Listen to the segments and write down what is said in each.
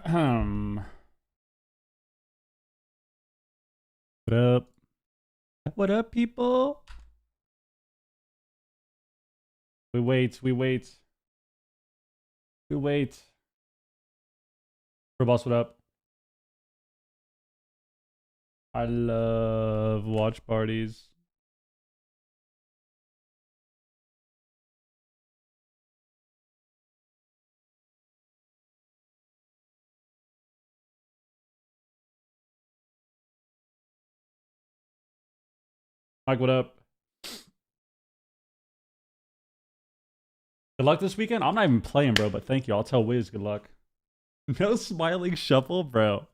What up? What up, people? We wait. Pro boss, what up? I love watch parties. Mike, what up? Good luck this weekend. I'm not even playing, bro, but thank you. I'll tell Wiz good luck. No smiling shuffle, bro.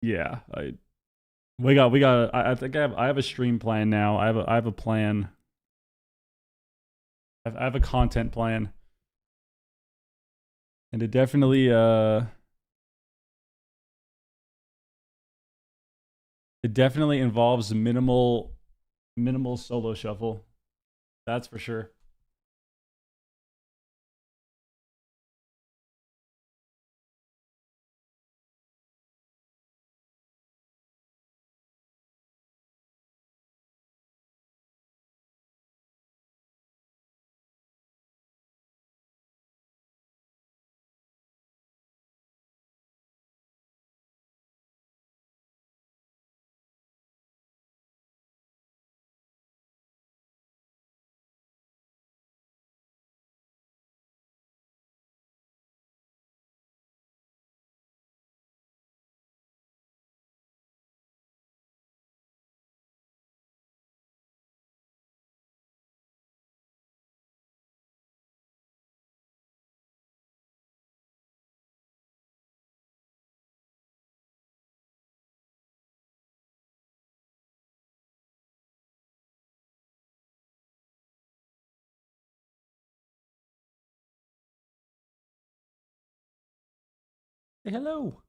Yeah, we got. I think I have a stream plan now. I have a plan. I have a content plan, and it definitely involves minimal solo shuffle. That's for sure. Hey, hello.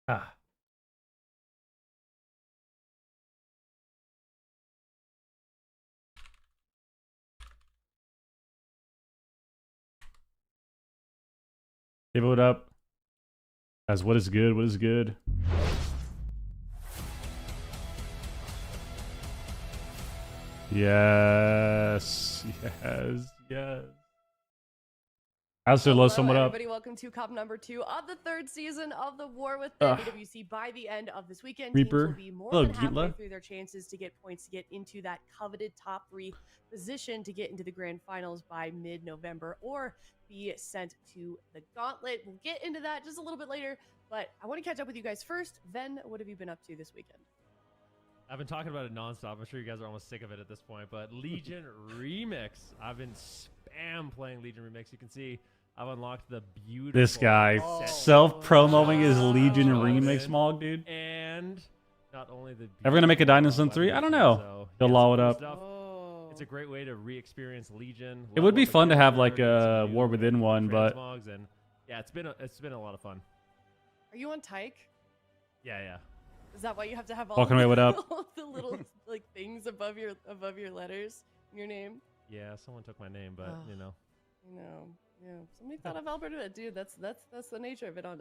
Ah. Hey, what up? As what is good? What is good? Yes. Alistair Low, somewhat up. Everybody, welcome to Cup number 2 of the 3rd season of the War with the AWC. By the end of this weekend, Reaper. teams will be more than halfway through their chances to get points to get into that coveted top 3 position to get into the grand finals by mid-November or be sent to the gauntlet. We'll get into that just a little bit later, but I want to catch up with you guys first. Ven, what have you been up to this weekend? I've been talking about it nonstop. I'm sure you guys are almost sick of it at this point, but Legion Remix. I've been spam playing Legion Remix. You can see I've unlocked the beautiful... This guy self-promoting his Legion Remix mog, dude. And not only the... Ever gonna make a Dynasty 3? I don't know. He'll law it up. It's a great way to re-experience Legion. It would be fun to have like a War Within one, but... And yeah, it's been a lot of fun. Are you on Tyke? Yeah. Is that why you have to have all, Walking away, what up? all the little like things above your letters in your name? Yeah, someone took my name, but you know. Yeah. Somebody thought of Alberta, dude. That's the nature of it on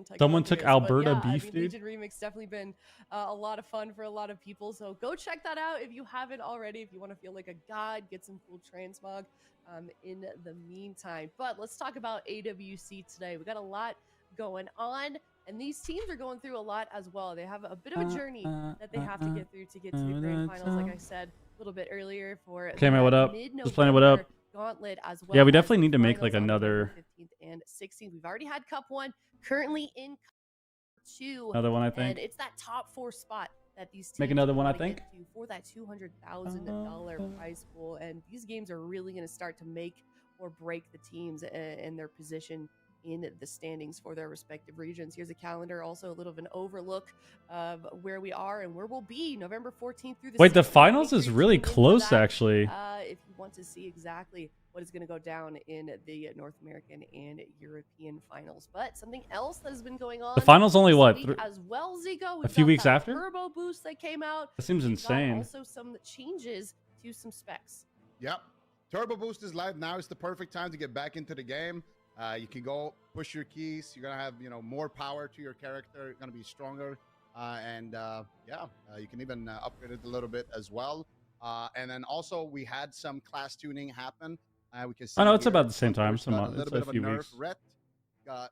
Tyke. Someone took Alberta beef, dude. Legion Remix definitely been a lot of fun for a lot of people. So go check that out if you haven't already. If you want to feel like a god, get some cool transmog. In the meantime, but let's talk about AWC today. We got a lot going on. And these teams are going through a lot as well. They have a bit of a journey that they have to get through to get to the grand finals, like I said a little bit earlier. For okay, man, what up? Just playing what up? Gauntlet as well. Yeah, we definitely need to make like another 15th and 16th. We've already had Cup 1, currently in Cup 2. Another one, I think. And it's that top 4 spot that these teams make another one, I think, for that $200,000 prize pool. And these games are really going to start to make or break the teams and their position in the standings for their respective regions. Here's a calendar, also a little of an overlook of where we are and where we'll be November 14th through the 16th. Wait, the finals is really close, actually. If you want to see exactly what is going to go down in the North American and European finals. But something else that has been going on. The finals only this what? week as well, Zico. A few weeks after? Turbo boost that came out. That seems insane. Also some changes to some specs. Yep. Turbo Boost is live now. It's the perfect time to get back into the game. You can go push your keys. You're gonna have more power to your character. You're gonna be stronger, you can even upgrade it a little bit as well. And then also we had some class tuning happen. We can see. I know it's here, about the same time. Hunter's got It's a little a bit of a few nerf. weeks. Ret got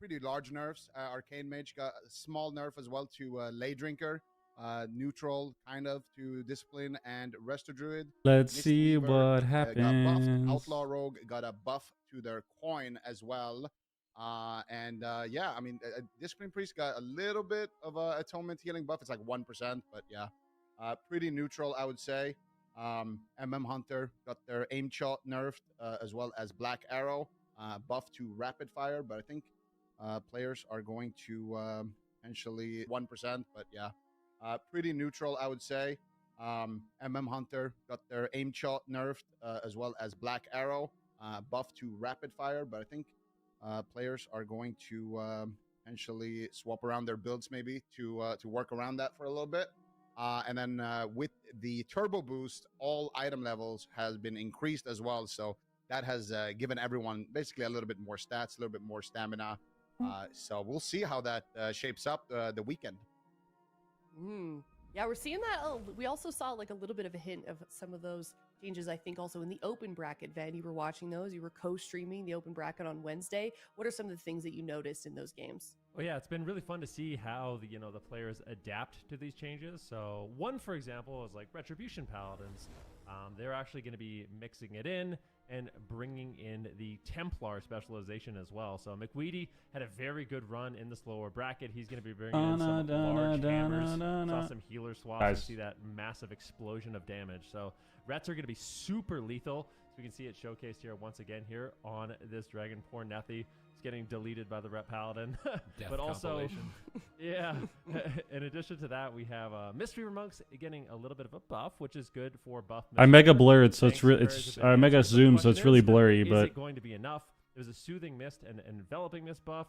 pretty large nerfs. Arcane Mage got a small nerf as well to Lay Drinker. Neutral kind of to Discipline and Resto Druid. Let's Misty see Weaver, what got buffed. happens. Outlaw Rogue got a buff to their coin as well. Discipline Priest got a little bit of a atonement healing buff. It's like 1%, but yeah, pretty neutral, I would say. Hunter got their aim shot nerfed, as well as Black Arrow buff to rapid fire, but I think players are going to potentially 1%, but yeah. Pretty neutral, I would say. Hunter got their aim shot nerfed, as well as Black Arrow buff to rapid fire, but I think players are going to potentially swap around their builds maybe to work around that for a little bit. With the Turbo Boost, all item levels has been increased as well, so that has given everyone basically a little bit more stats, a little bit more stamina. So we'll see how that shapes up the weekend. Yeah, we're seeing that. We also saw like a little bit of a hint of some of those changes, I think, also in the open bracket. Van, you were watching those. You were co-streaming the open bracket on Wednesday. What are some of the things that you noticed in those games? Well, yeah, it's been really fun to see how the players adapt to these changes. So one, for example, is like Retribution Paladins. They're actually going to be mixing it in and bringing in the Templar specialization as well. So McWeedy had a very good run in this lower bracket. He's going to be bringing in some large hammers. Saw some healer swaps and see that massive explosion of damage. So Rets are going to be super lethal. So we can see it showcased here once again here on this Dragonborn Nethi. It's getting deleted by the Ret Paladin. But also, yeah, in addition to that, we have Mistweaver Monks getting a little bit of a buff, which is good for buff. I mega blurred, so I mega zoom, so it's really blurry. Is but it going to be enough? There's a Soothing Mist and Enveloping Mist buff.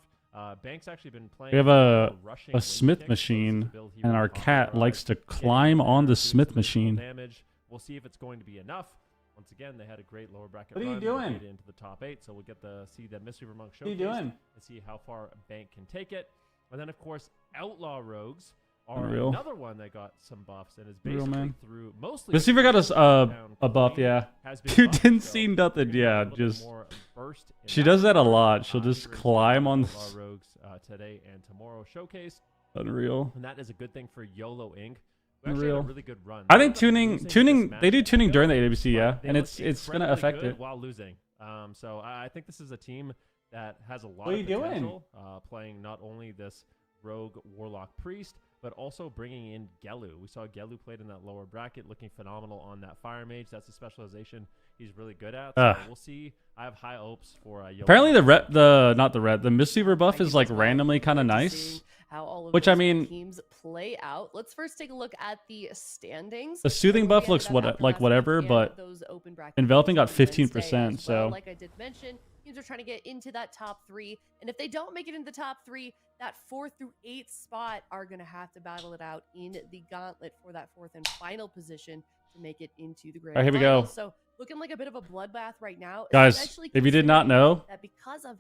Bank's actually been playing. We have a Smith machine, and our cat likes to climb on the Smith machine. Damage. We'll see if it's going to be enough. Once again, they had a great lower bracket What are you run. doing? Made it into the top 8, so we'll get to see the Mistweaver Monk showcase. What are you doing? And see how far Bank can take it. And then, of course, Outlaw Rogues are Unreal. another one that got some buffs and is basically man. through mostly. Mistweaver got us a buff, yeah. You buffed, didn't so see nothing, we're gonna yeah. get a little bit Just more burst in she does that a lot. She'll He just brings climb on Outlaw this. Rogues today and tomorrow showcase, Unreal. and that is a good thing for Yolo Inc. We actually had a really good run. I think They ended up losing this they do match, tuning but during the AWC, yeah, they and looked it's gonna incredibly affect good it. while losing. So I think this is a team that has a lot What are of you doing? potential, playing not only this rogue warlock priest, but also bringing in Gelu. We saw Gelu played in that lower bracket, looking phenomenal on that fire mage. That's a specialization he's really good at. So we'll see. I have high hopes for Yolo. Apparently the Mistweaver buff is like randomly kind of nice. How all of Which, I those mean- teams play out. Let's first take a look at the standings. The Soothing So buff we looks ended up after like last whatever, weekend, but those open bracket Enveloping got games on 15%, Wednesday as well. so- Like I did mention, teams are trying to get into that top 3, and if they don't make it into the top 3, that 4th through 8th spot are going to have to battle it out in the gauntlet for that 4th and final position to make it into the grand All right, here we final. go. So looking like a bit of a bloodbath right now, Guys, especially if you did not considering know, that because of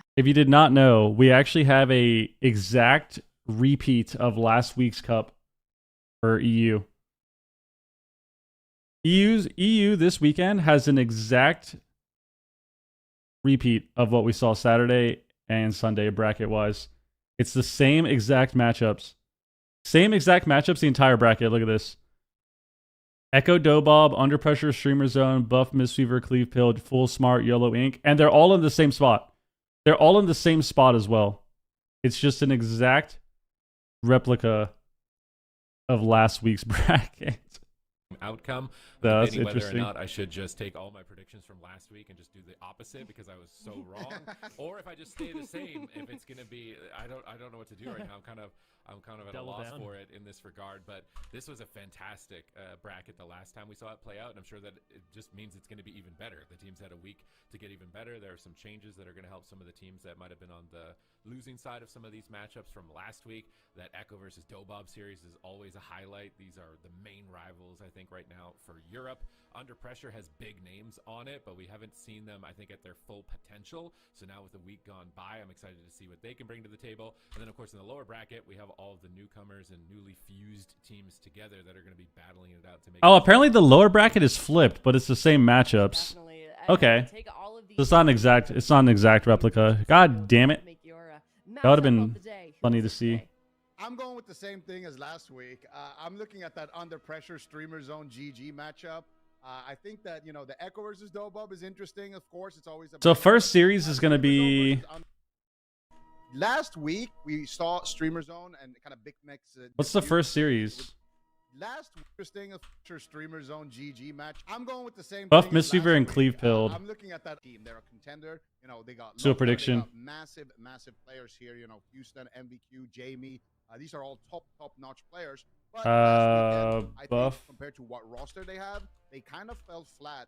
we actually have a exact repeat of last week's cup for EU. EU this weekend has an exact repeat of what we saw Saturday and Sunday bracket wise. It's the same exact matchups. Same exact matchups the entire bracket. Look at this. Echo Dobob, Under Pressure, Streamer Zone, Buff, Mistweaver, Cleave, Pilled, Full Smart, Yolo Inc. And they're all in the same spot. They're all in the same spot as well. It's just an exact replica of last week's bracket. Outcome. That's Debating whether or interesting. not I should just take all my predictions from last week and just do the opposite because I was so wrong, or if I just stay the same. If it's gonna be, I don't know what to do right now. I'm kind of at a Double loss down. for it in this regard, but this was a fantastic bracket the last time we saw it play out, and I'm sure that it just means it's going to be even better. The teams had a week to get even better. There are some changes that are going to help some of the teams that might have been on the losing side of some of these matchups from last week. That Echo versus Dobob series is always a highlight. These are the main rivals, I think, right now for Europe. Under Pressure has big names on it, but we haven't seen them, I think, at their full potential. So now with the week gone by, I'm excited to see what they can bring to the table. And then, of course, in the lower bracket, we have all of the newcomers and newly fused teams together that are going to be battling it out to make. Oh, apparently the lower bracket is flipped, but it's the same matchups. Definitely. Okay. Take all of these So it's not an exact. It's not an exact replica. God damn it! Make your, That would have matchup been of the day. Who funny is to it see. today? I'm going with the same thing as last week. I'm looking at that Under Pressure Streamer Zone GG matchup. I think that, you know, the Echo versus Dobob is interesting. Of course, it's always So about first series is going to Streamer Zone be. versus last week we saw Streamer Zone and kind of big mix. What's the first series? Last interesting Streamer Zone GG match. I'm going with the same Buff thing as Mistweaver last and week. Cleave pilled. I'm looking at that team. They're a contender. You know, they got So a Loco, they prediction. got massive players here. You know, Houston, MVQ, Jamie. These are all top-notch players. But last weekend, I Buff. think compared to what roster they have, they kind of fell flat.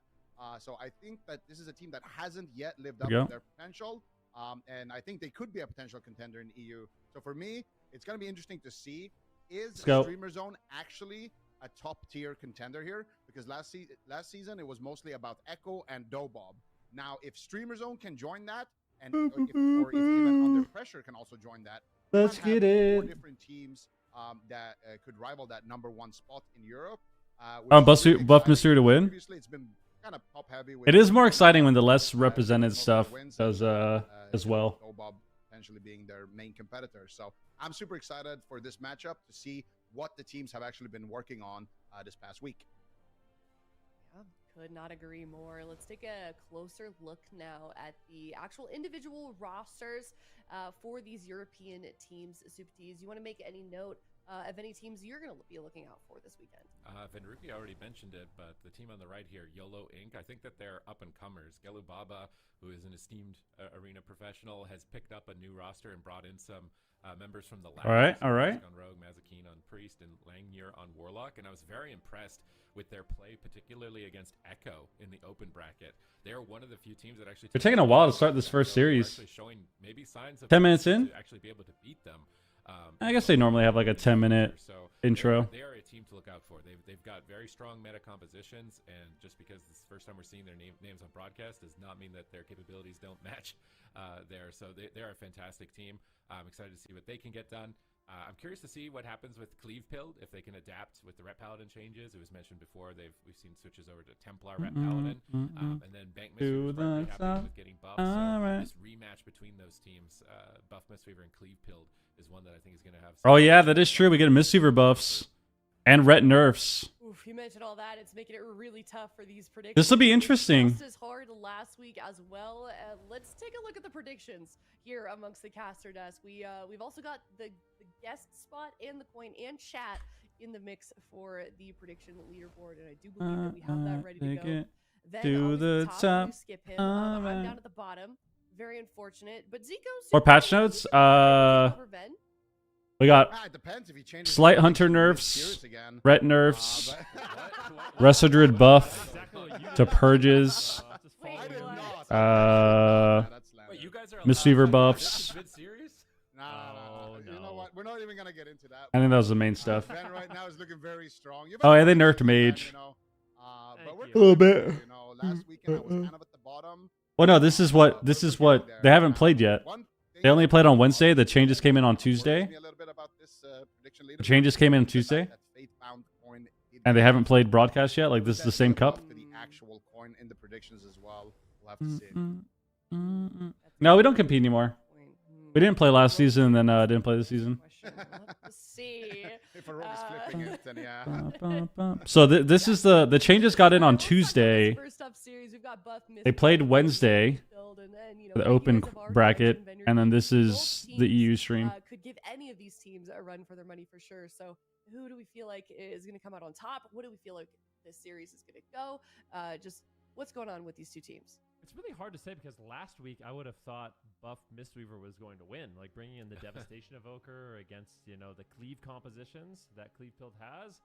So I think that this is a team that hasn't yet lived up There we to go. their potential. And I think they could be a potential contender in EU. So for me, it's going to be interesting to see, is go. Streamer Zone actually a top-tier contender here? Because last season, it was mostly about Echo and Dobob. Now, if Streamer Zone can join that, and or if even Under Pressure can also join that, you Let's might have get four it. different teams that could rival that #1 spot in Europe. Buff Mystery to win. Previously, it's been kind of top-heavy. It is more exciting when the less represented stuff does as well. Dobob potentially being their main competitor. So I'm super excited for this matchup to see what the teams have actually been working on this past week. Yeah, could not agree more. Let's take a closer look now at the actual individual rosters for these European teams. Supties, you want to make any note of any teams you're going to be looking out for this weekend? Venruki already mentioned it, but the team on the right here, Yolo Inc., I think that they're up-and-comers. Gelu Baba, who is an esteemed arena professional, has picked up a new roster and brought in some members from the lab. All right. On Rogue, Mazakine on Priest, and Langnir on Warlock, and I was very impressed with their play, particularly against Echo in the open bracket. They're one of the few teams that actually... They're taking a while to start this first series. Actually showing maybe signs of 10 minutes in? to actually be able to beat them. I guess they normally have like a 10-minute So intro. They are a team to look out for. They've got very strong meta compositions, and just because this is the first time we're seeing their names on broadcast does not mean that their capabilities don't match there. So they're a fantastic team. I'm excited to see what they can get done. I'm curious to see what happens with Cleave Pilled, if they can adapt with the Ret Paladin changes. It was mentioned before. We've seen switches over to Templar Ret Paladin, and then Bank Mistweaver very happy with getting buffs. So this rematch between those teams, Buff Mistweaver and Cleave Pilled, is one that I think is going to have. Oh yeah, that is true. We get Mistweaver buffs and Ret nerfs. Oof, you mentioned all that. It's making it really tough for these predictions. This will be interesting. Just as hard last week as well. Let's take a look at the predictions here amongst the caster desk. We've also got the guest spot and the coin and chat in the mix for the prediction leaderboard, and I do believe that we have that ready to go. Then to the top. you skip him. I'm down at the bottom. Very unfortunate, but Zico. More patch notes. We got It depends if you change Slight Hunter nerfs, Ret nerfs, Residrid buff to purges, Wait, I did what? not. Wait, you guys are Mistweaver allowed- buffs. Mid-series? No. You know no. what? We're not even gonna get into that. I think that was the main stuff. Ben right now is looking very strong. Oh, yeah, they nerfed Mage. You know, but Thank we're you. A little bit. You know, last weekend I was kind of at the bottom. Well, no, this is what they haven't played yet. They only played on Wednesday. The changes came in on Tuesday. The changes came in Tuesday, and they haven't played broadcast yet. Like this is the same cup. To the actual coin in the predictions as well. We'll have to see. No, we don't compete anymore. We didn't play last season, and then didn't play this season. Let's see. If a rogue is flipping it, then yeah. So this is the changes got in on Tuesday. First up series, we've got Buff They played Wednesday, the open bracket, and then this is the EU stream. Could give any of these teams a run for their money for sure. So who do we feel like is going to come out on top? What do we feel like this series is going to go? Just what's going on with these two teams? It's really hard to say because last week I would have thought Buff Mistweaver was going to win, like bringing in the Devastation Evoker against the Cleave compositions that Cleave Pilled has.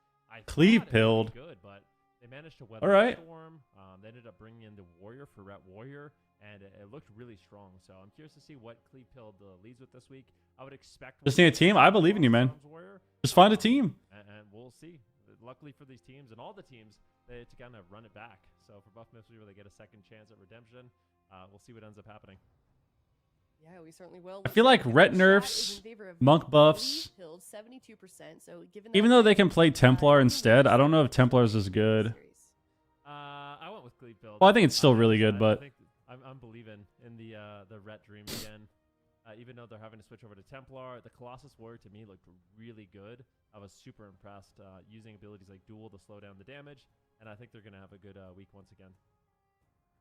Cleave thought it was Pilled. good, but they managed to weather All right. the storm. They ended up bringing in the Warrior for Ret Warrior, and it looked really strong. So I'm curious to see what Cleave Pilled leads with this week. I would expect Just need a team. I believe in you, man. Warrior, Just find a team. and we'll see. Luckily for these teams and all the teams, they to kind of run it back. So for Buff Mistweaver, they get a second chance at redemption. We'll see what ends up happening. Yeah, we certainly will. I feel like Ret nerfs, Monk buffs. 72%. So Even though they can play Templar instead, I don't know if Templar's is good. I went with Cleave Build. Well, I think it's still really good, but I think I'm believing in the Ret Dream again. Even though they're having to switch over to Templar, the Colossus Warrior to me looked really good. I was super impressed using abilities like Duel to slow down the damage, and I think they're going to have a good week once again.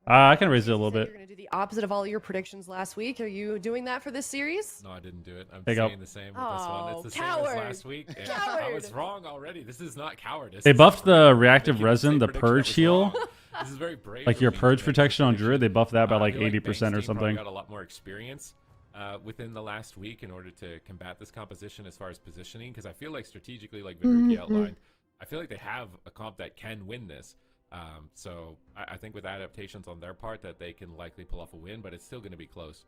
I can raise it a little bit. You're going to do the opposite of all your predictions last week. Are you doing that for this series? No, I didn't do it. I'm There you go. saying the same with this one. It's the same coward. as last week. And I was wrong already. This is not cowardice. They This buffed is the brave. reactive Making the resin, same the prediction that purge was heal. wrong. This is very brave. Like your of me to purge make this protection on prediction. Druid, they buffed that by I like feel 80% Bank's or team probably something. got a lot more experience within the last week in order to combat this composition as far as positioning, because I feel like strategically, like Viruki outlined, I feel like they have a comp that can win this. So I think with adaptations on their part that they can likely pull off a win, but it's still going to be close.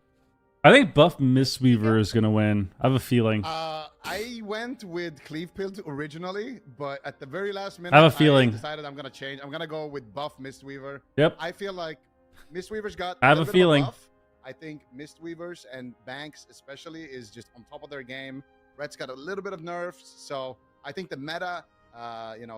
I think Buff Mistweaver is going to win. I have a feeling. I went with Cleave Pilled originally, but at the very last minute, I have a feeling. decided I'm going to change. I'm going to go with Buff Mistweaver. Yep. I feel like Mistweaver's got I have a little bit of feeling. buff. I think Mistweavers and Banks especially is just on top of their game. Red's got a little bit of nerfs, so I think the meta,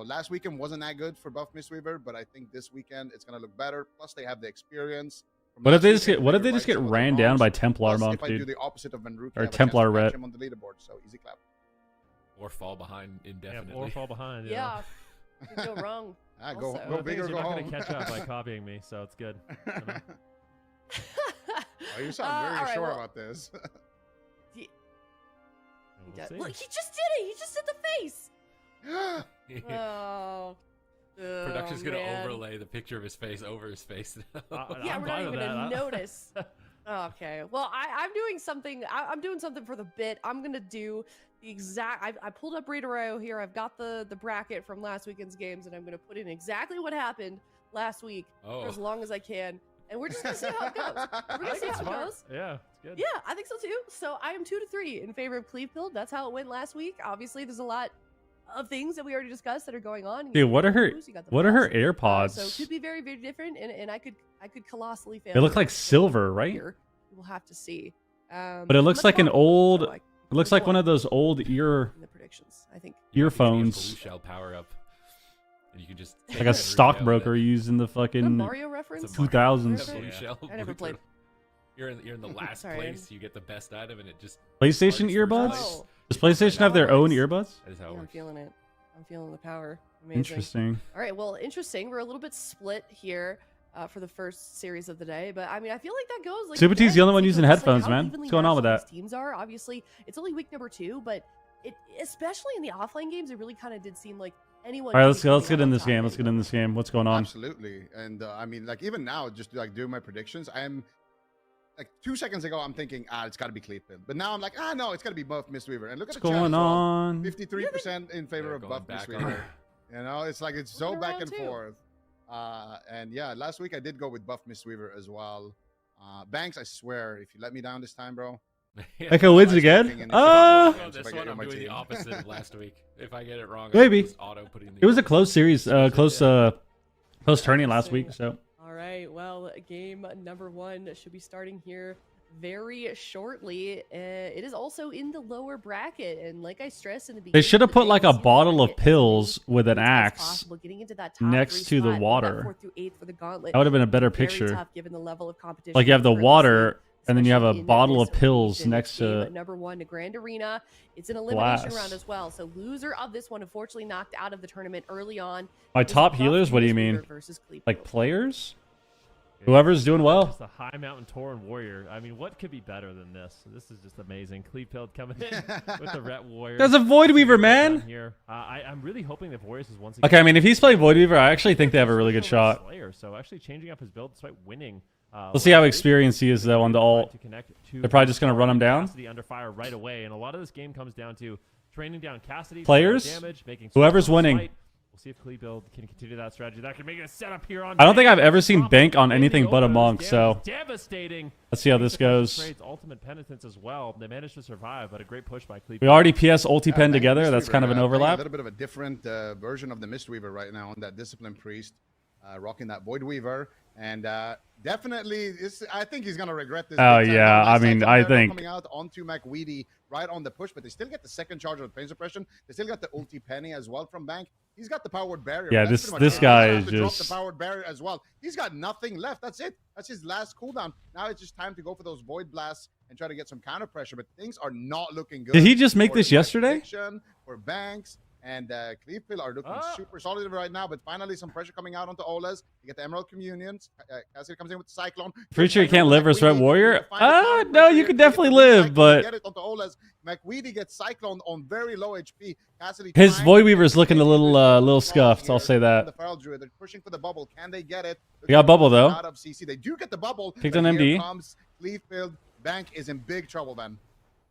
last weekend wasn't that good for Buff Mistweaver, but I think this weekend it's gonna look better. Plus, they have the experience. from What if last they just weekend. get? What if They they just right get some of the ran down wrongs. by Templar Plus, Monk, if I do dude? the opposite of Van Rook, Or I have a chance Templar to match Ret. him on the leaderboard, so easy clap. Or fall behind indefinitely. Or fall behind. Yeah. Could go wrong. Go Also- go The thing big is, or you're go not home. going to catch up by copying me, so it's good. Oh, you sound very all right, sure well- about this. We'll Yeah, see. look, he just did it. He just did the face. Oh. Production's Oh, going to man. overlay the picture of his face over his face now. Yeah, I'm we're not fine even with gonna that. notice. Okay. Well, I'm doing something. I'm doing something for the bit. I'm gonna do the exact. I pulled up Readereo here. I've got the bracket from last weekend's games, and I'm gonna put in exactly what happened last week for as long as I can, and we're just gonna see how it goes. We're gonna see how it goes. Yeah, it's good. Yeah, I think so too. So I am 2-3 in favor of Cleave Pilled. That's how it went last week. Obviously, there's a lot of things that we already discussed that are going on. You Dude, got what the are her? blues, you got the What are her buffs. So it AirPods? could be very, very different, and I could colossally fail. They look like silver, right? Here. We'll have to see. But it looks I'm a like an coward, old. so I It looks like one of those old in the predictions. I think. earphones, Blue shell power up. And you can just like a stockbroker using the A fucking Mario reference. It's a Mario 2000s. reference. Blue Yeah. shell, I never blue played. turtle. You're in the last Sorry. place. You get the best item, and it just PlayStation Party's first earbuds. place. Oh, Does PlayStation have their own earbuds? That is how yeah, it I'm works. feeling it. I'm feeling the power. Amazing. Interesting. All right. Well, interesting. We're a little bit split here for the first series of the day, but I mean, I feel like that goes. Like, Super T's the only one think using of just, headphones, how man. evenly What's going on with matched all that? these teams are obviously it's only week number 2, but it especially in the offline games, it really kind of did seem like anyone. All right, could be let's get coming in out this on game. top Let's of get in this game. What's going on? Absolutely. And I mean, like even now, just like doing my predictions, I am like 2 seconds ago, I'm thinking, it's got to be Cleave Pilled. But now I'm like, no, it's got to be Buff Mistweaver. And look What's at the chat going as well. on? 53% in favor They're of going Buff back on Mistweaver. it. You know, it's like it's so Looking back around and too. forth. And yeah, last week I did go with Buff Mistweaver as well. Banks, I swear, if you let me down this time, bro. Echo wins I'm again. looking in Ah, the On if this I get one, you on I'm my doing the team. opposite of last week. If I get it wrong, Maybe. I'm just auto-putting the it was a opposite. close series, close turning last week. So All right. Well, game number 1 should be starting here very shortly. It is also in the lower bracket, and like I stressed in the beginning, they should have of the put day, like we a see the bottle of bracket as pills many with an points as axe possible, getting into that top next 3 to the spot, water. 4th through 8th for the gauntlet. That would have been a better Very picture. tough given the level of competition Like you have the we're currently water, seeing, and then you have a especially in bottle this of pills region. next Game to number 1 to Grand Arena. It's an elimination glass. round as well. So loser of this one, unfortunately, knocked out of the tournament early on. My is top Buff healers. What do you Mistweaver mean? versus Cleave Like Pilled. players? Whoever's doing well. Just a high mountain Tauren warrior. I mean, what could be better than this? This is just amazing. Cleave coming in with the Ret warrior. There's a Void Weaver, man. Here. I'm really hoping that Warriors is once again. Okay, I mean, if he's playing Void Weaver, I actually think they have a really good shot. Slayer, so actually changing up his build despite winning. We'll see how experienced he is, though, on the ult. They're probably just going to run him down. Cassidy under fire right away, and a lot of this game comes down to training down Cassidy. Players, damage, making whoever's winning. We'll see if Cleave build can continue that strategy. That can make it a setup here on. I don't think I've ever seen Bank on anything but a monk, so devastating. Let's see how this goes. Trades ultimate penitence as well. They managed to survive, but a great push by Cleave. We already PS ulti pen together. That's kind of an overlap. A little bit of a different version of the Mistweaver right now on that Discipline Priest, rocking that Void Weaver, and definitely, I think he's gonna regret this. Oh yeah, I mean, I think coming out onto McWeedy right on the push, but they still get the second charge of pain suppression. They still got the ulti penny as well from Bank. He's got the powered barrier. Yeah, this guy is just drop the powered barrier as well. He's got nothing left. That's it. That's his last cooldown. Now it's just time to go for those void blasts and try to get some counter pressure. But things are not looking good. Did he just make this yesterday? For Banks and Cleave are looking super solid right now. But finally, some pressure coming out onto Oles. You get the Emerald Communions. Cassidy comes in with the Cyclone. Pretty sure you can't live versus Red Warrior. No, you could definitely live, but get it onto Oles. McWeedy gets Cyclone on very low HP. Cassidy his Void Weaver is looking a little scuffed. I'll say that. The Feral Druid, they're pushing for the bubble. Can they get it? They got bubble though. Out of CC, they do get the bubble. Picked on MD. Comes Cleave build. Bank is in big trouble, man.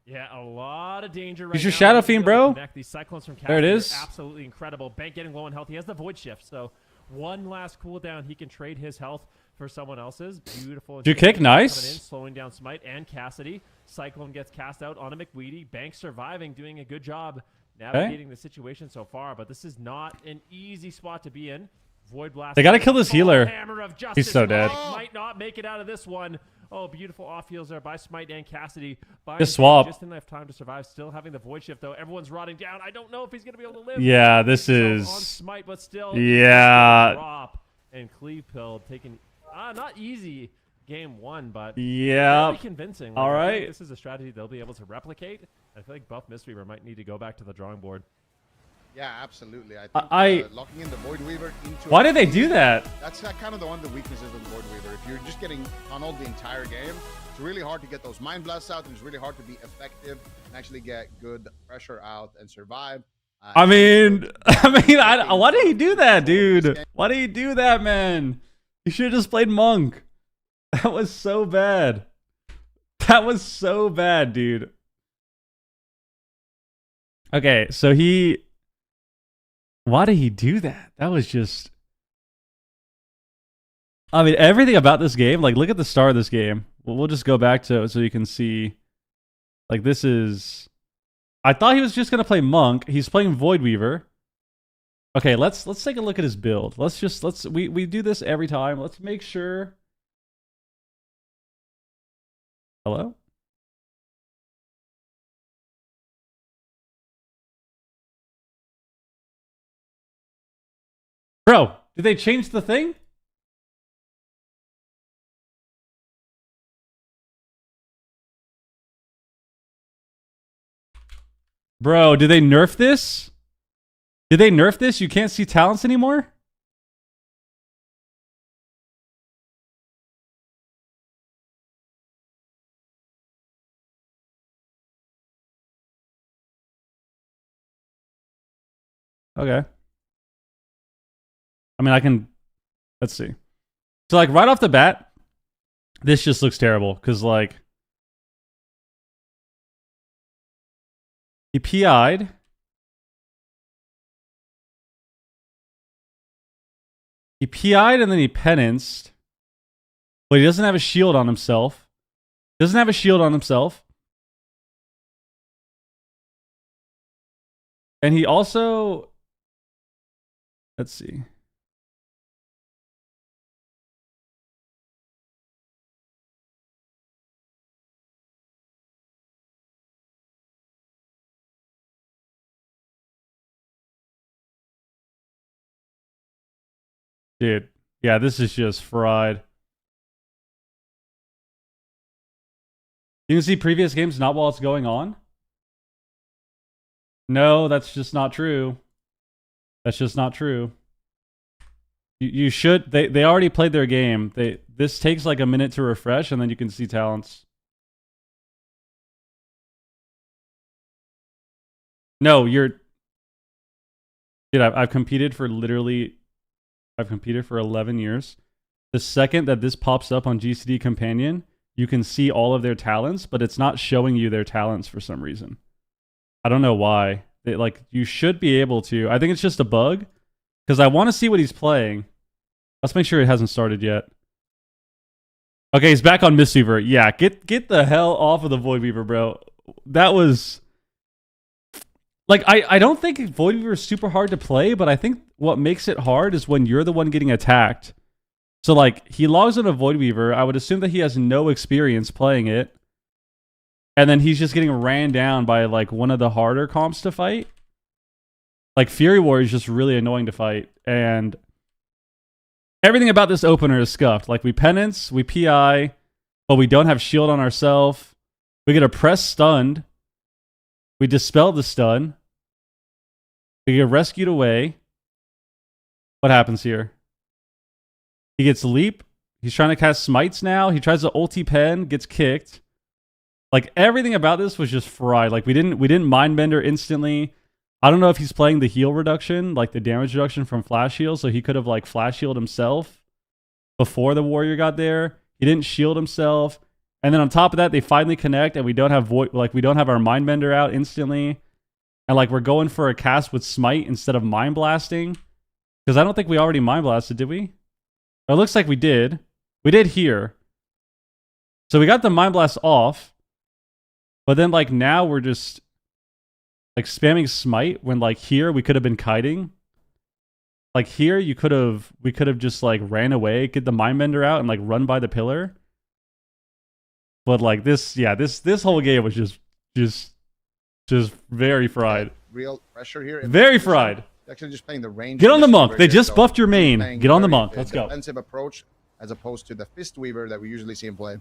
Yeah, a lot of danger right Use your now. Shadow Fiend, bro. These Cyclones from there it is. Absolutely incredible. Bank getting low in health. He has the Void Shift, so one last cooldown. He can trade his health for someone else's. Beautiful. Do kick, nice. Coming in, slowing down Smite and Cassidy. Cyclone gets cast out on a McWeedy. Bank surviving, doing a good job navigating the situation so far, but this is not an easy spot to be in. Void Blast. They got to kill this healer. Hammer of Justice. He's so dead. Might not make it out of this one. Oh, beautiful off heals there by Smite and Cassidy. Just swap. Just enough time to survive. Still having the Void Shift, though. Everyone's rotting down. I don't know if he's going to be able to live. Yeah, this is... on Smite, but still. Yeah. Drop. And Cleave Pill taking... not easy game one, but yeah, really convincing. All right. This is a strategy they'll be able to replicate. I feel like Buff Mistweaver might need to go back to the drawing board. Yeah, absolutely. I think locking in the Void Weaver into... Why did they do that? That's kind of one of the weaknesses of the Void Weaver. If you're just getting tunneled the entire game, it's really hard to get those Mind Blasts out, and it's really hard to be effective and actually get good pressure out and survive. Why did he do that, dude? Why did he do that, man? You should have just played Monk. That was so bad. That was so bad, dude. Okay, so why did he do that? That was just... I mean, everything about this game, like, look at the start of this game. We'll just go back to it so you can see. Like, this is... I thought he was just going to play Monk. He's playing Void Weaver. Okay, let's take a look at his build. We do this every time. Let's make sure... Hello? Bro, did they change the thing? Bro, did they nerf this? Did they nerf this? You can't see talents anymore? Okay. I mean, I can... Let's see. So, like, right off the bat, this just looks terrible. Because, like... He PI'd. He PI'd and then he penanced. But he doesn't have a shield on himself. Doesn't have a shield on himself. And he also... Let's see. Dude, yeah, this is just fried. You can see previous games not while it's going on? No, that's just not true. That's just not true. You should... They already played their game. this takes like a minute to refresh, and then you can see talents. No, you're... Dude, I've competed for 11 years. The second that this pops up on GCD Companion, you can see all of their talents, but it's not showing you their talents for some reason. I don't know why. You should be able to. I think it's just a bug, because I want to see what he's playing. Let's make sure it hasn't started yet. Okay, he's back on Mistweaver. Yeah, get the hell off of the Void Weaver, bro. That was... Like, I don't think Void Weaver is super hard to play, but I think what makes it hard is when you're the one getting attacked. So, like, he logs on a Void Weaver. I would assume that he has no experience playing it. And then he's just getting ran down by, like, one of the harder comps to fight. Like, Fury Warrior is just really annoying to fight. And everything about this opener is scuffed. Like, we penance, we PI, but we don't have shield on ourselves. We get a press stunned. We dispel the stun. We get rescued away. What happens here? He gets leap. He's trying to cast smites now. He tries to ulti pen, gets kicked. Like, everything about this was just fried. Like, we didn't mindbender instantly. I don't know if he's playing the heal reduction, like the damage reduction from flash heal, so he could have like flash healed himself before the warrior got there. He didn't shield himself. And then on top of that, they finally connect, and we don't have we don't have our mindbender out instantly. And like, we're going for a cast with smite instead of mind blasting. Because I don't think we already mind blasted, did we? It looks like we did. We did here. So we got the mind blast off. But then like now we're just like spamming smite when like here we could have been kiting. Like here we could have just like ran away, get the mindbender out, and like run by the pillar. But like this whole game was just very fried. Real pressure here. Very fried. Actually, just playing the range. Get on the monk. They just buffed your main. Get on the monk. Let's go. Defensive approach as opposed to the fist weaver that we usually see him play.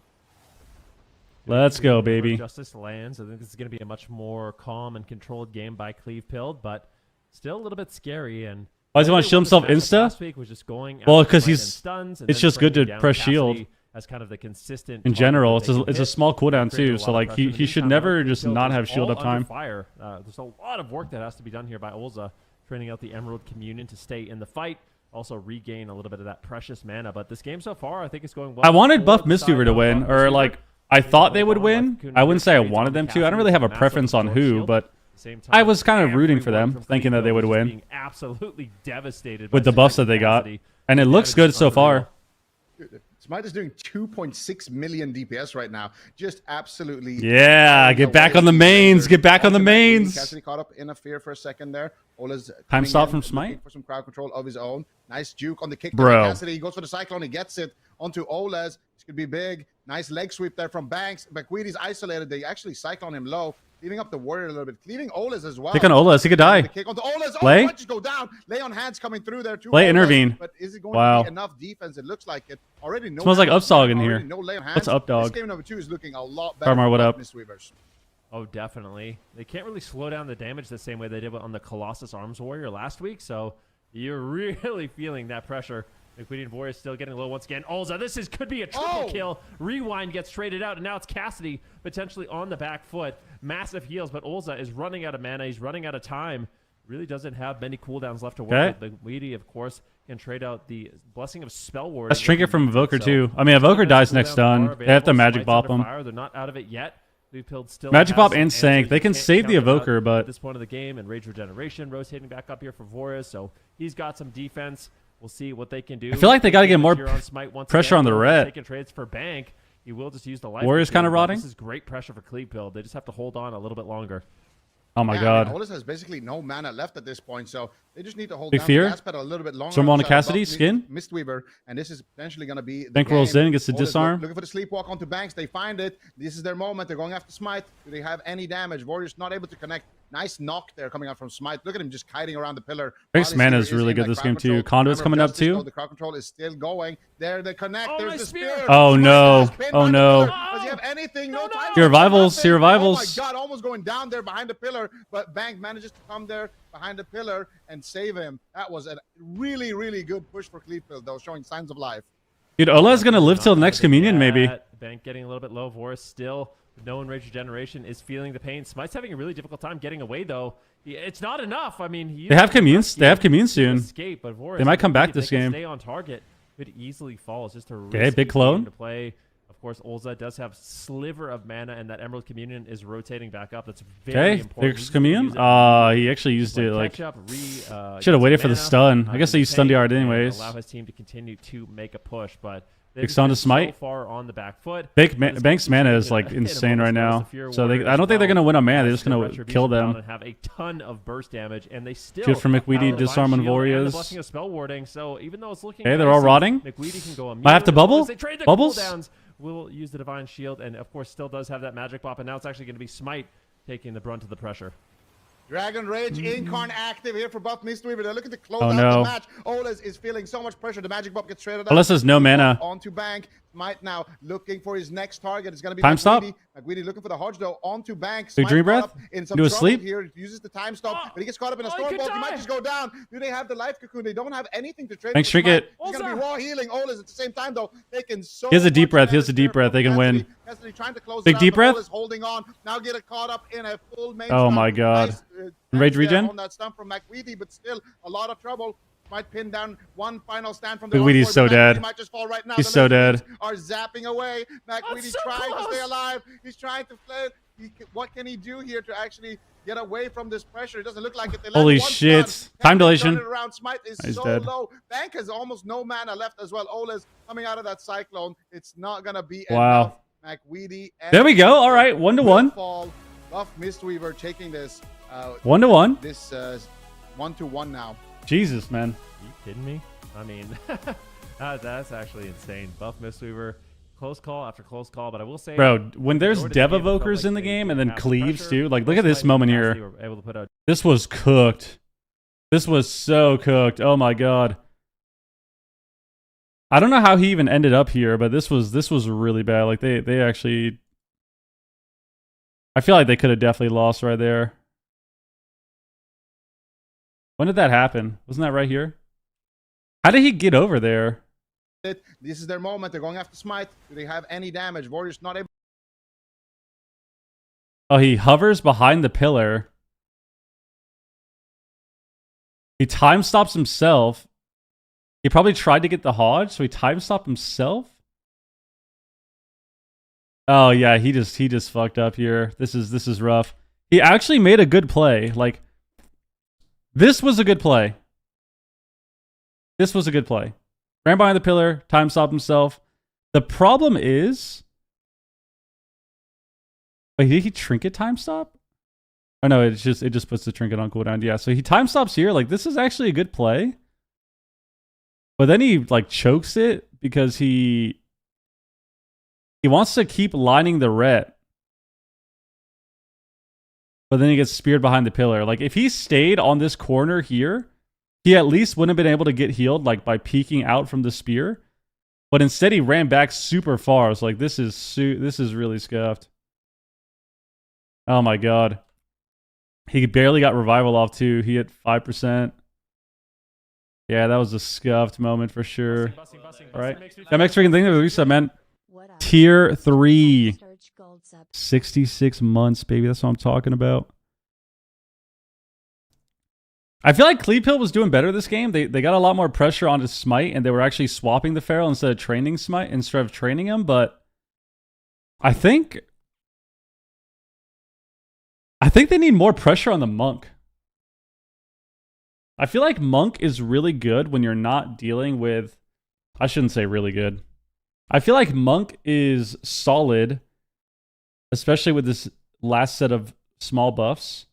Let's go, baby. Justice lands. I think this is going to be a much more calm and controlled game by Cleave Pilled, but still a little bit scary. And why does he want to shield himself insta? Last week was just going well, because he's stuns. It's just good to press shield. As kind of the consistent in general, it's a small cooldown too. So like he should never just not have shield up time. Fire. There's a lot of work that has to be done here by Olza, training out the Emerald Communion to stay in the fight. Also regain a little bit of that precious mana. But this game so far, I think it's going well. I wanted Buff Mistweaver to win, or like I thought they would win. I wouldn't say I wanted them to. I don't really have a preference on who, but I was kind of rooting for them, thinking that they would win. Being absolutely devastated with the buffs that they got, and it looks good so far. Smite is doing 2.6 million DPS right now. Just absolutely. Yeah, get back on the mains. Get back on the mains. Cassidy caught up in a fear for a second there. Ola's time stop from Smite for some crowd control of his own. Nice juke on the kick. Bro. Cassidy, he goes for the cyclone. He gets it onto Ola's. This could be big. Nice leg sweep there from Banks. McQueedy's isolated. They actually cyclone him low, leaving up the warrior a little bit. Cleaving Ola's as well. Kick on Ola's. He could die. Kick onto Ola's. Play. Oh, just go down. Lay on hands coming through there too. Play intervene. But is it going to be enough defense? It looks like it. Already no. Smells like Upsog in here. No lay on hands. What's up, dog? This game number 2 is looking a lot better. Karmar, what up? Oh, definitely. They can't really slow down the damage the same way they did on the Colossus Arms Warrior last week, so you're really feeling that pressure. McQueen Warrior still getting low once again. Olza, this could be a triple kill. Rewind gets traded out, and now it's Cassidy potentially on the back foot. Massive heals, but Olza is running out of mana. He's running out of time. Really doesn't have many cooldowns left to work with. McQueen, of course, can trade out the Blessing of Spell Ward. Let's Trinket from Evoker too. I mean, Evoker dies next stun. They have to Magic Bop him. They're not out of it yet. Still Magic Bop and Sank. They can save the Evoker, but at this point of the game, and Rage Regeneration rotating back up here for Vorus, so he's got some defense. We'll see what they can do. I feel like they got to get more pressure on the ret. Taking trades for Bank. He will just use the life. Warrior's kind of rotting. This is great pressure for Cleave Build. They just have to hold on a little bit longer. Oh my god. Olus has basically no mana left at this point, so they just need to hold Big down fear. the gas pedal a little bit longer. Storm on Cassidy, skin. Mistweaver, and this is potentially going to be. Bank rolls in, gets the disarm. Looking for the sleepwalk onto Banks. They find it. This is their moment. They're going after Smite. Do they have any damage? Warriors not able to connect. Nice knock there coming out from Smite. Look at him just kiting around the pillar. Banks' mana is really good this game too. Conduit's coming up too. The crowd control is still going. There they connect. Oh, there's the spear. Oh no. Oh no. Does he have anything? No time. Your revivals. Your revivals. Oh my god, almost going down there behind the pillar, but Bank manages to come there behind the pillar and save him. That was a really, really good push for Cleave Build, though, showing signs of life. Dude, Ola's gonna live till next communion, maybe. Bank getting a little bit low. Vorus still no enraged regeneration is feeling the pain. Smite's having a really difficult time getting away though. It's not enough. I mean, they have communes. They have commune soon. Escape, but Vorus, they might come back this game. Stay on target. Could easily fall. It's just a okay. Big clone to play. Of course, Olza does have sliver of mana, and that Emerald Communion is rotating back up. That's very important. There's Communion? He actually used it like... should have waited for the stun. I guess they used stun DR'd anyways. Allow his team to continue to make a push, but big stun to smite. So far on the back foot. Bank's mana is like insane right now. So I don't think they're gonna win on mana. They're just gonna kill them. And have a ton of burst damage, and they still shoot for McWeedy, disarm on warriors. Blessing of spell warding. So even though it's looking, okay, they're all rotting. McWeedy can go I have to bubble. Bubbles. Will use the Divine Shield, and of course still does have that magic pop, and now it's actually going to be Smite taking the brunt of the pressure. Dragon Rage Incarn active here for Buff Mistweaver. They're looking to close out the match. Olas is feeling so much pressure. The magic buff gets traded out. Olas has no mana. Onto Bank. Smite now looking for his next target. It's going to be time stop. McWeedy looking for the Hodge though. Onto Bank. Big Dream Breath. In some do a trouble sleep here. Uses the time stop, but he gets caught up in a storm bolt. He might just go down. Do they have the life cocoon? They don't have anything to trade. Thanks, Trinket. He's going to be raw healing Olas at the same time though. Taking so. He has a deep breath. He has a deep breath. They can win. Trying to close big deep breath. Is holding on. Now get caught up in a full main. Oh my god. Nice, Rage regen. On that stump from McWeedy, but still a lot of trouble. Might pin down one final stand from the McWeedy's so dead. Might just fall right now. He's so dead. Are zapping away. McWeedy trying to stay alive. He's trying to flip. What can he do here to actually get away from this pressure? It doesn't look like it. Holy shit. Time dilation. Smite is He's so dead. low. Bank has almost no mana left as well. Ola's coming out of that cyclone. It's not going to be wow. enough. McWeedy. There we go. All right. 1-1. Buff Mistweaver taking this. 1-1. This 1-1 now. Jesus, man. Are you kidding me? I mean, that's actually insane. Buff Mistweaver, close call after close call, but I will say, bro, when there's Dev Evokers in the game and then Cleaves too, like look at this moment here. This was cooked. This was so cooked. Oh my god. I don't know how he even ended up here, but this was really bad. Like they actually, I feel like they could have definitely lost right there. When did that happen? Wasn't that right here? How did he get over there? This is their moment. They're going after Smite. Do they have any damage? Warriors not able. Oh, he hovers behind the pillar. He time stops himself. He probably tried to get the Hodge, so he time stopped himself. Oh yeah, he just fucked up here. This is rough. He actually made a good play. Like this was a good play. This was a good play. Ran behind the pillar, time stopped himself. The problem is, wait, did he trinket time stop? Oh no, it just puts the trinket on cooldown. Yeah, so he time stops here. Like this is actually a good play. But then he like chokes it because he wants to keep lining the ret. But then he gets speared behind the pillar. Like if he stayed on this corner here, he at least wouldn't have been able to get healed like by peeking out from the spear. But instead he ran back super far. So like this is really scuffed. Oh my god. He barely got revival off too. He hit 5%. Yeah, that was a scuffed moment for sure. All right. That makes freaking thing that we said, man. Tier 3. 66 months, baby. That's what I'm talking about. I feel like Cleave was doing better this game. They got a lot more pressure onto Smite, and they were actually swapping the Feral instead of training Smite, instead of training him, but I think they need more pressure on the Monk. I feel like Monk is really good when you're not dealing with... I shouldn't say really good. I feel like Monk is solid, especially with this last set of small buffs,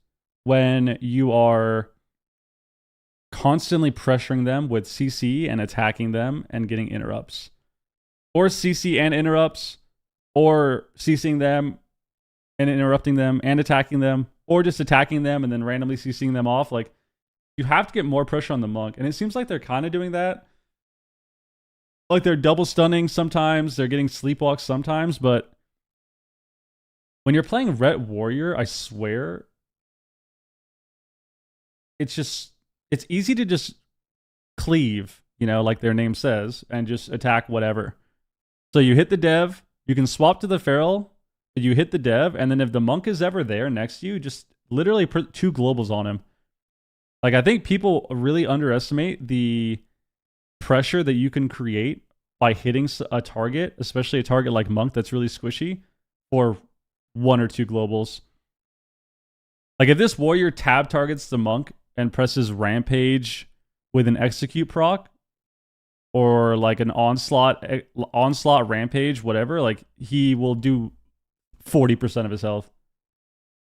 when you are constantly pressuring them with CC and attacking them and getting interrupts. Or CC and interrupts, or CCing them and interrupting them and attacking them, or just attacking them and then randomly CCing them off. Like, you have to get more pressure on the Monk, and it seems like they're kind of doing that. Like, they're double stunning sometimes, they're getting sleepwalks sometimes, but when you're playing Ret Warrior, I swear, it's easy to just cleave you know, like their name says, and just attack whatever. So you hit the dev, you can swap to the feral, you hit the dev, and then if the monk is ever there next to you, just literally put 2 globals on him. Like, I think people really underestimate the pressure that you can create by hitting a target, especially a target like monk that's really squishy, for 1 or 2 globals. Like, if this warrior tab targets the monk and presses rampage with an execute proc, or like an onslaught rampage, whatever, like, he will do 40% of his health.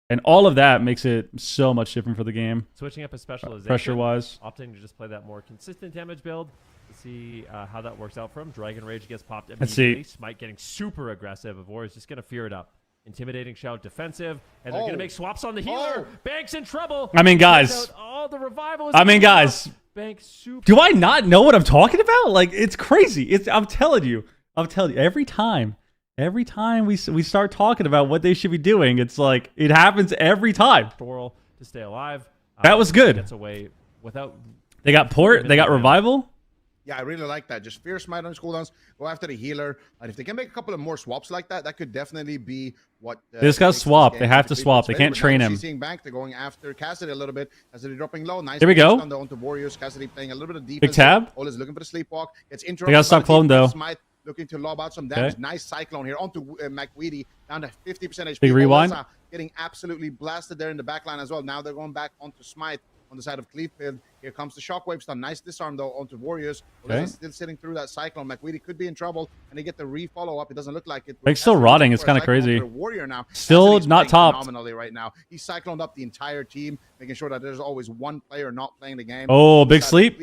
And all of that makes it so much different for the game. Switching up his specialization. Pressure-wise. Opting to just play that more consistent damage build. Let's see how that works out for him. Dragon Rage gets popped immediately. Let's see. Smite getting super aggressive. War is just going to fear it up. Intimidating Shout defensive. And they're going to make swaps on the healer. Bank's in trouble. I mean, guys. Oh, the revival is guys. Bank super. Do I not know what I'm talking about? Like, it's crazy. I'm telling you. Every time we start talking about what they should be doing, it's like, it happens every time. To stay alive. That was good. Gets away without. They got port. They got revival. Yeah, I really like that. Just Fear Smite on his cooldowns. Go after the healer. And if they can make a couple of more swaps like that, that could definitely be what. They just got to swap. They have to swap. They can't train him. Seeing Bank, they're going after Cassidy a little bit. Cassidy dropping low. Nice. There we go. On the Warriors. Cassidy playing a little bit of defense. Big tab. All is looking for the sleepwalk. Gets interrupted. They got to stop clone though. Smite looking to lob out some damage. Okay. Nice cyclone here onto McWeedy, down to 50% HP. Big rewind. Getting absolutely blasted there in the backline as well. Now they're going back onto Smite on the side of Cleave. Here comes the shockwave stun. Nice disarm though onto Warriors. Okay. Still sitting through that cyclone. McWeedy could be in trouble, and they get the re-follow up. It doesn't look like it. Bank's still rotting. It's kind of crazy. Warrior now. Still not topped. Phenomenally right now. He's cycloned up the entire team, making sure that there's always one player not playing the game. Oh, big sleep.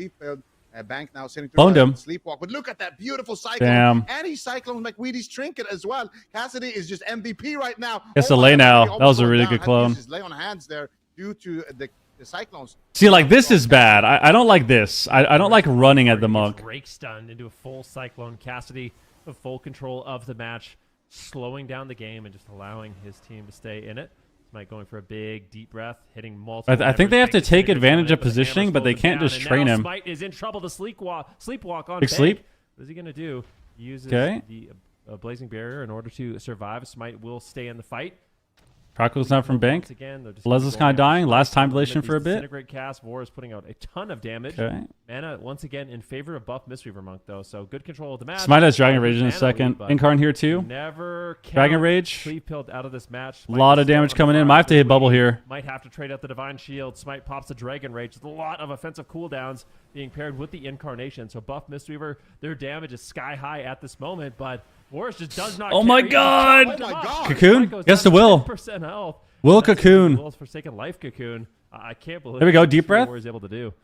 Bank now sitting through Boned him. Sleepwalk, but look at that beautiful cyclone. Damn. And he cyclones McWeedy's trinket as well. Cassidy is just MVP right now. It's a lay now. That was a really good clone. His lay on hands there due to the cyclones. See, like, this is bad. I don't like this. I don't like running at the monk. Break stunned into a full cyclone. Cassidy with full control of the match, slowing down the game and just allowing his team to stay in it. Smite going for a big deep breath, hitting multiple. I think they have to take advantage of positioning, but they can't just train him. Smite is in trouble to sleepwalk on Big sleep. What is he going to do? He uses the blazing barrier in order to survive. Smite will stay in the fight. Crackle's not from Bank. Leslie's kind of dying. Last time dilation for a bit. Disintegrate cast. War is putting out a ton of damage. Okay. Mana once again in favor of buff Mistweaver Monk though, so good control of the match. Smite has Dragon Rage in a second. Incarn here too. Never Dragon Rage. Cleave pilled out of this match. A lot of damage coming in. Might have to hit bubble here. Might have to trade out the Divine Shield. Smite pops the Dragon Rage. There's a lot of offensive cooldowns being paired with the Incarnation. So buff Mistweaver, their damage is sky high at this moment, but Wars just does not. Oh my god! Oh my god! Cocoon gets the will. 10% health. Will Cocoon. Will's Forsaken Life Cocoon. I can't believe. There we go. Deep breath. War's able to do.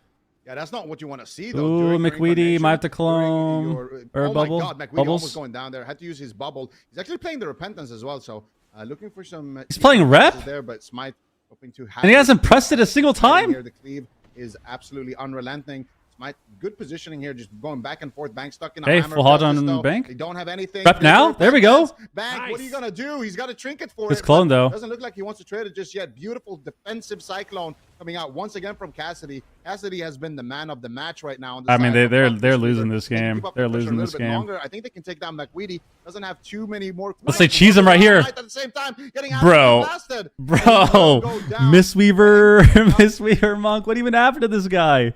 Yeah, that's not what you want to see, though. Ooh, McWeedy might have to clone. Or bubble. bubble. My God, McWeedy almost going down there. Had to use his bubble. He's actually playing the Repentance as well, so looking for some. He's playing rep there, but Smite hoping to have. And he hasn't pressed it a single time. Here, the Cleave is absolutely unrelenting. Smite, good positioning here, just going back and forth. Bank stuck in a hammer. Full hard on Bank. They don't have anything. Rep now. There we go. Bank, Nice. what are you gonna do? He's got a trinket for It's it. clone though. Doesn't look like he wants to trade it just yet. Beautiful defensive cyclone coming out once again from Cassidy. Cassidy has been the man of the match right now. On the I mean, side they're of losing this They can game. keep up They're the pressure losing a this little bit game. longer. I think they can take down McWeedy. Doesn't have too many more. Let's say cheese him right here. At the same time, getting Bro. blasted. Bro, Mistweaver, Mistweaver Monk. What even happened to this guy?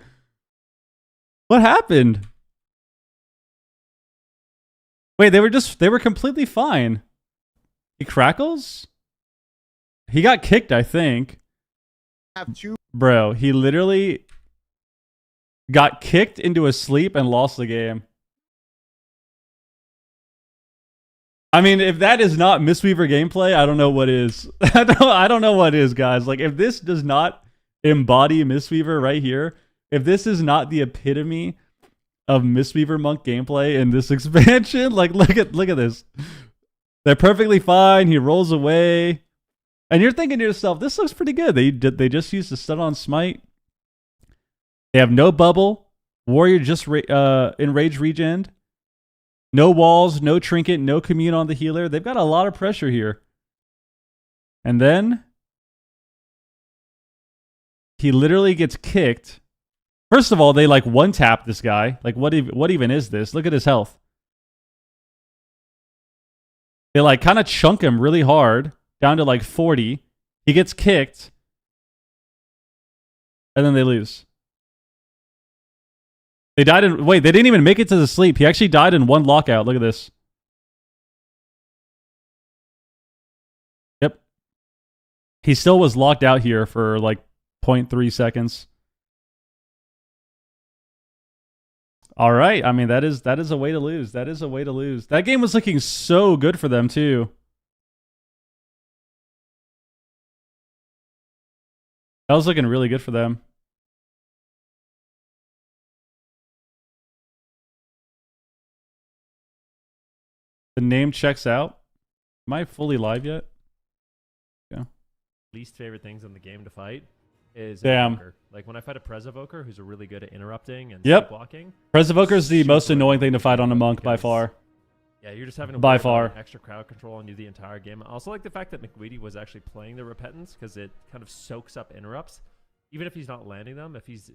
What happened? Wait, they were completely fine. He crackles? He got kicked, I think. Bro, he literally got kicked into a sleep and lost the game. I mean, if that is not Mistweaver gameplay, I don't know what is. I don't know what is, guys. Like, if this does not embody Mistweaver right here, if this is not the epitome of Mistweaver Monk gameplay in this expansion, like, look at this. They're perfectly fine. He rolls away. And you're thinking to yourself, this looks pretty good. They just used the stun on Smite. They have no bubble. Warrior just enrage regen. No walls, no trinket, no commune on the healer. They've got a lot of pressure here. And then he literally gets kicked First of all, they like one tap this guy. Like what even is this? Look at his health. They like kind of chunk him really hard down to like 40. He gets kicked. And then they lose. They died in... Wait, they didn't even make it to the sleep. He actually died in one lockout. Look at this. Yep. He still was locked out here for like 0.3 seconds. All right. I mean, that is a way to lose. That is a way to lose. That game was looking so good for them, too. That was looking really good for them. The name checks out. Am I fully live yet? Yeah. Least favorite things in the game to fight is Damn. Evoker. Like when I fight a Prez Evoker who's really good at interrupting and Yep. blocking. Prez Evoker is the Super most annoying thing to fight on a monk by because- far. Yeah, you're just having to By worry about far. extra crowd control on you the entire game. I also like the fact that McWeedy was actually playing the repentance because it kind of soaks up interrupts. Even if he's not landing them, if he's,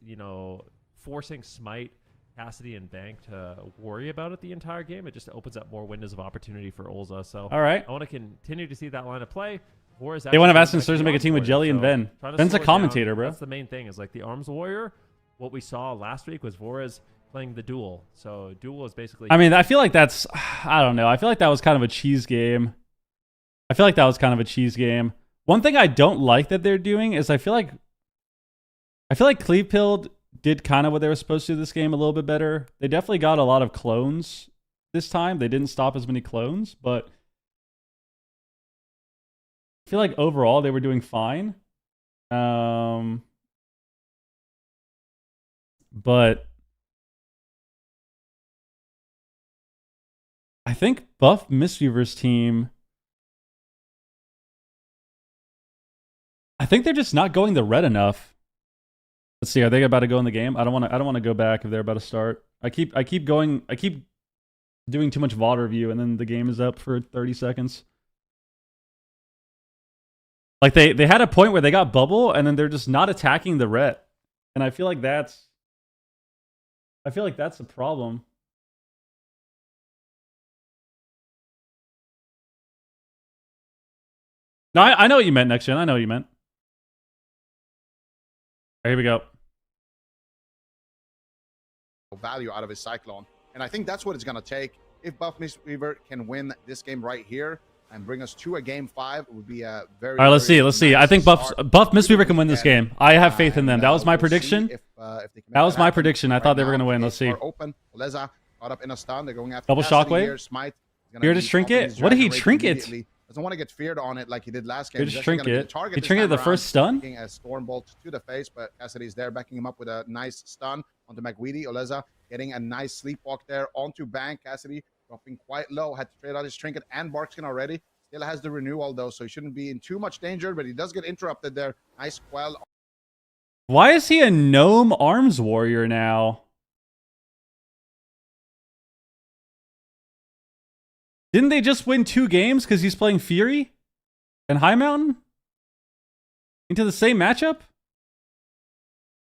forcing Smite, Cassidy, and Bank to worry about it the entire game, it just opens up more windows of opportunity for Ulza. So All right. I want to continue to see that line of play. They want to have Aston Stars to make a team with Jelly and Ven. Ven's a commentator, bro. That's the main thing. Is like the Arms Warrior. What we saw last week was Vorez playing the Duel. So Duel is basically. I mean, I feel like that's. I don't know. I feel like that was kind of a cheese game. One thing I don't like that they're doing is I feel like Cleave Pilled did kind of what they were supposed to this game a little bit better. They definitely got a lot of clones this time. They didn't stop as many clones, but I feel like overall they were doing fine. But I think Buff Mistweaver's team, I think they're just not going the red enough. Let's see, are they about to go in the game? I don't want to go back if they're about to start. I keep doing too much VOD review and then the game is up for 30 seconds. Like they had a point where they got bubble and then they're just not attacking the ret. And I feel like that's the problem. No, I know what you meant, Next Gen. I know what you meant. Here we go. Value out of his Cyclone. And I think that's what it's going to take. If Buff Mistweaver can win this game right here and bring us to a game 5, it would be a very... All right, let's see. nice I think Buff start Mistweaver to can win the this weekend. game. I have faith in them. That was my We'll see prediction. if they can make That was my happen. prediction. I thought they were Right going to win. now, Let's see. gates are open. Leza caught up in a stun. They're going after Double Cassidy shockwave? here. Smite is gonna Here to be shrink off it? his What did he dragon rage shrink it? immediately. Doesn't want to get feared on it like he did last game. Here He's to actually shrink gonna be the it. target He this trinked it time the around, first stun? taking a Stormbolt to the face, but Cassidy's there backing him up with a nice stun onto McWeedy. Oleza getting a nice sleepwalk there onto Bank. Cassidy dropping quite low, had to trade out his trinket and Barkskin already. Still has the renewal though, so he shouldn't be in too much danger, but he does get interrupted there. Nice quell. Why is he a gnome arms warrior now? Didn't they just win 2 games because he's playing Fury and High Mountain into the same matchup?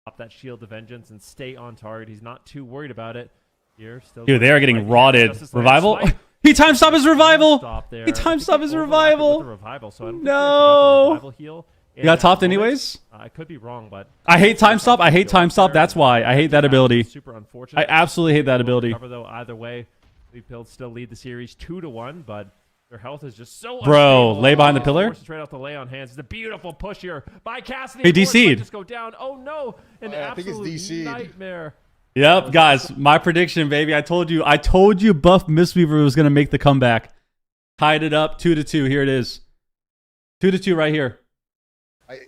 Pop that Shield of Vengeance and stay on target. He's not too worried about it. Here, still Dude, they are getting rotted. Justice Land Revival? Smite. He time stop his revival! Stop there. He time stop his overlapped it with revival! the revival, so I don't think No! he actually got the revival heal He in got that topped moment. anyways? I could be wrong, but I hate time stop. I hate Heal time stop. there. That's why. I hate that That's ability. Super unfortunate. I absolutely hate that Will ability. recover, though, either way. Cleave Pilled still lead the series 2-1, but their health is just so Bro, unstable. lay behind the Oh, pillar? forces Straight off the lay on hands. It's a beautiful push here by Cassidy. Hey, Force might DC'd. just go down. Oh no, an I think it's absolute DC'd. nightmare. Yep, guys, my prediction, baby. I told you Buff Mistweaver was gonna make the comeback. Tied it up 2-2. Here it is. 2-2 right here.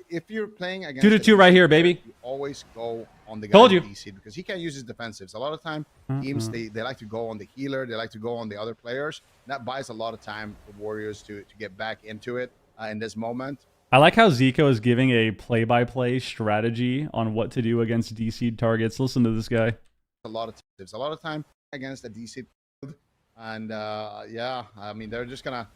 If you're playing against 2-2 right here, baby. you always go on the guy Told in you. DC because he can't use his defensives. A lot of time teams they like to go on the healer, they like to go on the other players. And that buys a lot of time for Warriors to get back into it in this moment. I like how Zico is giving a play-by-play strategy on what to do against DC targets. Listen to this guy. A lot of tips, a lot of time against a DC build. And yeah, I mean they're just gonna.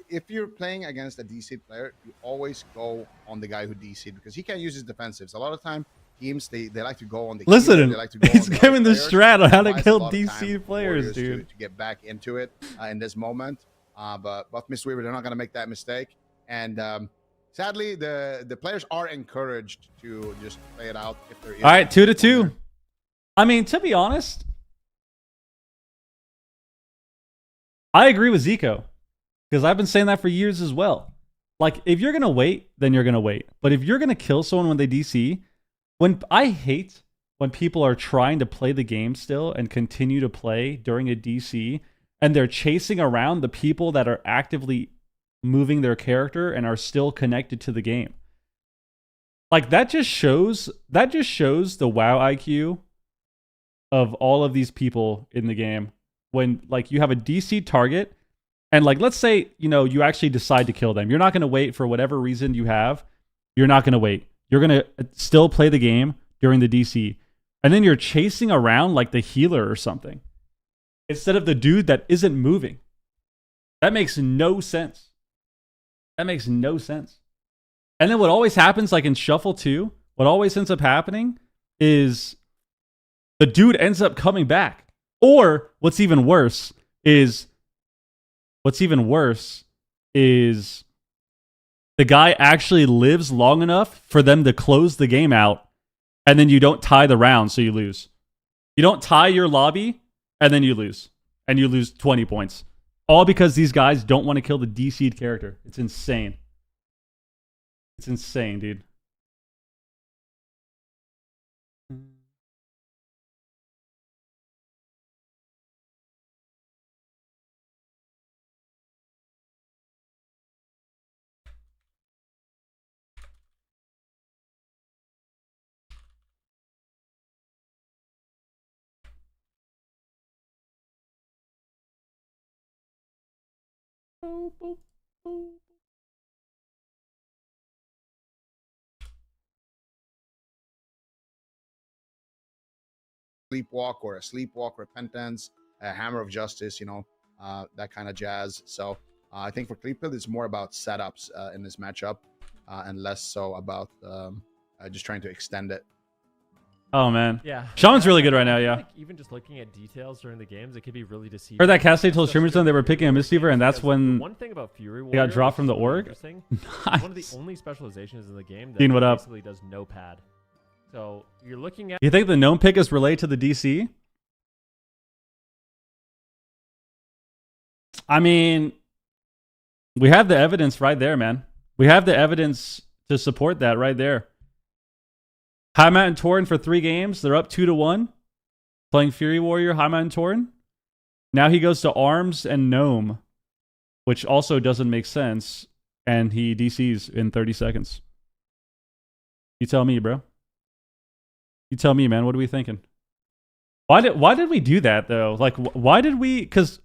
If you're playing against a DC player, you always go on the guy who DC because he can't use his defensives. A lot of time teams they like to go on the Listen, healer, they like to go he's on the giving the players. strat on how to Buys a kill lot of time DC for players, Warriors dude. to get back into it in this moment. But Mistweaver, they're not going to make that mistake. And sadly, the players are encouraged to just play it out if there is. All right, 2-2. there. I mean, to be honest, I agree with Zico because I've been saying that for years as well. Like, if you're going to wait, then you're going to wait. But if you're going to kill someone when they DC, I hate when people are trying to play the game still and continue to play during a DC and they're chasing around the people that are actively moving their character and are still connected to the game. Like, that just shows the WoW IQ of all of these people in the game. When, like, you have a DC target and, like, let's say, you know, you actually decide to kill them. You're not going to wait for whatever reason you have. You're not going to wait. You're going to still play the game during the DC. And then you're chasing around like the healer or something instead of the dude that isn't moving. That makes no sense. That makes no sense. And then what always happens, like in Shuffle 2, what always ends up happening is the dude ends up coming back. Or what's even worse is the guy actually lives long enough for them to close the game out, and then you don't tie the round, so you lose. You don't tie your lobby, and then you lose. And you lose 20 points. All because these guys don't want to kill the DC'd character. It's insane. It's insane, dude. Sleepwalk or a Sleepwalk Repentance, a Hammer of Justice, you know, that kind of jazz. So I think for Cleave, it's more about setups in this matchup and less so about just trying to extend it. Oh, man. Yeah. Shaman's really good right now, I feel yeah. like even just looking at details during the games, it could be really deceiving. Heard that Cassidy told streamers then they were picking a Mistweaver, and that's when one thing about Fury they got dropped from the org. It's one of the Nice. only specializations in the game that Dean, what up? basically does no pad. So you're looking at You think the gnome pick is related to the DC? I mean, we have the evidence right there, man. We have the evidence to support that right there. High Mountain Tauren for 3 games. They're up 2-1. Playing Fury Warrior, High Mountain Tauren. Now he goes to Arms and Gnome, which also doesn't make sense. And he DCs in 30 seconds. You tell me, bro. You tell me, man. What are we thinking? Why did we do that though? Like, why did we? Because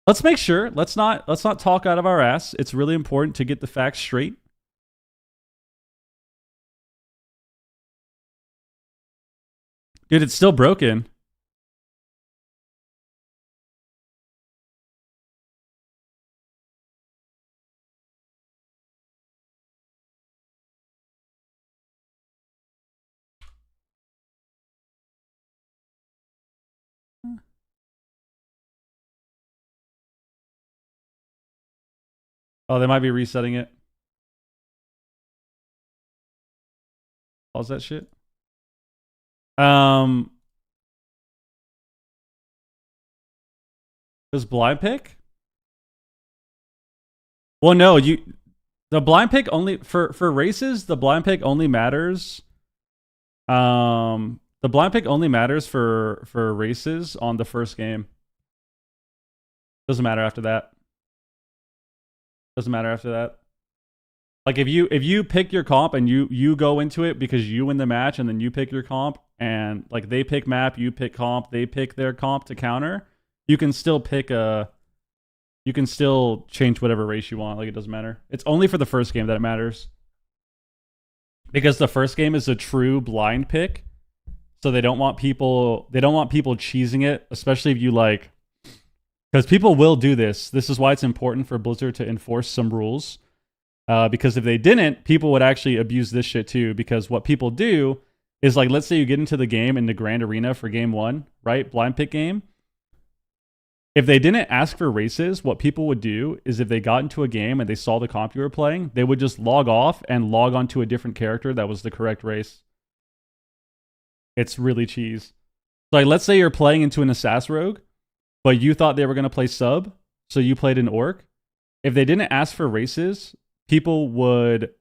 let's make sure. Let's not talk out of our ass. It's really important to get the facts straight. Dude, it's still broken. Oh, they might be resetting it. Pause that shit. Does blind pick? Well, no, the blind pick only for races, the blind pick only matters. The blind pick only matters for races on the first game. Doesn't matter after that. Doesn't matter after that. Like if you pick your comp and you go into it because you win the match and then you pick your comp and like they pick map, you pick comp, they pick their comp to counter, you can still change whatever race you want. Like it doesn't matter. It's only for the first game that it matters. Because the first game is a true blind pick. So they don't want people cheesing it, especially if you like, because people will do this. This is why it's important for Blizzard to enforce some rules. Because if they didn't, people would actually abuse this shit too. Because what people do is like, let's say you get into the game in the grand arena for game 1, right? Blind pick game. If they didn't ask for races, what people would do is if they got into a game and they saw the comp you were playing, they would just log off and log onto a different character that was the correct race. It's really cheese. So like, let's say you're playing into an Assassin Rogue, but you thought they were going to play sub, so you played an Orc. If they didn't ask for races, people would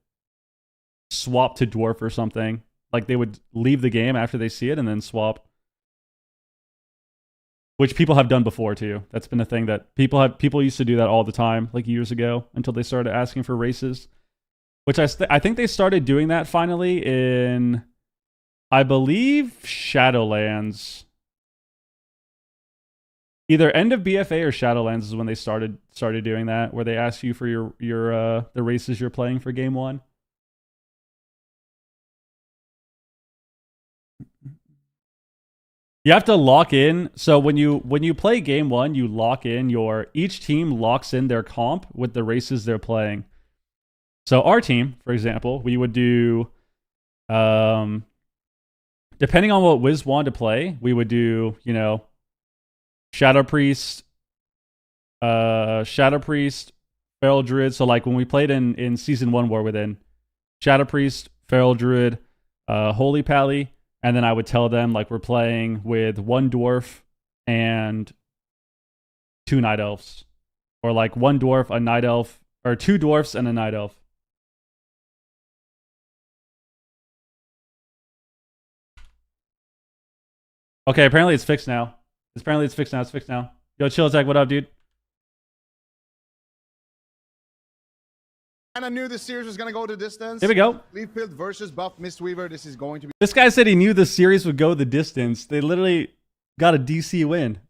swap to Dwarf or something. Like they would leave the game after they see it and then swap. Which people have done before too. That's been a thing that people used to do that all the time, like years ago, until they started asking for races. Which I think they started doing that finally in, I believe, Shadowlands. Either end of BFA or Shadowlands is when they started doing that, where they ask you for your the races you're playing for game 1. You have to lock in. So when you play game 1, you lock in each team locks in their comp with the races they're playing. So our team, for example, we would do, depending on what Wiz wanted to play, we would do, Shadow Priest, Feral Druid. So like when we played in Season 1 War Within, Shadow Priest, Feral Druid, Holy Pally. And then I would tell them, like, we're playing with 1 dwarf and 2 night elves. Or, like, 1 dwarf, a night elf, or 2 dwarfs and a night elf. Okay, apparently it's fixed now. It's fixed now. Yo, Chill Attack, what up, dude? And I knew this series was going to go the distance. Here we go. Cleave Pilled versus Buff Mistweaver. This is going to be... This guy said he knew the series would go the distance. They literally got a DC win.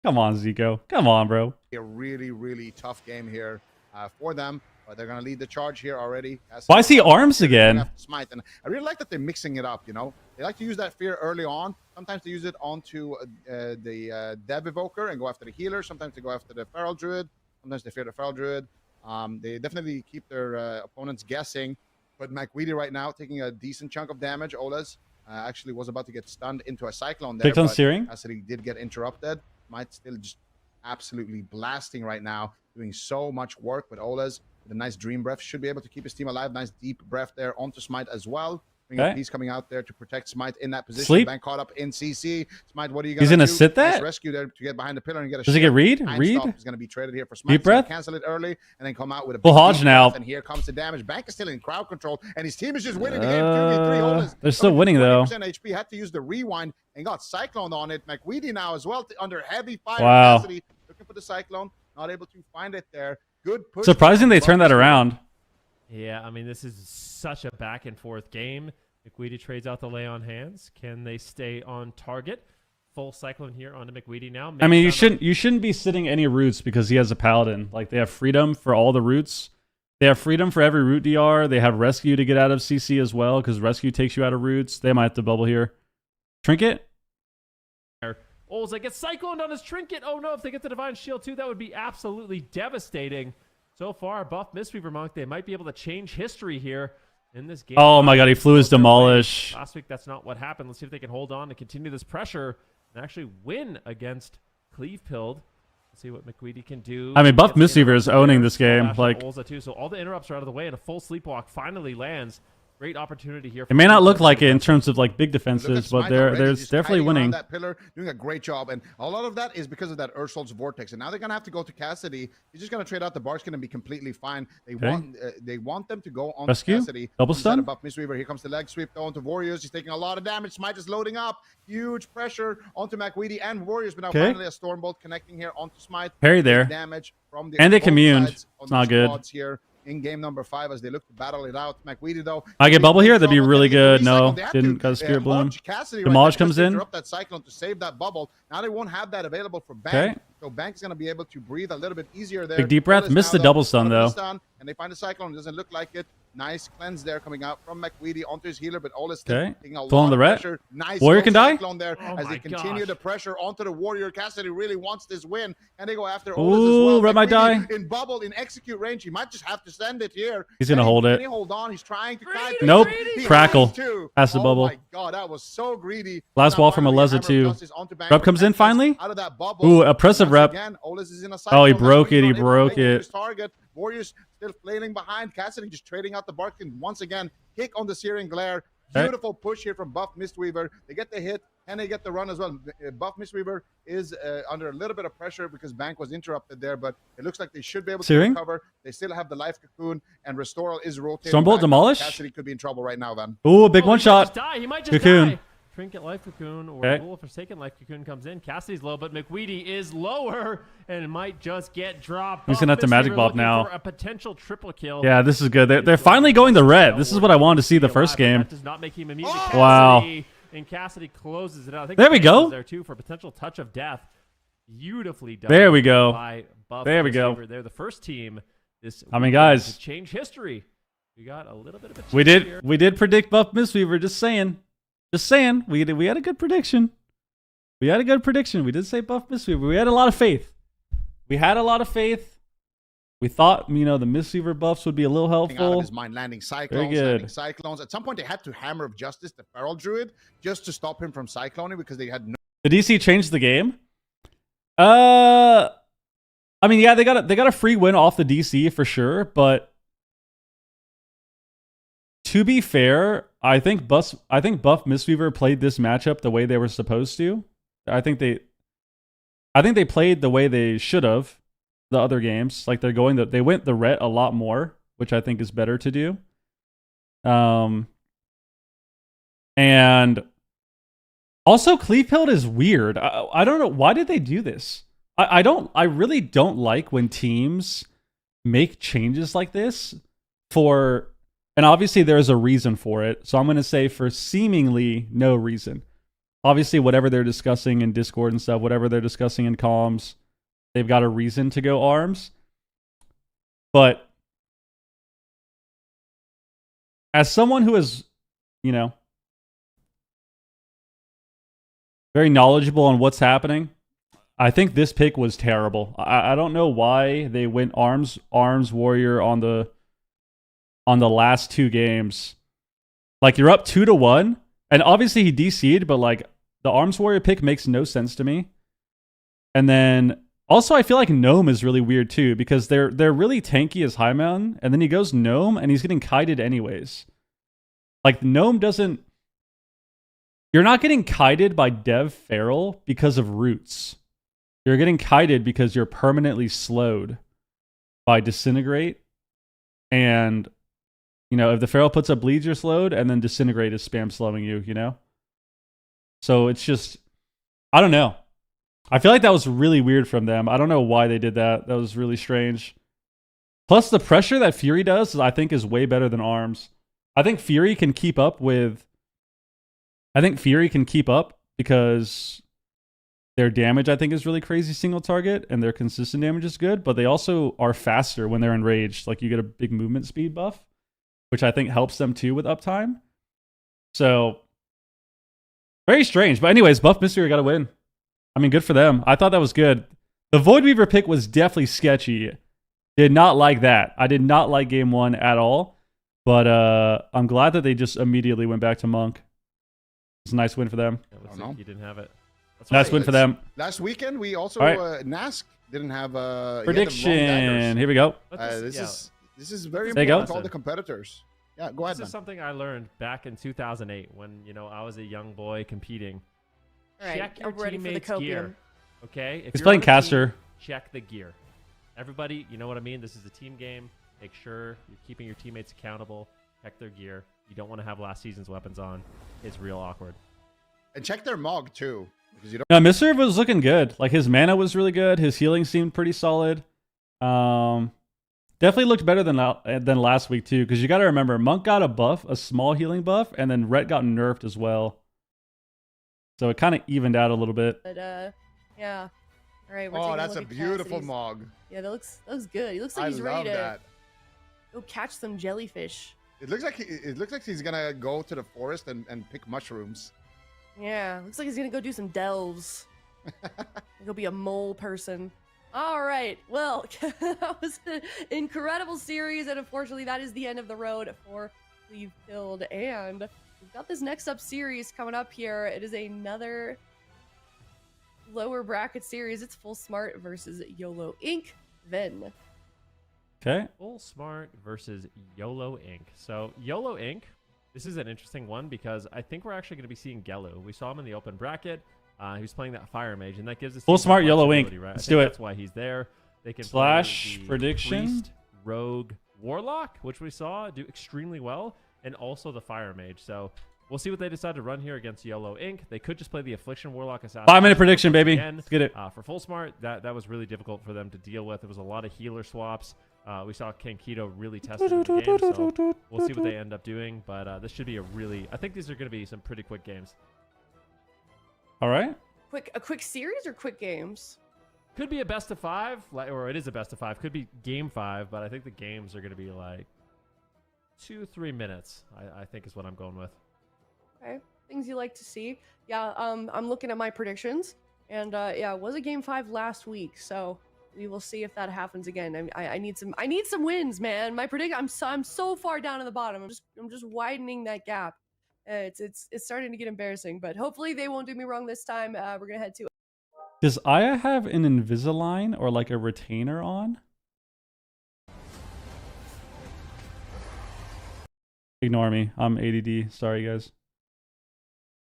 Come on, Zico. Come on, bro. A really, really tough game here for them. But they're going to lead the charge here already. Why is he arms again? Smite. And I really like that they're mixing it up, They like to use that fear early on. Sometimes they use it onto the Dev Evoker and go after the healer. Sometimes they go after the Feral Druid. Sometimes they fear the Feral Druid. They definitely keep their opponents guessing. But McWeedy right now taking a decent chunk of damage. Olas actually was about to get stunned into a Cyclone there. Clicked on Searing. As he did get interrupted. Might still just absolutely blasting right now. Doing so much work with Olas. With a nice Dream Breath. Should be able to keep his team alive. Nice Deep Breath there onto Smite as well. He's coming out there to protect Smite in that position. Sleep. Bank caught up in CC. Smite, what are you going to do? He's going to sit that? Nice rescue there to get behind the pillar and get a Does he get read? Read? Is going to be traded here for Smite. Deep Breath? Cancel it early and then come out with a Full Hodge now. And here comes the damage. Bank is still in crowd control and his team is just winning the game 2v3. They're still winning though. HP had to use the rewind and got Cyclone on it. McWeedy now as well under heavy fire capacity. Looking for the Cyclone. Not able to find it there. Good push. Surprising they turned that around. Yeah, I mean, this is such a back and forth game. McWeedy trades out the lay on hands. Can they stay on target? Full Cyclone here onto McWeedy now. I mean, you shouldn't be sitting any roots because he has a Paladin. Like, they have freedom for all the roots. They have freedom for every root DR. They have rescue to get out of CC as well because rescue takes you out of roots. They might have to bubble here. Trinket? Olza gets Cycloned on his Trinket. Oh no, if they get the Divine Shield too, that would be absolutely devastating. So far, Buff Mistweaver Monk, they might be able to change history here in this game. Oh my god, he flew his Demolish. Last week, that's not what happened. Let's see if they can hold on and continue this pressure and actually win against Cleave Pilled. Let's see what McWeedy can do. I mean, Buff Mistweaver is owning this game. Like, Olza too. So all the interrupts are out of the way and a full sleepwalk finally lands. Great opportunity here. It may not look like it in terms of like big defenses, but there's definitely winning. That pillar, doing a great job, and a lot of that is because of that Ursul's Vortex. And now they're gonna have to go to Cassidy. He's just gonna trade out the Bark's gonna be completely fine. They want them to go on Rescue? Cassidy. Double stun. Buff Mistweaver. Here comes the leg sweep though onto Warriors. He's taking a lot of damage. Smite is loading up. Huge pressure onto McWeedy and Warriors, but now finally a Stormbolt connecting here onto Smite. Parry there. Damage from the and they communed. It's not good. Here in game number 5 as they look to battle it out. McWeedy though. I get bubble here. That'd be really good. No, didn't. Got a Spirit Bloom. Demolish comes in. Interrupt that Cyclone to save that bubble. Now they won't have that available for Bank. Okay. So Bank's going to be able to breathe a little bit easier there. Big deep breath. Missed the double stun though. And they find the Cyclone. It doesn't look like it. Nice cleanse there coming out from McWeedy onto his healer, but all is still Okay. taking a Pulling lot the of ret. pressure. Nice Warrior low can die. cyclone there Oh as my they continue gosh. the pressure onto the Warrior. Cassidy really wants this win, and they go after Olas as Ooh, well. ret might die. McWeedy in bubble, in execute range. He might just have to send it here. He's gonna hold it. Can he hold on? He's trying to kite. Nope. He Crackle. has to. Has to bubble. Oh my god, that was so greedy. Last Now wall from finally, Aleza Hammer of too. Justice onto Bang Rep for comes in 10 finally. out of that bubble. Ooh, oppressive Once rep. again, Olas is in a Oh, he cyclone. broke it. He He's not able to broke make it. his target. Warriors still flailing behind. Cassidy just trading out the Barkin once again. Kick on the Searing Glare. Okay. Beautiful push here from Buff Mistweaver. They get the hit and they get the run as well. Buff Mistweaver is under a little bit of pressure because Bank was interrupted there, but it looks like they should be able to Searing? recover. They still have the life cocoon, and Restoral is rotating. Stormbolt back. demolish? Cassidy could be in trouble right now, then. Ooh, big Oh, one he might shot. just die. He might just Cocoon. die. Trinket Life Cocoon or Okay. Rule of Forsaken Life Cocoon comes in. Cassidy's low, but McWeedy is lower and might just get dropped. He's gonna have to magic bomb looking now. for a potential triple kill. Yeah, this is good. They're finally going the red. This is what I wanted to see the first game. That does not make him immune to Oh! Cassidy, Wow. And Cassidy closes it out. I think There we Cassidy go. was there too for potential touch of death. Beautifully done. There we go. By Buff There we go. Mistweaver. They're the first team this I mean, weekend guys. to change history. We got a little bit of a We change here. did predict Buff Mistweaver. Just saying. We had a good prediction. We had a good prediction. We did say Buff Mistweaver. We had a lot of faith. We had a lot of faith. We thought, the Mistweaver buffs would be a little Out of helpful. his mind, landing cyclones, good. landing cyclones. At some point, they had to Hammer of Justice, the Feral Druid, just to stop him from cycloning because they had no. The DC changed the game. I mean, yeah, they got a free win off the DC for sure, but to be fair, I think Buff Mistweaver played this matchup the way they were supposed to. I think they played the way they should have the other games. Like they went the ret a lot more, which I think is better to do. And also Cleave Pelt is weird. I don't know, why did they do this? I really don't like when teams make changes like this and obviously there's a reason for it. So I'm going to say for seemingly no reason. Obviously, whatever they're discussing in Discord and stuff, whatever they're discussing in comms, they've got a reason to go arms. But as someone who is, very knowledgeable on what's happening, I think this pick was terrible. I don't know why they went arms warrior on the last two games. Like, you're up 2-1, and obviously he DC'd, but like the arms warrior pick makes no sense to me. And then also I feel like Gnome is really weird too, because they're really tanky as High Mountain, and then he goes Gnome and he's getting kited anyways. Like Gnome doesn't. You're not getting kited by Dev Feral because of roots. You're getting kited because you're permanently slowed by Disintegrate. And, if the Feral puts up bleeds, you're slowed, and then Disintegrate is spam slowing you, So it's just, I don't know. I feel like that was really weird from them. I don't know why they did that. That was really strange. Plus, the pressure that Fury does, I think, is way better than Arms. I think Fury can keep up because their damage, I think, is really crazy single target, and their consistent damage is good, but they also are faster when they're enraged. Like, you get a big movement speed buff, which I think helps them too with uptime. So, very strange. But anyways, Buff Mistweaver got a win. I mean, good for them. I thought that was good. The Void Weaver pick was definitely sketchy. Did not like that. I did not like game one at all. But I'm glad that they just immediately went back to Monk. It's a nice win for them. It looks I don't like know. you didn't have it. That's Nice right. win for them. Last weekend, we also, All right. Nask didn't have he had the wrong Prediction. daggers. Here we go. Let's This just- is this is very There you go. important to all the competitors. Yeah, go ahead, This man. is something I learned back in 2008 when, I was a young boy competing. All right, Check your I'm ready for the teammates' gear. copium. Okay? If He's you're playing on a team, caster. check the gear. Everybody, you know what I mean? This is a team game. Make sure you're keeping your teammates accountable. Check their gear. You don't want to have last season's weapons on. It's real awkward. And check their Mog, too, because you don't. No, Mr. was looking good. Like, his mana was really good. His healing seemed pretty solid. Definitely looked better than last week, too, because you got to remember, Monk got a buff, a small healing buff, and then Rhett got nerfed as well. So it kind of evened out a little bit. But yeah. All right. We're Oh, taking that's a look at beautiful Cassidy's. Mog. Yeah, that looks good. He looks like I he's love ready to that. go catch some jellyfish. It looks like he's gonna go to the forest and pick mushrooms. Yeah, looks like he's gonna go do some delves. He'll be a mole person. All right, well, that was an incredible series, and unfortunately, that is the end of the road for Cleave Killed. And we've got this next up series coming up here. It is another lower bracket series. It's Full Smart versus Yolo Inc. Then. Okay. Full Smart versus Yolo Inc. So Yolo Inc. This is an interesting one because I think we're actually going to be seeing Gelu. We saw him in the open bracket. He was playing that Fire Mage, and that gives us Full Smart Yolo Inc. Right? Let's do it. That's why he's there. They can Slash play the prediction. Priest, Rogue, Warlock, which we saw do extremely well, and also the Fire Mage. So we'll see what they decide to run here against Yolo Inc. They could just play the Affliction Warlock Assassin. 5-minute prediction, baby. Again. Let's get it. For Full Smart, that was really difficult for them to deal with. It was a lot of healer swaps. We saw Kankito really tested in the game, so we'll see what they end up doing. But this should be I think these are going to be some pretty quick games. All right. A quick series or quick games? Could be a best of 5, or it is a best of 5. Could be game 5, but I think the games are going to be like 2-3 minutes. I think is what I'm going with. Okay, things you like to see. Yeah, I'm looking at my predictions, and yeah, it was a game 5 last week, so we will see if that happens again. I need some wins, man. I'm so far down at the bottom. I'm just widening that gap. It's starting to get embarrassing, but hopefully they won't do me wrong this time. We're gonna head to. Does Aya have an Invisalign or like a retainer on? Ignore me. I'm ADD. Sorry, guys.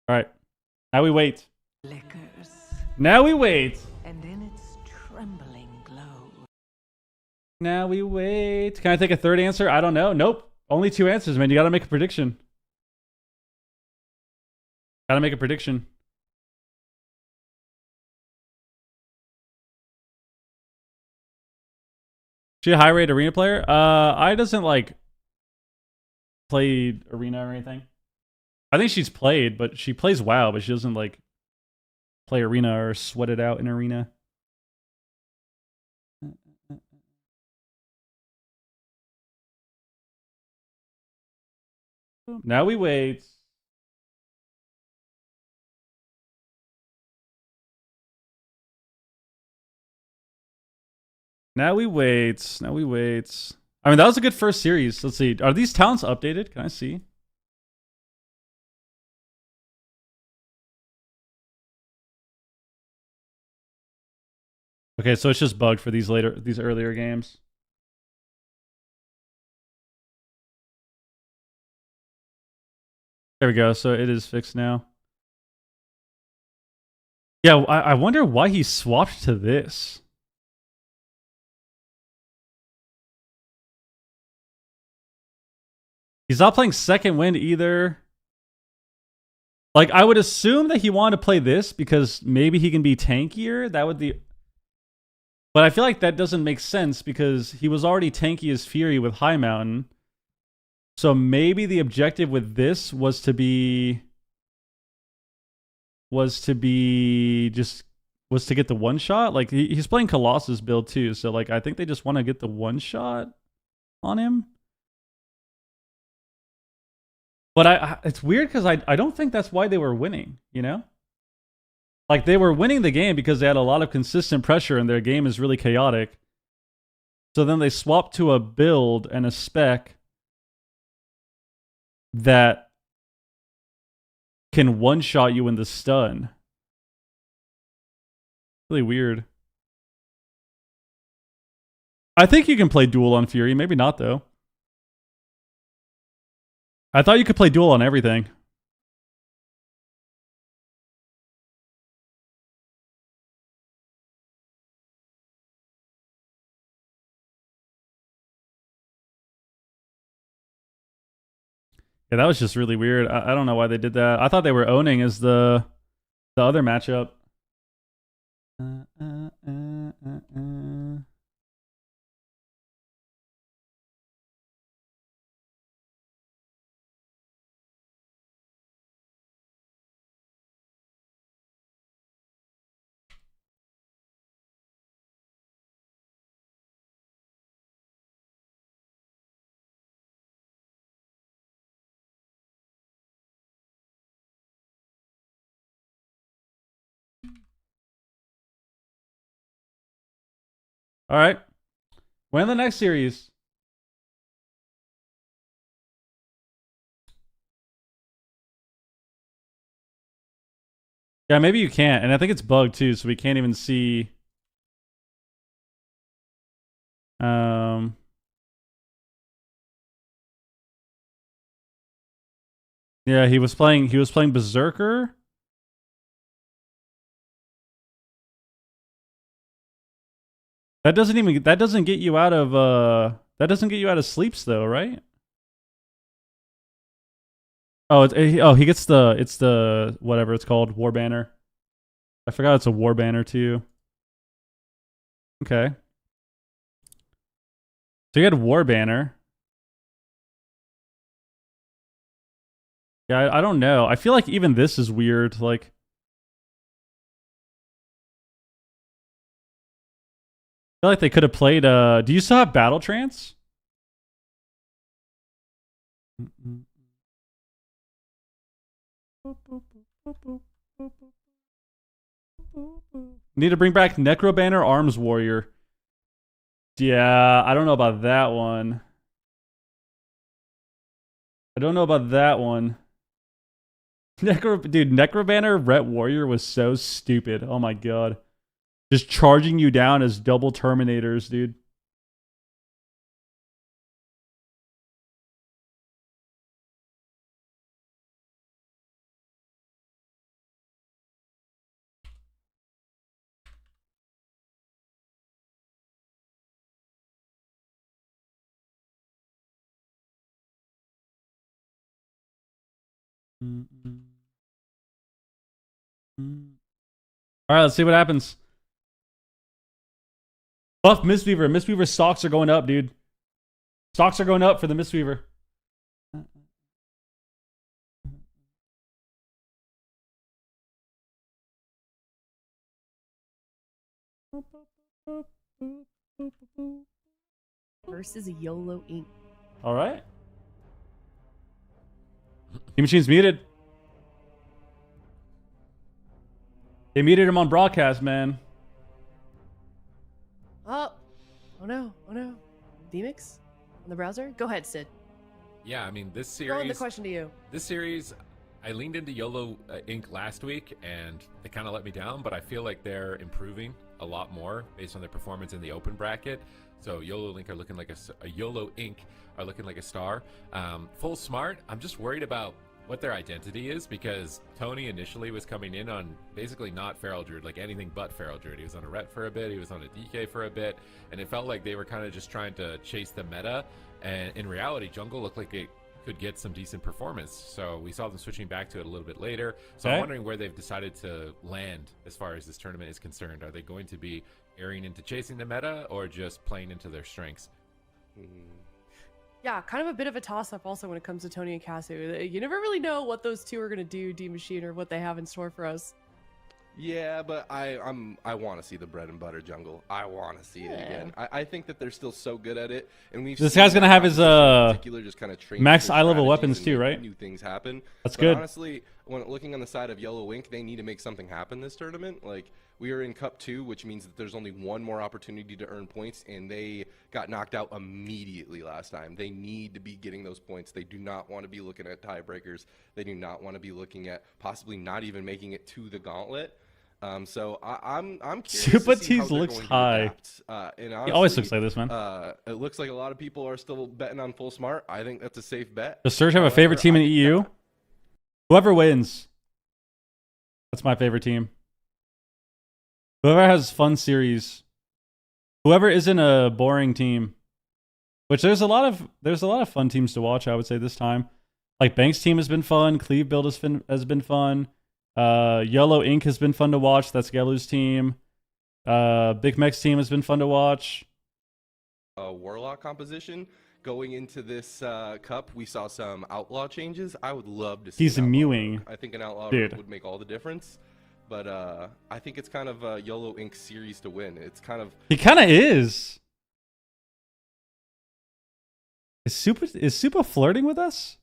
All right. Now we wait. Flickers, Now we wait. and in its trembling glow. Now we wait. Can I take a third answer? I don't know. Nope. Only 2 answers, man. You got to make a prediction. Gotta make a prediction. She a high rate arena player? I doesn't like play arena or anything. I think she's played, but she plays WoW, but she doesn't like play arena or sweat it out in arena. Now we wait. Now we wait. Now we wait. I mean, that was a good first series. Let's see. Are these talents updated? Can I see? Okay, so it's just bugged for these earlier games. There we go. So it is fixed now. Yeah, I wonder why he swapped to this. He's not playing Second Wind either. Like, I would assume that he wanted to play this because maybe he can be tankier. That would be... But I feel like that doesn't make sense because he was already tanky as Fury with High Mountain. So maybe the objective with this was to get the one shot. Like, he's playing Colossus build too. So, like, I think they just want to get the one shot on him. But it's weird because I don't think that's why they were winning, you know? Like, they were winning the game because they had a lot of consistent pressure and their game is really chaotic. So then they swapped to a build and a spec that can one-shot you in the stun. Really weird. I think you can play duel on Fury. Maybe not, though. I thought you could play duel on everything. Yeah, that was just really weird. I don't know why they did that. I thought they were owning as the other matchup. All right. Win the next series. Yeah, maybe you can't. And I think it's bugged too, so we can't even see. Yeah, he was playing Berserker. That doesn't get you out of sleeps though, right? Oh, he gets the whatever it's called, war banner. I forgot it's a war banner too. Okay. So you had war banner. Yeah, I don't know. I feel like even this is weird. Like, I feel like they could have played. Do you still have Battle Trance? Need to bring back Necro Banner Arms Warrior. Yeah, I don't know about that one. Necro Banner Ret Warrior was so stupid. Oh my god. Just charging you down as double Terminators, dude. All right, let's see what happens. Buff Mistweaver. Mistweaver stocks are going up, dude. Stocks are going up for the Mistweaver. Versus Yolo Inc. All right. Team Machine's muted. They muted him on broadcast, man. Oh no. Demix on the browser? Go ahead, Sid. Yeah, I mean, this Throwing the series. question to you. This series, I leaned into Yolo Inc. last week, and they kind of let me down. But I feel like they're improving a lot more based on their performance in the open bracket. So Yolo Inc. are looking like a star. Full Smart, I'm just worried about what their identity is, because Tony initially was coming in on basically not Feral Druid, like anything but Feral Druid. He was on a Ret for a bit, he was on a DK for a bit, and it felt like they were kind of just trying to chase the meta. And in reality, Jungle looked like it could get some decent performance. So we saw them switching back to it a little bit later. So I'm wondering where they've decided to land as far as this tournament is concerned. Are they going to be airing into chasing the meta, or just playing into their strengths? Yeah, kind of a bit of a toss-up also when it comes to Tony and Casu. You never really know what those two are going to do, D-Machine, or what they have in store for us. Yeah, but I want to see the bread and butter jungle. I want to see it again. I think that they're still so good at it, and this guy's gonna have his just kind of max eye level weapons too, right? New things happen. That's but good. Honestly, when looking on the side of Yolo Inc, they need to make something happen this tournament. Like, we are in Cup 2, which means that there's only one more opportunity to earn points, and they got knocked out immediately last time. They need to be getting those points. They do not want to be looking at tiebreakers. They do not want to be looking at possibly not even making it to the gauntlet. So I'm curious to see how they're looks going to high. adapt. And honestly, He always looks like this, man. It looks like a lot of people are still betting on Full Smart. I think that's a safe bet. Does Surge have a favorite team in EU? Whoever wins. That's my favorite team. Whoever has fun series. Whoever isn't a boring team. Which there's a lot of fun teams to watch, I would say, this time. Like Banks' team has been fun. Cleave build has been fun. Yolo Inc. has been fun to watch. That's Gelu's team. Big Mech's team has been fun to watch. Warlock composition. Going into this cup, we saw some outlaw changes. I would love to see. He's mewing. I think an outlaw would make all the difference. But I think it's kind of a Yolo Inc. series to win. It's kind of. He kind of is. Is Supa flirting with us?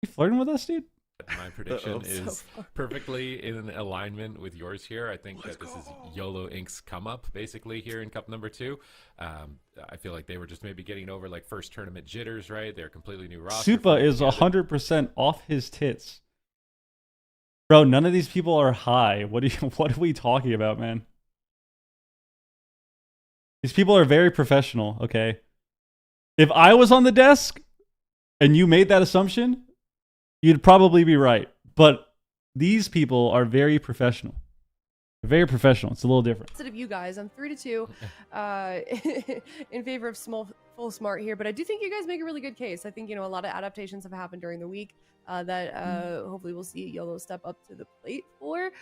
You flirting with us, dude? My prediction Uh-oh. is perfectly in alignment with yours here. I think that this is Yolo Inc's come up basically here in Cup number 2. I feel like they were just maybe getting over like first tournament jitters, right? They're a completely new roster. Supa is 100% off his tits. Bro, none of these people are high. What are we talking about, man? These people are very professional, okay? If I was on the desk and you made that assumption, you'd probably be right. But these people are very professional. They're very professional. It's a little different. Instead of you guys, I'm 3-2 in favor of full smart here, but I do think you guys make a really good case. I think, you know, a lot of adaptations have happened during the week that hopefully we'll see Yolo step up to the plate for.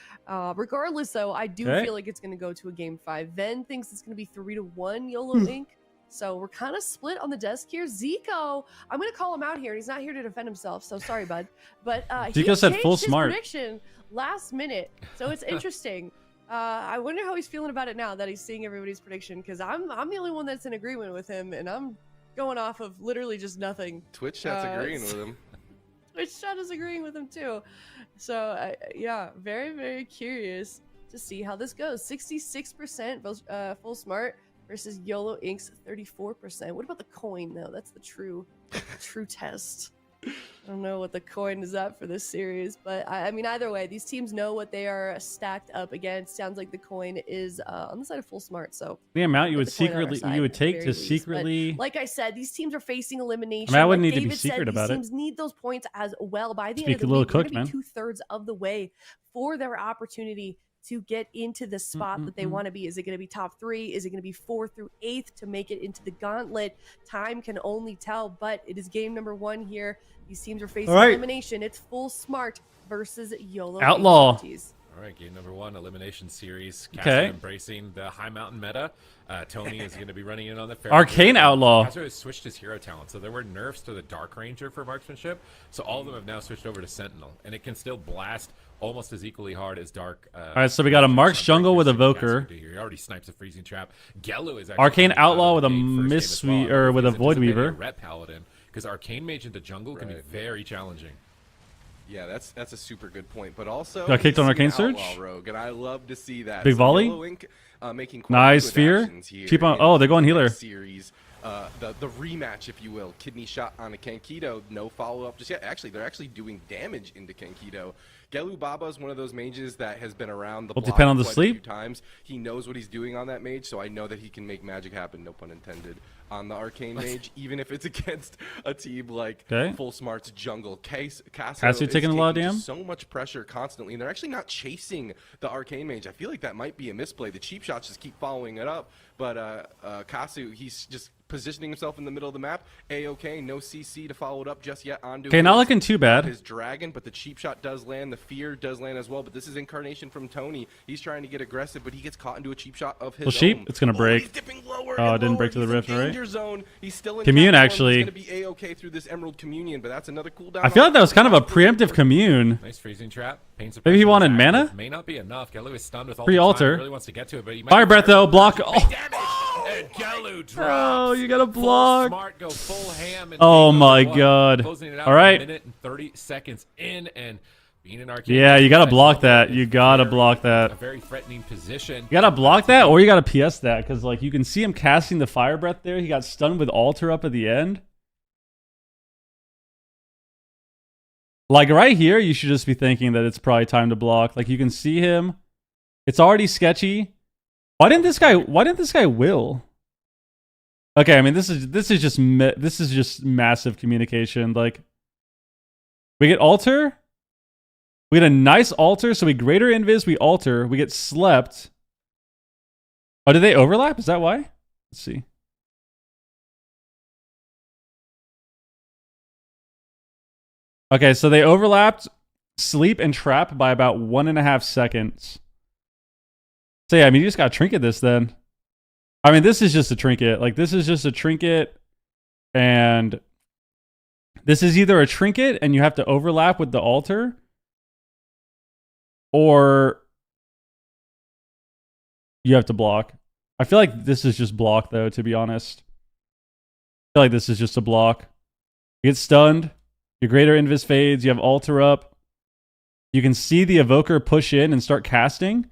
Regardless, though, I do feel like it's going to go to a game 5. Ven thinks it's going to be 3-1 Yolo Inc. So we're kind of split on the desk here. Zico, I'm going to call him out here, and he's not here to defend himself, so sorry, bud. But Zico said full his smart prediction last minute, so it's interesting. I wonder how he's feeling about it now that he's seeing everybody's prediction, because I'm the only one that's in agreement with him, and I'm going off of literally just nothing. Twitch chat's agreeing with him. Twitch chat is agreeing with him too. So yeah, very, very curious to see how this goes. 66% full smart versus Yolo Inc's 34%. What about the coin though? That's the true test. I don't know what the coin is at for this series, but I mean, either way, these teams know what they are stacked up against. Sounds like the coin is on the side of full smart. So the amount you would take to least. secretly. But like I said, these teams are facing elimination. I mean, I wouldn't like need to be David secret said, about these it. teams need those points as well. By the Speak end of a the little week, we're cook, going to man. be 2/3 of the way for their opportunity to get into the spot that they want to be. Is it going to be top 3? Is it going to be 4th through 8th to make it into the gauntlet? Time can only tell, but it is game number 1 here. These teams are facing elimination. It's full smart versus Yolo Outlaw. Inc. All right, game number 1, elimination series. Okay. Embracing the high mountain meta. Tony is going to be running in on the fair. Arcane Outlaw. Casso has switched his hero talent, so there were nerfs to the Dark Ranger for marksmanship. So all of them have now switched over to Sentinel, and it can still blast almost as equally hard as Dark. All right, so we got a Marks Jungle with Evoker. He already snipes a freezing trap. Gelu is Arcane Outlaw with a with a Void Weaver. Ret Paladin, because Arcane Mage into jungle can be very challenging. Yeah, that's a super good point. But also, got kicked on Arcane Surge. Rogue, and I love to see that. Big volley. Yolo Inc, making Nice Fear. Cheap on. Oh, they're going healer. Series. The rematch, if you will, kidney shot on a Kenkido, no follow up just yet. Actually, they're actually doing damage into Kenkido. Gelu Baba is one of those mages that has been around the block depend on the quite sleep. a few times. He knows what he's doing on that mage, so I know that he can make magic happen, no pun intended, on the Arcane Mage, even if it's against a team like Full Smart's Jungle. Casso taking a lot of damage? So much pressure constantly, and they're actually not chasing the Arcane Mage. I feel like that might be a misplay. The cheap shots just keep following it up, but Casu, he's just positioning himself in the middle of the map. A-OK, no CC to follow it up just yet. Okay, not looking too bad. His dragon, but the cheap shot does land. The fear does land as well, but this is incarnation from Tony. He's trying to get aggressive, but he gets caught into a cheap shot of his own. Sheep, it's gonna break. He's dipping lower Oh, it and didn't lower. break to the He's in rift, right? danger zone. He's still in Commune, top form. actually. He's gonna be A-OK through this Emerald Communion, but that's another cooldown. I feel like that was kind of a preemptive commune. Nice freezing trap. Maybe he wanted mana? May not be enough. Gelu is stunned with all Pre-altar. He really wants to get to it, but he might Fire breath though, block. Oh, and Gelu drops. oh, you gotta Full block. smart, go full ham. And Oh game my number 1. god. Closing it out All right. A minute and 30 seconds in, and being an Arcane. Yeah, you gotta defense block level that. is You gotta very- block that. A very threatening position. You gotta block that, or you gotta PS that, because like you can see him casting the fire breath there. He got stunned with altar up at the end. Like right here, you should just be thinking that it's probably time to block. Like you can see him. It's already sketchy. Why didn't this guy will? Okay, I mean this is just massive communication. Like we get altar. We get a nice altar, so we greater invis, we altar, we get slept. Oh, did they overlap? Is that why? Let's see. Okay, so they overlapped sleep and trap by about 1.5 seconds. So yeah, I mean, you just gotta trinket this then. I mean, this is just a trinket. Like, this is just a trinket, and this is either a trinket and you have to overlap with the altar, or you have to block. I feel like this is just block, though, to be honest. I feel like this is just a block. You get stunned. Your greater invis fades. You have altar up. You can see the evoker push in and start casting.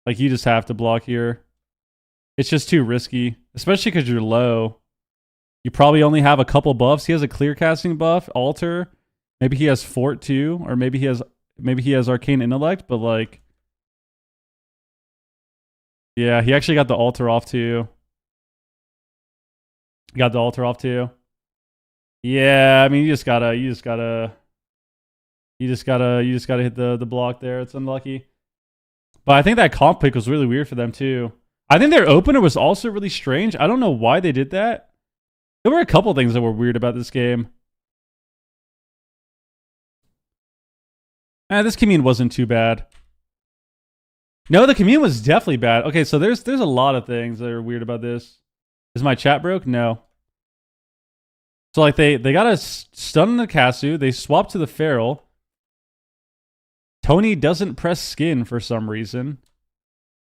Like, you just have to block here. It's just too risky, especially because you're low. You probably only have a couple buffs. He has a clear casting buff, altar. Maybe he has fort too, or maybe he has arcane intellect, but like, yeah, he actually got the altar off too. Got the altar off too. Yeah, I mean, you just gotta hit the block there. It's unlucky. But I think that comp pick was really weird for them too. I think their opener was also really strange. I don't know why they did that. There were a couple things that were weird about this game. This commune wasn't too bad. No, the commune was definitely bad. Okay, so there's a lot of things that are weird about this. Is my chat broke? No. So like they got a stun on the Casu. They swap to the Feral. Tony doesn't press skin for some reason.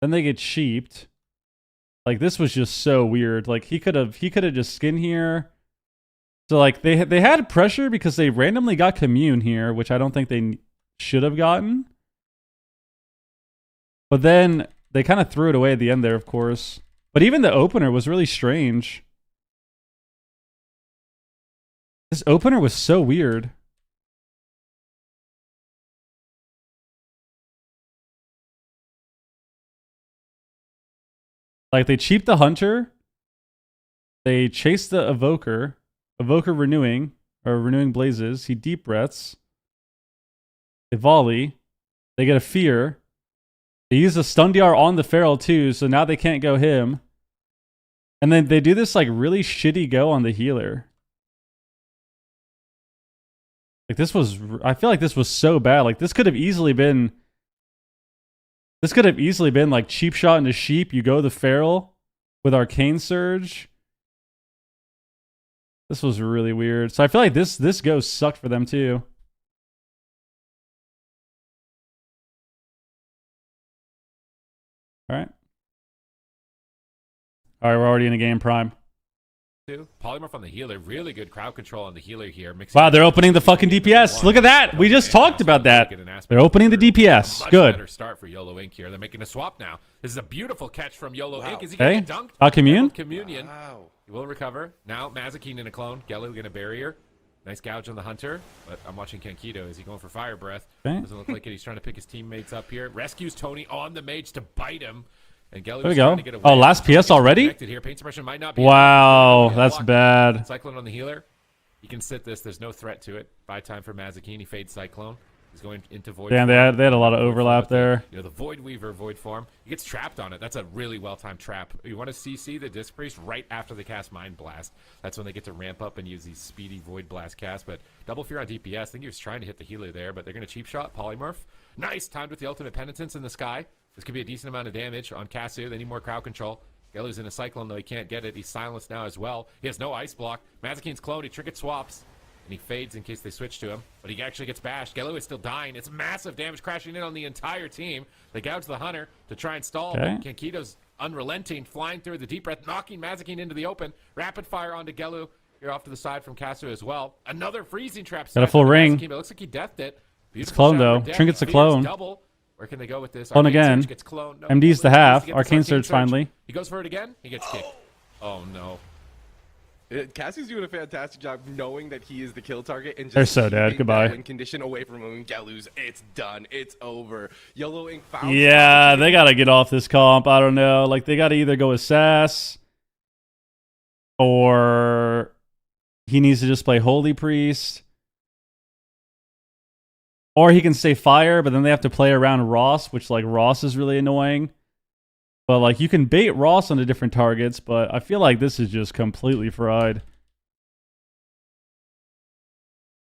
Then they get sheeped. Like, this was just so weird. Like, he could have just skin here. So like they had pressure because they randomly got commune here, which I don't think they should have gotten. But then they kind of threw it away at the end there, of course. But even the opener was really strange. This opener was so weird. Like, they cheap the hunter. They chase the evoker. Evoker renewing blazes. He deep breaths. They volley. They get a fear. They use a stun DR on the Feral too, so now they can't go him. And then they do this like really shitty go on the healer. Like, this was, I feel like this was so bad. Like, this could have easily been like cheap shot into sheep. You go the Feral with Arcane Surge. This was really weird. So I feel like this go sucked for them too. All right. All right, we're already in a game prime. Polymorph on the healer. Really good crowd control on the healer here. Wow, they're opening the fucking DPS. Look at that. We just talked about that. They're opening the DPS. Much Good. better start for Yolo Inc here. They're making a swap now. This is a beautiful catch from Yolo Inc. Is he Okay. going to get dunked? Commune? Communion. Wow. He will recover. Now Mazikeen in a clone. Gelu going to barrier. Nice gouge on the hunter. But I'm watching Kenkido. Is he going for fire breath? Okay. Doesn't look like it. He's trying to pick his teammates up here. Rescues Tony on the mage to bite him. And There we go. Oh, last PS already? Here. Pain suppression might not be Wow, enough. that's bad. Cyclone on the healer. You can sit this. There's no threat to it. Buy time for Mazikeen. He fades Cyclone. He's going into Void. Damn, form. they had a lot of overlap there. You know, the Void Weaver, Void form. He gets trapped on it. That's a really well-timed trap. You want to CC the Disc Priest right after they cast Mind Blast. That's when they get to ramp up and use these speedy Void Blast casts. But Double Fear on DPS. I think he was trying to hit the healer there, but they're going to cheap shot. Polymorph. Nice. Timed with the Ultimate Penitence in the sky. This could be a decent amount of damage on Casu. They need more crowd control. Gelu's in a Cyclone, though he can't get it. He's silenced now as well. He has no ice block. Mazikeen's clone. He trinket swaps. And he fades in case they switch to him. But he actually gets bashed. Gelu is still dying. It's massive damage crashing in on the entire team. They gouge the hunter to try and stall. Okay. Kenkido's unrelenting, flying through the deep breath, knocking Mazikeen into the open. Rapid fire onto Gelu. Here off to the side from Casu as well. Another freezing trap. Got a full ring. It looks like he deathed it. It's clone, though. Trinket's a clone. Double. Where can they go with this? Clone Arcane again. Surge gets cloned. No, MD's the he needs half. to get this Arcane Surge finally. He goes for it again. He gets kicked. Oh no. Cassie's doing a fantastic job knowing that he is the kill target and just They're so dead. keeping Goodbye. that win condition away from him. Gelu's, it's done. It's over. Yolo Inc. found Yeah, they got to get off this comp. I don't know. Like, they got to either go Assas or he needs to just play Holy Priest. Or he can stay Fire, but then they have to play around Ross, which, like, Ross is really annoying. But, like, you can bait Ross onto different targets, but I feel like this is just completely fried.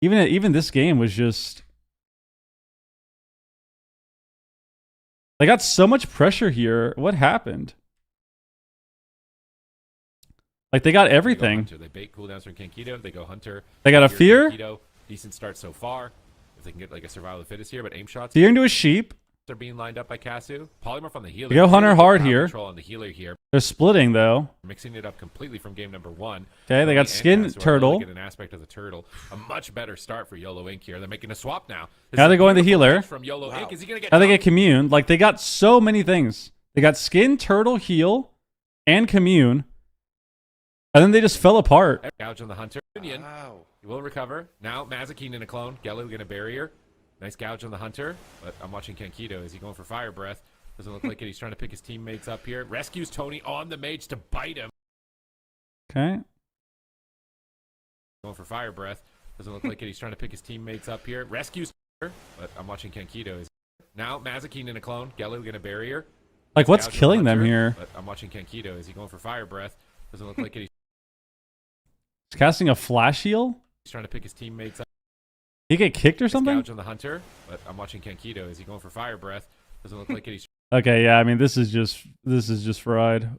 Even this game was just... They got so much pressure here. What happened? Like, they got everything. They bait cooldowns from Kenkido. They go Hunter. They got a fear? Kenkido, decent start so far. If they can get, like, a survival of the fittest here, but aim shots... Fear into a sheep. They're being lined up by Casu. Polymorph on the healer. They go Hunter Really good hard ground here. Control on the healer here. They're splitting though. Mixing it up completely from game number 1. Okay, they got skin turtle. Get an aspect of the turtle. A much better start for Yolo Inc here. They're making a swap now. Now they're going the healer. From Yolo Inc. Is he gonna get Now they get dumped? commune. Like they got so many things. They got skin, turtle, heal, and commune. And then they just fell apart. Gouge on the hunter. Union. Wow. He will recover. Now Mazikeen in a clone. Gelu get a barrier. Nice gouge on the hunter. But I'm watching Kenkido. Is he going for fire breath? Doesn't look like it. He's trying to pick his teammates up here. Rescues Tony on the mage to bite him. Okay. Going for fire breath. Doesn't look like it. He's trying to pick his teammates up here. Rescues, but I'm watching Kenkido. Now Mazikeen in a clone. Gelu get a barrier. Like what's Gouge on the killing them hunter, here? But I'm watching Kenkido. Is he going for fire breath? Doesn't look like it. He's casting a flash heal? He's trying to pick his teammates up. He get kicked or something? Gouge on the hunter, but I'm watching Kenkido. Is he going for fire breath? Doesn't look like it. He's Okay, yeah, I mean this is just fried.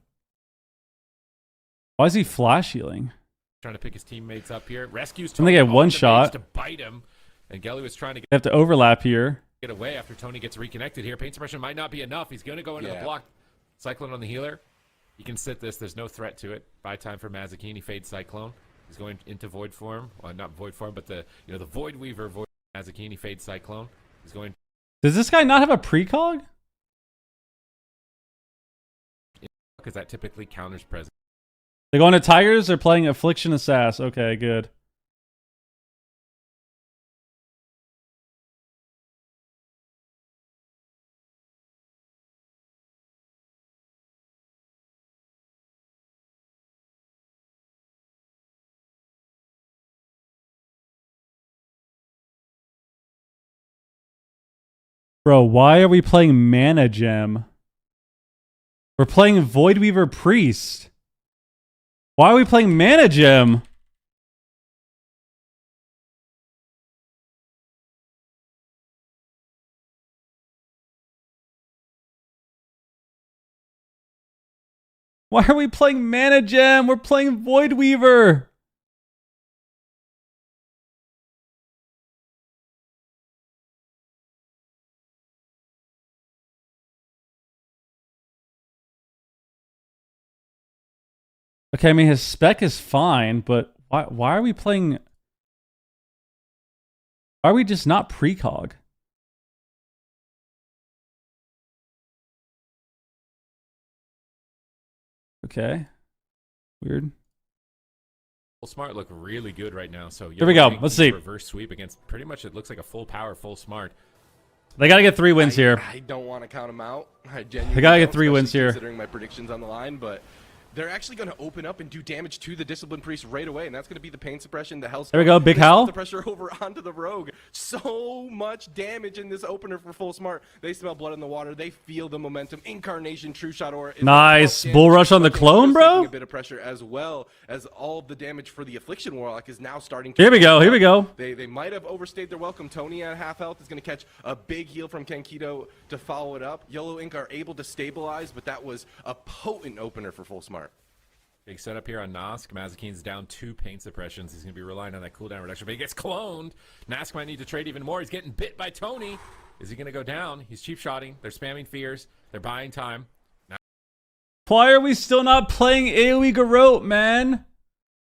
Why is he flash healing? trying to pick his teammates up here. Rescues And Tony they get on one the mage shot. to bite him. And Gelu is trying to They have to overlap here. get away after Tony gets reconnected here. Pain suppression might not be enough. He's going to go into the block. Cyclone on the healer. You can sit this. There's no threat to it. Buy time for Mazikeen. He fades Cyclone. He's going into Void form. Well, not Void form, but the Void Weaver. Void Mazikeen. He fades Cyclone. He's going. Does this guy not have a precog? Because that typically counters presence. They're going to Tigers. They're playing Affliction Assass. Okay, good. Bro, why are we playing Mana Gem? We're playing Void Weaver Priest. Why are we playing Mana Gem? Why are we playing Mana Gem? We're playing Void Weaver. Okay, I mean his spec is fine, but why are we playing? Why are we just not precog? Okay, weird. Full Smart look really good right now. So Here we go. Yolo Let's Inc. see. Reverse sweep against pretty much it looks like a full power, full Smart. They gotta get 3 wins here. I don't want to count them out. I genuinely They gotta get don't, 3 wins especially here. Considering my predictions on the line, but they're actually going to open up and do damage to the Discipline Priest right away, and that's going to be the Pain Suppression, the Hellstorm. There we go, Big They split Hal. the pressure over onto the Rogue. So much damage in this opener for Full Smart. They smell blood in the water. They feel the momentum. Incarnation, True Shot Aura. is Nice. tough Bull damage, rush on the but clone, Kenkido's bro. taking a bit of pressure as well as all of the damage for the Affliction Warlock is now starting to. Here we go. Here we go. They might have overstayed their welcome. Tony at half health is going to catch a big heal from Kenkido to follow it up. Yolo Inc. are able to stabilize, but that was a potent opener for Full Smart. Big setup here on Nosk. Mazikeen's down 2 pain suppressions. He's going to be relying on that cooldown reduction, but he gets cloned. Nask might need to trade even more. He's getting bit by Tony. Is he going to go down? He's cheap shotting. They're spamming fears. They're buying time. Why are we still not playing AoE Garrote, man?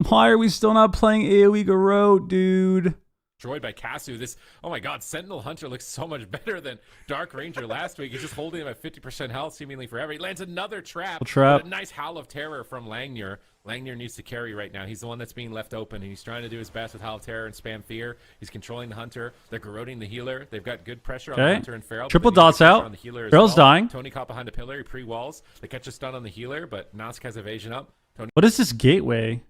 Why are we still not playing AoE Garrote, dude? Destroyed by Casu. This, oh my god, Sentinel Hunter looks so much better than Dark Ranger last week. He's just holding him at 50% health seemingly forever. He lands another trap. Trap. But a nice Howl of Terror from Langnier. Langnier needs to carry right now. He's the one that's being left open, and he's trying to do his best with Howl of Terror and spam fear. He's controlling the Hunter. They're garroting the healer. They've got good pressure on the Hunter and Feral. Triple but they need dots pressure out. on the healer as Feral's well. dying. Tony caught behind a pillar. He pre-walls. They catch a stun on the healer, but Nosk has evasion up. Tony What is this gateway?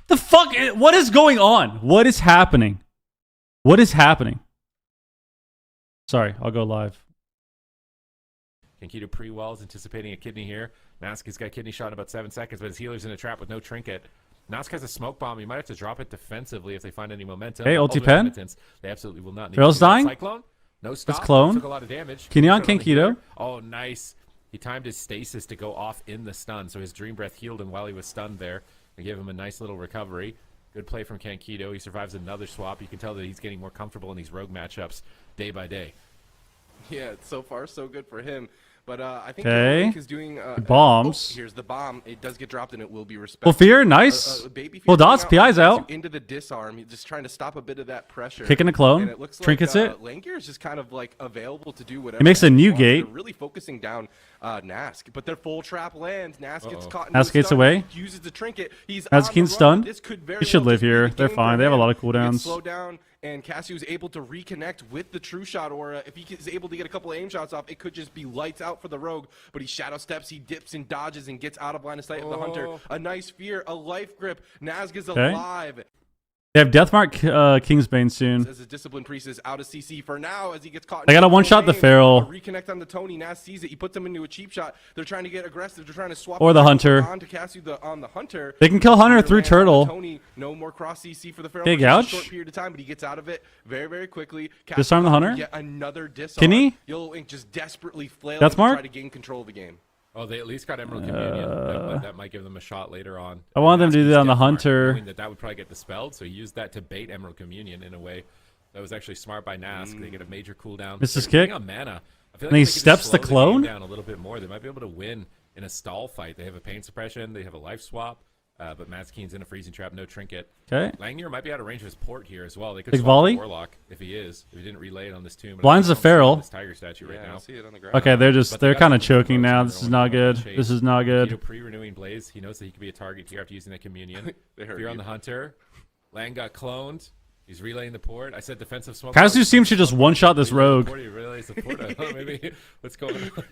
The fuck? What is going on? What is happening? What is happening? Sorry, I'll go live. Kenkido pre-walls, anticipating a kidney here. Nask has got kidney shot in about 7 seconds, but his healer's in a trap with no trinket. Nask has a smoke bomb. He might have to drop it defensively if they find any momentum. Hey, ulti Ultimate pen. penitence, they absolutely will not need Feral's to do that. dying? Cyclone? No stop. Let's clone. Took a lot of damage. Kenny on Shot the Kenkido. healer. Oh, nice. He timed his stasis to go off in the stun, so his Dream Breath healed him while he was stunned there. They gave him a nice little recovery. Good play from Kenkido. He survives another swap. You can tell that he's getting more comfortable in these rogue matchups. day by day. Yeah, so far so good for him. But I think Okay. Yolo Inc is doing bombs. Oh, here's the bomb. It does get dropped and it will be respected. Full fear, nice. Baby Full fear dots, coming PI's out. into the disarm. He's just trying to stop a bit of that pressure. Kicking a clone. And it looks Trinkets like, it. Langgear is just kind of like available to do whatever. He makes a new wants. gate. They're really focusing down Nask, but their full trap lands. Nask gets Uh-oh. caught. In Nask the gets stun, away. Uses the trinket. He's As on Keen's the run, stunned. but this could very He should well live just be here. the They're game fine. for They have a him. lot of He gets cooldowns. slowed down, and Cassio is able to reconnect with the True Shot aura. If he is able to get a couple of aim shots off, it could just be lights out for the Rogue. But he shadow steps, he dips and dodges and gets out of line of sight of the Hunter. Oh. A nice fear, a life grip. Nazg is Okay. alive. They have Deathmark Kingsbane soon. As his discipline priest is out of CC for now, as he gets caught. They gotta one-shot the Feral. Reconnect on the Tony. Naz sees it. He puts him into a cheap shot. They're trying to get aggressive. They're trying to swap. Or the Hunter. onto Cassio on the Hunter. They can kill Hunter through lands on the Turtle. Tony. No more cross CC for the Feral. Big for just ouch. a short period of time, but he gets out of it very, very quickly. Disarm the Hunter? Yet another disarm. Can he? Yolo Inc just desperately flailing That's to try Mark? to gain control of the game. Oh, they at least got Emerald Communion. That might give them a shot later on. I want them to do Naski's that on the Deathmark, Hunter. knowing that would probably get dispelled, so he used that to bait Emerald Communion in a way. That was actually smart by Nask. They get a major cooldown. Misses They're kick. running on mana. I feel And he if they could just steps the slow clone? game down a little bit more. They might be able to win in a stall fight. They have a pain suppression. They have a life swap. But Maskeen's in a freezing trap, no trinket. Okay. Langmuir might be out of range of his port here as well. They could Big swap volley? the Warlock if he didn't relay it on this tomb. Blinds the Feral. This Tiger statue right Yeah, I now. don't see it on the ground. Okay, they're But they got kind of some choking now. This is not good. This is not good. Pre-renewing Blaze. He knows that he could be a target here after using that communion. They heard Fear on you. the Hunter. Lang got cloned. He's relaying the port. I said defensive smoke. Casu seems to just one-shot this rogue. He relays the port. Maybe what's going on?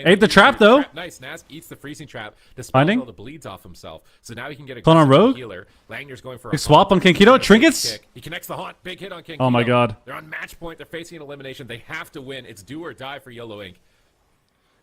Ate the trap, though. Nice. Nask eats the freezing trap. Dispels Finding? all the bleeds off himself. So now he can get a Clone on aggressive rogue? healer. Langmuir's going for a Big swap on haunt. Kinkito. Big Trinkets? kick. He connects the haunt. Big hit on Kinkito. Oh my god. They're on match point. They're facing an elimination. They have to win. It's do or die for Yolo Inc.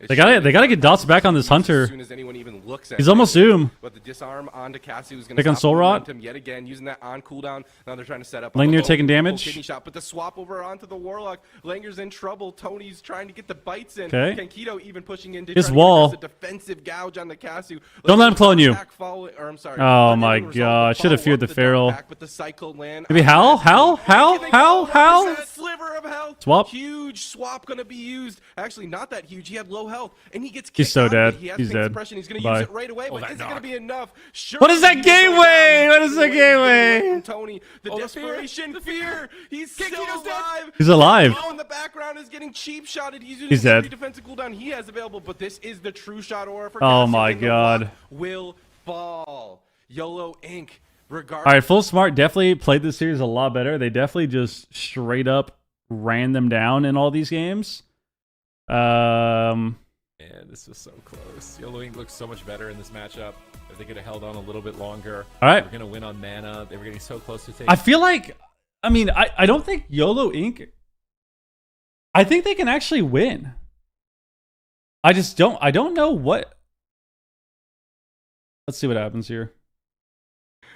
They gotta get dots back on this Hunter. As soon as anyone even looks at He's him. almost Zoom. But the disarm onto Cassio is going Pick to on Soul Rot. him yet again, using that on cooldown. Now they're trying to set up. Langmuir a taking full damage. kidney shot, but the swap over onto the Warlock. Langmuir's in trouble. Tony's trying to get the bites in. Okay. Kankito even pushing in. His trying to wall. get a defensive gouge on the Cassio. Don't let him clone you. I'm sorry. Oh my Unable to resolve god, the should have feared the follow-up, Feral. dark pack, but the cycle land Maybe on Hal? Cassio. Hal? Hal? Giving Hal? Hal? 1% Sliver of health. Swap. Huge swap going to be used. Actually, not that huge. He had low health, and he gets He's kicked so out of it. dead. He has He's pain dead. suppression. He's going to Bye. use it right away, but that is it going to knock. be enough? What is that Surely he will go gateway? down. What is the He's getting away gateway? from Tony, the Oh, the fear. desperation, fear. He's still Kinkito's dead. alive. He's alive. Kilo in the background is getting cheap shotted. He's using He's every dead. defensive cooldown he has available, but this is the true shot aura for Oh Cassio, my and the God. luck will fall. Yolo Inc. Regardless. All right, Full Smart definitely played this series a lot better. They definitely just straight up ran them down in all these games. Man, this was so close. Yolo Inc looks so much better in this matchup. If they could have held on a little bit longer, All right. they were going to win on mana. They were getting so close to taking. I feel like, I don't think YOLO Inc. I think they can actually win. I don't know what. Let's see what happens here.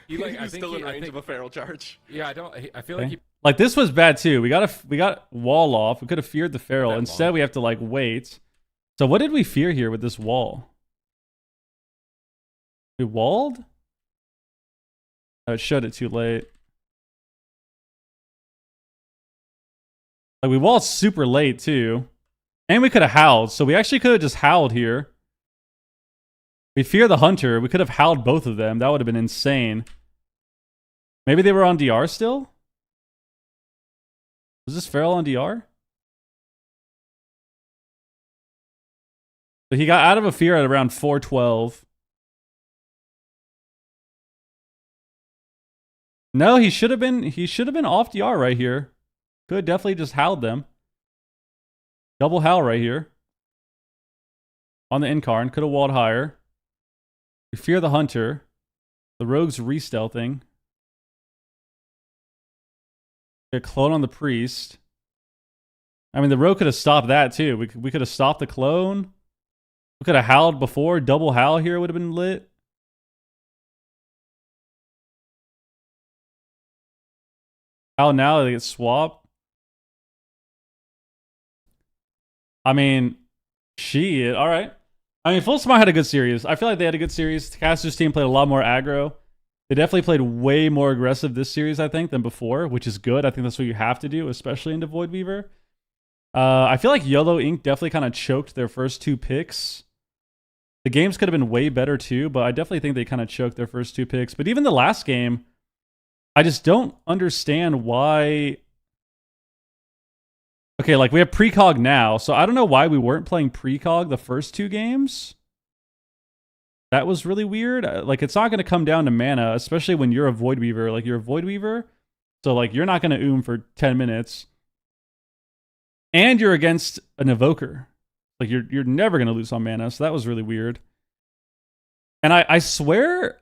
He, like, I He's think still in I range think- of a feral charge. Yeah, I feel like Okay. he. Like this was bad too. We got wall off. We could have feared the Feral. That Instead, long. we have to like wait. So what did we fear here with this wall? We walled? Oh, it showed it too late. Like we walled super late too. And we could have howled. So we actually could have just howled here. We fear the Hunter. We could have howled both of them. That would have been insane. Maybe they were on DR still? Was this Feral on DR? So he got out of a fear at around 412. No, he should have been off DR right here. Could definitely just howled them. Double howl right here. On the Incarn. Could have walled higher. We fear the Hunter. The Rogue's re-stealthing. A clone on the Priest. I mean, the Rogue could have stopped that too. We could have stopped the clone. We could have howled before. Double howl here would have been lit. Howl now, they get swapped. I mean, shit. All right. I mean, Full Smart had a good series. I feel like they had a good series. Caster's team played a lot more aggro. They definitely played way more aggressive this series, I think, than before, which is good. I think that's what you have to do, especially into Void Weaver. I feel like Yolo Inc. definitely kind of choked their first 2 picks. The games could have been way better too, but I definitely think they kind of choked their first 2 picks. But even the last game, I just don't understand why. Okay, like we have precog now, so I don't know why we weren't playing precog the first 2 games. That was really weird. Like, it's not going to come down to mana, especially when you're a Void Weaver. Like, you're a Void Weaver, so like you're not going to for 10 minutes. And you're against an Evoker. Like, you're never going to lose on mana, so that was really weird. And I swear...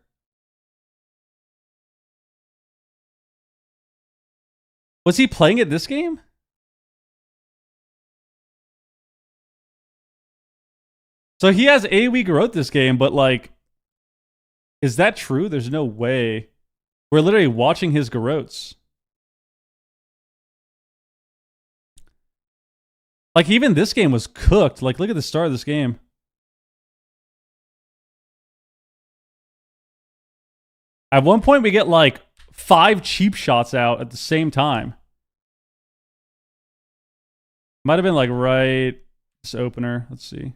Was he playing it this game? So he has AoE growth this game, but like... Is that true? There's no way. We're literally watching his Garrotes. Like, even this game was cooked. Like, look at the start of this game. At one point, we get, like, 5 cheap shots out at the same time. Might have been, like, right... This opener. Let's see.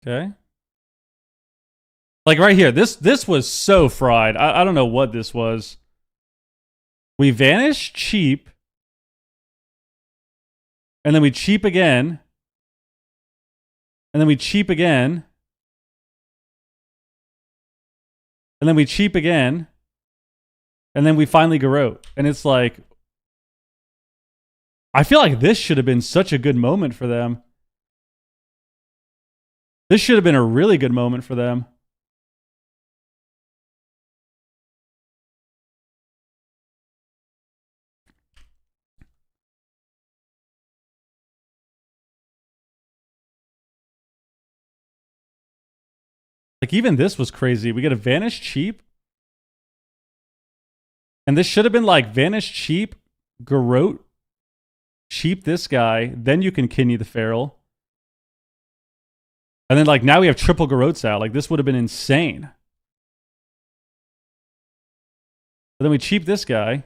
Okay. Like right here, this was so fried. I don't know what this was. We vanish cheap. And then we cheap again. And then we cheap again. And then we cheap again. And then we finally Garrote. And it's like... I feel like this should have been such a good moment for them. This should have been a really good moment for them. Like, even this was crazy. We get a Vanish cheap. And this should have been like Vanish cheap, Garrote, cheap this guy, then you can Kidney the Feral. And then, like, now we have triple Garrotes out. Like, this would have been insane. But then we cheap this guy.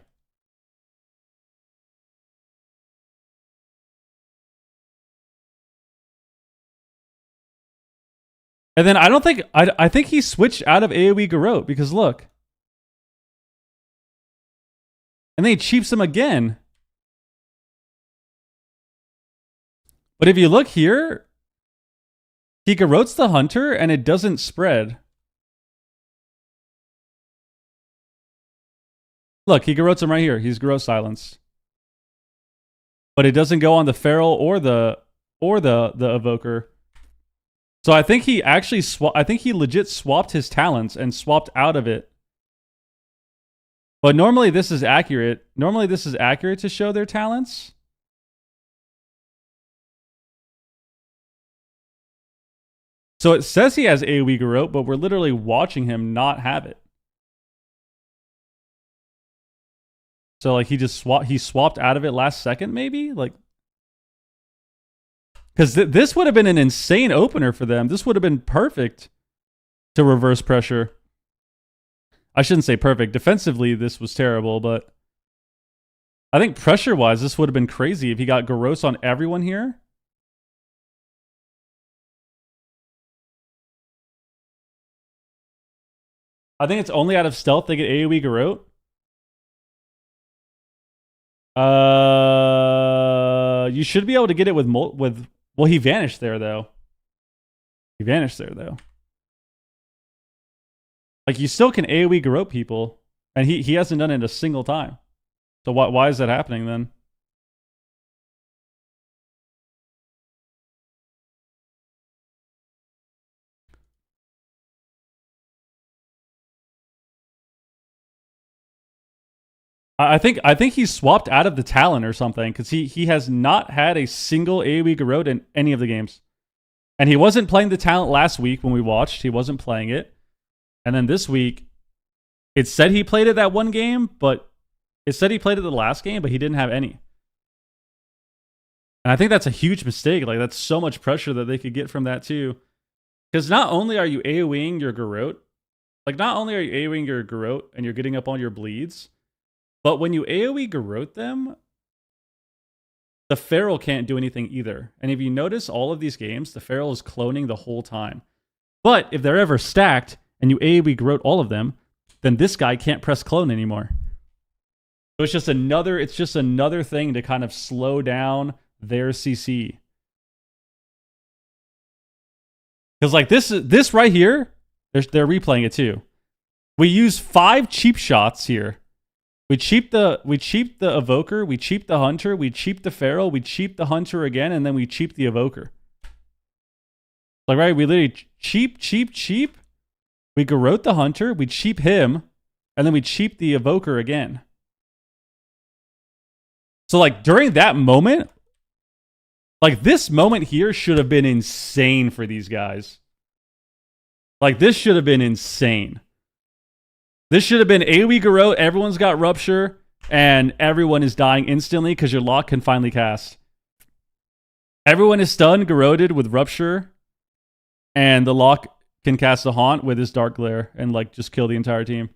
And then I think he switched out of AoE Garrote because look. And then he cheaps him again. But if you look here, he Garrotes the Hunter and it doesn't spread. Look, he Garrotes him right here. He's Garrote silenced. But it doesn't go on the Feral or the Evoker. So I think he actually legit swapped his talents and swapped out of it. But normally this is accurate. Normally this is accurate to show their talents. So it says he has AoE Garrote, but we're literally watching him not have it. So like he swapped out of it last second maybe? Like, because this would have been an insane opener for them. This would have been perfect to reverse pressure. I shouldn't say perfect. Defensively, this was terrible, but I think pressure-wise, this would have been crazy if he got Garrotes on everyone here. I think it's only out of stealth they get AoE Garrote. You should be able to get it with well, he vanished there though. He vanished there though. Like, you still can AoE Garrote people, and he hasn't done it a single time. So why is that happening then? I think he swapped out of the Talon or something, because he has not had a single AoE Garrote in any of the games. And he wasn't playing the talent last week when we watched. He wasn't playing it. And then this week, it said he played it that one game, but It said he played it the last game, but he didn't have any. And I think that's a huge mistake. Like, that's so much pressure that they could get from that too. Because not only are you AoEing your Garrote, like not only are you AoEing your Garrote and you're getting up on your bleeds, but when you AoE Garrote them, the Feral can't do anything either. And if you notice all of these games, the Feral is cloning the whole time. But if they're ever stacked and you AoE Garrote all of them, then this guy can't press clone anymore. So it's just another thing to kind of slow down their CC. Because like this right here, they're replaying it too. We use 5 cheap shots here. We cheap the Evoker, we cheap the Hunter, we cheap the Feral, we cheap the Hunter again, and then we cheap the Evoker. Like, right, we literally cheap. We Garrote the Hunter, we cheap him, and then we cheap the Evoker again. So like during that moment, like this moment here should have been insane for these guys. Like this should have been insane. This should have been AoE Garrote, everyone's got Rupture, and everyone is dying instantly because your lock can finally cast. Everyone is stunned, Garroted with Rupture, and the lock can cast a Haunt with his Dark Glare and like just kill the entire team.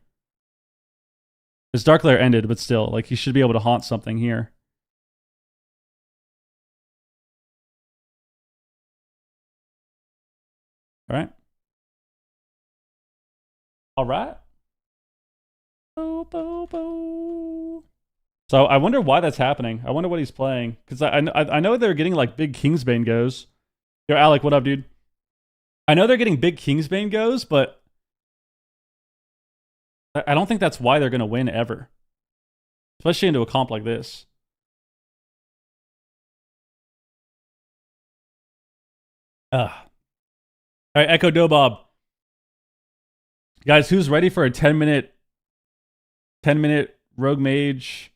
His Dark Glare ended, but still, like he should be able to haunt something here. All right. All right. So I wonder why that's happening. I wonder what he's playing. Because I know they're getting like big Kingsbane goes. Yo, Alec, what up, dude? I know they're getting big Kingsbane goes, but I don't think that's why they're going to win ever. Especially into a comp like this. All right, Echo Dobob. Guys, who's ready for a 10-minute Rogue Mage?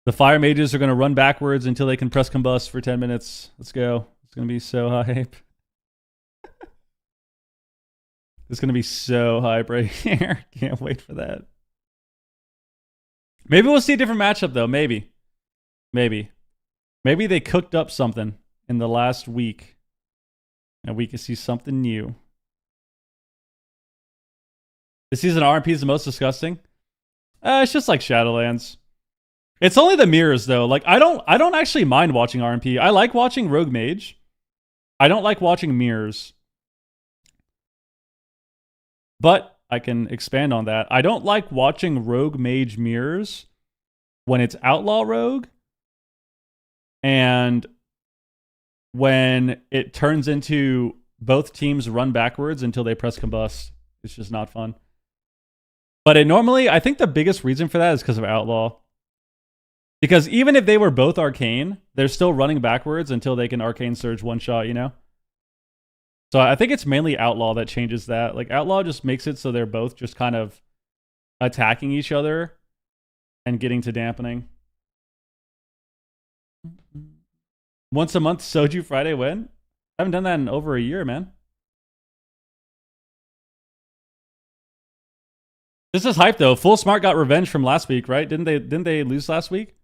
The Fire Mages are going to run backwards until they can press combust for 10 minutes. Let's go. It's going to be so hype. It's going to be so hype right here. Can't wait for that. Maybe we'll see a different matchup, though. Maybe. Maybe they cooked up something in the last week, and we can see something new. This season RMP is the most disgusting. It's just like Shadowlands. It's only the mirrors though. Like I don't actually mind watching RMP. I like watching Rogue Mage. I don't like watching mirrors. But I can expand on that. I don't like watching Rogue Mage mirrors when it's Outlaw Rogue and when it turns into both teams run backwards until they press combust. It's just not fun. But normally, I think the biggest reason for that is because of Outlaw. Because even if they were both Arcane, they're still running backwards until they can Arcane Surge one shot, you know? So I think it's mainly Outlaw that changes that. Like, Outlaw just makes it so they're both just kind of attacking each other and getting to dampening. Once a month, Soju Friday win? I haven't done that in over a year, man. This is hype though. Full Smart got revenge from last week, right? Didn't they lose last week?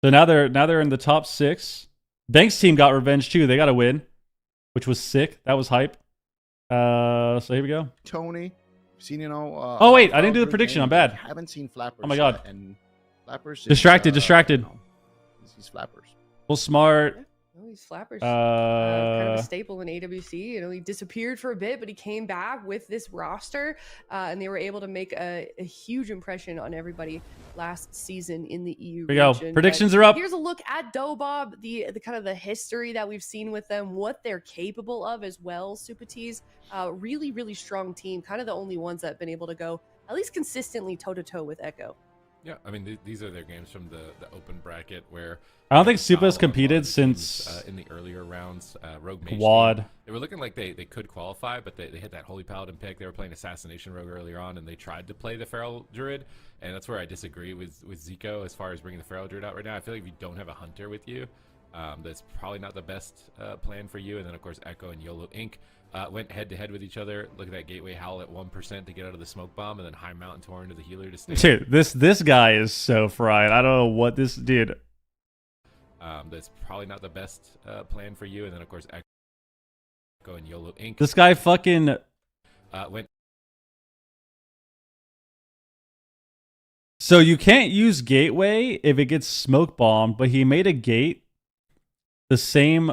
So now they're in the top 6. Banks team got revenge too. They got a win, which was sick. That was hype. So here we go. Tony, seen oh wait, I didn't do the prediction. I'm bad. I haven't seen Flappers. Oh my god. And Flappers. Distracted. He's Flappers. Full Smart. Oh, he's Flappers. Kind of a staple in AWC. You know, he disappeared for a bit, but he came back with this roster, and they were able to make a huge impression on everybody last season in the EU Here we go. region. Predictions But are up. Here's a look at Dobob, the kind of the history that we've seen with them, what they're capable of as well. Supatees, really, really strong team. Kind of the only ones that have been able to go at least consistently toe-to-toe with Echo. Yeah, I mean, these are their games from the open bracket where I don't think Supa has competed since in the earlier rounds. Rogue Mage Quad. Team, they were looking like they could qualify, but they hit that Holy Paladin pick. They were playing Assassination Rogue earlier on, and they tried to play the Feral Druid, and that's where I disagree with Zico as far as bringing the Feral Druid out right now. I feel like if you don't have a Hunter with you, that's probably not the best plan for you. And then, of course, Echo and Yolo Inc. went head to head with each other. Look at that Gateway Howl at 1% to get out of the smoke bomb, and then High Mountain Tore into the healer to stay. Dude, this guy is so fried. I don't know what this dude. That's probably not the best plan for you. And then of course Echo and Yolo Inc. This guy fucking went. So you can't use Gateway if it gets smoke bombed, but he made a gate the same.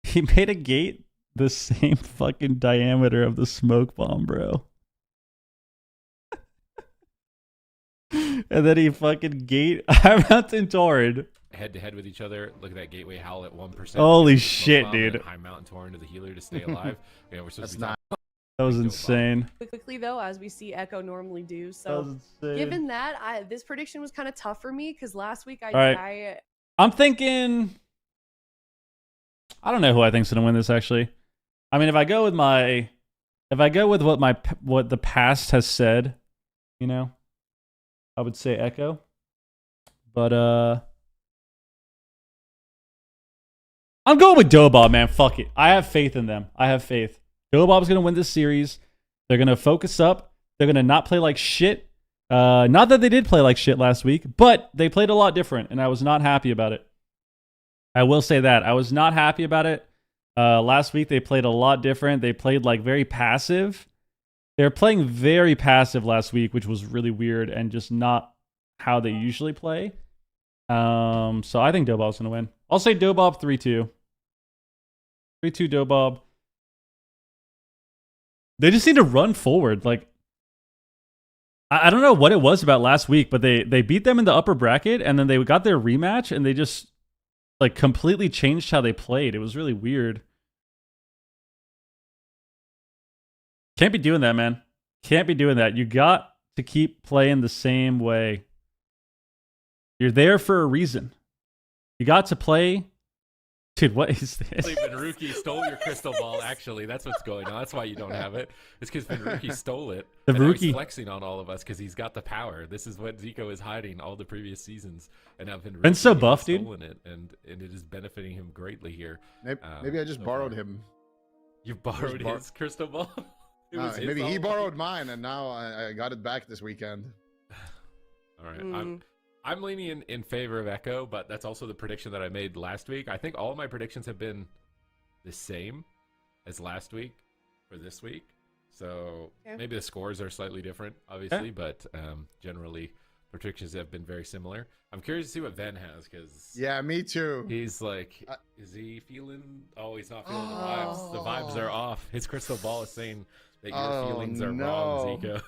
He made a gate the same fucking diameter of the smoke bomb, bro. And then he fucking gate High Mountain Torrent. Head to head with each other. Look at that Gateway Howl at 1%. Holy shit, dude. High Mountain Tore into the healer to stay alive. Yeah, we're supposed to be That's That was insane. Quickly though, as we see Echo normally do. That So was insane. given that, this prediction was kind of tough for me because last week right. I'm thinking. I don't know who I think's gonna win this actually. I mean, if I go with what the past has said, you know, I would say Echo. But I'm going with Dobob, man. Fuck it. I have faith in them. I have faith. Dobob's gonna win this series. They're gonna focus up. They're gonna not play like shit. Not that they did play like shit last week, but they played a lot different, and I was not happy about it. I will say that. I was not happy about it. Last week, they played a lot different. They played like very passive. They were playing very passive last week, which was really weird and just not how they usually play. So I think Dobob's going to win. I'll say Dobob 3-2. 3-2 Dobob. They just need to run forward. Like, I don't know what it was about last week, but they beat them in the upper bracket, and then they got their rematch, and they just like completely changed how they played. It was really weird. Can't be doing that, man. Can't be doing that. You got to keep playing the same way. You're there for a reason. You got to play. Dude, what is this? Venruki stole your crystal ball, actually. That's what's going on. That's why you don't have it. It's because Venruki stole it. And now he's flexing on all of us because he's got the power. This is what Zico is hiding all the previous seasons. And now Venruki Ben's so buff, has dude. stolen it, and it is benefiting him greatly here. Maybe I just borrowed him. You borrowed his crystal ball? Maybe he borrowed mine, and now I got it back this weekend. All right. I'm leaning in favor of Echo, but that's also the prediction that I made last week. I think all of my predictions have been the same as last week for this week. So maybe the scores are slightly different, obviously, but generally predictions have been very similar. I'm curious to see what Ven has, because yeah, me too. He's like, is he feeling? Oh, he's not feeling the vibes. The vibes are off. His crystal ball is saying that your feelings are wrong, Zico.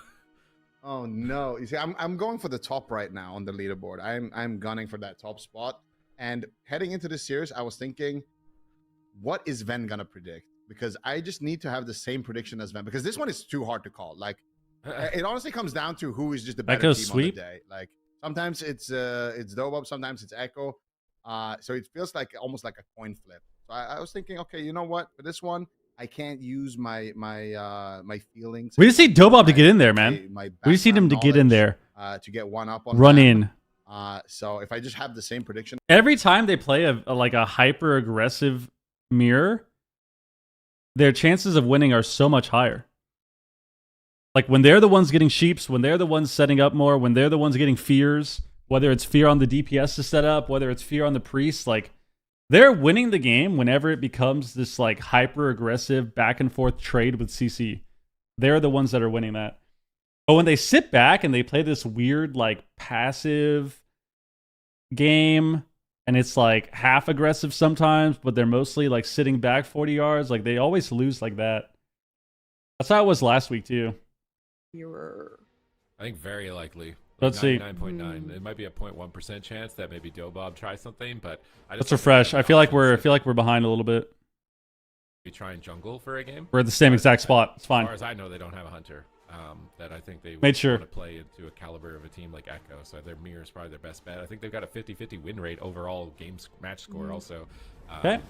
Oh no! You see, I'm going for the top right now on the leaderboard. I'm gunning for that top spot. And heading into this series, I was thinking, what is Ven gonna predict? Because I just need to have the same prediction as Ven. Because this one is too hard to call. Like, it honestly comes down to who is just the better Echo team sweep? on the day. Like, sometimes it's Dobob, sometimes it's Echo. So it feels like almost like a coin flip. So I was thinking, okay, you know what? For this one, I can't use my feelings. We just need Dobob to get in there, man. We just need him to get in there. To get one up on Run them. in. So if I just have the same prediction. Every time they play a hyper aggressive mirror, their chances of winning are so much higher. Like when they're the ones getting sheeps, when they're the ones setting up more, when they're the ones getting fears, whether it's fear on the DPS to set up, whether it's fear on the priest, like they're winning the game whenever it becomes this like hyper aggressive back and forth trade with CC. They're the ones that are winning that. But when they sit back and they play this weird like passive game, and it's like half aggressive sometimes, but they're mostly like sitting back 40 yards, like they always lose like that. That's how it was last week too. I think very likely. Let's see. 99.9. It might be a 0.1% chance that maybe Dobob tries something, but let's refresh. I feel like we're behind a little bit. We try and jungle for a game. We're at the same exact spot. It's fine. As far as I know, they don't have a hunter. That I think they made sure want to play into a caliber of a team like Echo. So their mirror is probably their best bet. I think they've got a 50-50 win rate overall match score also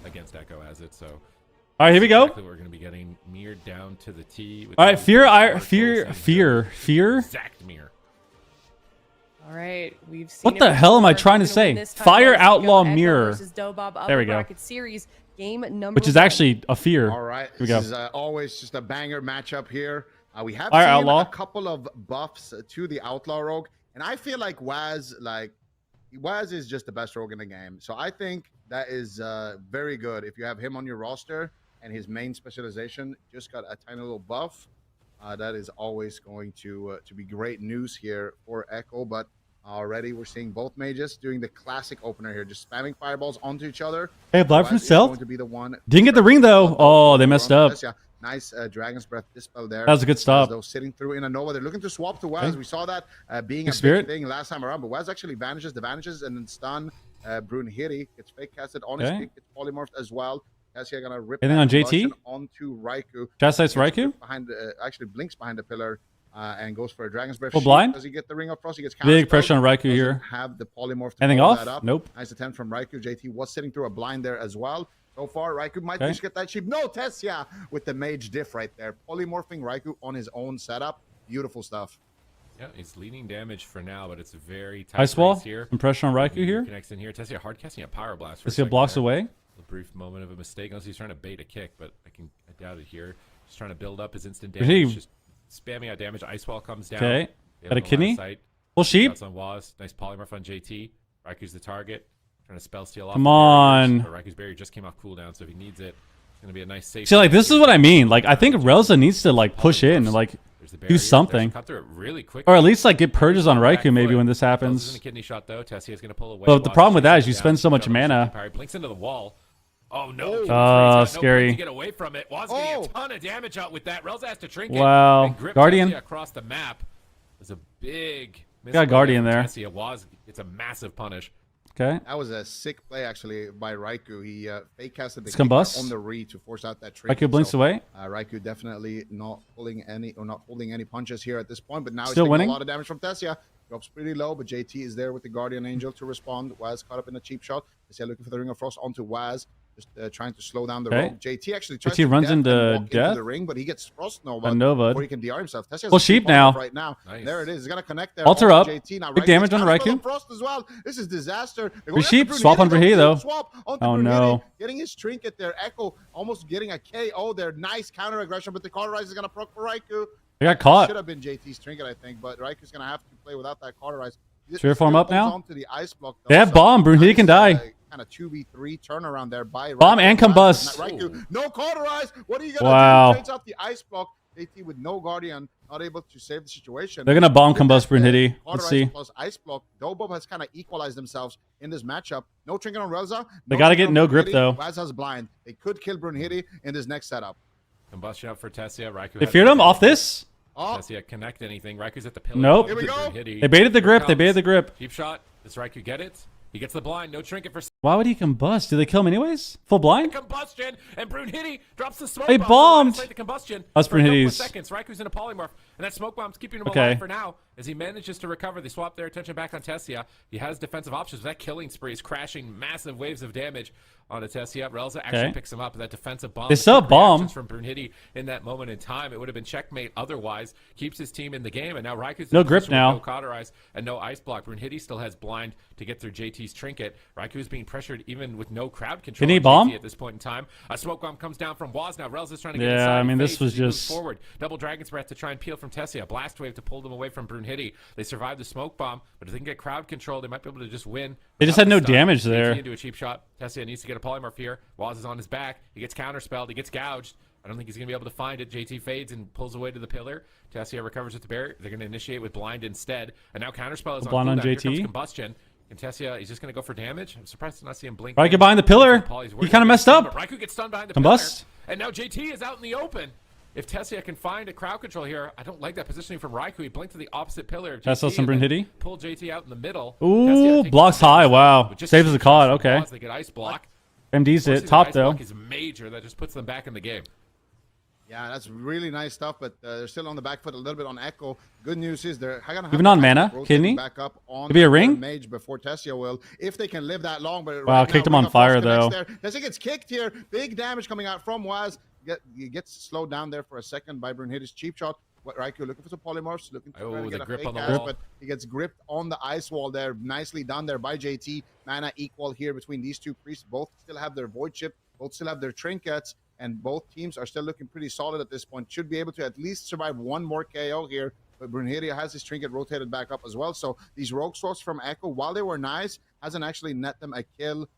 against Echo as it. So all right, here we go. Exactly, we're going to be getting mirrored down to the T. All right, fear. Exact mirror. All right, we've seen what the hell am I trying to say? Fire Outlaw Mirror. Dobob there we go. Series. game number which is 1. actually a fear. All right, we this go. is always just a banger matchup here. We have All right, seen Outlaw. a couple of buffs to the Outlaw Rogue, and I feel like Waz is just the best rogue in the game. So I think that is very good if you have him on your roster and his main specialization just got a tiny little buff. That is always going to be great news here for Echo. But already we're seeing both mages doing the classic opener here, just spamming fireballs onto each other. Hey, Blind Waz from is Stealth. going to be the one. Didn't get the ring though. Oh, they messed up. Yeah, nice Dragon's Breath dispel there. That was a good stop. Though sitting through in a Nova, they're looking to swap to Waz. Okay. We saw that being a Spirit. big thing last time around, but Waz actually vanishes and then stun. Brunhiri gets fake casted on his Okay. feet, gets polymorphed as well. Cassia gonna rip Anything that on JT? combustion onto Raikou. Chastises Gets Raikou? ripped behind, actually blinks behind the pillar and goes for a Dragon's Breath. Full Sheep. blind? Does he get the Ring of Frost? He gets Big counterspelled. pressure on Raikou Doesn't here. have the polymorph to Anything follow off? that up. Nope. Nice attempt from Raikou. JT was sitting through a blind there as well. So far, Raikou might Okay. just get that sheep. No, Tessia with the mage diff right there. Polymorphing Raikou on his own setup. Beautiful stuff. Yeah, he's leading damage for now, but it's a very tight Ice wall. race here. Some pressure on Raikou here. Connects in here. Tessia hard casting a power blast. For a Let's see second blocks there. away. A brief moment of a mistake, unless he's trying to bait a kick, but I doubt it here. Just trying to build up his instant damage. He- Just spamming out damage. Ice wall comes down. Okay. They Got a have no line of kidney. sight. Full sheep. Shots on Waz. Nice polymorph on JT. Raiku's the target. Trying to spell steal off. Come the on. barriers, but Raiku's barrier just came off cooldown, so if he needs it, it's going to be a nice safe. See, like this is what I mean. Like I think Relza needs to like push in and like There's the do barrier. There's something, cut through it really quick. or at least like get purges on Back Raikou maybe foot. when this Wells happens. isn't a kidney shot though. Tessia is going to pull away. But the Waz problem with that is you down. spend so much Double mana. shooting power. Blinks into the wall. Oh no! Scary. To get away from it. Waz getting a ton of damage out with that. Relza has to trinket. Wow. And grip Guardian. Tessia across the map. There's a big. Got Guardian there. Tessia. Waz, it's a massive punish. Okay. That was a sick play actually by Raikou. He fake casted the It's kick combust. on the re to force out that trick. Raikou blinks away. Raikou definitely not holding any punches here at this point, but now Still he's taking winning. a lot of damage from Tessia. Drops pretty low, but JT is there with the Guardian Angel to respond. Waz caught up in a cheap shot. Tessia looking for the Ring of Frost onto Waz, just trying to slow down the Okay. rope. JT actually tries JT to runs death and into walk death. the ring, but he gets Frost Nova A Nova. before he can DR himself. Tessia has Full a sheep cheap now. right now. Nice. There it is. He's gonna connect there. Alter onto up. JT. Now Big Raikou damage gets on counterspelled Raikou. Frost as well. This is disaster. They're Free going sheep. after Swap on Brunhilde. Brunhilde, though. Swap onto Oh, Brunhilde, no. getting his trinket there. Echo almost getting a KO there. Nice counter aggression, but the cauterize is gonna proc for Raikou. They got caught. Should have been JT's trinket, I think, but Raiku's gonna have to play without that cauterize. Should we form up now? Onto the ice block, though, They have so bomb. Brunhilde can die. Kind of 2v3 turnaround there by Bomb Raikou. and combust. Raikou, no cauterize. What are you gonna Wow. do? Trades out the ice block. JT with no guardian, not able to save the situation. They're gonna bomb With that, combust Brunhilde. Let's cauterize see. Plus ice block. Dobob has kind of equalized themselves in this matchup. No trinket on Relza. They gotta trinket get on no grip, Brunhilde. though. Waz has blind. They could kill Brunhilde in this next setup. Combustion up for Tessia. Raikou. They has feared the him off advantage. this. Oh, Tessia connect anything. Raiku's at the pillar. Nope. Here we go. Brunhilde. They baited the grip. They Here baited the comes. grip. Cheap shot. Does Raikou get it? He gets the blind. No trinket for Why would he combust? Do they kill him anyways? Full blind? combustion, and Brunhilde drops the smoke They bomb. bombed. So the combustion. That's for a couple of Brunhilde's. seconds. Raiku's in a polymorph, and that smoke bomb's keeping him Okay. alive for now. As he manages to recover, they swap their attention back on Tessia. He has defensive options. That killing spree is crashing massive waves of damage onto Tessia. Relza actually Okay. picks him up. That defensive bomb. They the still quick bomb. reactions from Brunhilde in that moment in time. It would have been checkmate otherwise. Keeps his team in the game, and now Raiku's No in grip position with now. No cauterize and no ice block. Brunhilde still has blind to get through JT's trinket. Raiku's being pressured even with no crowd control. Can he on bomb? JT at this point in time? A smoke bomb comes down from Waz. Now Relza's trying to get Yeah, inside. I mean, this face was as he moves just- forward. Double Dragon's Breath to try and peel from Tessia. Blast wave to pull them away from Brunhilde. They survived the smoke bomb, but if they can get crowd control, they might be able to just win. They just without had no the stun. damage JT there. into a cheap shot. Tessia needs to get a polymorph here. Waz is on his back. He gets counterspelled. He gets gouged. I don't think he's going to be able to find it. JT fades and pulls away to the pillar. Tessia recovers with the barrier. They're going to initiate with blind instead. And now counterspell is on Blind on cooldown. Here comes JT. combustion. And Tessia, he's just going to go for damage. I'm surprised to not see him blink. Raikou behind the pillar. Paulie's He worried kind of about messed getting up. stunned, but Raikou gets stunned behind the Combust. pillar. And now JT is out in the open. If Tessia can find a crowd control here, I don't like that positioning from Raikou. He blinked to the opposite pillar. of That's JT also and then Brunhilde. pulled JT out in the middle. Ooh, Tessia takes blocks some damage, high. Wow. but just Saves cheap the COD. shots from Okay. Waz. They get ice block. MD's Forcing it. the Top ice though. block is major. That just puts them back in the game. yeah, that's really nice stuff, but they're still on the back foot a little bit on Echo. Good news is they're gonna have Even the on ice mana, block rotating kidney? back up on Maybe a the ring? mage before Tessia will, if they can live that long. But Wow, right kicked now, him on Ring of Frost fire, connects though. there. Tessia gets kicked here. Big damage coming out from Waz. He gets slowed down there for a second by Brunhilde's cheap shot. What Raikou looking for some polymorphs, looking to, try to Oh, get the a grip fake on the cast, wall. but he gets gripped on the ice wall there. Nicely done there by JT. Mana equal here between these two priests. Both still have their void chip Both still have their trinkets, and both teams are still looking pretty solid at this point. Should be able to at least survive one more KO here. But Brunhilde has his trinket rotated back up as well. So these rogue swaps from Echo, while they were nice, hasn't actually net them a kill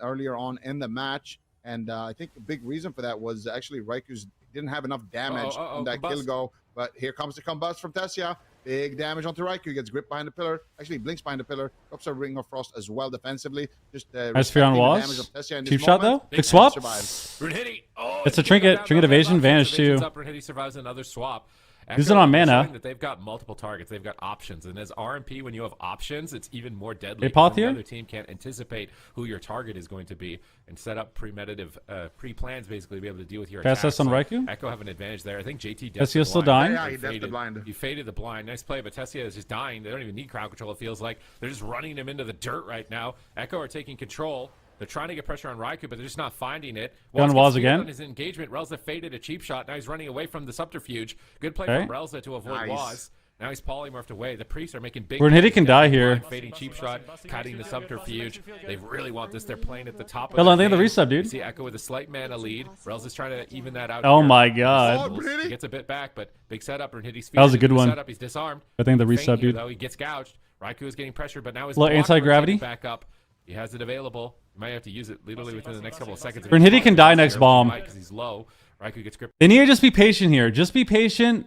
earlier on in the match. And I think the big reason for that was actually Raiku's didn't have enough damage on that kill go. But here comes the combust from Tessia. Big damage onto Raikou. Gets gripped behind the pillar. Actually, blinks behind the pillar. Drops a Ring of Frost as well defensively. Just Nice fear on Waz. Cheap shot though. Big swap. It's a trinket. Trinket evasion. Vanish too. Brunhilde survives another swap. Use it on mana. That they've got multiple targets. They've got options. And as RMP, when you have options, it's even more deadly. They path the here? other team can't anticipate who your target is going to be and set up premeditative pre-plans basically to be able to deal with your Pass attacks. us on Raikou? Echo have an advantage there. I think JT Tessia's still dying? Yeah, he death the blind. You faded the blind. Nice play, but Tessia is just dying. They don't even need crowd control, it feels like. They're just running him into the dirt right now. Echo are taking control. They're trying to get pressure on Raikou, but they're just not finding it. On Waz again. On his engagement, Relza faded a cheap shot. Now he's running away from the subterfuge. Good play Okay. from Relza to avoid Waz. Now he's polymorphed away. The priests are making big. Brunhilde can die here. Fading cheap shot, cutting the subterfuge. They really want this. They're playing at the top. Hold on, their think of the game. resub, dude. You see Echo with a slight mana lead. Relza's trying to even that out. Oh here. my god. He gets a bit back, but big setup. Brunhilde's That was a good one. Setup. He's disarmed. I think the Faint resub, here, dude. though. He gets gouged. Raikou is getting pressured, but now his Little blocker anti-gravity. rotating back up. He has it available. You might have to use it literally within the next couple of seconds. Brunhilde can die next bomb. Because he's low. Raikou gets gripped. They need to just be patient here. Just be patient.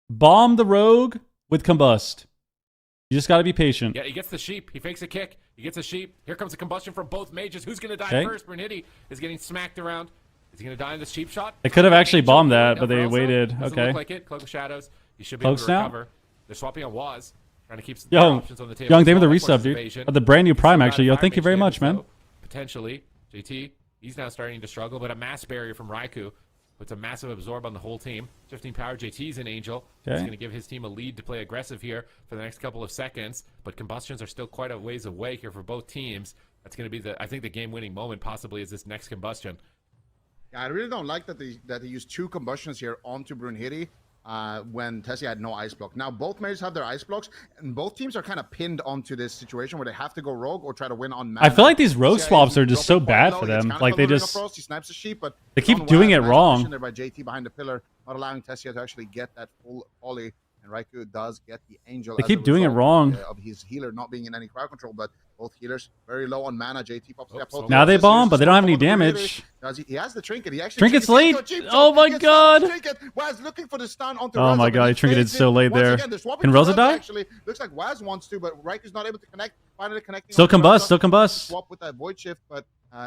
Bomb the rogue with combust. You just got to be patient. Yeah, he gets the sheep. He fakes a kick. He gets a sheep. Here comes a combustion from both mages. Who's going to die Okay. first? Brunhilde is getting smacked around. Is he going to die in this cheap shot? They could have actually bombed that, but they Relza. waited. Doesn't Okay. look like it. Cloak of Shadows. He should be Cloak able to snout? recover. They're swapping on Waz. Trying to keep Yo, their options on the table. Young, thank you for the Well, resub, dude. evasion. The brand new He's Prime, still got actually. a Yo, Fire thank you Mage very damage, much, man. though. Potentially. JT, he's now starting to struggle, but a mass barrier from Raikou puts a massive absorb on the whole team. Shifting power, JT's an angel. He's Okay. going to give his team a lead to play aggressive here for the next couple of seconds, but combustions are still quite a ways away here for both teams. That's going to be I think the game-winning moment possibly is this next combustion. Yeah, I really don't like that they used two combustions here onto Brunhilde when Tessia had no ice block. Now both mages have their ice blocks, and both teams are kind of pinned onto this situation where they have to go rogue or try to win on mana. I feel like these rogue Tessia swaps is are just so dropping quite bad low. for He gets them. countered Like, by they the Ring of just- Frost. He snipes the sheep, but They keep on doing Waz, it nice wrong. position there by JT behind the pillar, not allowing Tessia to actually get that full volley. And Raikou does get the angel. They as keep a doing it result wrong. Of his healer not being in any crowd control, but both healers very low on mana. JT pops up. so Now they bomb, but they don't have any He damage. has the trinket. He actually Trinket's trinkets late. into a cheap Oh shot. my He gets God. the trinket. Waz looking for the stun onto Oh Relza, my but God, he trinketed fades so it. late Once there. again, they're swapping Can to Relza die? Actually, looks like Waz wants to, but Raiku's not able to connect. Finally connecting. Still onto combust, Relza. still combust. Swap with that void shift, but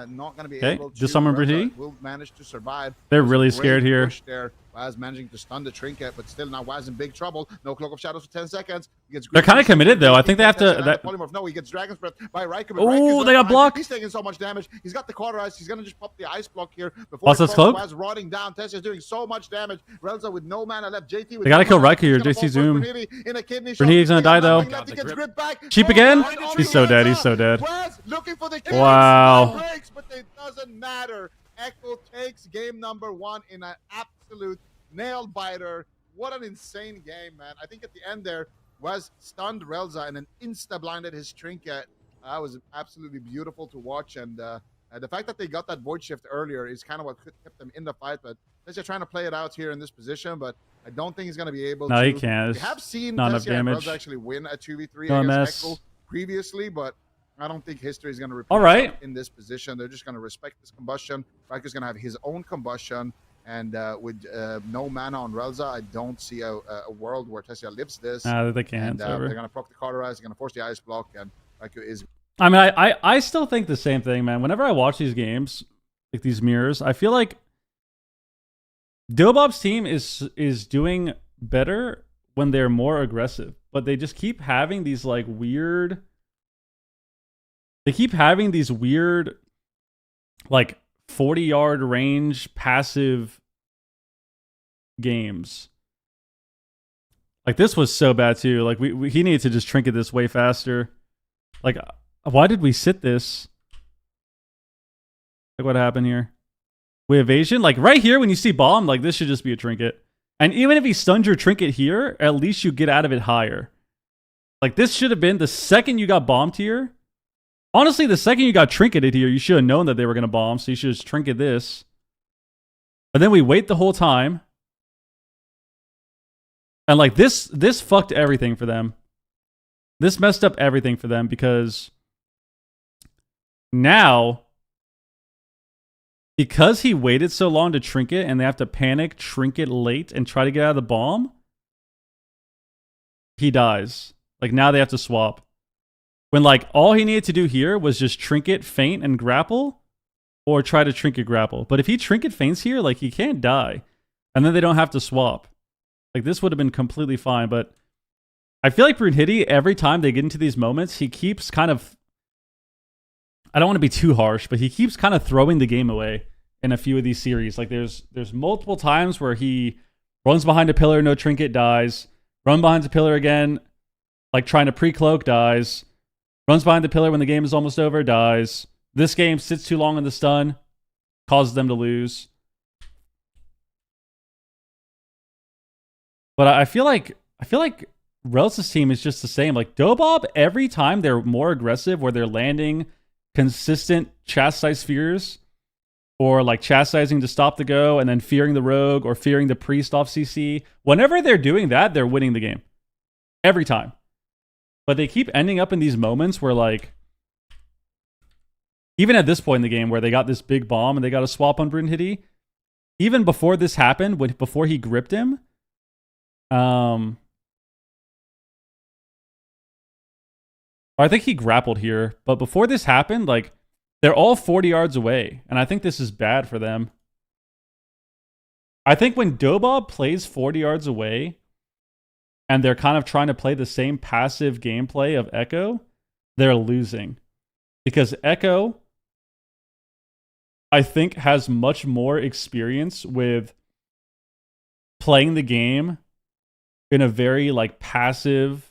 not going to be Okay, able to. disarm Brunhilde. Relza will manage to survive. They're It was a really great scared here. push there. Waz managing to stun the trinket, but still now Waz in big trouble. No Cloak of Shadows for 10 seconds. He gets They're kinda committed, though. I think they have to- that polymorph. No, he gets Dragon's Breath by Raikou. but Ooh, Raiku's they got left behind. blocked. He's taking so much damage. He's got the cauterize. He's going to just pop the ice block here. Before What's it this falls, cloak? Waz rotting down. Tessia's doing so much damage. Relza with no mana left. JT with They gotta no kill mana. Raikou here. He's gonna JC fall for zoom. Brunhilde in a kidney shot. Brunhilde's gonna He die, has though. nothing left. He gets gripped back. Cheap Oh, again? right onto He's so dead, he's Relza. so dead. Waz looking for the kills. Wow. Breaks, but it doesn't matter. Echo takes game number 1 in an absolute nail biter. What an insane game, man. I think at the end there was stunned Relza and then insta-blinded his trinket. That was absolutely beautiful to watch. And the fact that they got that void shift earlier is kind of what kept them in the fight. But Tessia trying to play it out here in this position, but I don't think he's going to be able to. No, he can't. We have seen Not enough Tessia and damage. Relza actually win a 2v3 No against MS. Echo previously, but I don't think history is going to repeat All right. itself in this position. They're just going to respect this combustion. Raiku's going to have his own combustion. And with no mana on Relza, I don't see a world where Tessia lives this. Nah, they can't. And It's over. they're going to proc the cauterize. They're going to force the ice block. And Raikou is I mean, I still think the same thing, man. Whenever I watch these games, like these mirrors, I feel like Dobob's team is doing better when they're more aggressive, but they just keep having these like weird. They keep having these weird, like 40-yard range passive games. Like this was so bad too. Like he needed to just trinket this way faster. Like, why did we sit this? Like, what happened here? We evasion? Like, right here, when you see bomb, like, this should just be a trinket. And even if he stuns your trinket here, at least you get out of it higher. Like, this should have been the second you got bombed here. Honestly, the second you got trinketed here, you should have known that they were going to bomb, so you should just trinket this. But then we wait the whole time. And like this fucked everything for them. This messed up everything for them because now, because he waited so long to trinket and they have to panic, trinket late, and try to get out of the bomb, he dies. Like now they have to swap. When like all he needed to do here was just trinket, feint, and grapple, or try to trinket grapple. But if he trinket feints here, like he can't die. And then they don't have to swap. Like this would have been completely fine, but I feel like Brunhilde, every time they get into these moments, he keeps kind of, I don't want to be too harsh, but he keeps kind of throwing the game away in a few of these series. Like there's multiple times where he runs behind a pillar, no trinket, dies. Run behind a pillar again, like trying to pre-cloak, dies. Runs behind the pillar when the game is almost over, dies. This game sits too long in the stun, causes them to lose. But I feel like Relis's team is just the same. Like Dobob, every time they're more aggressive, where they're landing consistent chastise fears, or like chastising to stop the go, and then fearing the rogue or fearing the priest off CC. Whenever they're doing that, they're winning the game. Every time. But they keep ending up in these moments where like, even at this point in the game where they got this big bomb and they got a swap on Brunhilde, even before this happened, before he gripped him, or I think he grappled here, but before this happened, like, they're all 40 yards away, and I think this is bad for them. I think when Dobob plays 40 yards away, and they're kind of trying to play the same passive gameplay of Echo, they're losing. Because Echo, I think, has much more experience with playing the game in a very like passive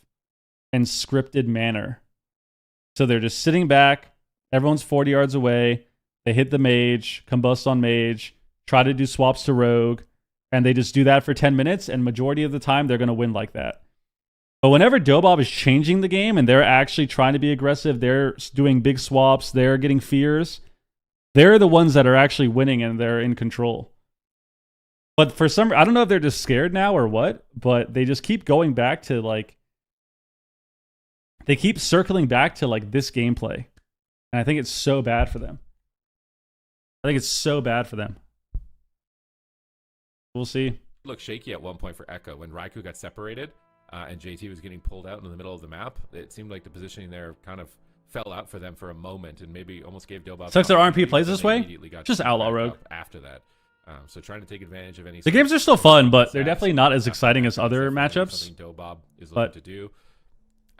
and scripted manner. So they're just sitting back, everyone's 40 yards away, they hit the mage, combust on mage, try to do swaps to rogue, and they just do that for 10 minutes, and majority of the time they're going to win like that. But whenever Dobob is changing the game and they're actually trying to be aggressive, they're doing big swaps, they're getting fears, they're the ones that are actually winning and they're in control. But for some, I don't know if they're just scared now or what, but they just keep going back to like, they keep circling back to like this gameplay. And I think it's so bad for them. I think it's so bad for them. We'll see. Looked shaky at one point for Echo when Raikou got separated and JT was getting pulled out in the middle of the map. It seemed like the positioning there kind of fell out for them for a moment and maybe almost gave Dobob. Sucks their RMP plays this way. Just outlaw rogue. After that. So trying to take advantage of any. The games are still fun, but they're definitely not as exciting as other matchups. Something Dobob is looking to do.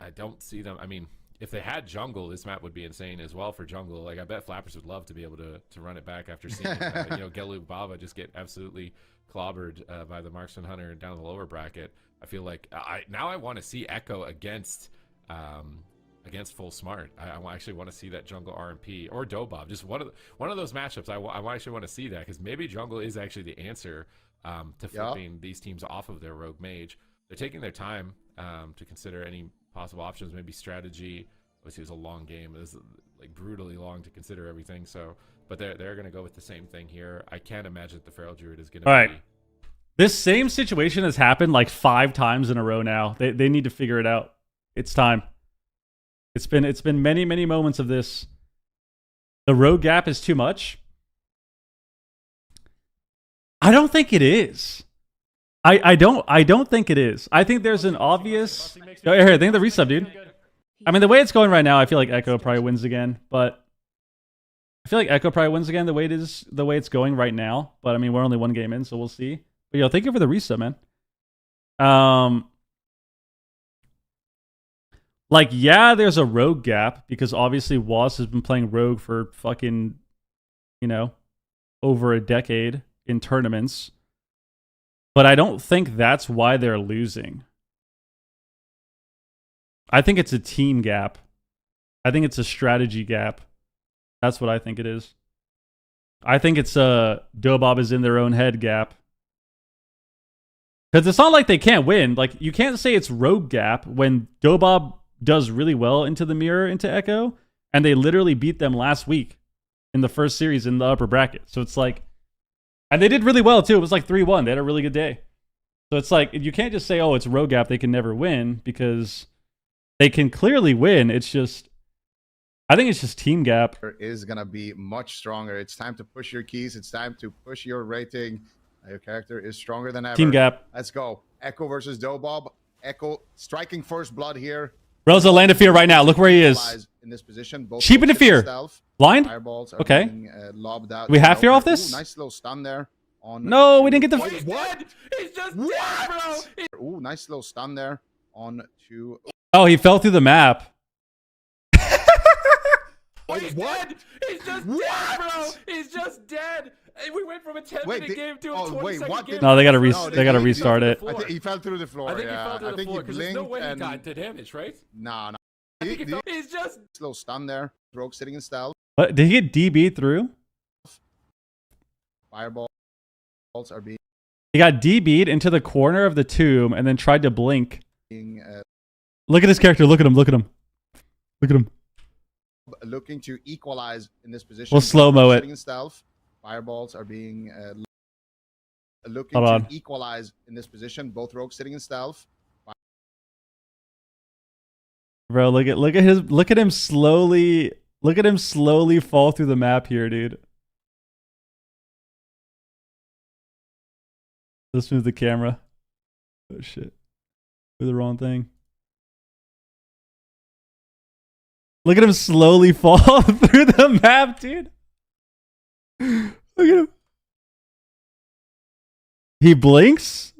I don't see them. I mean, if they had jungle, this map would be insane as well for jungle. Like I bet Flappers would love to be able to run it back after seeing Gelu Baba just get absolutely clobbered by the marksman hunter down the lower bracket. I feel like I want to see Echo against full smart. I actually want to see that jungle RMP or Dobob. Just one of those matchups. I actually want to see that because maybe jungle is actually the answer to flipping these teams off of their rogue mage. They're taking their time to consider any possible options, maybe strategy. Obviously, it was a long game. It was like brutally long to consider everything. So, but they're going to go with the same thing here. I can't imagine that the Feral Druid is going to. All right, this same situation has happened like 5 times in a row now. They need to figure it out. It's time. It's been many moments of this. The rogue gap is too much. I don't think it is. I don't think it is. I think there's an obvious. Here, I think the resub, dude. I mean, the way it's going right now, I feel like Echo probably wins again. But I feel like Echo probably wins again the way it's going right now. But I mean, we're only 1 game in, so we'll see. But yo, thank you for the resub, man. Like, yeah, there's a rogue gap because obviously Was has been playing rogue for fucking, over a decade in tournaments. But I don't think that's why they're losing. I think it's a team gap. I think it's a strategy gap. That's what I think it is. I think it's a Dobob is in their own head gap. Because it's not like they can't win. Like, you can't say it's rogue gap when Dobob does really well into the mirror, into Echo, and they literally beat them last week in the first series in the upper bracket. So it's like, and they did really well too. It was like 3-1. They had a really good day. So it's like, you can't just say, oh, it's row gap, they can never win, because they can clearly win. It's just, I think it's just team gap. Is going to be much stronger. It's time to push your keys. It's time to push your rating. Your character is stronger than ever. Team gap. Let's go. Echo versus Dobob. Echo striking first blood here. Rosa, land of fear right now. Look where he is. In this position. Both Cheap into fear. Blind? Fireballs are Okay. being, lobbed out. We have fear off this? Ooh, nice little stun there. On No, we didn't get the... What? He's just dead, bro. Ooh, nice little stun there. On to... Oh, he fell through the map. He's dead. He's just dead, bro. He's just dead. We went from a 10-minute game to a 20-second game. No, they gotta No, restart it. I think he fell through the floor. I think he yeah. fell through I the think floor he because there's blinked no way he and... got the damage, right? No. I think he's just... Little stun there. Rogue sitting in stealth. What? Did he get DB through? Fireballs are being... He got DB'd into the corner of the tomb and then tried to blink. uh, Look at his character. Look at him. Look at him. Look at him. looking to equalize in this position. We'll slow-mo it. Sitting in stealth. Fireballs are being... looking Hold to on. equalize in this position. Both rogues sitting in stealth. Bro, look at him slowly fall through the map here, dude. Let's move the camera. Oh shit. Do the wrong thing. Look at him slowly fall through the map, dude. Look at him. He blinks,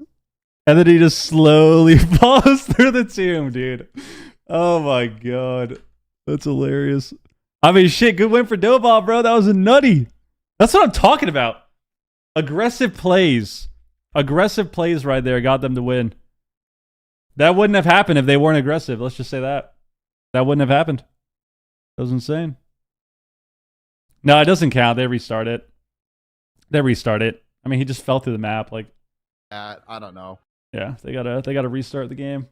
and then he just slowly falls through the tomb, dude. Oh my god. That's hilarious. I mean, shit, good win for Dobob, bro. That was a nutty. That's what I'm talking about. Aggressive plays. Aggressive plays right there got them to win. That wouldn't have happened if they weren't aggressive. Let's just say that. That wouldn't have happened. That was insane. No, it doesn't count. They restart it. They restart it. I mean, he just fell through the map. Like, I don't know. yeah, they gotta restart the game.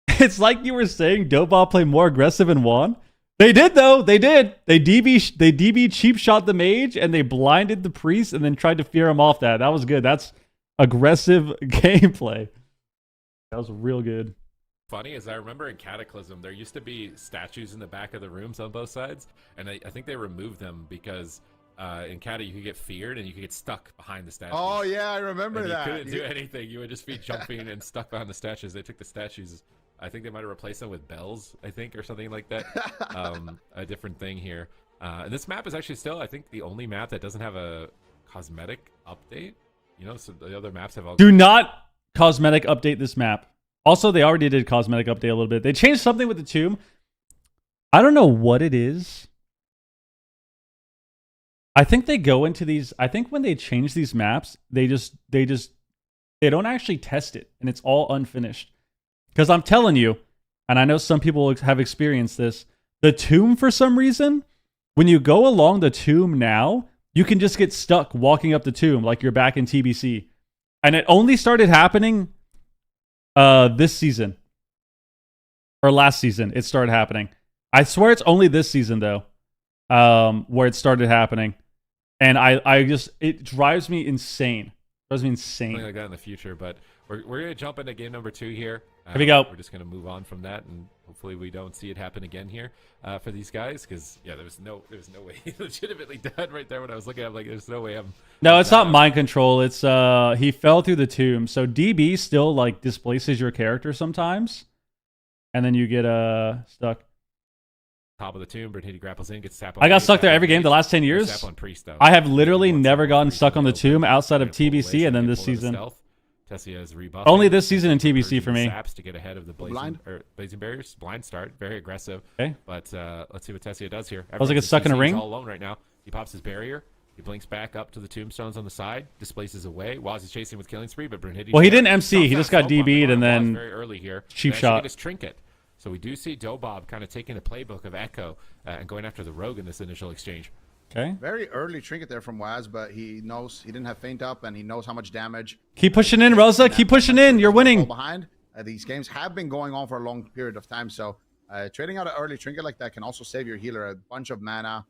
It's like you were saying, Dobob played more aggressive and won. They did though. They did. They DB cheap shot the mage and they blinded the priest and then tried to fear him off that. That was good. That's aggressive gameplay. That was real good. Funny is I remember in Cataclysm there used to be statues in the back of the rooms on both sides, and I think they removed them because in Cata you could get feared and you could get stuck behind the statues. Oh yeah, I remember and that. You couldn't do anything. You would just be jumping and stuck behind the statues. They took the statues. I think they might have replaced them with bells, I think, or something like that. A different thing here. And this map is actually still, I think, the only map that doesn't have a cosmetic update. You know, so the other maps have all... Do not cosmetic update this map. Also, they already did cosmetic update a little bit. They changed something with the tomb. I don't know what it is. I think they go into these... I think when they change these maps, they don't actually test it, and it's all unfinished. Because I'm telling you, and I know some people have experienced this, the tomb, for some reason, when you go along the tomb now, you can just get stuck walking up the tomb like you're back in TBC. And it only started happening this season. Or last season, it started happening. I swear it's only this season, though, where it started happening. And it drives me insane. It drives me insane. Something like that in the future, but we're going to jump into game number 2 here. Here we go. We're just going to move on from that, and hopefully we don't see it happen again here for these guys, because yeah, there was no way he legitimately died right there when I was looking at him. Like, there's no way I'm... No, it's not mind control. It's he fell through the tomb. So DB still like displaces your character sometimes, and then you get stuck. Top of the tomb, Bernhidi grapples in, gets tap on... I got stuck there every game the last 10 years. Tap on Priest, though. I have literally never gotten stuck on the tomb outside of TBC, and then this season. Tessia is rebuffing. Only this season in TBC for me. Saps to get ahead of the blazing barriers. Blind start, very aggressive. Okay. But let's see what Tessia does here. I was like stuck in a ring. He's all alone right now. He pops his barrier. He blinks back up to the tombstones on the side, displaces away. Waz is chasing with killing spree, but Bernhidi... Well, he didn't MC. He just got DB'd and then very early here. Cheap shot. His trinket. So we do see Dobob kind of taking the playbook of Echo and going after the rogue in this initial exchange. Okay. Very early trinket there from Waz, but he knows he didn't have feint up, and he knows how much damage. Keep pushing in, Rosa. Keep pushing in. You're winning. Behind. These games have been going on for a long period of time, so trading out an early trinket like that can also save your healer a bunch of mana.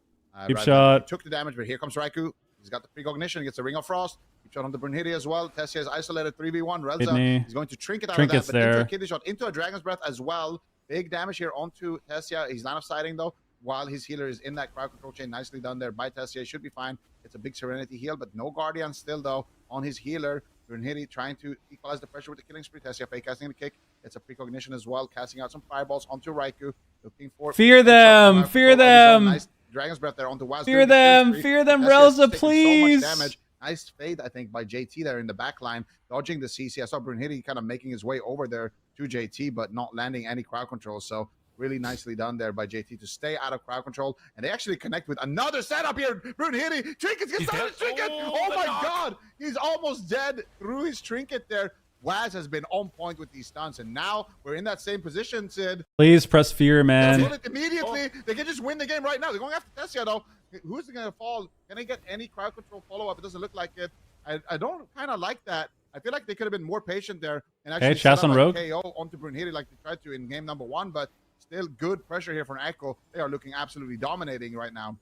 Keep rather than shot. if he took the damage, but here comes Raikou. He's got the precognition. He gets the Ring of Frost. Keep shot on the Brunhilde as well. Tessia is isolated 3v1. Relza Kidney. is going to trinket out Trinket's of that, but there. into a kidney shot, into a Dragon's Breath as well. Big damage here onto Tessia. He's line of sighting though, while his healer is in that crowd control chain. Nicely done there by Tessia. He should be fine. It's a big Serenity heal, but no Guardian still though on his healer. Brunhilde trying to equalize the pressure with the killing spree. Tessia fake casting the kick. It's a precognition as well, casting out some fireballs onto Raikou. Looking for Fear them! Fear them! Nice Dragon's Breath there onto Waz. Fear them! Fear them, Relza, please! So much damage. Nice fade, I think, by JT there in the back line, dodging the CC. I saw Brunhilde kind of making his way over there to JT, but not landing any crowd control. So really nicely done there by JT to stay out of crowd control. And they actually connect with another setup here. Brunhilde, Trinket gets out of Trinket. Oh my God, he's almost dead through his Trinket there. Waz has been on point with these stunts, and now we're in that same position, Sid. Please press fear, man. Kill it immediately. They can just win the game right now. They're going after Tessia, though. Who's going to fall? Can they get any crowd control follow-up? It doesn't look like it. I don't kind of like that. I feel like they could have been more patient there and actually Chas on Rogue. KO onto Brunhilde like they tried to in game number 1, but still good pressure here from Echo. They are looking absolutely dominating right now.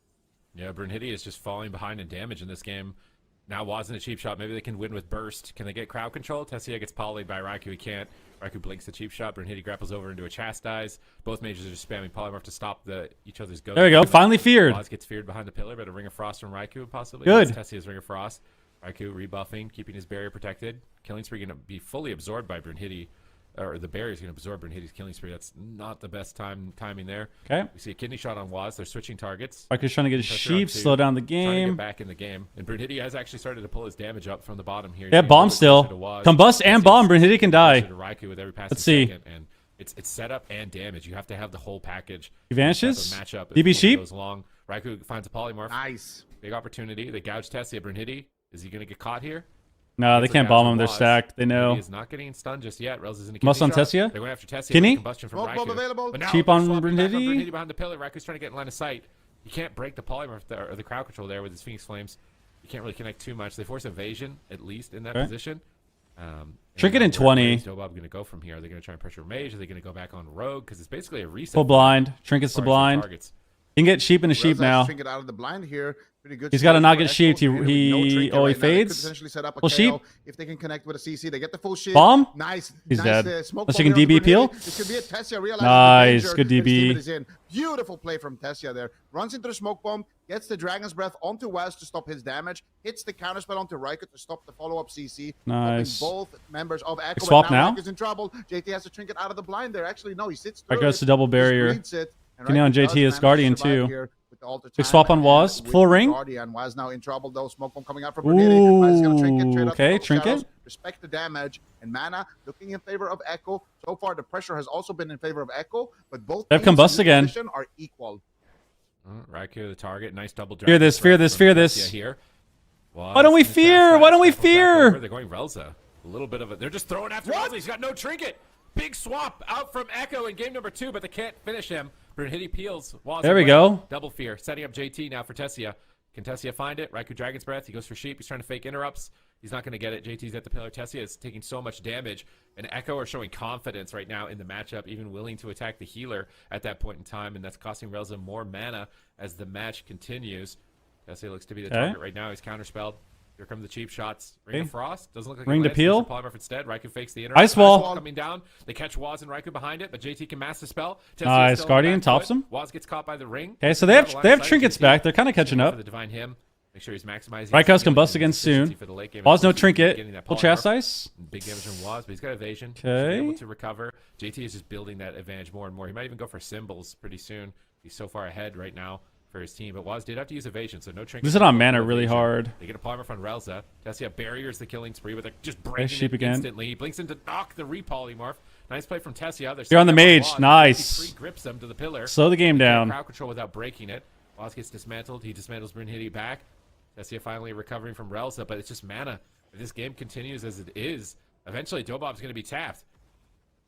Yeah, Brunhilde is just falling behind in damage in this game. Now Waz in a cheap shot. Maybe they can win with burst. Can they get crowd control? Tessia gets polyed by Raikou. He can't. Raikou blinks the cheap shot. Brunhilde grapples over into a chastise. Both mages are just spamming polymorph to stop each other's go. There we go. Finally feared. Waz gets feared behind the pillar, but a Ring of Frost from Raikou possibly. Good. Tessia's Ring of Frost. Raikou rebuffing, keeping his barrier protected. Killing spree going to be fully absorbed by Brunhilde. Or the barrier is going to absorb Brunhilde's killing spree. That's not the best timing there. Okay. We see a kidney shot on Waz. They're switching targets. Raikou's trying to get his Pressure on sheep, two. slow down the Trying to game. get back in the game. And Brunhilde has actually started to pull his damage up from the bottom here. Yeah, bomb still. Combust and bomb. Brunhilde can die. With every Let's see. Second, and it's setup and damage. You have to have the whole package. He vanishes. Matchup DB sheep. goes long. Raikou finds a polymorph. Nice. Big opportunity. They gouge Tessia. Brunhilde. Is he going to get caught here? No, they Gets a can't gouge bomb on him. They're Waz. stacked. They know. He is not getting stunned just yet. Relz is in a Must kidney on shot. Tessia? They're going after Tessia. Kidney? Combustion from Smoke bomb Raikou. available. But now Cheap they're on swapping back Brunhilde? Brunhilde behind the pillar. Raikou's trying to get in line of sight. He can't break the polymorph or the crowd control there with his Phoenix Flames. He can't really connect too much. They force evasion, at least, in that position. Trinket in 20. Where's Dobob going to go from here? Are they going to try and pressure Mage? Are they going to go back on Rogue? Because it's basically a reset. Full blind. Trinkets to as far as the blind. targets. He can get sheep in a sheep Relza now. Trinket out of the blind here. Pretty good. He's got to situation not for get Echo. sheeped. Brunhilde with no He trinket oh, he right now. They could fades. potentially set up a Full KO sheep. if they can connect with a CC. They get the full sheep. Bomb? Nice. He's nice, dead. Smoke Unless bomb you can here on DB peel. Brunhilde. This could be a Tessia realizing Nice. the danger Good that his DB. teammate is in. Beautiful play from Tessia there. Runs into the smoke bomb, gets the Dragon's Breath onto Waz to stop his damage, hits the counterspell onto Raikou to stop the follow-up CC. Nice. Both members of Echo. Swap but now? Raikou's in trouble. JT has to trinket out of the blind there. Actually, no, he sits through Raikous it, to double just barrier. reads it, and Kidney on Raikou JT does is manage to Guardian survive too. here with the alter Big time swap on and Waz. with Full the ring. Guardian. Waz now in trouble though. Smoke bomb coming out from Brunhilde. Waz is gonna trinket, trade Ooh, up okay, the trinket. shadows, respect the damage, and mana looking in favor of Echo. So far, the pressure has also been in favor of Echo, but both They have teams in combust this again. position are equal. Raikou, the target. Nice double Fear this, fear this, fear this. Why don't we fear? Why don't we fear? They're going Relza. A little bit of it. They're just throwing after Relza. He's got no trinket. Big swap out from Echo in game number 2, but they can't finish him. Brunhilde peels. Waz There we away. go. Double fear. Setting up JT now for Tessia. Can Tessia find it? Raikou Dragon's Breath. He goes for sheep. He's trying to fake interrupts. He's not going to get it. JT's at the pillar. Tessia is taking so much damage. And Echo are showing confidence right now in the matchup, even willing to attack the healer at that point in time. And that's costing Relza more mana as the match continues. Tessia looks to be the target right now. He's counterspelled. Here come the cheap shots. Ring of Frost. Doesn't look like Ring it to lands. peel. Polymorph instead. Raikou fakes the interrupt. Ice wall. Coming down. They catch Waz and Raikou behind it, but JT can master spell. Tessia Nice. still on the Guardian back tops foot. him. Waz gets caught by the ring. Okay, so they have trinkets back. They're kind of catching For up. the divine hymn. Make sure he's maximizing. Raikou's his combust healing again and efficiency soon. for the late game. Waz no Getting trinket. that Full polymorph. chastise. Big damage from Waz, but he's got evasion. He should Okay. be able to recover. JT is just building that advantage more and more. He might even go for symbols pretty soon. He's so far ahead right now for his team. But Waz did have to use evasion, so no trinket. This is on mana No really evasion. hard. They get a polymorph on Relza. Tessia barriers the killing spree, but they're just breaking sheep it again. instantly. He blinks in to knock the repolymorph. Nice play from Tessia. They're You're on the setting up mage. Waz. Nice. He grips them to the pillar. Slow the game down. Crowd control without breaking it. Waz gets dismantled. He dismantles Brunhilde back. Tessia finally recovering from Relza, but it's just mana. If this game continues as it is, eventually Dobob's going to be tapped.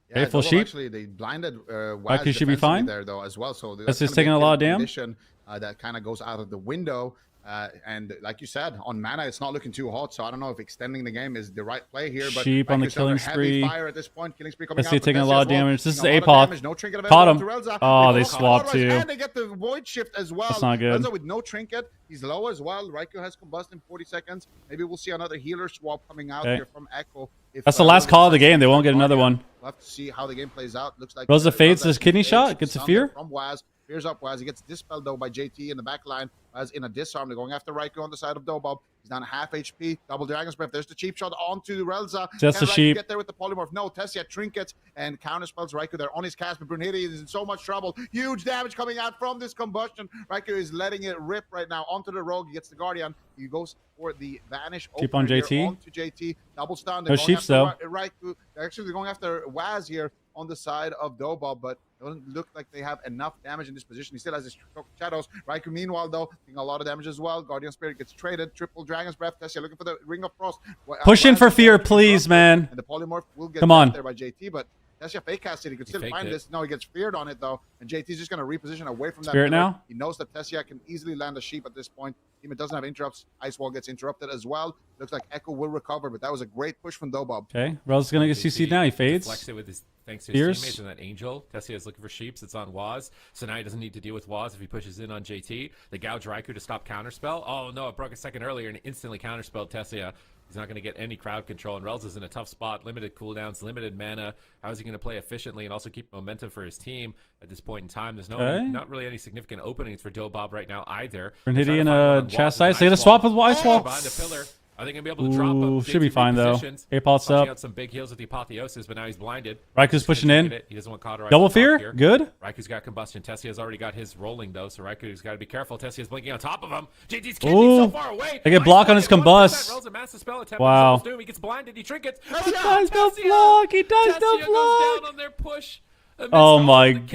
Yeah, full Dobob sheep. Actually, they blinded Waz Raikou should be defensively fine. there though as well. So That's just taking a lot of damage. That kind of goes out of the window. And like you said, on mana, it's not looking too hot. So I don't know if extending the game is the right play here. But Sheep on the Raikou still under killing heavy spree. fire at this point. Killing spree coming Tessia out. taking a Tessia lot as of well. damage. This is Taking a lot of APOC. damage, no trinket Caught available him. to Relza. Oh, they go swapped otherwise, too. And they get the void shift as well. That's not good. Relza with no trinket. He's low as well. Raikou has combust in 40 seconds. Maybe we'll see another healer swap coming out here from Echo. If, That's the last Relza call of the decides game. to They won't start get another Guardian. one. We'll have to see how the game plays out. Looks like Relza fades his kidney fades shot. Gets a some fear. from Waz. Fears up Waz. He gets dispelled though by JT in the back line. Waz in a disarm. They're going after Raikou on the side of Dobob. He's down half HP. Double Dragon's Breath. There's the cheap shot onto Relza. Just Can a Raikou sheep. get there with the polymorph? No. Tessia trinkets and counterspells Raikou. They're on his cast, but Brunhilde is in so much trouble. Huge damage coming out from this combustion. Raikou is letting it rip right now onto the rogue. He gets the Guardian. He goes for the vanish. Sheep on opener JT. here onto JT. Double stun. No sheeps though. Raikou. They're going after Waz here on the side of Dobob, but it doesn't look like they have enough damage in this position. He still has his shadows. Raikou, meanwhile, though, taking a lot of damage as well. Guardian Spirit gets traded. Triple Dragon's Breath. Tessia looking for the Ring of Frost. Push in Waz for is fear, there to be please, dropped, man. And the polymorph will get Come on. there by JT, but Tessia fake casted. He could still faked find it. this. No, he gets feared on it, though. And JT's just going to reposition away from that. Spirit pillar. now? He knows that Tessia can easily land a sheep at this point. Team, it doesn't have interrupts. Ice Wall gets interrupted as well. Looks like Echo will recover, but that was a great push from Dobob. Okay. Relza's going to get CC'd now. He fades. Deflects it with his, thanks to his Fears. teammates and that Angel. Tessia is looking for sheeps. It's on Waz. So now he doesn't need to deal with Waz if he pushes in on JT. They gouge Raikou to stop counterspell. Oh no, it broke a second earlier and instantly counterspelled Tessia. He's not going to get any crowd control, and Relza's in a tough spot. Limited cooldowns, limited mana. How is he going to play efficiently and also keep momentum for his team at this point in time? There's not really any significant openings for Dobob right now either. Brunhilde in a chastise. They got to swap with Ice Wall. Behind the pillar. Are they going to be able to drop him? Ooh, should be JT fine though. repositions, APOC's punching up. out some big heals with the apotheosis, but now he's blinded. Raiku's He's pushing gonna in. take it. He doesn't want cauterize Double to fear. block here. Good. Raiku's got combustion. Tessia's already got his rolling though, so Raiku's got to be careful. Tessia's blinking on top of him. JT's kidney Ooh. so far away. They get block on his combust. Rolls a massive spell attempt. Wow. He's doing. He gets blinded. He trinkets. He does no block. He does no Tessia goes block. down on their push. amidst Oh all my the chaos.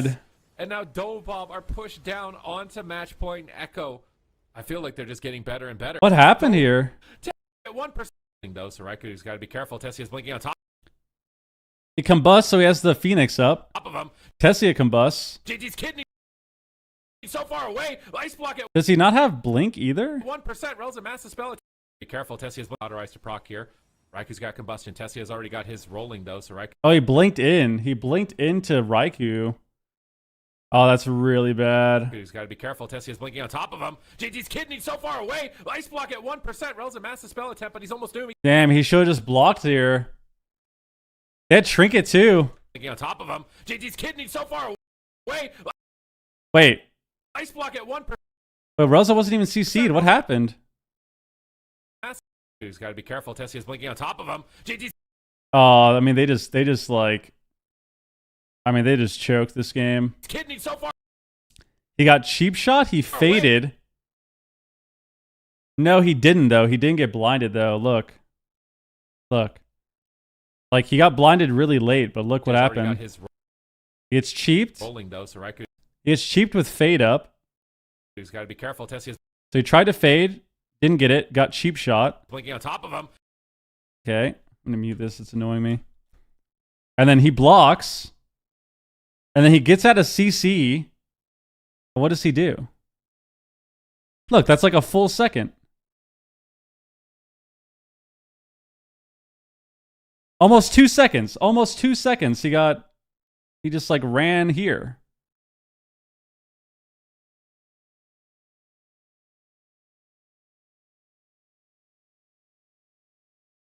god. And now Dobob are pushed down onto match point Echo. I feel like they're just getting better and better. What happened here? At 1% though, so Raiku's got to be careful. Tessia's blinking on top He combusts, so he has the Phoenix up. of him. Tessia combusts. JT's kidney so far away. Ice block at Does he not have blink either? 1%. Rolls a massive spell. Be careful. Tessia's authorized to proc here. Raiku's got combustion. Tessia's already got his rolling though, so Raikou. Oh, he blinked in. He blinked into Raikou. Oh, that's really bad. He's got to be careful. Tessia's blinking on top of him. JT's kidney so far away. Ice block at 1%. Rolls a massive spell attempt, but he's almost doing. Damn, he should have just blocked here. They had Trinket too. Blinking on top of him. JT's kidney so far away. Wait. Ice block at 1%. But Relza wasn't even CC'd. What happened? He's got to be careful. Tessia's blinking on top of him. JT's Oh, I mean, they just choked this game. kidney so far. He got cheap shot. He faded. No, he didn't, though. He didn't get blinded, though. Look. Like, he got blinded really late, but look what He's already happened. got his He gets cheaped. rolling though, so Raikou. He gets cheaped with fade up. He's got to be careful. Tessia's So he tried to fade. Didn't get it. Got cheap shot. blinking on top of him. Okay. I'm going to mute this. It's annoying me. And then he blocks. And then he gets out of CC. What does he do? Look, that's like a full second. Almost 2 seconds. Almost 2 seconds. He just like ran here.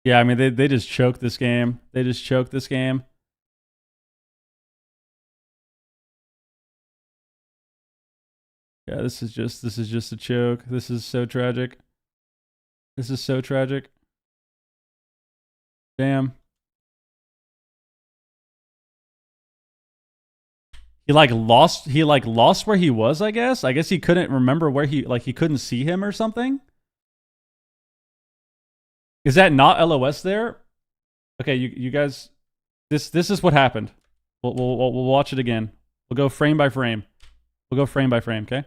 Yeah, I mean, they just choked this game. They just choked this game. Yeah, this is just a choke. This is so tragic. This is so tragic. Damn. He lost where he was, I guess. I guess he couldn't remember where he couldn't see him or something. Is that not LOS there? Okay, you guys, this is what happened. We'll watch it again. We'll go frame by frame. Okay?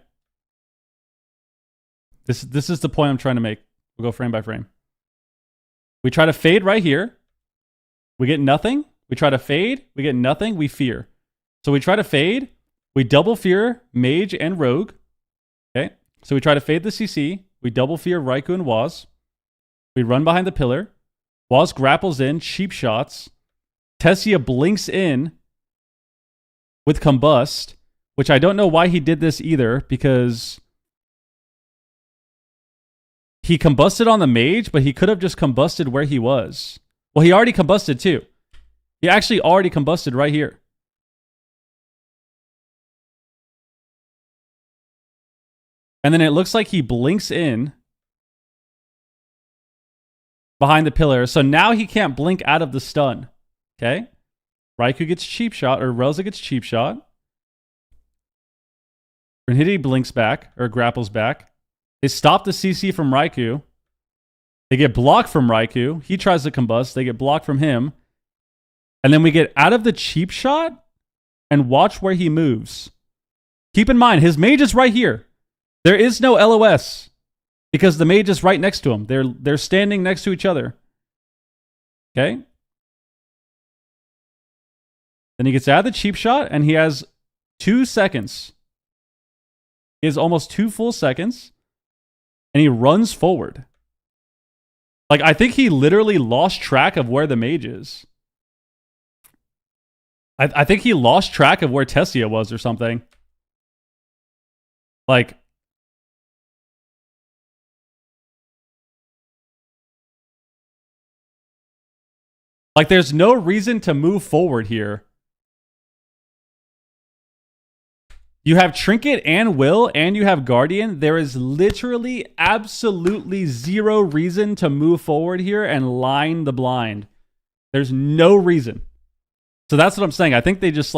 This is the point I'm trying to make. We'll go frame by frame. We try to fade right here. We get nothing. We try to fade. We get nothing. We fear. So we try to fade. We double fear Mage and Rogue. Okay? So we try to fade the CC. We double fear Raikou and Waz. We run behind the pillar. Waz grapples in, cheap shots. Tessia blinks in with Combust, which I don't know why he did this either, because he combusted on the mage, but he could have just combusted where he was. Well, he already combusted too. He actually already combusted right here. And then it looks like he blinks in behind the pillar. So now he can't blink out of the stun. Okay? Raikou gets cheap shot, or Relza gets cheap shot. Renhidi blinks back, or grapples back. They stop the CC from Raikou. They get blocked from Raikou. He tries to combust. They get blocked from him. And then we get out of the cheap shot and watch where he moves. Keep in mind, his mage is right here. There is no LOS because the mage is right next to him. They're standing next to each other. Okay? Then he gets out of the cheap shot and he has 2 seconds. He has almost 2 full seconds. And he runs forward. Like, I think he literally lost track of where the mage is. I think he lost track of where Tessia was or something. Like, there's no reason to move forward here. You have Trinket and Will, and you have Guardian. There is literally absolutely zero reason to move forward here and line the blind. There's no reason. So that's what I'm saying. I think they just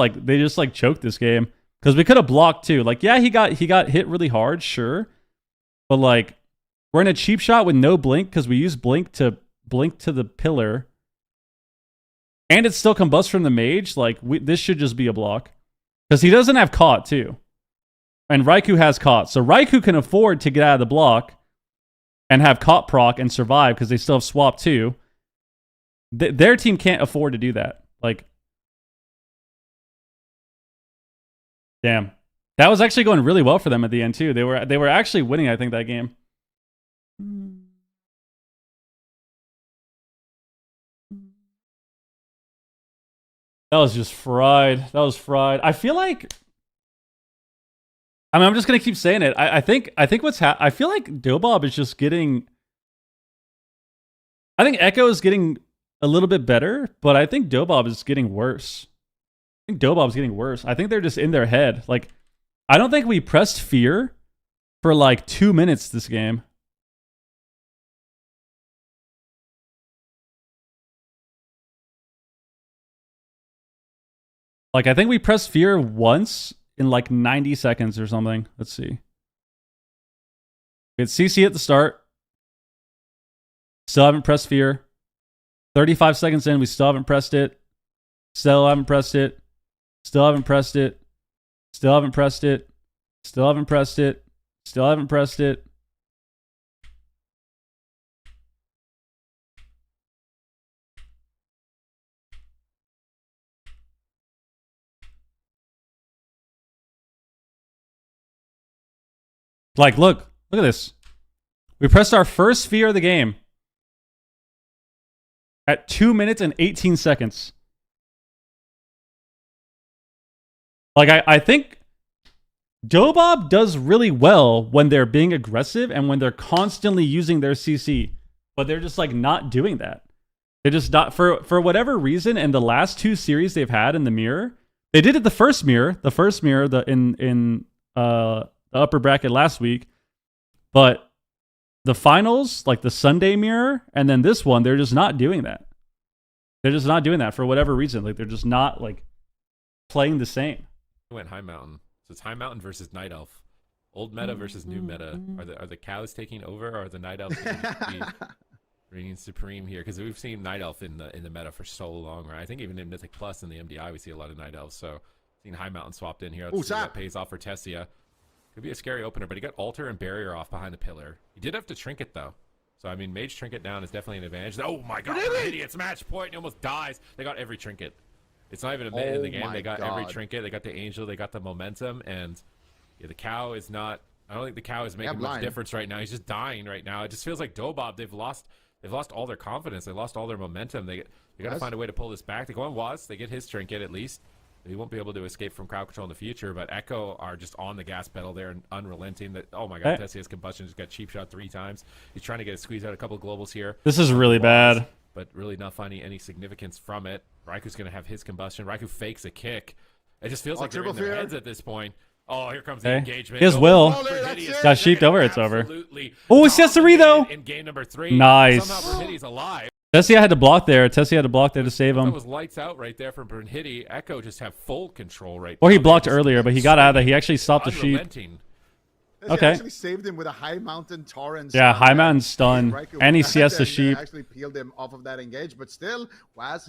choked this game because we could have blocked too. Like, yeah, he got hit really hard, sure, but like, we're in a cheap shot with no blink because we use blink to the pillar, and it's still combust from the mage. Like, this should just be a block. Because he doesn't have caught, too. And Raikou has caught. So Raikou can afford to get out of the block and have caught proc and survive because they still have swap, too. Their team can't afford to do that. Like, damn. That was actually going really well for them at the end, too. They were actually winning, I think, that game. That was just fried. That was fried. I feel like, I mean, I'm just gonna keep saying it. I think I feel like Dobob is just getting. I think Echo is getting a little bit better, but I think Dobob is getting worse. I think Dobob's getting worse. I think they're just in their head. Like, I don't think we pressed fear for like 2 minutes this game. Like, I think we pressed fear once in like 90 seconds or something. Let's see. We had CC at the start. Still haven't pressed fear. 35 seconds in, we still haven't pressed it. Still haven't pressed it. Still haven't pressed it. Still haven't pressed it. Still haven't pressed it. Still haven't pressed it. Like, look at this. We pressed our first fear of the game at 2 minutes and 18 seconds. Like, I think Dobob does really well when they're being aggressive and when they're constantly using their CC, but they're just like not doing that. They're just not, for whatever reason. In the last 2 series they've had in the mirror, they did it the first mirror in the upper bracket last week, but the finals, like the Sunday mirror, and then this one, they're just not doing that. They're just not doing that for whatever reason. Like, they're just not like playing the same. Went High Mountain, so it's High Mountain versus Night Elf, old meta versus new meta. Are the cows taking over, or are the Night Elves reigning supreme here? Because we've seen Night Elf in the meta for so long, right? I think even in Mythic Plus and the MDI, we see a lot of Night Elves. So seeing High Mountain swapped in here, let's see what pays off for Tessia. Could be a scary opener, but he got Altar and Barrier off behind the pillar. He did have to Trinket, though. So, I mean, Mage Trinket down is definitely an advantage. Oh, my God. Idiot's match point. He almost dies. They got every Trinket. It's not even a minute in the game. They got every Trinket. They got the Angel. They got the momentum. And yeah, the cow is not I don't think the cow is making much blind. difference right now. He's just dying right now. It just feels like Dobob, they've lost all their confidence. They lost all their momentum. They got to find a way to pull this back. They go on Waz. They get his trinket at least. He won't be able to escape from crowd control in the future, but Echo are just on the gas pedal there and unrelenting. That oh my god, Tessia's combustion just got cheap shot 3 times. He's trying to get a squeeze out a couple of globals here. This is really bad. But really not finding any significance from it. Raiku's going to have his combustion. Raikou fakes a kick. It just feels like they're in their heads at this point. Oh, here comes the engagement. His will. Got sheeped over. It's over. Oh, it's Yasuri though. In game number 3. Nice. Somehow Bernhitti's alive. Tessia had to block there. Tessia had to block there to save him. That was lights out right there from Bernhitti. Echo just have full control right Or now. he blocked earlier, but he got out of there. He actually stopped the sheep. Okay. Actually saved him with a high mountain torrent. Yeah, high mountain stun. And he CS the sheep. Actually peeled him off of that engage, but still,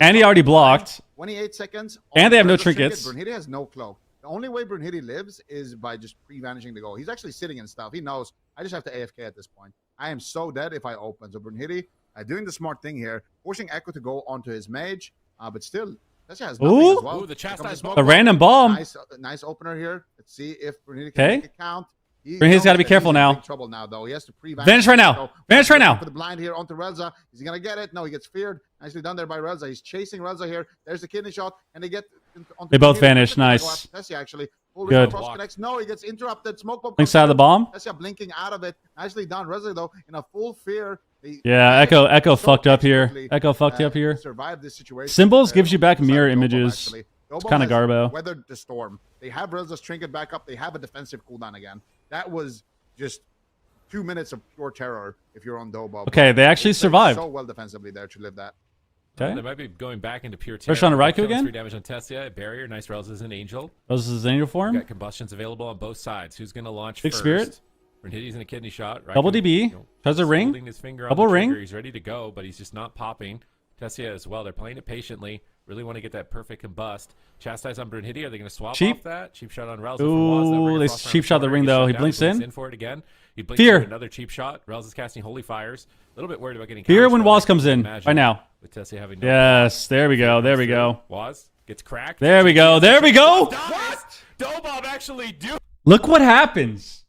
and he already blocked. 28 seconds. And they have no trinkets. Bernhitti has no cloak. The only way Bernhitti lives is by just pre-vanishing the goal. He's actually sitting and stuff. He knows, I just have to AFK at this point. I am so dead if I open. So Bernhitti doing the smart thing here, forcing Echo to go onto his mage, but still, Tessia has nothing as well. Ooh, the chastised A random bomb. Nice opener here. Let's see if Bernhitti can make it count. Bernhitti's got to be careful now. Trouble now, though. He has to vanish right now. Vanish right now. For the blind here onto Relza. Is he gonna get it? No, he gets feared. Nicely done there by Relza. He's chasing Relza here. There's the kidney shot, and they get. They both vanish. Nice. Tessia actually. Good. No, he gets interrupted. Smoke bomb. Links out of the bomb. Tessia blinking out of it. Nicely done. Relza though in a full fear. Yeah, Echo fucked up here. Echo fucked up here. Survived this situation. Symbols gives you back mirror images. It's kind of garbo. Weathered the storm. They have Relza's trinket back up. They have a defensive cooldown again. That was just 2 minutes of pure terror if you're on Dobob. Okay, they actually survived. So well defensively there to live that. Okay. They might be going back into pure terror. Push on the Raikou again? 3 damage on Tessia. Barrier. Nice Relza is an angel. Relza is an angel form. Got combustions available on both sides. Who's going to launch Big first? Spirit. Bernhitti's in a kidney shot. Raikou, Double DB. Has a ring. Holding his finger Double on the ring. trigger. He's ready to go, but he's just not popping. Tessia as well. They're playing it patiently. Really want to get that perfect combust. Chastise on Bernhitti. Are they going to swap off that? Cheap shot on Relza. Ooh, they cheap shot the ring though. He blinks in. In for it again. He blinks Fear. Another cheap shot. Relza's casting Holy Fires. A little bit worried about getting Fear when Waz comes in. Right now. With Tessia having yes, there we go. There we go. Waz gets cracked. There we go. There we go. What? Dobob actually do. Look what happens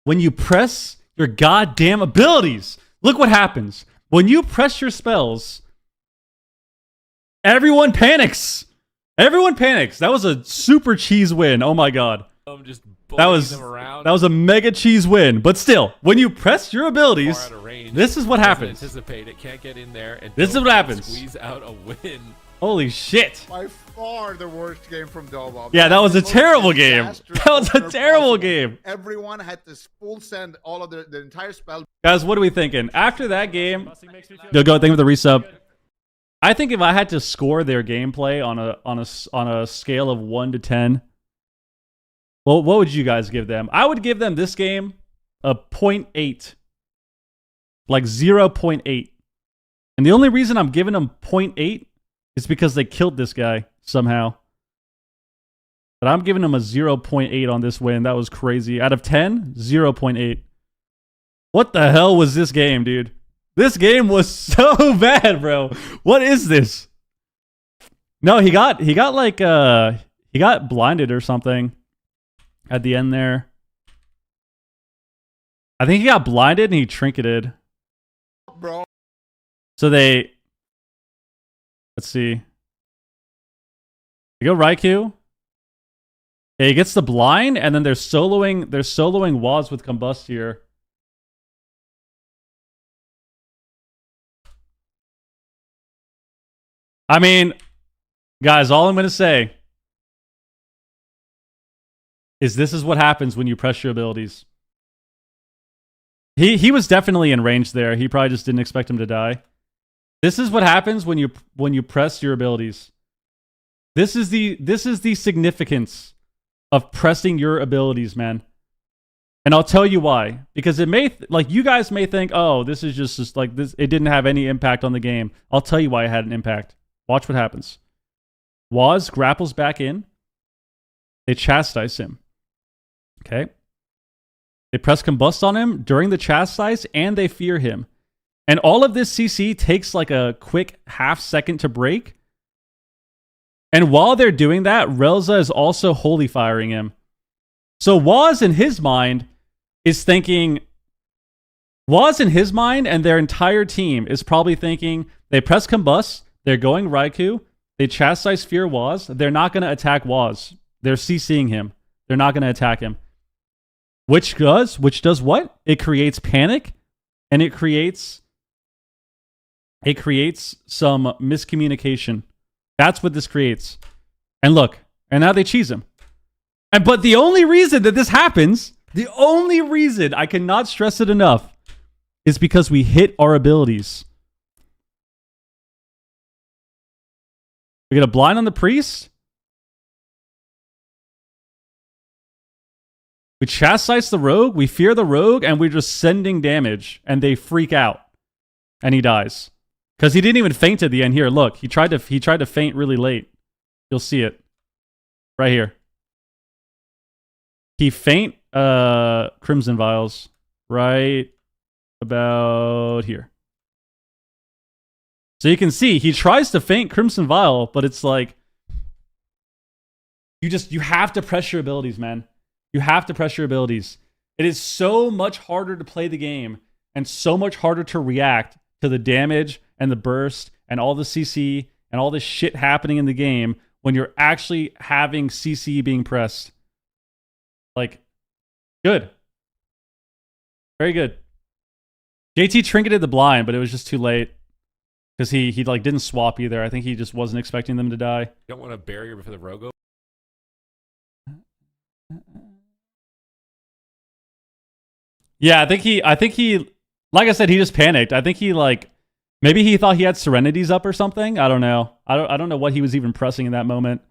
when you press your goddamn abilities. Look what happens when you press your spells. Everyone panics. Everyone panics. That was a super cheese win. Oh my god. Just that was a mega cheese win. But still, when you press your abilities, this is what happens. Anticipate it, can't get in there, and this is what happens. Squeeze out a win. Holy shit! By far the worst game from Dobob. Yeah, that was a terrible game. That was a terrible game. Everyone had to full send all of the entire spell. Guys, what are we thinking after that game? Go. Thank you for the resub. I think if I had to score their gameplay on a scale of 1 to 10, well, what would you guys give them? I would give them this game a 0.8. Like 0.8. And the only reason I'm giving them 0.8 is because they killed this guy somehow. But I'm giving them a 0.8 on this win. That was crazy. Out of 10, 0.8. What the hell was this game, dude? This game was so bad, bro. What is this? No, he got blinded or something at the end there. I think he got blinded and he trinketed. Bro. So let's see. They go Raikou. Yeah, he gets the blind and then they're soloing Waz with Combust here. I mean, guys, all I'm going to say is this is what happens when you press your abilities. He was definitely in range there. He probably just didn't expect him to die. This is what happens when you press your abilities. This is the significance of pressing your abilities, man. And I'll tell you why. Because it may you guys may think, "Oh, this is just like this, it didn't have any impact on the game." I'll tell you why it had an impact. Watch what happens. Waz grapples back in. They chastise him. Okay? They press Combust on him during the chastise, and they fear him. And all of this CC takes like a quick half second to break. And while they're doing that, Relza is also holy firing him. So Waz, in his mind, is thinking, Waz in his mind and their entire team is probably thinking, they press combust, they're going Raikou, they chastise Fear Waz, they're not going to attack Waz. They're CCing him. They're not going to attack him. Which does what? It creates panic, and it creates some miscommunication. That's what this creates. And look, and now they cheese him. But the only reason that this happens, the only reason, I cannot stress it enough, is because we hit our abilities. We get a blind on the priest. We chastise the rogue, we fear the rogue, and we're just sending damage, and they freak out, and he dies because he didn't even faint at the end. Here, look, he tried to faint really late. You'll see it right here. He faint Crimson Vials right about here. So you can see he tries to feint Crimson Vial, but it's like you have to press your abilities, man. You have to press your abilities. It is so much harder to play the game and so much harder to react to the damage and the burst and all the CC and all this shit happening in the game when you're actually having CC being pressed. Like, good. Very good. JT trinketed the blind, but it was just too late. Because he like didn't swap either. I think he just wasn't expecting them to die. You don't want a barrier for the Rogo. Yeah, I think he, like I said, he just panicked. I think he maybe he thought he had Serenities up or something. I don't know. I don't know what he was even pressing in that moment.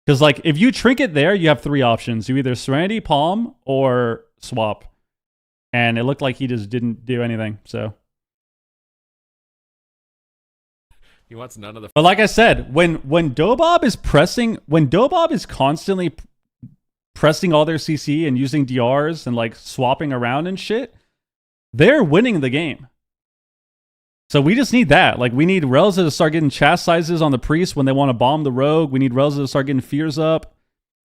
Because like if you trinket there, you have three options. You either Serenity, Palm, or swap. And it looked like he just didn't do anything. So. He wants none of the. But like I said, when Dobob is constantly pressing all their CC and using DRs and like swapping around and shit, they're winning the game. So we just need that. Like we need Relza to start getting chastises on the priest when they want to bomb the rogue. We need Relza to start getting fears up.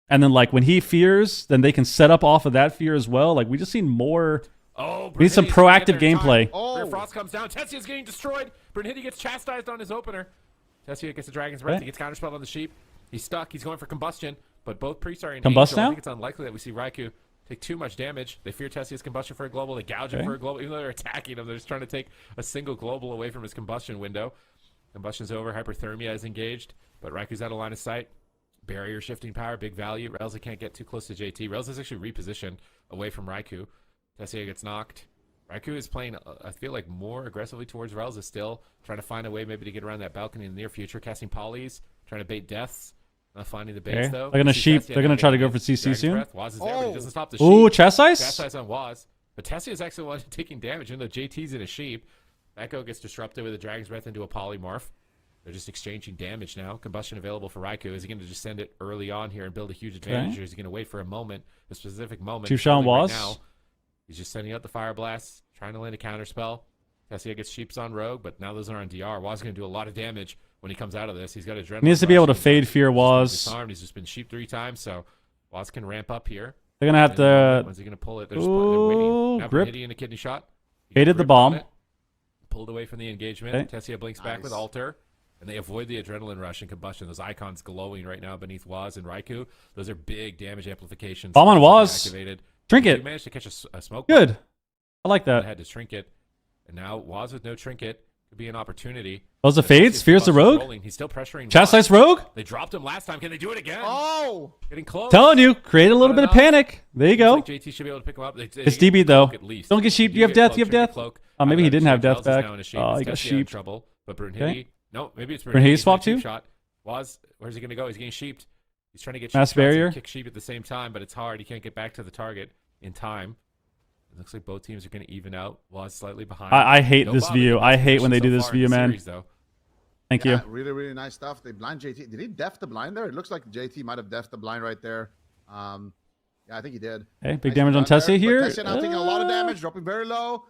And then like when he fears, then they can set up off of that fear as well. Like we just need more. Oh, we need some proactive gameplay. Oh, Frost comes down. Tessia's getting destroyed. Brunhilde gets chastised on his opener. Tessia gets the Dragon's Breath. He gets counterspelled on the sheep. He's stuck. He's going for combustion. But both priests are in danger. Combust now? I think it's unlikely that we see Raikou take too much damage. They fear Tessia's combustion for a global. They gouge him for a global. Even though they're attacking him, they're just trying to take a single global away from his combustion window. Combustion's over. Hyperthermia is engaged. But Raikou's out of line of sight. Barrier shifting power, big value. Relza can't get too close to JT. Relza's actually repositioned away from Raikou. Tessia gets knocked. Raikou is playing, I feel like, more aggressively towards Relza still. Trying to find a way maybe to get around that balcony in the near future. Casting polys. Trying to bait deaths. Not finding the base, though. They're gonna sheep. They're gonna try to go for CC soon. Breath. Waz is there, but he doesn't stop the sheep. Ooh, chastise? Chastise on Waz. But Tessia is actually the one taking damage, even though JT's in a sheep. Echo gets disrupted with a Dragon's Breath into a polymorph. They're just exchanging damage now. Combustion available for Raikou. Is he going to just send it early on here and build a huge advantage, or is he going to wait for a moment, a specific moment? Two-shot Waz. Right now, he's just sending out the Fire Blasts, trying to land a counterspell. Tessia gets sheeps on Rogue, but now those are on DR. Waz is going to do a lot of damage when he comes out of this. He's got Adrenaline. He needs to be able to fade fear Waz. Disarmed. He's just been sheep 3 times, so Waz can ramp up here. They're going to have to... When's he going to pull it? They're waiting. Now grip. Hitting a kidney shot. Baited the bomb. Pulled away from the engagement. Okay. Tessia blinks back with Alter. And they avoid the adrenaline rush and combustion. Those icons glowing right now beneath Waz and Raikou. Those are big damage amplifications. Bomb on Waz. Activated. Trinket. He managed to catch a smoke. Good. I like that. Had to trinket. And now Waz with no trinket could be an opportunity. Those the fades? Fears the rogue? Rolling. He's still pressuring. Chastise rogue? They dropped him last time. Can they do it again? Oh! Getting close. Telling you. Create a little bit of panic. There you go. Like JT should be able to pick him up. It's DB though. At least. Don't get sheep. You have death. You have death. Oh, maybe he didn't have death back. Oh, he got sheep. Trouble. But Brunhilde. No, maybe it's Brunhilde swap too? Shot. Waz, where's he going to go? He's getting sheeped. He's trying to get mass barrier. Kick sheep at the same time, but it's hard. He can't get back to the target in time. It looks like both teams are going to even out. Waz slightly behind. I hate this view. I hate when they do this view, man. Series, Thank you. Really, really nice stuff. They blind JT. Did he def the blind there? It looks like JT might have def the blind right there. Yeah, I think he did. Hey, big damage on Tessia here. Tessia now taking a lot of damage, dropping very low.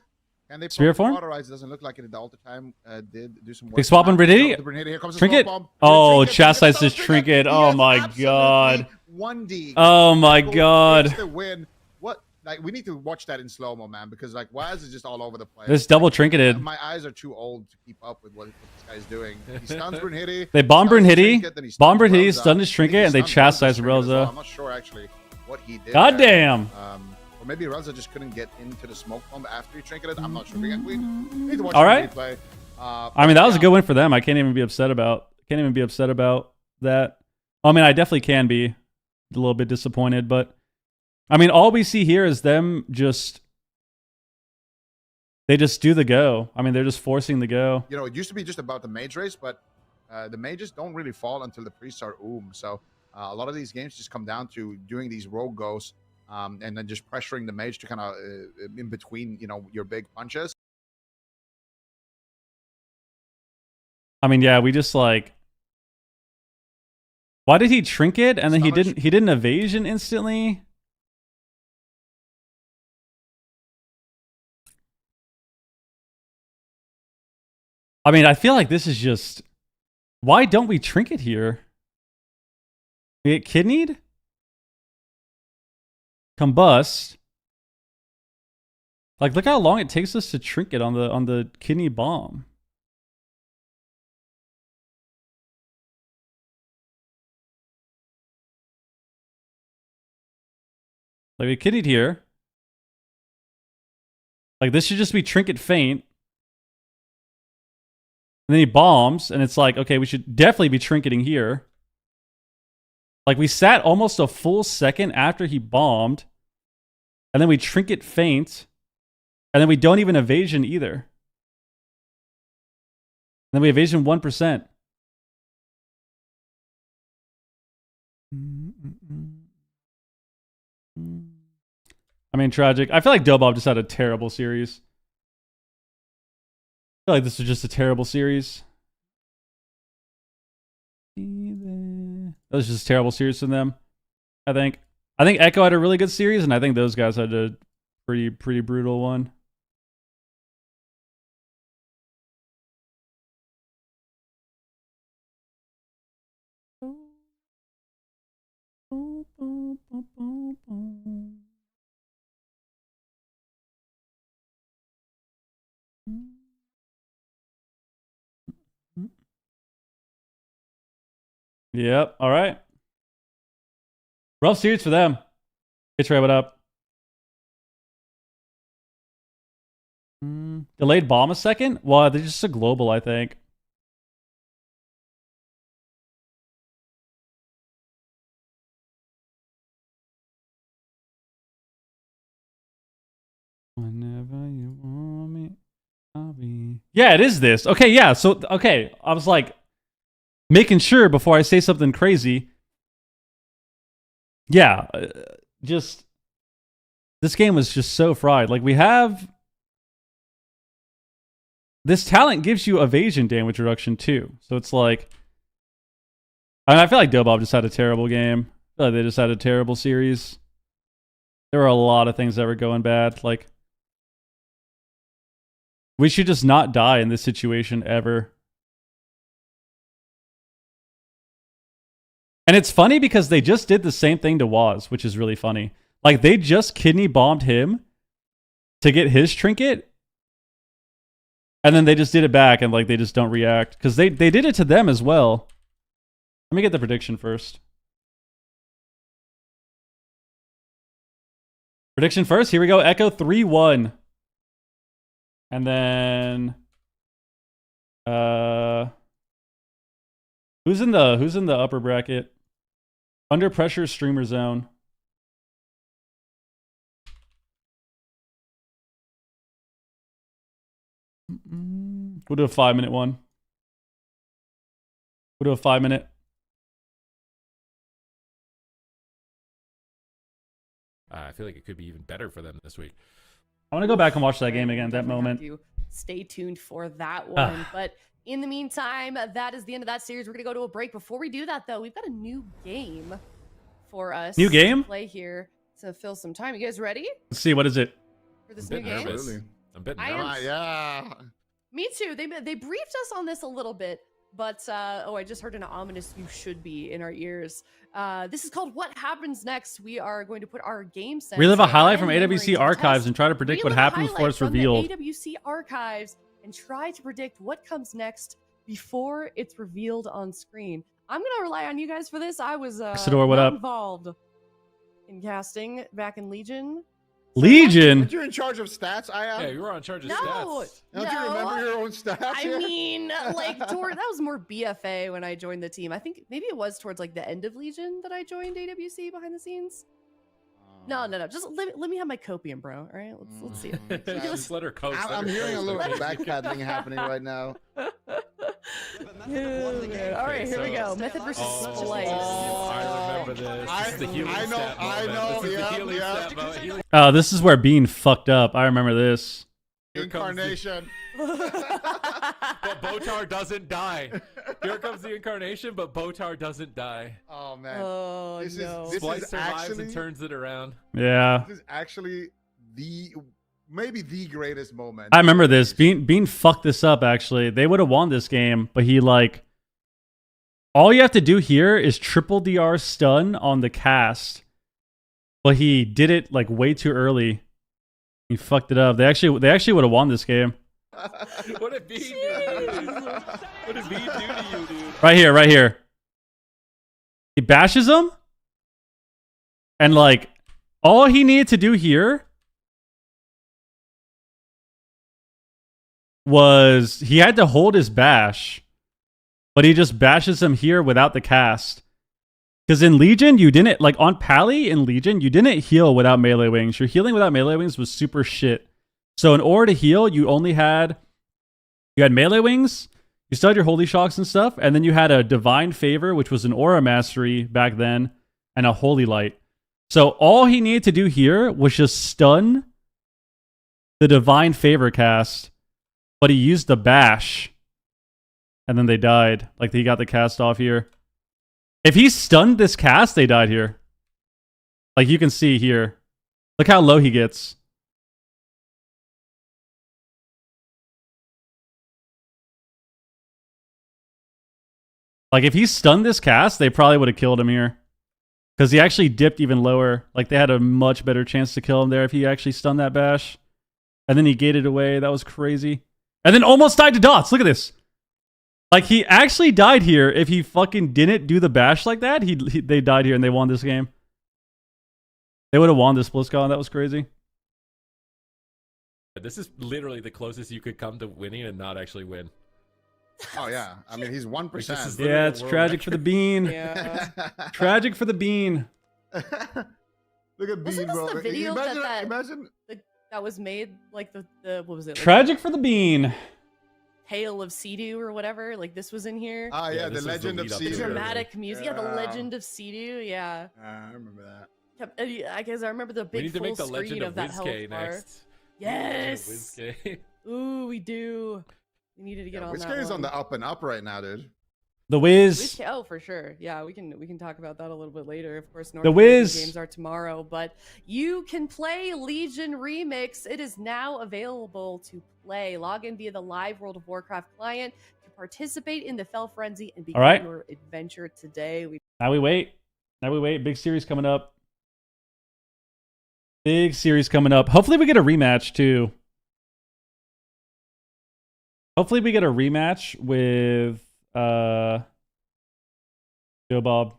And they Spirit form? Autorize. It doesn't look like it at the Alter time. Did do some work. Big swap on Brunhilde. Here comes Trinket. Oh, chastise this Trinket. Oh my god. 1D. Oh my god. The win. What? like we need to watch that in slow mo, man, because like Waz is just all over the place. This double trinketed. My eyes are too old to keep up with what this guy's doing. He stuns Brunhitty. They bomb Brunhitty, Bomb stun his trinket, and they chastise Relza. I'm not sure actually what he did. Goddamn. Or maybe Relza just couldn't get into the smoke bomb after he trinketed. I'm not sure. We need to watch All the right. replay. I mean, that was a good win for them. I can't even be upset about that. I mean, I definitely can be a little bit disappointed, but I mean, all we see here is them they just do the go. I mean, they're just forcing the go. You know, it used to be just about the mage race, but the mages don't really fall until the priests are So a lot of these games just come down to doing these rogue goes and then just pressuring the mage to kind of in between, you know, your big punches. I mean, yeah, we just like. Why did he trinket and then he didn't evasion instantly? I mean, I feel like this is just. Why don't we trinket here? We get kidneyed? Combust. Like, look how long it takes us to trinket on the kidney bomb. Like, we kidneyed here. Like, this should just be trinket faint. And then he bombs, and it's like, okay, we should definitely be trinketing here. Like, we sat almost a full second after he bombed, and then we trinket faint, and then we don't even evasion either. And then we evasion 1%. I mean, tragic. I feel like Dobob just had a terrible series. I feel like this was just a terrible series. That was just a terrible series from them. I think Echo had a really good series, and I think those guys had a pretty brutal one. Yep. All right. Rough series for them. Hey Trey, what up? Delayed bomb a second? Well, they're just a global, I think. Whenever you want me, I'll be. Yeah, it is this. Okay, yeah. So, okay. I was like making sure before I say something crazy. Yeah. Just. This game was just so fried. Like, we have. This talent gives you evasion damage reduction too. So it's like. I mean, I feel like Dobob just had a terrible game. I feel like they just had a terrible series. There were a lot of things that were going bad. Like. We should just not die in this situation ever. And it's funny because they just did the same thing to Waz, which is really funny. Like, they just kidney bombed him to get his trinket. And then they just did it back and, like, they just don't react. Because they did it to them as well. Let me get the prediction first. Prediction first. Here we go. Echo 3-1. And then who's in the upper bracket? Under pressure streamer zone. We'll do a 5-minute one. We'll do a 5-minute. I feel like it could be even better for them this week. I want to go back and watch that game again, that moment. Stay tuned for that one. But in the meantime, that is the end of that series. We're going to go to a break. Before we do that, though, we've got a new game for us. New game? To play here to fill some time. You guys ready? Let's see, what is it? For this new game? I'm a bit nervous. Yeah. Me too. They briefed us on this a little bit But oh, I just heard an ominous "you should be" in our ears. This is called "What Happens Next." We are going to put our game sense. Relive a highlight from and memory AWC to the archives test. and try to predict what Relive a happens before highlight it's from the revealed. AWC archives and try to predict what comes next before it's revealed on screen. I'm gonna rely on you guys for this. I was Xador, what not up? involved in casting back in Legion. Legion. But you're in charge of stats, I am. Yeah, you were on charge of No, stats. Don't you remember your own stats? I here? mean, like, that was more BFA when I joined the team. I think maybe it was towards like the end of Legion that I joined AWC behind the scenes. No. Just let me have my copium, bro. All right, let's see it. Just let her coach. I'm hearing a little backpedaling happening right now. All right, here we go. Method versus Splice. I remember this. This is the healing I know, stat I moment. know, This is yeah, the healing yeah. stat moment. Healing Oh, this is where Bean fucked up. I remember this. Incarnation. But Botar doesn't die. Here comes the incarnation, but Botar doesn't die. Oh man. Oh This no. is Splice survives actually and turns it around. Yeah. this is actually maybe the greatest moment. I remember this. Bean fucked this up, actually. They would have won this game, but he, like... All you have to do here is triple DR stun on the cast. But he did it, like, way too early. He fucked it up. They actually would have won this game. What did Bean do? What did Bean do to you, dude? Right here. He bashes him. And, like, all he needed to do here was he had to hold his bash, but he just bashes him here without the cast. Because in Legion, you didn't, like on Pally in Legion, you didn't heal without melee wings. Your healing without melee wings was super shit. So in order to heal, you had melee wings, you still had your holy shocks and stuff, and then you had a divine favor, which was an aura mastery back then, and a holy light. So all he needed to do here was just stun the divine favor cast. But he used the bash. And then they died. Like, he got the cast off here. If he stunned this cast, they died here. Like, you can see here. Look how low he gets. Like, if he stunned this cast, they probably would have killed him here. Because he actually dipped even lower. Like, they had a much better chance to kill him there if he actually stunned that bash. And then he gated away. That was crazy. And then almost died to dots. Look at this. Like, he actually died here. If he fucking didn't do the bash like that, they died here and they won this game. They would have won this BlizzCon. That was crazy. This is literally the closest you could come to winning and not actually win. Oh yeah, I mean he's 1%. Yeah, it's tragic for the Bean. Yeah. Tragic for the Bean. Look at Wasn't Bean, this bro. the video Imagine. that was made like the what was it? Like, Tragic for the Bean. Tale of Sea-Doo or whatever. Like this was in here. Ah, Yeah, yeah, this the was the Legend of lead up The to Sea. it. dramatic music. Yeah, the Yeah. Legend of Sea-Doo. Yeah. I remember that. I guess I remember the We big need to full make the screen Legend of of that health Wizkay bar. next. Yes. Wizkay. Ooh, we do. We needed to get on that. Whiskey is on one. the up and up right now, dude. The Wiz. Wizkay- oh, for sure. Yeah, we can talk about that a little bit later. Of course, North The American Wiz. games are tomorrow, but you can play Legion Remix. It is now available to play. Log in via the live World of Warcraft client to participate in the Fell Frenzy and begin right. your adventure today. Now we wait. Big series coming up. Big series coming up. Hopefully we get a rematch too. Hopefully we get a rematch with Dobob.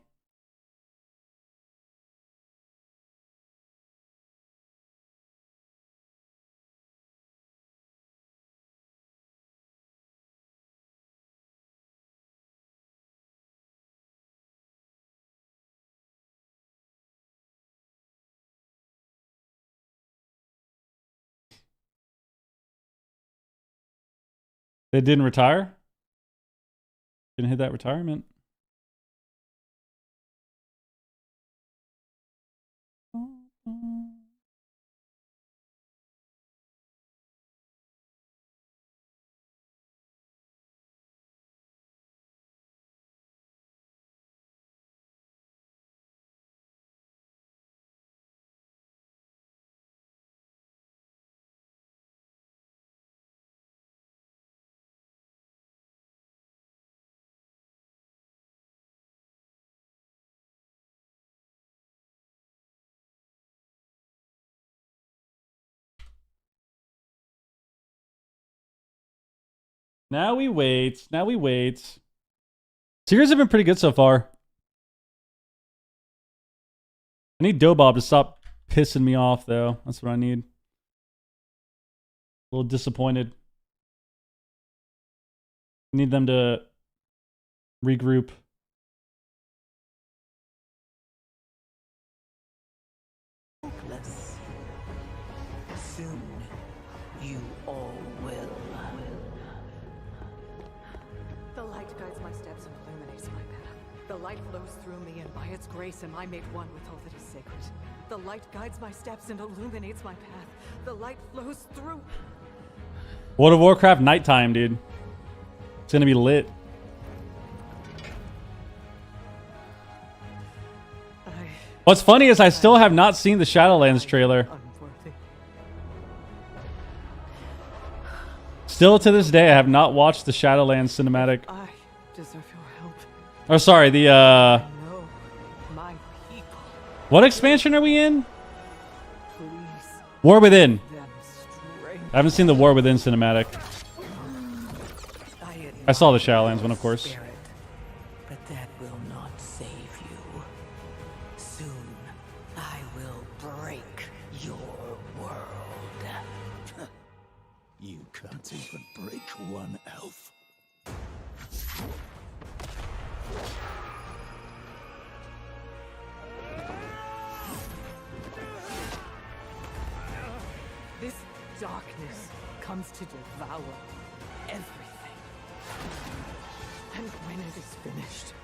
They didn't retire? Didn't hit that retirement. Now we wait. Now we wait. Series have been pretty good so far. I need Dobob to stop pissing me off, though. That's what I need. A little disappointed. Need them to regroup. Hopeless. Soon, you all will. The light guides my steps and illuminates my path. The light flows through me, and by its grace am I made one with all that is sacred. The light guides my steps and illuminates my path. The light flows through. World of Warcraft nighttime, dude. It's gonna be lit. What's funny is I still have not seen the Shadowlands trailer. Unworthy. Still to this day, I have not watched the Shadowlands cinematic. I deserve your help. Or sorry, the I know my people. what expansion are we in? Please, War Within. them strength. I haven't seen the War Within cinematic. I saw the Shadowlands one, of course. Spirit, but that will not save you. Soon, I will break your world. You can't even break one elf. This darkness comes to devour everything. And when it is finished,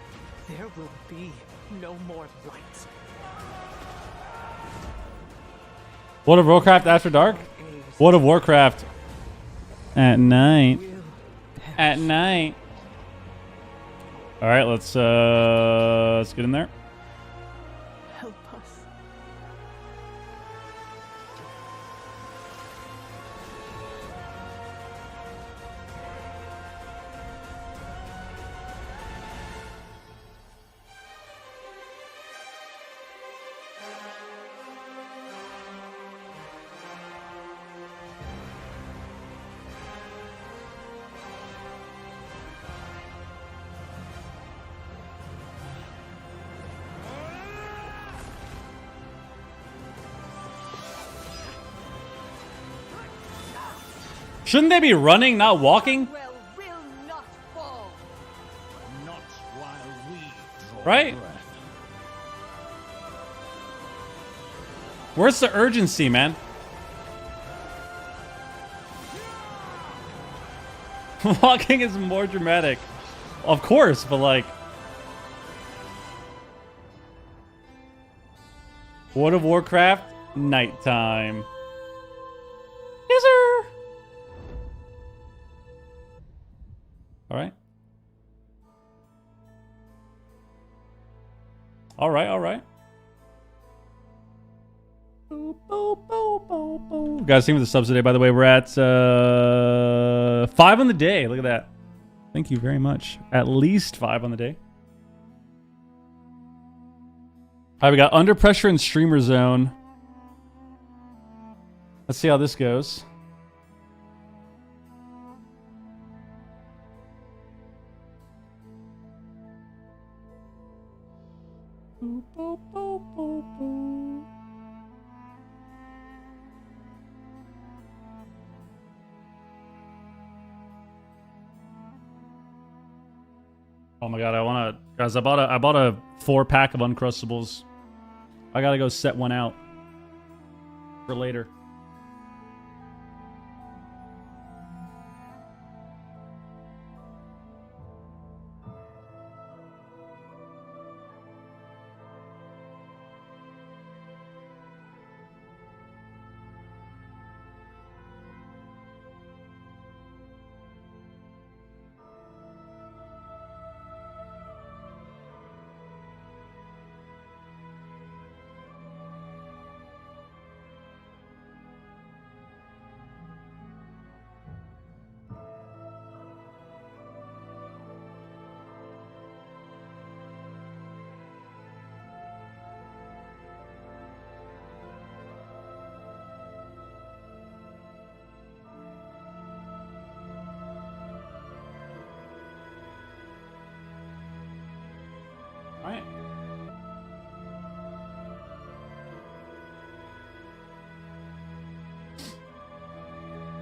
there will be no more light. World of Warcraft After Dark? World of Warcraft at night. Will At night. All right, let's get in there. help us. Shouldn't they be running, not walking? Well, will not fall. Not while we draw Right? breath. Where's the urgency, man? Walking is more dramatic. Of course, but like... World of Warcraft, nighttime. Yes, sir. All right. All right, all right. Guys, thank you for the subs today, by the way. We're at 5 on the day. Look at that. Thank you very much. At least 5 on the day. All right, we got Under Pressure and Streamer Zone. Let's see how this goes. Oh my god, I wanna, guys, I bought a 4-pack of Uncrustables. I gotta go set one out for later.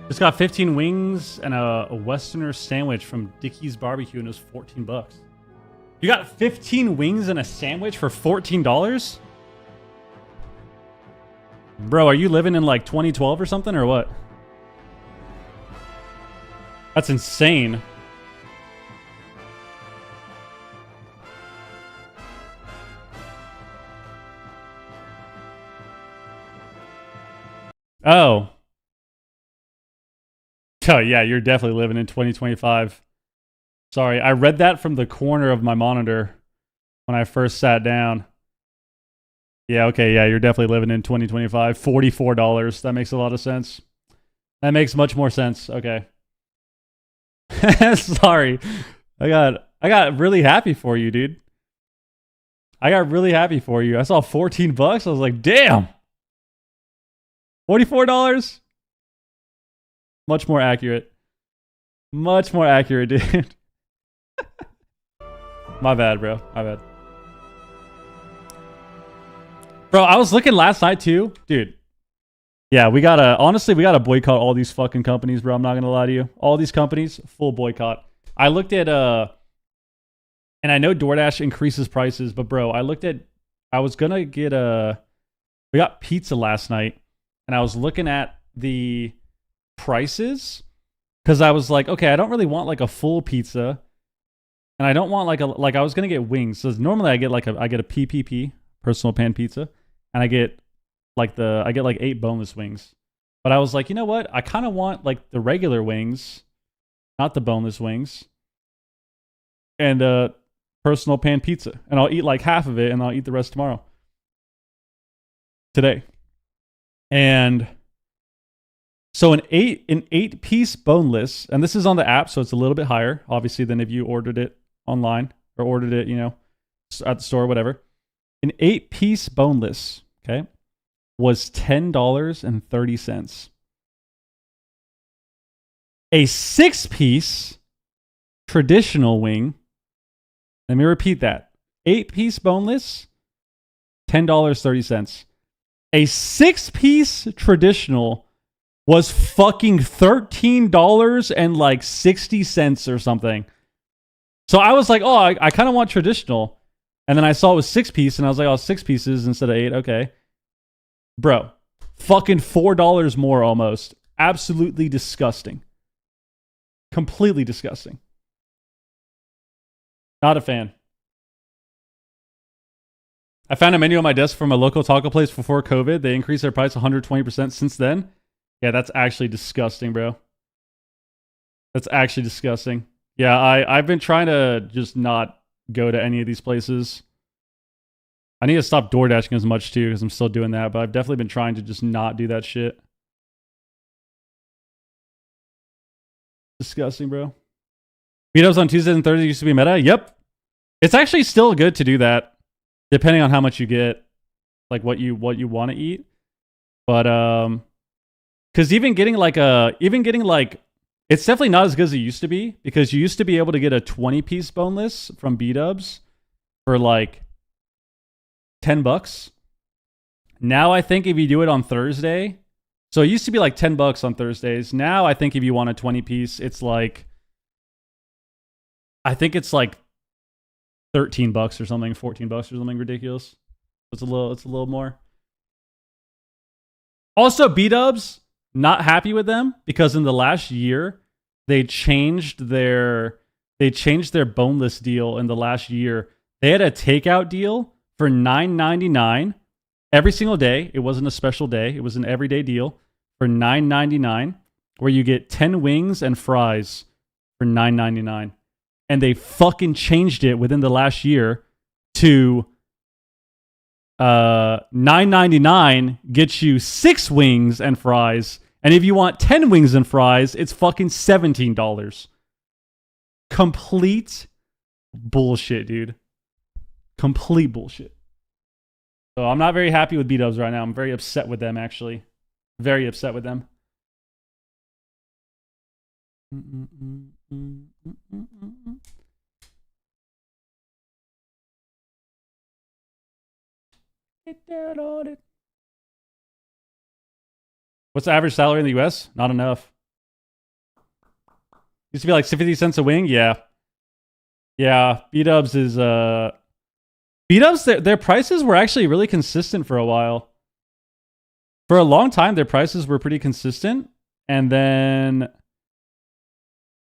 Just got 15 wings and a Westerner sandwich from Dickie's Barbecue, and it was $14. You got 15 wings and a sandwich for $14? Bro, are you living in like 2012 or something, or what? That's insane. Oh. Oh, yeah, you're definitely living in 2025. Sorry, I read that from the corner of my monitor when I first sat down. Yeah, okay, yeah, you're definitely living in 2025. $44. That makes a lot of sense. That makes much more sense. Okay. Sorry. I got really happy for you, dude. I got really happy for you. I saw $14. I was like, damn. $44? Much more accurate. Much more accurate, dude. My bad, bro. My bad. Bro, I was looking last night too. Dude. Yeah, honestly, we gotta boycott all these fucking companies, bro. I'm not gonna lie to you. All these companies, full boycott. I looked at, and I know DoorDash increases prices, but bro, I was gonna get we got pizza last night, and I was looking at the prices, because I was like, okay, I don't really want like a full pizza, and I don't want like I was gonna get wings. So normally I get a PPP, personal pan pizza, and I get like 8 boneless wings. But I was like, you know what? I kind of want like the regular wings, not the boneless wings, and personal pan pizza, and I'll eat like half of it, and I'll eat the rest tomorrow. Today. And so an 8-piece boneless, and this is on the app, so it's a little bit higher, obviously, than if you ordered it online or ordered it, at the store or whatever. An 8-piece boneless, okay, was $10.30. A 6-piece traditional wing, let me repeat that. 8-piece boneless, $10.30. A 6-piece traditional was fucking $13.60 or something. So I was like, oh, I kind of want traditional. And then I saw it was 6-piece, and I was like, oh, 6 pieces instead of 8. Okay. Bro, fucking $4 more almost. Absolutely disgusting. Completely disgusting. Not a fan. I found a menu on my desk from a local taco place before COVID. They increased their price 120% since then. Yeah, that's actually disgusting, bro. That's actually disgusting. Yeah, I've been trying to just not go to any of these places. I need to stop door dashing as much too, because I'm still doing that, but I've definitely been trying to just not do that shit. Disgusting, bro. Meetups on Tuesdays and Thursdays used to be meta? Yep. It's actually still good to do that, depending on how much you get, like what you want to eat. But because even getting like it's definitely not as good as it used to be, because you used to be able to get a 20-piece boneless from B-Dubs for like $10. Now I think if you do it on Thursday, so it used to be like $10 on Thursdays. Now I think if you want a 20-piece, it's like, I think it's like $13 or something, $14 or something ridiculous. It's a little more. Also, B-Dubs, not happy with them, because in the last year they changed their boneless deal in the last year. They had a takeout deal for $9.99 every single day. It wasn't a special day. It was an everyday deal for $9.99, where you get 10 wings and fries for $9.99. And they fucking changed it within the last year to $9.99 gets you 6 wings and fries. And if you want 10 wings and fries, it's fucking $17. Complete bullshit, dude. Complete bullshit. So I'm not very happy with B-Dubs right now. I'm very upset with them, actually. Very upset with them. Get down on it. What's the average salary in the US? Not enough. Used to be like 50 cents a wing. Yeah. Yeah. B-dubs is B-dubs, their prices were actually really consistent for a while. For a long time, their prices were pretty consistent. And then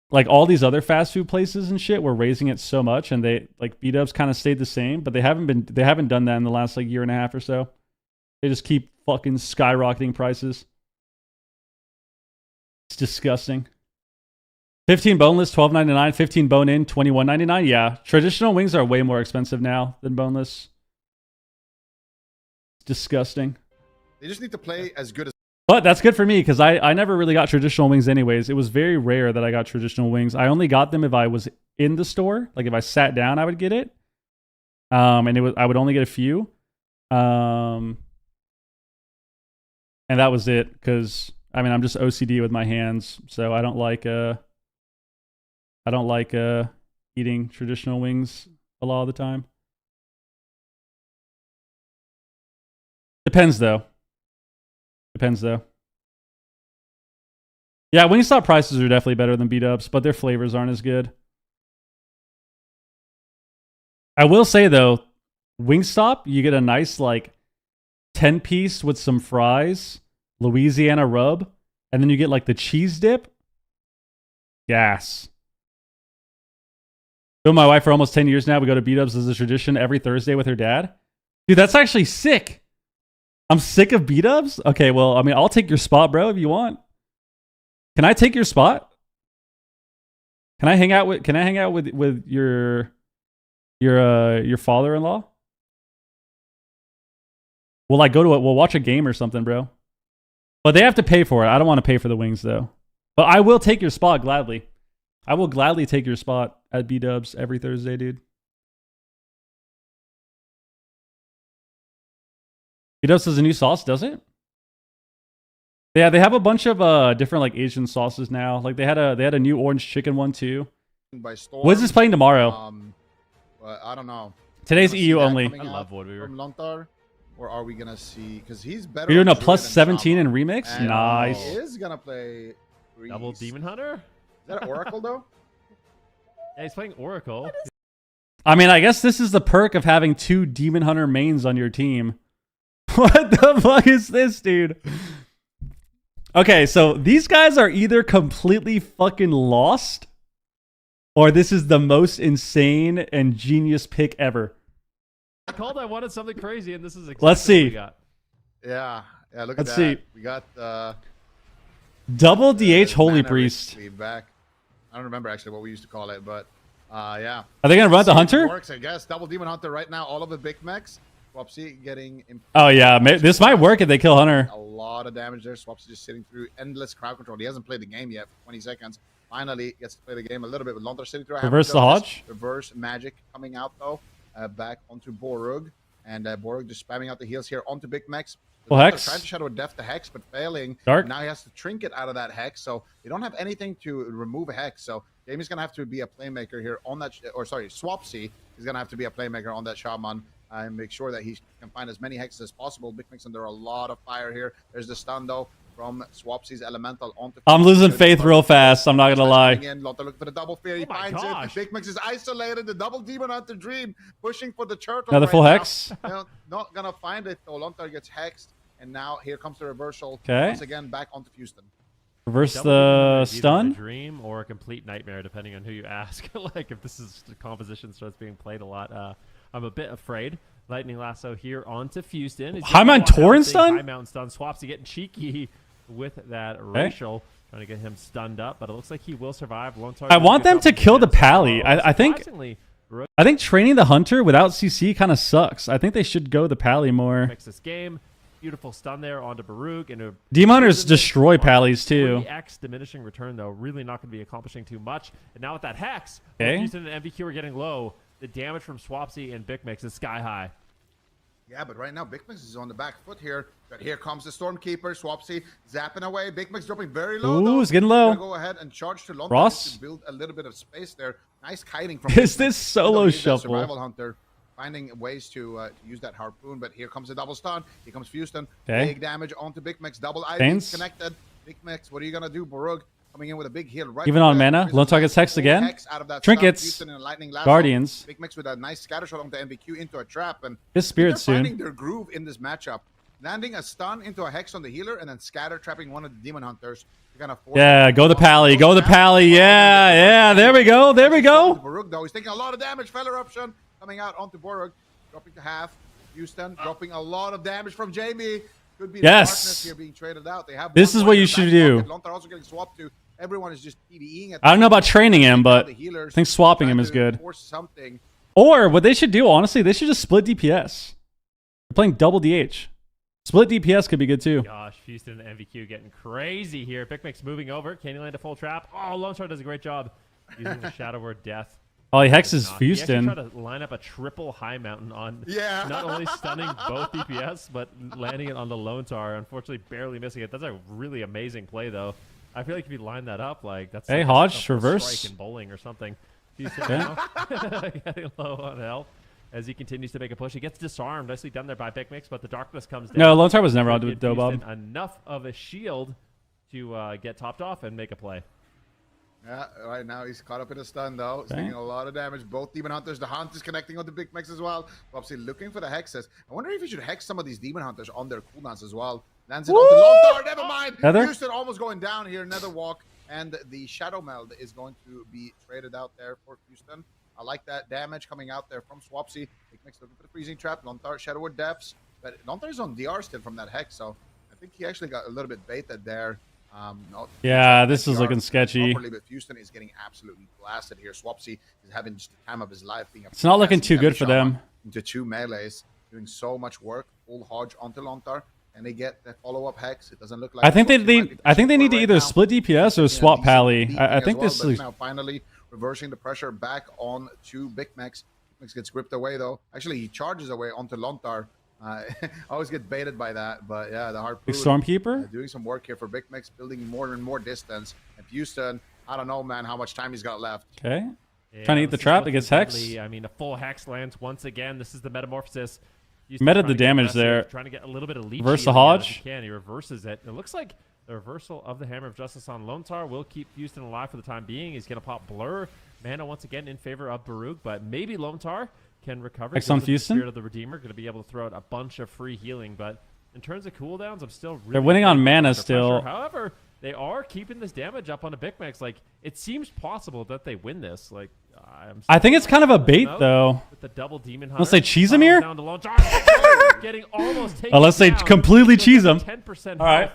like all these other fast food places and shit were raising it so much, and they like B-dubs kind of stayed the same, but they haven't done that in the last like year and a half or so. They just keep fucking skyrocketing prices. It's disgusting. 15 boneless, $12.99. 15 bone in, $21.99. Yeah, traditional wings are way more expensive now than boneless. It's disgusting. They just need to play as good as. But that's good for me because I never really got traditional wings anyways. It was very rare that I got traditional wings. I only got them if I was in the store. Like if I sat down, I would get it. And I would only get a few. And that was it because I mean I'm just OCD with my hands, so I don't like eating traditional wings a lot of the time. Depends though. Yeah, Wingstop prices are definitely better than B-dubs, but their flavors aren't as good. I will say though, Wingstop, you get a nice like 10-piece with some fries, Louisiana rub, and then you get like the cheese dip. Gas. Been with my wife for almost 10 years now. We go to B-dubs as a tradition every Thursday with her dad. Dude, that's actually sick. I'm sick of B-dubs? Okay, well, I mean, I'll take your spot, bro, if you want. Can I take your spot? Can I hang out with your father-in-law? We'll watch a game or something, bro. But they have to pay for it. I don't want to pay for the wings though. But I will take your spot gladly. I will gladly take your spot at B-dubs every Thursday, dude. B-dubs has a new sauce, does it? Yeah, they have a bunch of different like Asian sauces now. Like they had a new orange chicken one too. By storm. What is this playing tomorrow? But I don't know. Today's EU only. I love what we were. From Lontar, or are we gonna see? Because he's better. We're doing a on plus Druid 17 in Shaman. remix. And Nice. He is gonna play Double Demon Hunter? Is that Oracle though? Yeah, he's playing Oracle. I mean, I guess this is the perk of having 2 Demon Hunter mains on your team. What the fuck is this, dude? Okay, so these guys are either completely fucking lost, or this is the most insane and genius pick ever. I called I wanted something crazy, and this is exactly Let's see. what we got. Yeah, look at Let's that. see. We got Double DH Holy Mana Priest. Cleave back. I don't remember actually what we used to call it, but yeah. Are they gonna run the See if it Hunter? Works, I guess. Double Demon Hunter right now. All of the big mechs. Swapsy getting. Oh yeah, this might work if they kill Hunter. A lot of damage there. Swapsy just sitting through endless crowd control. He hasn't played the game yet for 20 seconds. Finally gets to play the game a little bit with Lontar sitting through. Reverse the Hodge. Reverse magic coming out though. Back onto Borug. And Borug just spamming out the heals here onto Big Max. Well, Hex. Trying to Shadow Death the Hex, but failing. Dark. Now he has to trinket out of that Hex, so they don't have anything to remove a Hex. So Jamie's going to have to be a playmaker here on that, Swapsy is going to have to be a playmaker on that Shaman and make sure that he can find as many Hexes as possible. Big Mix under a lot of fire here. There's the stun though from Swapsy's Elemental onto. I'm losing faith real fast. I'm not gonna lie. Lotta looking for the double fear. He finds it. Big Mix is isolated. The double demon hunter dream pushing for the turtle. Another full hex. Not gonna find it though. Lontar gets hexed, and now here comes the reversal. Okay. Once again, back onto Houston. Reverse Double the is either a stun. dream or a complete nightmare, depending on who you ask. Like if this is the composition starts being played a lot, I'm a bit afraid. Lightning Lasso here onto Houston. High Mountain Torrent stun? High Mountain stun. Swapsy getting cheeky with that racial. Trying to get him stunned up, but it looks like he will survive. I want them to kill the Pally. I think training the Hunter without CC kind of sucks. I think they should go the Pally more. Fix this game. Beautiful stun there onto Baruch. And Demon Hunters destroy Pallies too. 3x diminishing return though. Really not going to be accomplishing too much. And now with that Hex, okay. Houston and MVQ are getting low. The damage from Swapsy and Big Mix is sky high. Yeah, but right now Big Mix is on the back foot here. But here comes the Stormkeeper. Swapsy zapping away. Big Mix dropping very low. Ooh, it's getting low. Go ahead and charge to Lontar Ross to build a little bit of space there. Nice kiting from. Is this solo shuffle? Survival Hunter finding ways to use that harpoon, but here comes the double stun. Here comes Houston. Okay. Big damage onto Big Mix. Double IV connected. Big Mix, what are you gonna do, Borug? coming in with a big heal. Right Even from on the mana, Prison Lone Star gets Blast, hexed full again. hex out of that Trinkets, stun, Houston and Lightning Lasso. Guardians. Big Mix with a nice scatter shot onto MBQ into a trap. And His spirit they're finding soon. their groove in this matchup. Landing a stun into a hex on the healer and then scatter trapping one of the demon hunters. To kind of force Yeah, them go the to pally, go the pally. Yeah, yeah. There we go. There we go. Barug, though, he's taking a lot of damage. Feller option coming out onto Borug, dropping to half. Houston dropping a lot of damage from Jamie. Could be the darkness here being traded out. They have This is what you should do. Lontar also getting swapped to. Everyone is just PvEing at I don't know about training him, but the I healers think swapping him trying is to good. force something. Or what they should do, honestly, they should just split DPS. They're playing double DH. Split DPS could be good too. Gosh, Houston and MVQ getting crazy here. Big Mix moving over. Can he land a full trap? Oh, Lone Star does a great job using the Shadow Word Death. Oh, he hexes He actually Houston. tried to line up a triple high mountain on not only stunning both DPS, but landing it on the Lone Star. Unfortunately, barely missing it. That's a really amazing play, though. I feel like if you line that up, like that's Hey, like Hodge, a full reverse. strike in bowling or something. Houston Yeah. now getting low on health as he continues to make a push. He gets disarmed. Nicely done there by Big Mix, but the darkness comes down. No, Lone Star was never on Give Dobob. Houston enough of a shield to get topped off and make a play. Yeah, right now he's caught up in a stun though. He's taking a lot of damage. Both Demon Hunters. The Hunt is connecting on the Big Mix as well. Obviously looking for the hexes. I wonder if he should hex some of these Demon Hunters on their cooldowns as well. Lands it onto Lontar. Never mind. Heather? Houston almost going down here. Nether walk. And the Shadow Meld is going to be traded out there for Houston. I like that damage coming out there from Swapsy. Big Mix looking for the freezing trap. Lontar, Shadow Word depths. But Lontar is on DR still from that hex. So I think he actually got a little bit baited there. Yeah, this is looking sketchy. Properly, but Houston is getting absolutely blasted here. Swapsy is having just the time of his life. Being It's not looking too good for them. Into two melees, doing so much work. Full Hodge onto Lontar, and they get the follow-up hex. It doesn't look like. I think Swapsy might be I think they pushing need for to it either right split DPS or now. swap Decent Pally. beating I as think well, this but is. now finally reversing the pressure back on to Big Max. Big Max gets gripped away though. Actually, he charges away onto Lontar. I always get baited by that, but yeah, the Harpoon. Big Stormkeeper? Doing some work here for Big Mix, building more and more distance. And Houston, I don't know, man, how much time he's got left. Okay. Yeah, Trying to eat the this is trap. It looking gets deadly. hexed. I mean, a full hex lands once again. This is the metamorphosis. Houston Meta trying the to get damage aggressive, there. Trying to get a little bit of leech Reverse the shielding out if Hodge. he can. He reverses it. It looks like the reversal of the Hammer of Justice on Lone Star will keep Houston alive for the time being. He's going to pop Blur. Mana once again in favor of Barug, but maybe Lone Star can recover. Hex on Gives him the Houston? Spirit of the Redeemer, going to be able to throw out a bunch of free healing, but in terms of cooldowns, I'm still really They're winning on afraid of mana under still. pressure. However, they are keeping this damage up on a Big Max. Like, it seems possible that they win this. Like, I think it's kind of a bait though. with the double demon Unless they hunter. cheese him here? Down to Lone Star. Getting almost taken Unless they down. completely Still cheese got him. 10% All right. health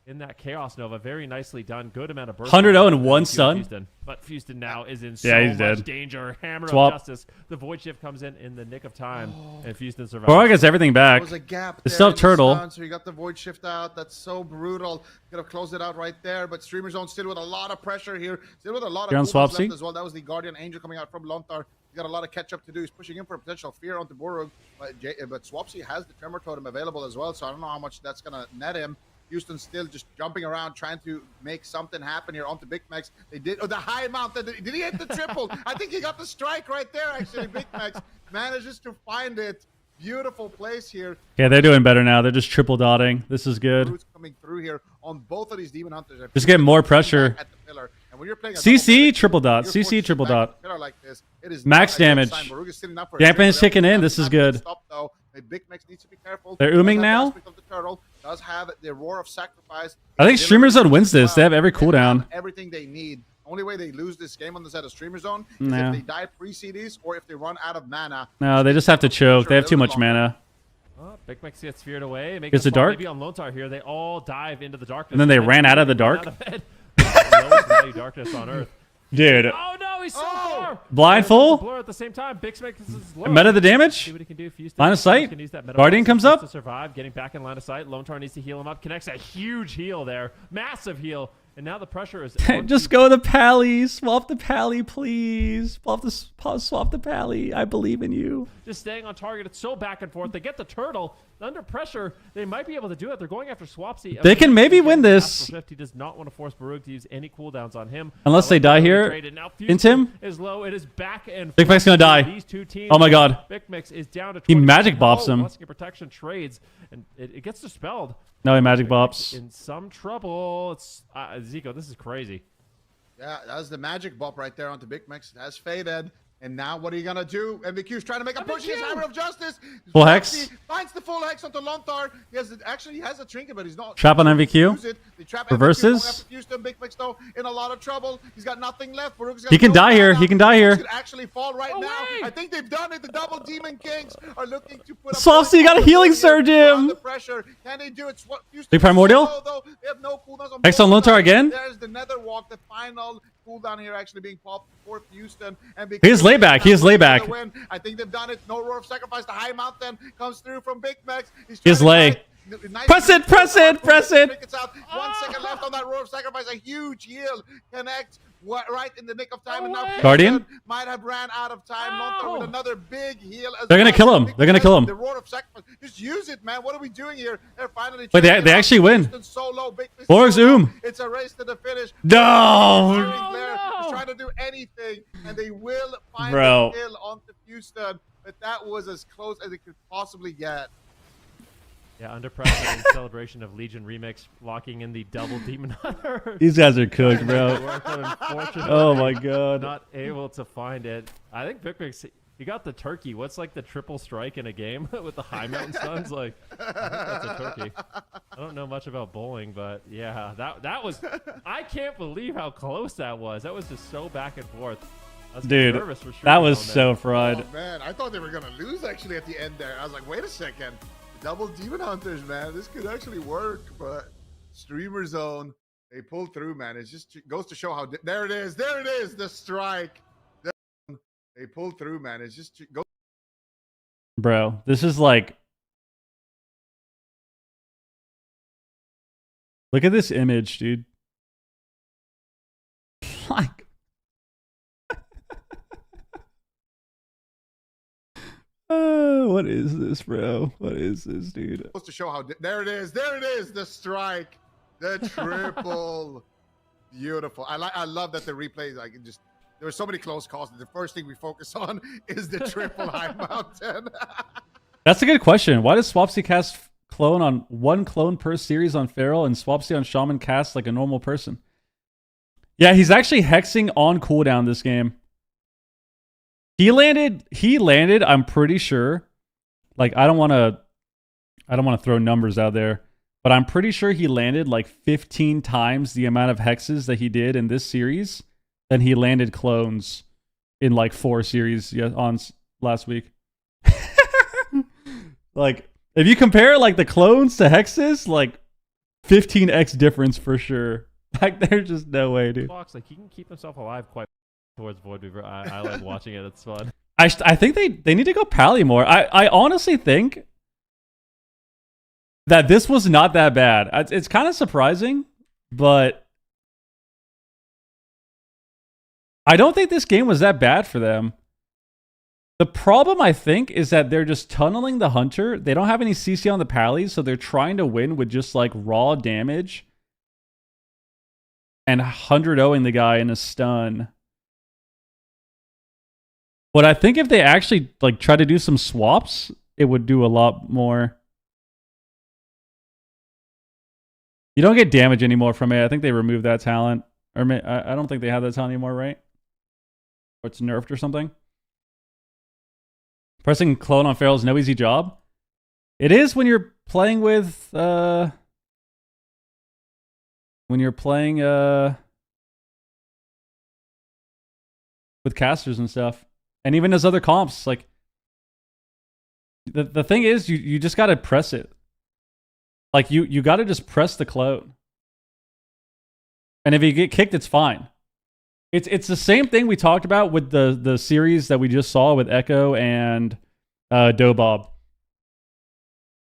in that Chaos Nova. Very nicely done. Good amount of burst. 100-0 and one Houston. stun. But Houston now is in Yeah, so he's much dead. danger. Hammer Swap. of Justice. The Void Shift comes in the nick of time, and Houston survives. Borg gets everything There back. was a gap They there still in have the Turtle. stun, so you got the Void Shift out. That's so brutal. Could have closed it out right there, but Streamer Zone still with a lot of pressure here. Still with a lot You're on of cooldowns Swapsy? left as well. That was the Guardian Angel coming out from Lontar. He's got a lot of catch up to do. He's pushing in for a potential fear onto Borug, but Swapsy has the Tremor Totem available as well, so I don't know how much that's going to net him. Houston still just jumping around, trying to make something happen here onto Big Max. They did the high mount. Did he hit the triple? I think he got the strike right there. Actually, Big Max manages to find it. Beautiful place here. Yeah, they're doing better now. They're just triple dotting. This is good. Roots coming through here on both of these Demon Hunters. Just get more pressure. At the pillar. And when you're playing a CC double triple dot. you're CC forced triple back at dot. the pillar like this. It is Max not a good damage. sign. Barug is sitting up for a Dampman's trip, but kicking in. everything This is has good. to stop, though. The Big Max needs to be careful. They're Does ooming have the now. aspect of the turtle. Does have the roar of sacrifice. I think They Streamer literally Zone wins this. They have every have cooldown. everything they need. Only way they lose this game on the side of Streamer Zone is No. if they die pre-CDs or if they run out of mana. No, they just have to choke. They have too much mana. Oh, Big Max gets feared away. Makes Gets a the spot dark? maybe on Lone Star here. They all dive into the darkness. And then they ran out of the dark? Lowest value darkness on Earth. Dude. Oh no, he's so far. Blind There's full? Blur at the same time. Big Max is low. Meta the damage? See what he can do. Houston Line of sight? can use that meta Guardian box comes up? to survive, getting back in line of sight. Lone Star needs to heal him up. Connects a huge heal there, massive heal, and now the pressure is. Just go the Pally. Swap the Pally, please. Swap the Pally. I believe in you. Just staying on target. It's so back and forth. They get the turtle. Under pressure, they might be able to do it. They're going after Swapsy. They can maybe win this. He does not want to force Barug to use any cooldowns on him. Unless they die here. Now Into him? is low. It is back and Big Mac's gonna die. These two teams. Oh my god. Big Mix is down to He 20%. magic bops him. Blessing of Protection trades, and it gets dispelled. No, he magic bops. In some trouble. It's Zico. This is crazy. Yeah, that's the magic bop right there onto Big Mix. That's faded. And now what are you going to do? MVQ's trying to make a push. He has Hammer of Justice. Full hex. Finds the full hex onto Lonthar. He has a trinket, but he's not. Trap on MVQ. Use it. They trap Reverses. Houston, Big Mix, though, in a lot of trouble. He's got nothing left. He can die here. He can die here. He could actually fall right now. I think they've done it. The double Demon Kings are looking to put Swapsy got a healing surge him. The pressure. Can they do it? Big Primordial. They have no cooldowns on Hex on Lonthar again. There's the Nether Walk, the final cooldown here actually being popped for Houston. And he is layback. He is layback. I think they've done it. No Roar of Sacrifice. The High Mountain comes through from Big Max. He's lay. Press it, press it, press it. 1 second left on that Roar of Sacrifice. A huge heal connect right in the nick of time. And now Guardian might have ran out of time. Lonthar with another big heal. They're going to kill him. They're going to kill him. The Roar of Sacrifice. Just use it, man. What are we doing here? They're finally. Wait, they actually win. Borg's It's a race to the finish. No. He's trying to do anything, and they will find Bro. the kill onto Houston. But that was as close as it could possibly get. Yeah, under pressure in celebration of Legion Remix, locking in the double Demon Hunter. These guys are cooked, bro. Unfortunately, Oh my god. not able to find it. I think Big Mix, he got the turkey. What's like the triple strike in a game with the high mountain stuns? Like, I think that's a turkey. I don't know much about bowling, but yeah, that was. I can't believe how close that was. That was just so back and forth. I was Dude, nervous for sure that was on so fried. Oh man, I thought they were gonna lose actually at the end there. I was like, wait a second, double Demon Hunters, man, this could actually work. But Streamer Zone, they pulled through, man. It just goes to show how. There it is, the strike. They pulled through, man. It's just go. Bro, this is like. Look at this image, dude. Like. What is this, bro? What is this, dude? Goes to show how. There it is, the strike, the triple. Beautiful. I love that the replay. Like it just. There were so many close calls. The first thing we focus on is the triple High Mountain. That's a good question. Why does Swapsy cast clone on one clone per series on Feral and Swapsy on Shaman cast like a normal person? Yeah, he's actually hexing on cooldown this game. He landed, I'm pretty sure. Like I don't want to throw numbers out there, but I'm pretty sure he landed like 15 times the amount of hexes that he did in this series. Then he landed clones in like 4 series on last week. Like, if you compare like the clones to hexes, like 15x difference for sure. Like, there's just no way, dude. Like he can keep himself alive quite towards Void Weaver. I like watching it. It's fun. I think they need to go pally more. I honestly think that this was not that bad. It's kind of surprising, but. I don't think this game was that bad for them. The problem, I think, is that they're just tunneling the Hunter. They don't have any CC on the Pallies, so they're trying to win with just, like, raw damage. And 100-0ing the guy in a stun. But I think if they actually, like, try to do some swaps, it would do a lot more. You don't get damage anymore from it. I think they removed that talent. Or I don't think they have that talent anymore, right? Or it's nerfed or something. Pressing clone on Feral is no easy job. It is when you're playing with with casters and stuff. And even as other comps, like the thing is you just gotta press it. Like you gotta just press the clone. And if you get kicked, it's fine. It's the same thing we talked about with the series that we just saw with Echo and Dobob.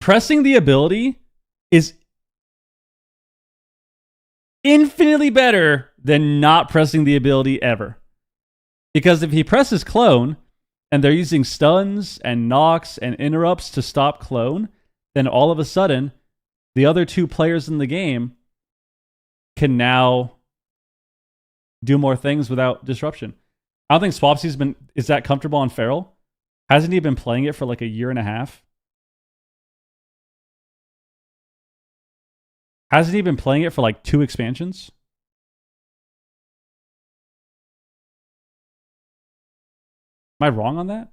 Pressing the ability is infinitely better than not pressing the ability ever. Because if he presses clone, and they're using stuns and knocks and interrupts to stop clone, then all of a sudden, the other 2 players in the game can now do more things without disruption. I don't think Swapsy's is that comfortable on Feral. Hasn't he been playing it for like a year and a half? Hasn't he been playing it for like 2 expansions? I wrong on that?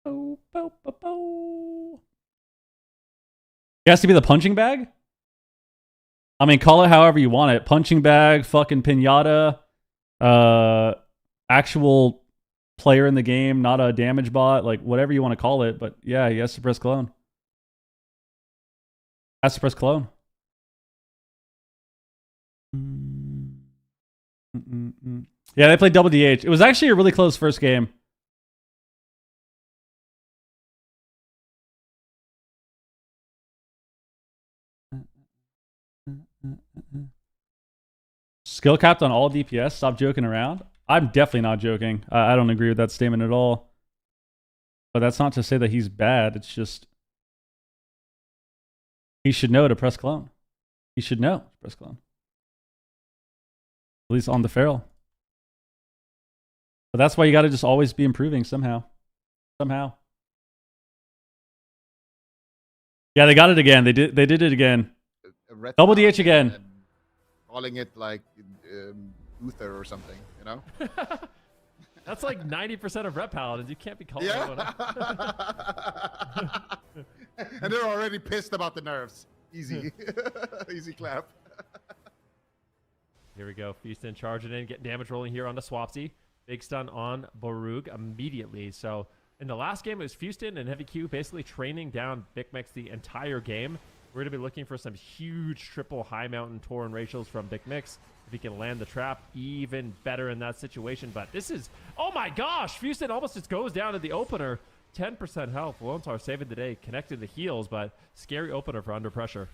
Bo, bo, bo, bo. It has to be the punching bag? I mean, call it however you want it. Punching bag, fucking pinata, actual player in the game, not a damage bot, like whatever you want to call it. But yeah, he has to press clone. Has to press clone. Yeah, they played double DH. It was actually a really close first game. Skill capped on all DPS. Stop joking around. I'm definitely not joking. I don't agree with that statement at all. But that's not to say that he's bad. It's just he should know to press clone. He should know to press clone. At least on the feral. But that's why you got to just always be improving somehow. Somehow. Yeah, they got it again. They did it again. Double DH again. Calling it like Uther or something, you know? That's like 90% of rep paladins. You can't be calling Yeah. And they're already pissed about the nerfs. Easy. Easy clap. Here we go. Houston charging in, getting damage rolling here onto Swapsy. Big stun on Borug immediately. So in the last game, it was Houston and Heavy Q basically training down Big Mix the entire game. We're going to be looking for some huge triple high mountain Tauren ratios from Big Mix. If he can land the trap, even better in that situation. But this is, oh my gosh, Houston almost just goes down to the opener. 10% health. Lontar saving the day, connecting the heals, but scary opener for under pressure.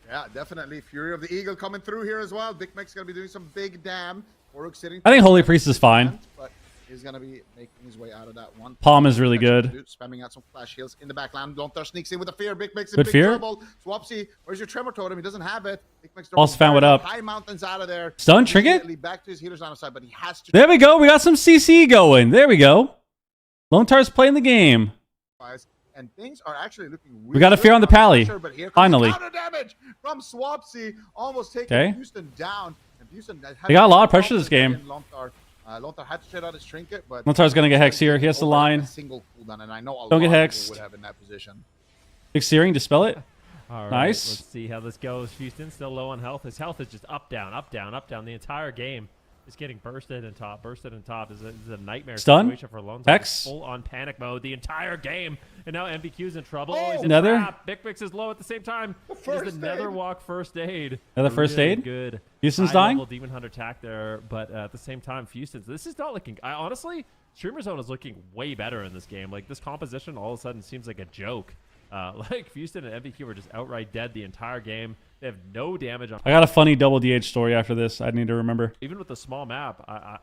Yeah, definitely. Fury of the Eagle coming through here as well. Big Mic's going to be doing some big damn. Borug sitting. I think Holy Priest is fine. But he's going to be making his way out of that one. Palm is really good. Spamming out some flash heals in the backland. Lontar sneaks in with a fear. Big Mic's in Good big fear. trouble. Swapsy, where's your tremor totem? He doesn't have it. Big Mic's Also found it up. High mountains out of there. Stun trinket? Immediately back to his healer's on the side, but he has to. There we go. We got some CC going. There we go. Lontar's playing the game. And things are actually looking really We got a fear on the pally. pressure, but here comes Finally. counter damage from Swapsy, almost taking Houston down. And Houston They got a lot of pressure this game. Lontar had to trade out his trinket, but Lontar's gonna get hex here. He has to line. A single cooldown, and I know a Don't get lot of hexed. people would have in that position. Big searing, dispel it. All right, Nice. Let's see how this goes. Houston still low on health. His health is just up, down, up, down, up, down the entire game. Just getting bursted and top, bursted and top. This is a nightmare Stun. situation for Lontar. Hex. Full on panic mode the entire game. And now MVQ's in trouble. Oh, He's in Nether. trap. Big Mix is low at the same time. First He's the Nether walk first aid. Another first Really aid? Good. Houston's High-level dying? Demon Hunter attack there, but at the same time, Houston's. This is not looking. Honestly, Streamer Zone is looking way better in this game. Like this composition, all of a sudden seems like a joke. Like Houston and MVQ were just outright dead the entire game. They have no damage on. I got a funny double DH story after this. I need to remember. Even with the small map, I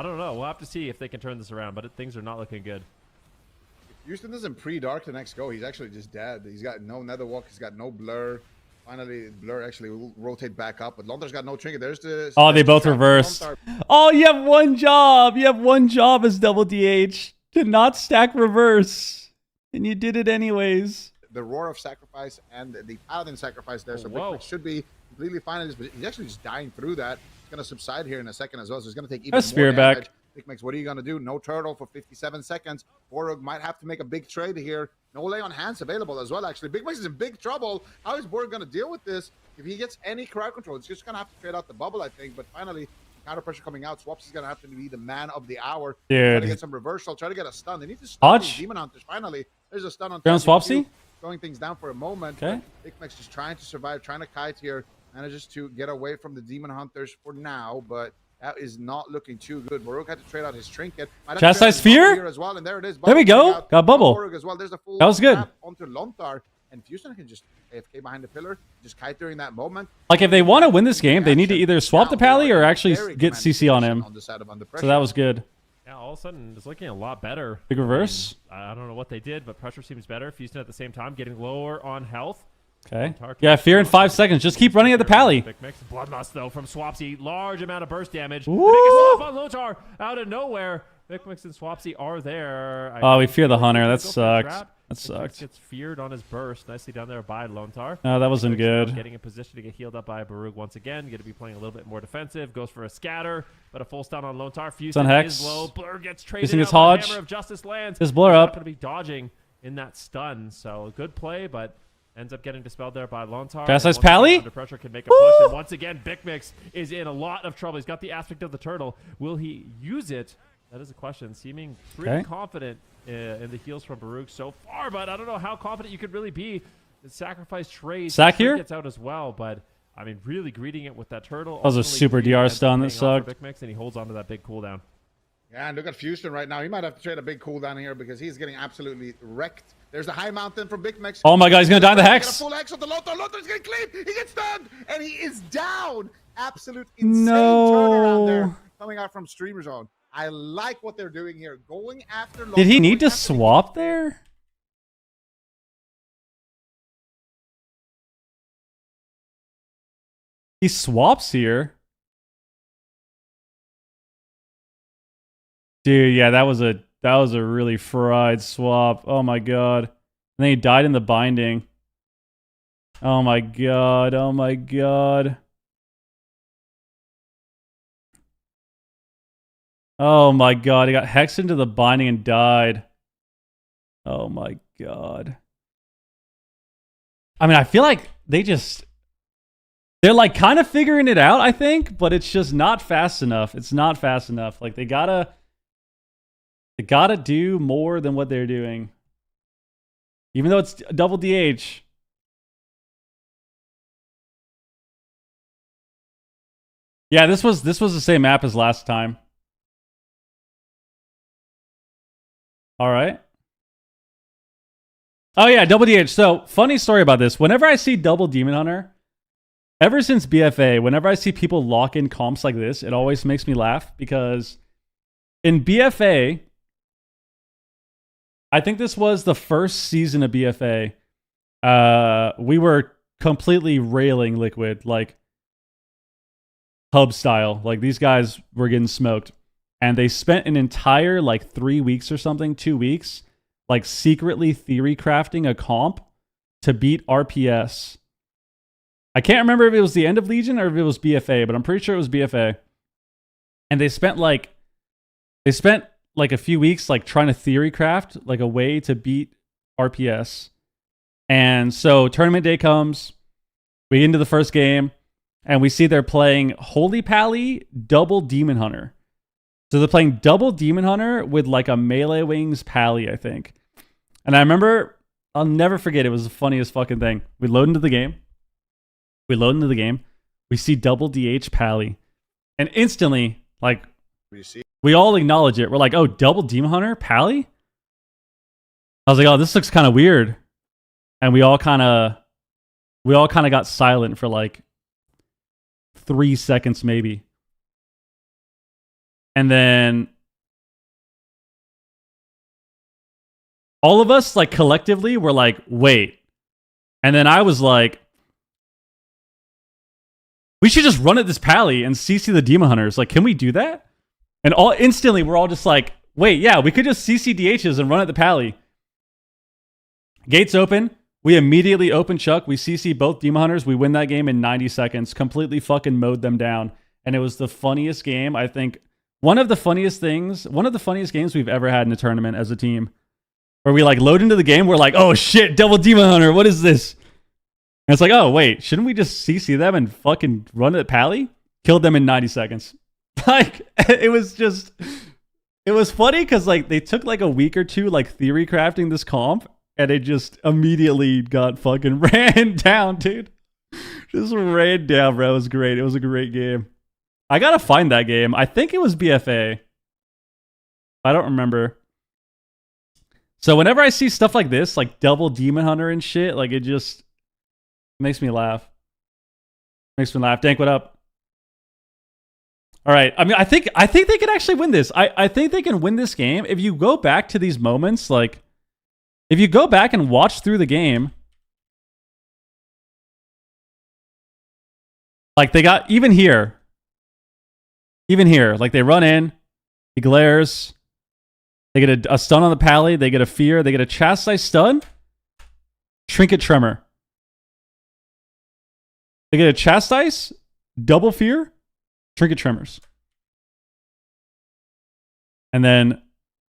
don't know. We'll have to see if they can turn this around, but things are not looking good. If Houston doesn't pre-dark the next go, he's actually just dead. He's got no nether walk. He's got no blur. Finally, blur actually will rotate back up, but Lontar's got no trinket. There's the. Oh, they both reversed. Oh, you have one job. You have one job as double DH to not stack reverse. And you did it anyways. The roar of sacrifice and the paladin sacrifice there, so Big Mix should be completely fine in this, but he's actually just dying through that. It's going to subside here in a second as well, so he's going to take even That's more spear damage. back. Big Mix, what are you going to do? No turtle for 57 seconds. Borug might have to make a big trade here. No lay on hands available as well, actually. Big Mix is in big trouble. How is Borug going to deal with this? If he gets any crowd control, it's just going to have to trade out the bubble, I think, but finally, counter pressure coming out. Swapsy's going to have to be the man of the hour. Dude. Try to get some reversal, try to get a stun. They need to stun these Demon Hunters. Finally, there's a stun on You're on Swapsy? Slowing things down for a moment. Okay. Big Mix just trying to survive, trying to kite here, manages to get away from the Demon Hunters for now, but that is not looking too good. Borug had to trade out his trinket. Chastise Fear? Here as well, and there it is. There we Bubble go. coming out Got bubble. from Borug as well. There's a full That was good. tap onto Lontar, and Houston can just AFK behind the pillar, just kite during that moment. Like, if they want to win this game, they need to either swap the pally or actually get CC on him. the side of under So pressure. that was good. Yeah, all of a sudden, it's looking a lot better. Big reverse. I don't know what they did, but pressure seems better. Houston at the same time getting lower on health. Okay. Yeah, fear in 5 seconds. Just keep running at the pally. Big Mix. Bloodlust, though, from Swapsy. Large amount of burst damage. Woo! The biggest off on Lontar out of nowhere. Big Mix and Swapsy are there. Oh, we fear the hunter. That sucked. That sucked. Gets feared on his burst. Nicely done there by Lontar. No, that wasn't good. Getting in position to get healed up by Barug once again. Going to be playing a little bit more defensive. Goes for a scatter, but a full stun on Lontar. Fusion Hex. is low. Blur gets traded Using out. his Hodge. Hammer of Justice lands. His Blur He's up. not going to be dodging in that stun. So good play, but ends up getting dispelled there by Lontar. Fast And Ice once again, Pally? Under pressure can make a push. And once again, Big Mix is in a lot of trouble. He's got the aspect of the turtle. Will he use it? That is a question. Seeming pretty confident in the heals from Barug so far, but I don't know how confident you could really be. The sacrifice trade Sack here? gets out as well, but I mean, really greeting it with that turtle. That was a Ultimately, super Cleave DR ends up stun that paying off for sucked. Big Mix, and he holds on to that big cooldown. Yeah, and look at Houston right now. He might have to trade a big cooldown here because he's getting absolutely wrecked. There's a high mountain from Big Mex. Oh my god, he's gonna die in the Get a Hex. full Hex on the Lothar. Lothar's getting Cleave. He gets stunned, and he is down. Absolute insane turnaround there coming out from Streamer Zone. I like what they're doing here. Going after Lothar. Did he need to swap there? He swaps here. Dude, yeah, that was a really fried swap. Oh my god. And then he died in the binding. Oh my god. Oh my god. Oh my god. He got hexed into the binding and died. Oh my god. I mean, I feel like they're like kind of figuring it out, I think, but it's just not fast enough. It's not fast enough. Like they gotta do more than what they're doing. Even though it's double DH. Yeah, this was the same map as last time. All right. Oh yeah, double DH. So, funny story about this. Whenever I see double Demon Hunter, ever since BFA, whenever I see people lock in comps like this, it always makes me laugh because in BFA, I think this was the first season of BFA. We were completely railing Liquid, like hub style. Like these guys were getting smoked. And they spent an entire like 3 weeks or something, 2 weeks, like secretly theory crafting a comp to beat RPS. I can't remember if it was the end of Legion or if it was BFA, but I'm pretty sure it was BFA. And they spent like a few weeks like trying to theory craft like a way to beat RPS. And so tournament day comes, we get into the first game, and we see they're playing Holy Pally double Demon Hunter. So they're playing double Demon Hunter with like a Melee Wings Pally, I think. And I remember, I'll never forget, it was the funniest fucking thing. We load into the game. We see double DH Pally. And instantly, like, we all acknowledge it. We're like, oh, double Demon Hunter Pally? I was like, oh, this looks kind of weird. And we all kind of got silent for like 3 seconds maybe. And then all of us, like, collectively were like, wait. And then I was like, we should just run at this Pally and CC the Demon Hunters. Like, can we do that? And instantly we're all just like, wait, yeah, we could just CC DHs and run at the Pally. Gates open. We immediately open Chuck. We CC both Demon Hunters. We win that game in 90 seconds. Completely fucking mowed them down. And it was the funniest game, I think. One of the funniest games we've ever had in a tournament as a team. Where we like load into the game, we're like, oh shit, double Demon Hunter, what is this? And it's like, oh wait, shouldn't we just CC them and fucking run at Pally? Killed them in 90 seconds. Like, it was funny because like they took like a week or two like theory crafting this comp, and it just immediately got fucking ran down, dude. Just ran down, bro. It was great. It was a great game. I gotta find that game. I think it was BFA. I don't remember. So whenever I see stuff like this, like double Demon Hunter and shit, like it just makes me laugh. Makes me laugh. Dank, what up? All right. I mean, I think they can actually win this. I think they can win this game. If you go back to these moments, like if you go back and watch through the game, like they got even here, like they run in, he glares, They get a stun on the pally. They get a fear. They get a chastise stun. Trinket tremor. They get a chastise, double fear, trinket tremors. And then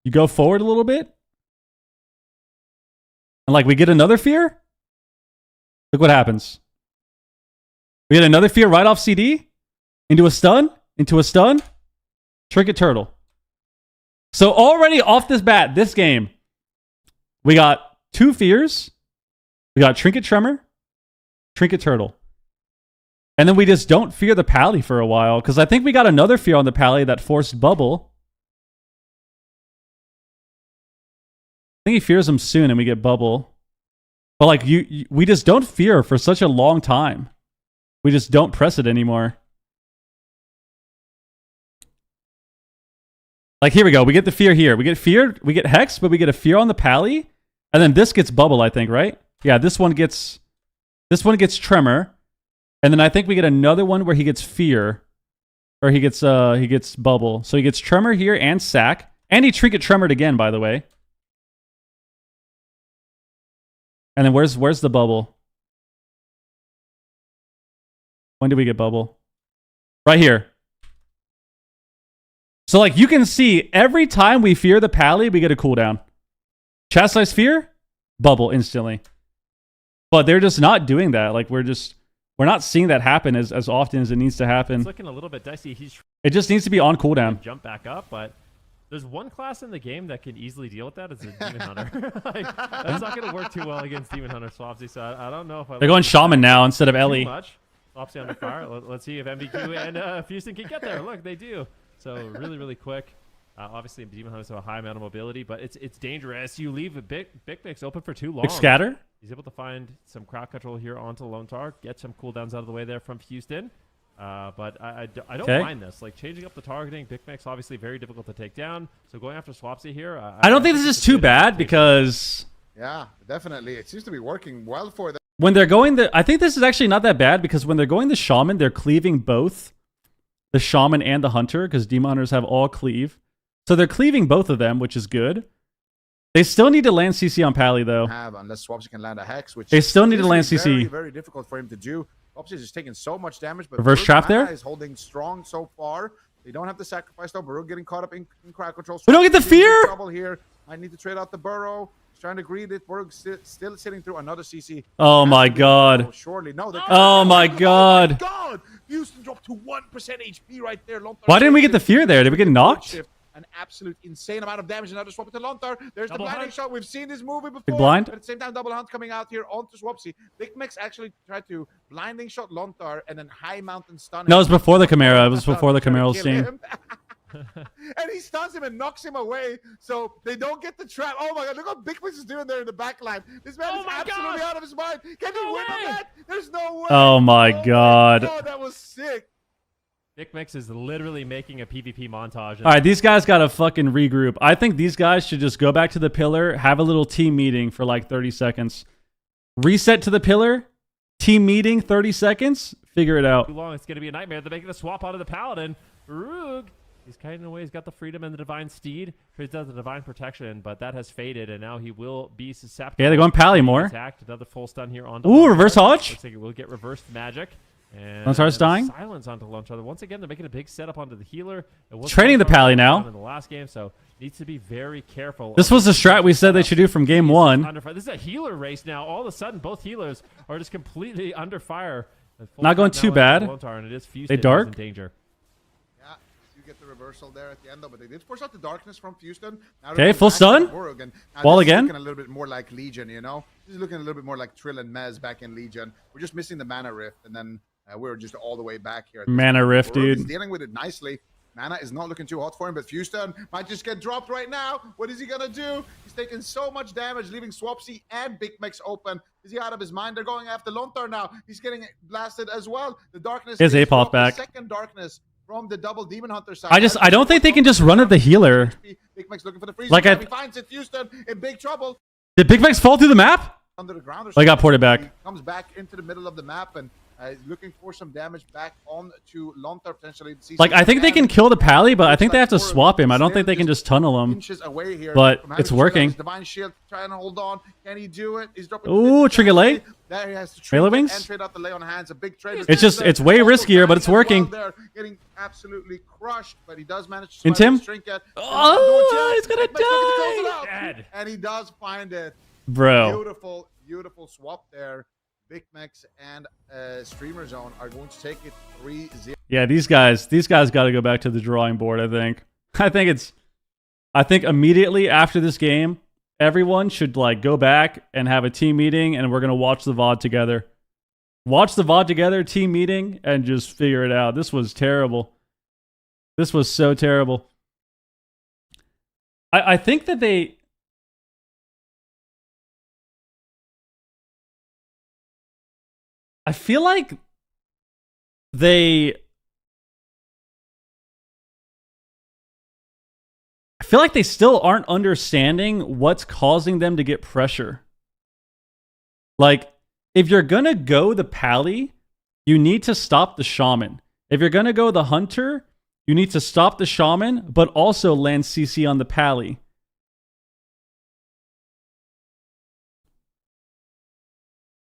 you go forward a little bit. And like we get another fear. Look what happens. We get another fear right off CD. Into a stun. Trinket turtle. So already off this bat, this game, we got 2 fears. We got trinket tremor, trinket turtle. And then we just don't fear the pally for a while. Because I think we got another fear on the pally that forced bubble. I think he fears him soon and we get bubble. But like we just don't fear for such a long time. We just don't press it anymore. Like here we go. We get the fear here. We get feared. We get hex, but we get a fear on the pally. And then this gets bubble, I think, right? Yeah, this one gets tremor. And then I think we get another one where he gets fear. Or he gets bubble. So he gets tremor here and sack. And he trinket tremored again, by the way. And then where's the bubble? When did we get bubble? Right here. So like you can see every time we fear the pally, we get a cooldown. Chastise fear, bubble instantly. But they're just not doing that. Like we're not seeing that happen as often as it needs to happen. It's looking a little bit dicey. It just needs to be on cooldown. Jump back up, but there's one class in the game that can easily deal with that. It's a Demon Hunter. Like, that's not going to work too well against Demon Hunter Swapsy. So I don't know if they're going Shaman now instead of Ellie. Too much. Swapsy under fire. Let's see if MVQ and Houston can get there. Look, they do. So really, really quick. Obviously, Demon Hunters have a high amount of mobility, but it's dangerous. You leave a big mix open for too long. Big scatter. He's able to find some crowd control here onto Lone Tar, get some cooldowns out of the way there from Houston. But I don't mind this. Like changing up the targeting. Big Mix obviously very difficult to take down. So going after Swapsy here. I don't think this is too bad because yeah, definitely it seems to be working well for them. When they're going I think this is actually not that bad because when they're going the Shaman, they're cleaving both the Shaman and the Hunter because Demon Hunters have all cleave. So they're cleaving both of them, which is good. They still need to land CC on Pally though. Unless Swapsy can land a Hex, which they still need to land CC. CC. Very, very difficult for him to do. Swapsy is just taking so much damage, but reverse trap there is holding strong so far. They don't have the sacrifice though. Baruch getting caught up in crowd control. We don't get the fear. Trouble here. I need to trade out the burrow. He's trying to greed it. Baruch still sitting through another CC. Oh my god. Oh, surely no. Oh my god. Oh my god. Houston dropped to 1% HP right there. Why didn't we get the fear there? Did we get knocked? An absolute insane amount of damage. Another swap to Lontar. There's Double the blinding hunt. shot. We've seen this movie before. Big blind. But at the same time, double hunt coming out here onto Swapsy. Big Mex actually tried to blinding shot Lontar and then high mountain stun. No, it was before the Chimera. It was before the Chimera's team. And he stuns him and knocks him away, so they don't get the trap. Oh my god, look what Big Mex is doing there in the back line. This man is absolutely out of his mind. Can he win on that? There's no way. Oh my god. Oh, that was sick. Big Mix is literally making a PvP montage. All right, these guys got to fucking regroup. I think these guys should just go back to the pillar, have a little team meeting for like 30 seconds. Reset to the pillar, team meeting, 30 seconds, figure it out. Too long, it's going to be a nightmare. They're making a swap out of the Paladin. Rug, he's kiting away. He's got the freedom and the Divine Steed. He's got the Divine Protection, but that has faded, and now he will be susceptible. Yeah, they're going Pally more. Attacked. Another full stun here on. Ooh, reverse hodge. Looks like it will get reversed magic. And Lontar's dying. Silence onto Lontar. Once again, they're making a big setup onto the healer. Trading the Pally now. In the last game, so needs to be very careful. This was the strat we said they should do from game one. This is a healer race now. All of a sudden, both healers are just completely under fire. Not going too bad. Lontar, and it is They dark. in danger. Yeah, you get the reversal there at the end, though, but they did force out the darkness from Houston. Okay, full stun. Wall again. Looking a little bit more like Legion, you know. This is looking a little bit more like Trill and Mez back in Legion. We're just missing the mana rift, and then we're just all the way back here. Mana rift, dude. He's dealing with it nicely. Mana is not looking too hot for him, but Houston might just get dropped right now. What is he gonna do? He's taking so much damage, leaving Swapsy and Big Mex open. Is he out of his mind? They're going after Lontar now. He's getting blasted as well. The darkness is Apoth back. Second darkness from the double Demon Hunter side. I don't think they can just run at the healer. Big Mex looking for the freeze. Like he finds it. Houston in big trouble. Did Big Mex fall through the map? Under the ground or I got ported back. He comes back into the middle of the map, and looking for some damage back on to Lontar potentially. Like, I think they can kill the Pally, but I think they have to swap him. I don't think they can just tunnel him. Inches away here But from it's having working. Divine Shield trying to hold on. Can he do it? He's dropping. Ooh, Trinket Lay. There he has to Melee trade Wings? and trade out the lay on hands. A big trade. It's way riskier, but it's working. They're getting absolutely crushed, but he does manage to In Tim? Trinket. Oh, he's gonna die. Dead. And he does find it. Bro. Beautiful swap there. Big Mex and Streamer Zone are going to take it 3-0. Yeah, these guys got to go back to the drawing board, I think. I think immediately after this game, everyone should like go back and have a team meeting, and we're going to watch the VOD together. Watch the VOD together, team meeting, and just figure it out. This was terrible. This was so terrible. I think that they... I feel like they still aren't understanding what's causing them to get pressure. Like, if you're going to go the Pally, you need to stop the Shaman. If you're going to go the Hunter, you need to stop the Shaman, but also land CC on the Pally.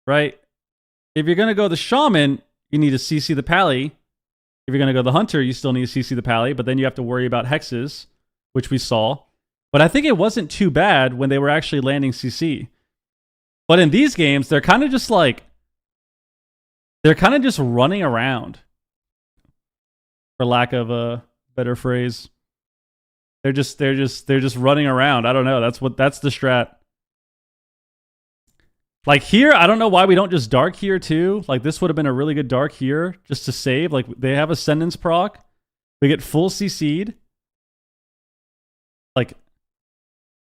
Right? If you're going to go the Shaman, you need to CC the Pally. If you're going to go the Hunter, you still need to CC the Pally, but then you have to worry about Hexes, which we saw. But I think it wasn't too bad when they were actually landing CC. But in these games, they're kind of just like... They're kind of just running around. For lack of a better phrase. They're just running around. I don't know. That's the strat. Like here, I don't know why we don't just dark here too. Like this would have been a really good dark here just to save. Like they have Ascendance proc. We get full CC'd. Like,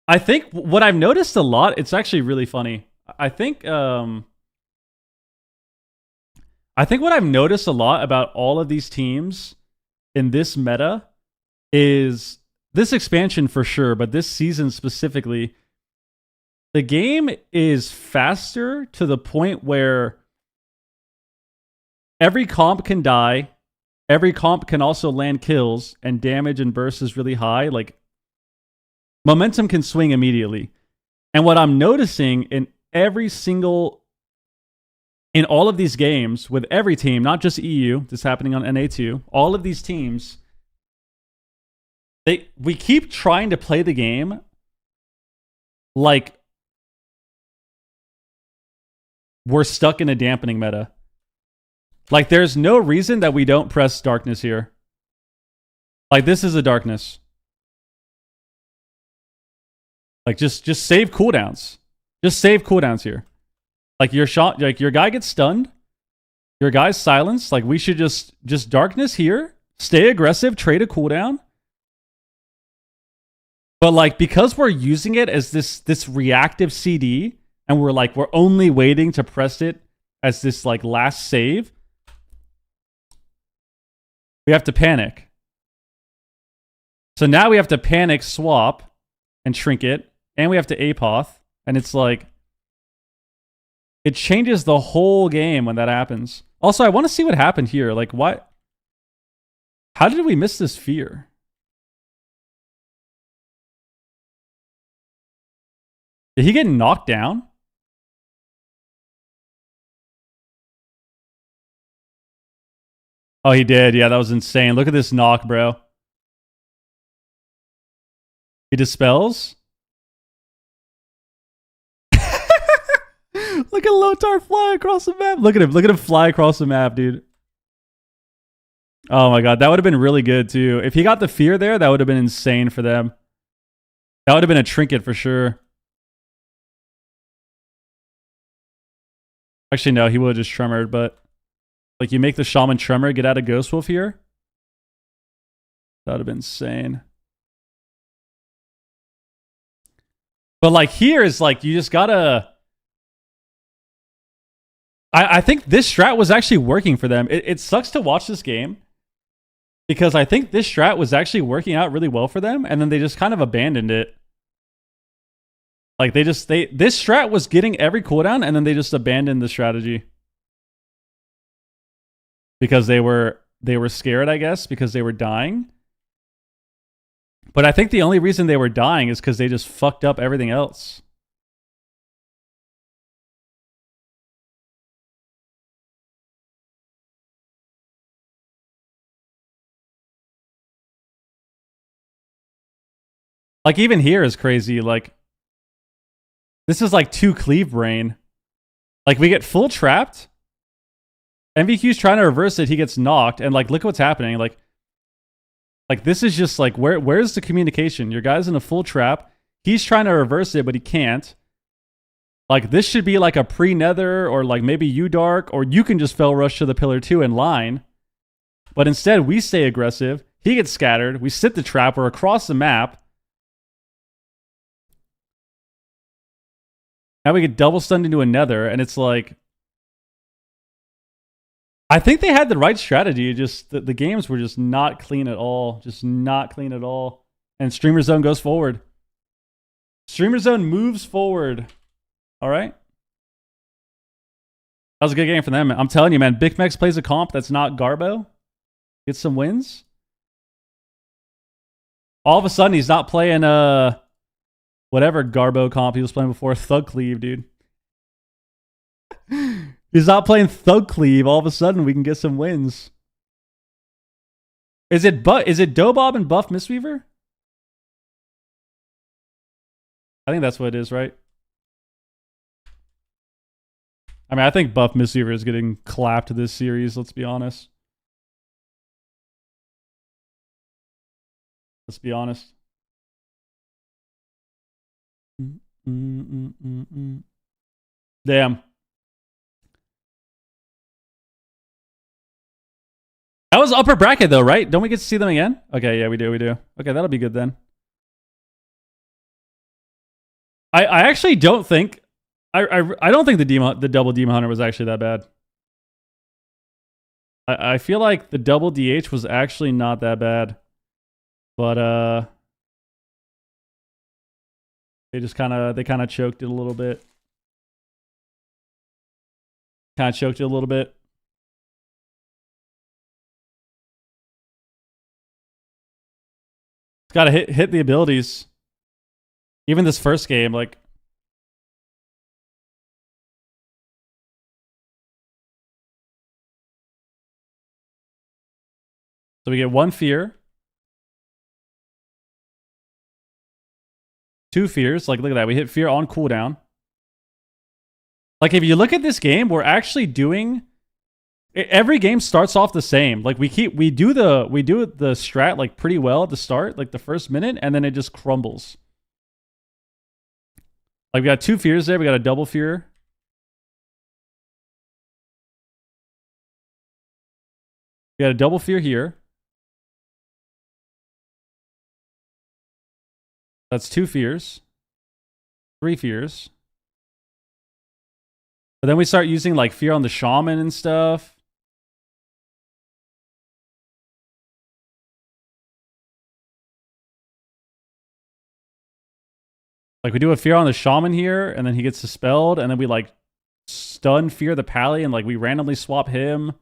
I think what I've noticed a lot, it's actually really funny. I think what I've noticed a lot about all of these teams in this meta is this expansion for sure, but this season specifically, the game is faster to the point where every comp can die, every comp can also land kills, and damage and burst is really high. Like, momentum can swing immediately. And what I'm noticing in all of these games, with every team, not just EU, this is happening on NA2, all of these teams, we keep trying to play the game like we're stuck in a dampening meta. Like, there's no reason that we don't press darkness here. Like, this is a darkness. Like, just save cooldowns. Just save cooldowns here. Like, your guy gets stunned. Your guy's silenced. Like, we should just darkness here. Stay aggressive. Trade a cooldown. But, like, because we're using it as this reactive CD, and we're only waiting to press it as this, like, last save, we have to panic. So now we have to panic, swap, and Trinket, and we have to Apoth, and it's like, it changes the whole game when that happens. Also, I want to see what happened here. Like, what? How did we miss this fear? Did he get knocked down? Oh, he did. Yeah, that was insane. Look at this knock, bro. He dispels. Look at Lotar fly across the map. Look at him. Look at him fly across the map, dude. Oh my god, that would have been really good too. If he got the fear there, that would have been insane for them. That would have been a Trinket for sure. Actually, no, he would have just tremored, but like, you make the Shaman tremor, get out of Ghost Wolf here. That would have been insane. But like, here is like, you just gotta... I think this strat was actually working for them. It sucks to watch this game because I think this strat was actually working out really well for them, and then they just kind of abandoned it. Like, this strat was getting every cooldown, and then they just abandoned the strategy. because they were scared, I guess, because they were dying. But I think the only reason they were dying is because they just fucked up everything else. Like, even here is crazy. Like, this is like 2 Cleave brain. Like, we get full trapped. MVQ's trying to reverse it. He gets knocked. And, like, look at what's happening. Like this is just, like, where's the communication? Your guy's in a full trap. He's trying to reverse it, but he can't. Like, this should be, like, a pre-nether or, like, maybe you dark. Or you can just fell rush to the pillar 2 in line. But instead, we stay aggressive. He gets scattered. We sit the trap. We're across the map. Now we get double stunned into a nether, and it's like... I think they had the right strategy, just the games were just not clean at all. Just not clean at all. And Streamer Zone goes forward. Streamer Zone moves forward. Alright? That was a good game for them. I'm telling you, man, Big Mex plays a comp that's not Garbo. Gets some wins. All of a sudden, he's not playing... whatever Garbo comp he was playing before, Thug Cleave, dude. He's not playing Thug Cleave. All of a sudden, we can get some wins. Is it Dobob and Buff Mistweaver? I think that's what it is, right? I mean, I think Buff Mistweaver is getting clapped this series, let's be honest. Let's be honest. Damn. That was upper bracket though, right? Don't we get to see them again? Okay, yeah, we do. Okay, that'll be good then. I actually don't think I don't think the double Demon Hunter was actually that bad. I feel like the double DH was actually not that bad. But they kind of choked it a little bit. It's got to hit the abilities. Even this first game, like. So we get 1 fear. 2 fears. Like, look at that. We hit fear on cooldown. Like, if you look at this game, we're actually doing... Every game starts off the same. Like, we do the strat, like, pretty well at the start, like, the first minute, and then it just crumbles. Like, we got 2 fears there. We got a double fear. We got a double fear here. That's 2 fears. 3 fears. But then we start using like fear on the shaman and stuff. Like we do a fear on the shaman here, and then he gets dispelled, and then we like stun fear the pally, and like we randomly swap him.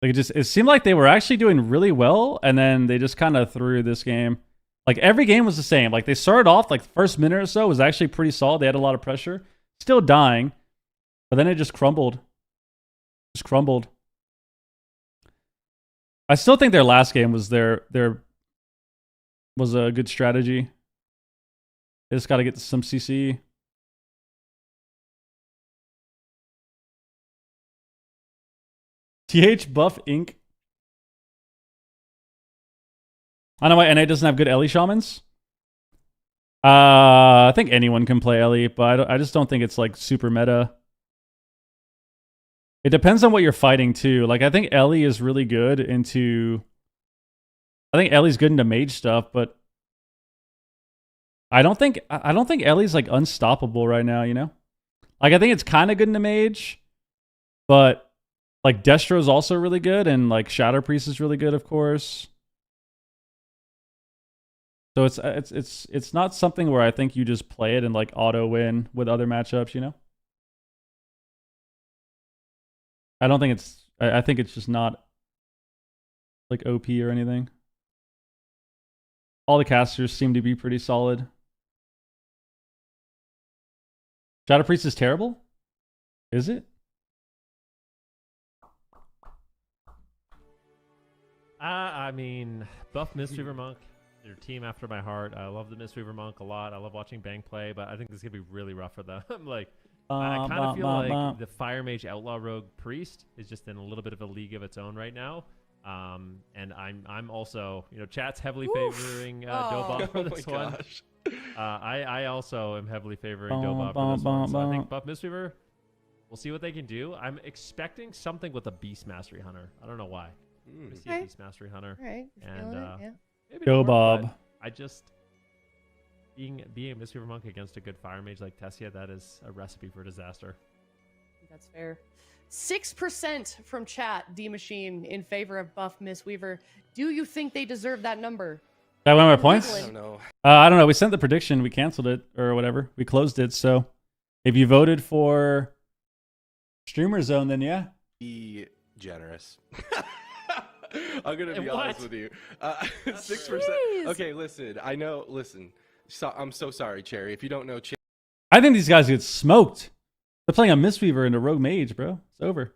Like it seemed like they were actually doing really well, and then they just kind of threw this game. Like every game was the same. Like they started off like the first minute or so was actually pretty solid. They had a lot of pressure, still dying, but then it just crumbled. I still think their last game was was a good strategy. They just got to get some CC. TH Buff Inc. I don't know why NA doesn't have good Ellie shamans. I think anyone can play Ellie, but I just don't think it's like super meta. It depends on what you're fighting too. Like I think Ellie is really good into... I think Ellie's good into mage stuff, but I don't think Ellie's like unstoppable right now, you know? Like I think it's kind of good into mage, but Like Destro's also really good, and like Shadow Priest is really good, of course. So it's not something where I think you just play it and like auto win with other matchups, you know? I don't think it's I think it's just not like OP or anything. All the casters seem to be pretty solid. Shadow Priest is terrible? Is it? I mean, buff Mistweaver Monk, your team after my heart. I love the Mistweaver Monk a lot. I love watching Bang play, but I think this is gonna be really rough for them. Like, I kind of feel like the Fire Mage Outlaw Rogue Priest is just in a little bit of a league of its own right now. And I'm also, you know, chat's heavily favoring Dobob for this one. I also am heavily favoring Dobob for this one. So I think buff Mistweaver, we'll see what they can do. I'm expecting something with a Beast Mastery Hunter. I don't know why. I see a Beast Mastery Hunter. All right. And maybe Dobob. more, I just being a Mistweaver Monk against a good Fire Mage like Tessia, that is a recipe for disaster. That's fair. 6% from chat, D Machine, in favor of buff Mistweaver. Do you think they deserve that number? That went my points? I don't know. I don't know. We sent the prediction. We canceled it or whatever. We closed it. So if you voted for Streamer Zone, then yeah. Be generous. I'm going to be honest with you. 6%. Okay, listen. I know. Listen. So, I'm so sorry, Cherry. If you don't know Cherry. I think these guys get smoked. They're playing a Mistweaver and a Rogue Mage, bro. It's over.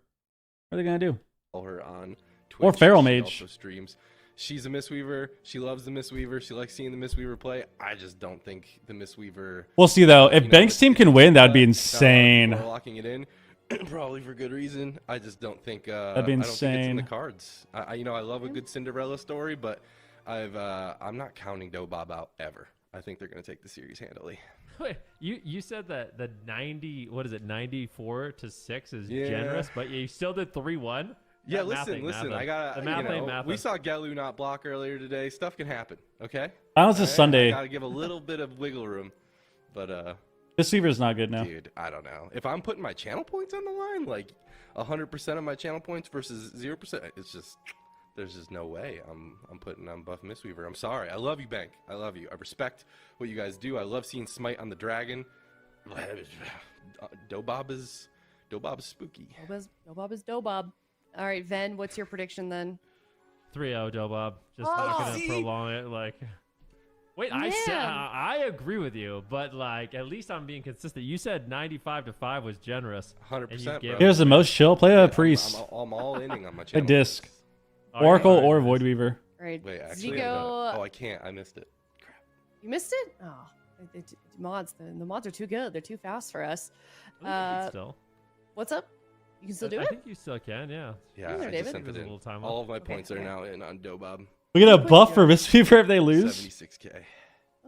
What are they going to do? Her on Twitch. Or Feral She Mage. also streams. She's a Mistweaver. She loves the Mistweaver. She likes seeing the Mistweaver play. I just don't think the Mistweaver. We'll see, though. If Banks' team can win, that'd be insane. We're locking it in. Probably for good reason. I just don't think that'd be I don't think it's in insane. the cards. I love a good Cinderella story, but I'm not counting Dobob out ever. I think they're going to take the series handily. Wait, you said that the 94-6 is generous, but you still did 3-1. Yeah, listen. I got we saw Gelu not block earlier today. Stuff can happen. Okay. Finals is Sunday. I got to give a little bit of wiggle room, but Mistweaver's not good now. Dude, I don't know. If I'm putting my channel points on the line, like 100% of my channel points versus 0%, it's just there's just no way I'm putting on buff Mistweaver. I'm sorry. I love you, Bank. I love you. I respect what you guys do. I love seeing Smite on the dragon. Dobob is spooky. Dobob is Dobob. All right, Ven, what's your prediction then? 3-0 Dobob. Just not going to prolong it. Like, wait, I agree with you, but like at least I'm being consistent. You said 95-5 was generous. 100%. Here's the most chill. Play a Priest. I'm all inning on my A channel. disc. Oracle or Voidweaver. Right. Wait, actually, Zico, I can't. I missed it. Crap. You missed it? Oh, the mods are too good. They're too fast for us. Still. What's up? You can still do I it? think you still can, yeah. Yeah, there, I David? just sent it in. All of my points are now in on Dobob. We get a buff for Mistweaver if they lose. 76k.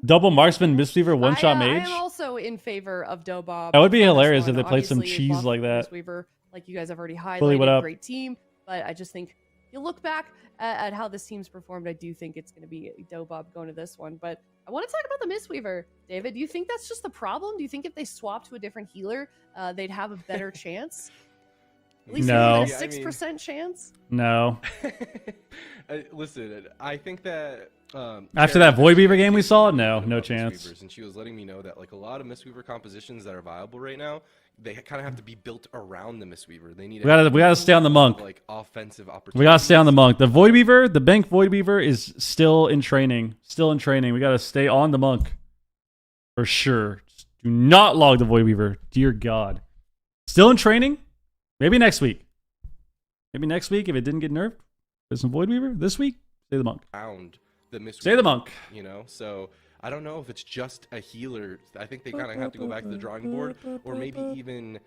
Double Marksman Mistweaver one-shot I mage. am also in favor of Dobob. That would be for this hilarious one. if they played some Obviously, cheese buff like that. Mistweaver, like you guys have already Billy, what highlighted, up? great team. But I just think you look back at how this team's performed, I do think it's going to be Dobob going to this one. But I want to talk about the Mistweaver. David, do you think that's just the problem? Do you think if they swap to a different healer, they'd have a better chance? At least No. a 6% chance? No. Listen, I think that After that Voidweaver game we saw, no chance. And she was letting me know that like a lot of Mistweaver compositions that are viable right now, they kind of have to be built around the Mistweaver. They need. We gotta stay on the monk. Like offensive opportunities. We gotta stay on the monk. The Voidweaver, the Bank Voidweaver is still in training. We gotta stay on the monk. For sure. Just do not log the Voidweaver. Dear God. Still in training? Maybe next week. Maybe next week if it didn't get nerfed. There's some Voidweaver. This week, stay the monk. Around the Mistweaver. Stay the monk. You know, so I don't know if it's just a healer. I think they kind of have to go back to the drawing board, or maybe even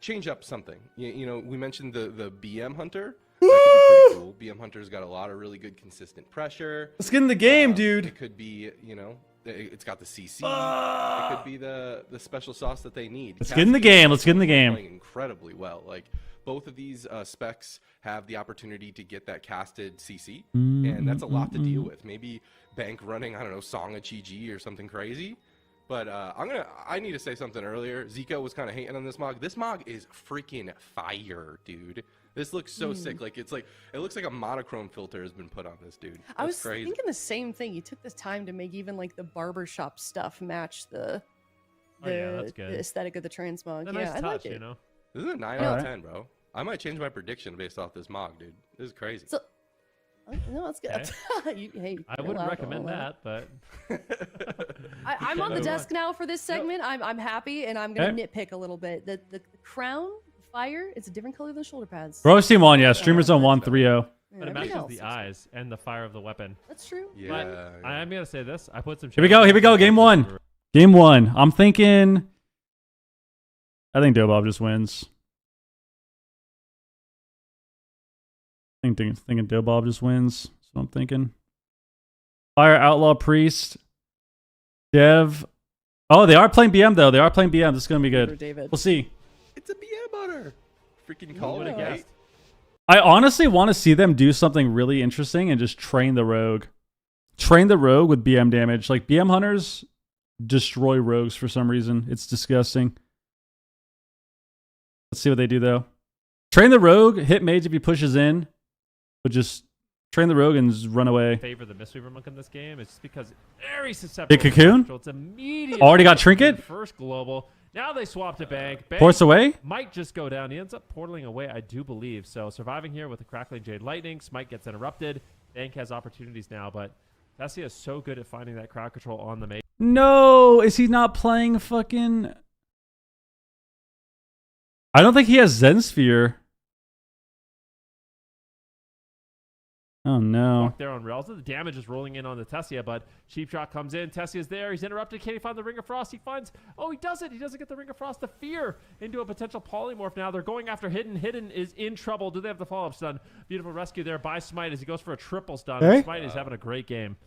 change up something. You know, we mentioned the BM Hunter. That could be pretty cool. BM Hunter's got a lot of really good consistent pressure. Let's get in the game, dude. It could be, you know, it's got the CC. It could be the special sauce that they need. Let's get in the game. Let's get in the game. Playing incredibly well. Like both of these specs have the opportunity to get that casted CC, and that's a lot to deal with. Maybe Bank running, I don't know, Song of Chi or something crazy. But I need to say something earlier. Zico was kind of hating on this Mog. This Mog is freaking fire, dude. This looks so sick. Like it looks like a monochrome filter has been put on this dude. That's I was crazy. thinking the same thing. You took this time to make even like the barbershop stuff match the that's good. the aesthetic of the transmog. A Yeah, nice I touch, like it. you know. This is a 9 out of 10, bro. I might change my prediction based off this mog, dude. This is crazy. So, no, that's good. Hey, I you're wouldn't allowed, recommend don't allow. that, but I'm on the desk now for this segment. I'm happy, and I'm gonna nitpick a little bit. The crown fire, it's a different color than the shoulder pads. Bro Team 1, yeah. Streamers on 1-3-0. but it Everything matches else the is- eyes and the fire of the weapon. That's true. Yeah. But I'm gonna say this. I put some. Here we go. Game 1. Game 1. I'm thinking. I think Dobob just wins. Thinking Dobob just wins. That's what I'm thinking. Fire, Outlaw, Priest, Dev. Oh, they are playing BM though. They are playing BM. This is gonna be good. David. We'll see. It's a BM butter. Freaking call Would it, have right? guessed. I honestly want to see them do something really interesting and just train the rogue. Train the rogue with BM damage. Like BM hunters destroy rogues for some reason. It's disgusting. Let's see what they do though. Train the rogue, hit mage if he pushes in, but just train the rogue and just run away. Favor the Mistweaver Monk in this game. It's just because very susceptible. Big Cocoon? to It's immediate. Already got Trinket? First global. Now they swap to Bank. Bank Force away? might just go down. He ends up portaling away, I do believe. So surviving here with the Crackling Jade Lightning. Smite gets interrupted. Bank has opportunities now, but Tessia is so good at finding that crowd control on the mage. No, is he not playing fucking... I don't think he has Zen Sphere. Oh no. Walk there on rails. The damage is rolling in on the Tessia, but Cheap Shot comes in. Tessia's there. He's interrupted. Can he find the Ring of Frost? He finds... Oh, he does it. He doesn't get the Ring of Frost. The fear into a potential polymorph now. They're going after Hidden. Hidden is in trouble. Do they have the follow-up stun? Beautiful rescue there by Smite as he goes for a triple stun. Hey? Smite is having a great game.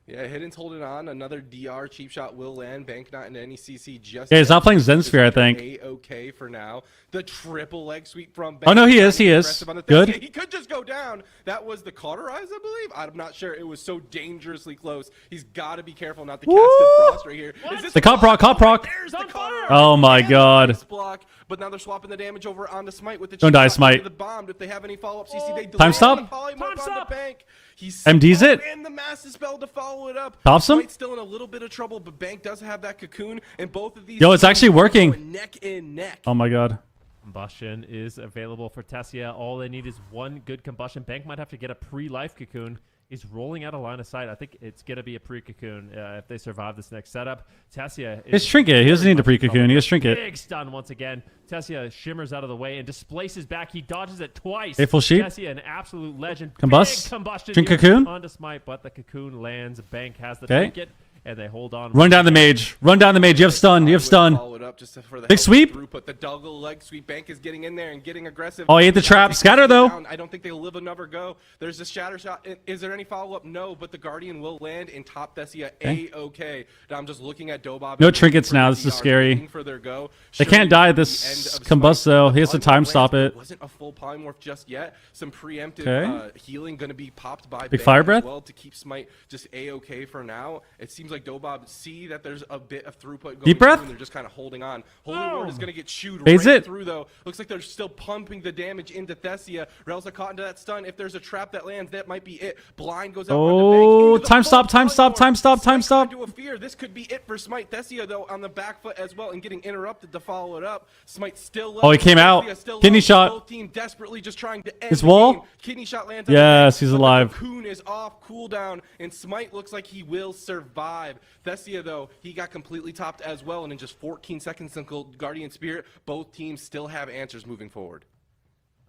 Yeah, Hidden's holding on. Another DR. Cheap Shot will land. Bank not in any CC just Yeah, he's yet. not playing Zen Sphere, I think. A-okay for now. The triple leg sweep from Bank. Oh, no, he is. He is. Aggressive on the Good. He could just go down. That was the cauterize, I believe. I'm not sure. It was so dangerously close. He's got to be careful not to cast the frost right here. Is this The cop proc, cop proc. There's the cauterize. Oh my And the god. ice block, but now they're swapping the damage over onto Smite with the Don't die, Cheap Shot Smite. into the bomb. If they have any follow-up CC, they Time stop? the polymorph on the Bank. He's MD's it. and the massive spell to follow it up. Tops him? Smite's still in a little bit of trouble, but Bank does have that cocoon, and both of these. Yo, it's actually teams are working. going neck in neck. Oh my god. Combustion is available for Tessia. All they need is one good combustion. Bank might have to get a pre-life cocoon. He's rolling out a line of sight. I think it's going to be a pre-cocoon if they survive this next setup. Tessia is It's Trinket. He doesn't need a pre-cocoon. He has Trinket. Big stun once again. Tessia shimmers out of the way and displaces back. He dodges it twice. Faithful Sheep. Tessia, an absolute legend. Combust. Big combustion Drink here cocoon. onto Smite, but the cocoon lands. Bank has the Okay. trinket, and they hold on. Run down the mage. Run down the mage. You have stun. You have stun. Follow it up just for the Big healthy sweep. throughput. The double leg sweep. Bank is getting in there and getting aggressive. Oh, he ate the trap. Scatter, though. I don't think they'll live another go. There's a shatter shot. Is there any follow-up? No, but the Guardian will land in top Tessia. A-okay. Now I'm just looking at Dobob. No and trinkets for now. the This is DRs, scary. waiting for their go. They Surely can't die at the this end of combust, Smite. though. The He has to polymorph time lands, stop but it. Wasn't a full polymorph just yet. Some preemptive Okay. healing going to be popped by Big Bank fire as breath? well to keep Smite just A-okay for now. It seems like Dobob see that there's a bit of throughput going Deep breath? through, and they're just kind of holding on. Holy Ward is going to get chewed Phase right it. through, though. Looks like they're still pumping the damage into Tessia. Rails are caught into that stun. If there's a trap that lands, that might be it. Blind goes out on the Oh, bank. Into the time full stop, time stop, polymorph. time stop, time Smite stop. into a fear. This could be it for Smite. Tessia, though, on the back foot as well and getting interrupted to follow it up. Smite still low. Oh, he came out. Tessia still Kidney low. shot. Both team desperately just trying to end His the wall? game. Kidney shot lands on Yes, the he's bank, but the alive. cocoon is off cooldown, and Smite looks like he will survive. Tessia, though, he got completely topped as well, and in just 14 seconds until Guardian Spirit, both teams still have answers moving forward.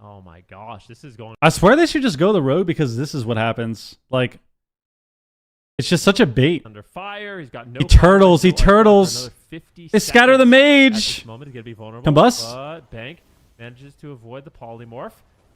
Oh my gosh, this is going. I swear they should just go the road because this is what happens. Like, it's just such a bait. Under fire, he's got no. He turtles, he coverage, so turtles. another 50 They scatter the seconds mage. At this moment, he's gonna be vulnerable. Combust. But Bank manages to avoid the polymorph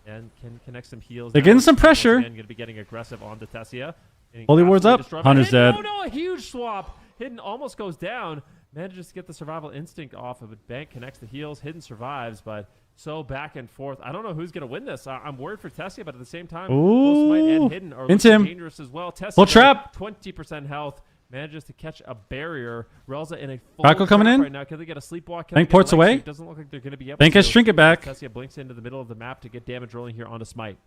and can connect some heals. They're now. getting some Once pressure. Again, gonna be getting aggressive on the Tessia. Getting Holy Ward's absolutely up. destroyed. Hunter's Hidden, dead. No, a huge swap. Hidden almost goes down. Manages to get the survival instinct off of it. Bank connects the heals. Hidden survives, but so back and forth. I don't know who's gonna win this. I'm worried for Tessia, but at the same time, both Smite Ooh. and Hidden are Into looking him. dangerous as well. Tessia Full trap. 20% health. manages to catch a barrier. Relza in a full Crackle coming trap in? right now. Can they get a sleepwalk? Can Bank they get a ports leg away. sweep? Doesn't look like they're going to be able Bank to. has Trinket back. Tessia blinks into the middle of the map to get damage rolling here onto Smite.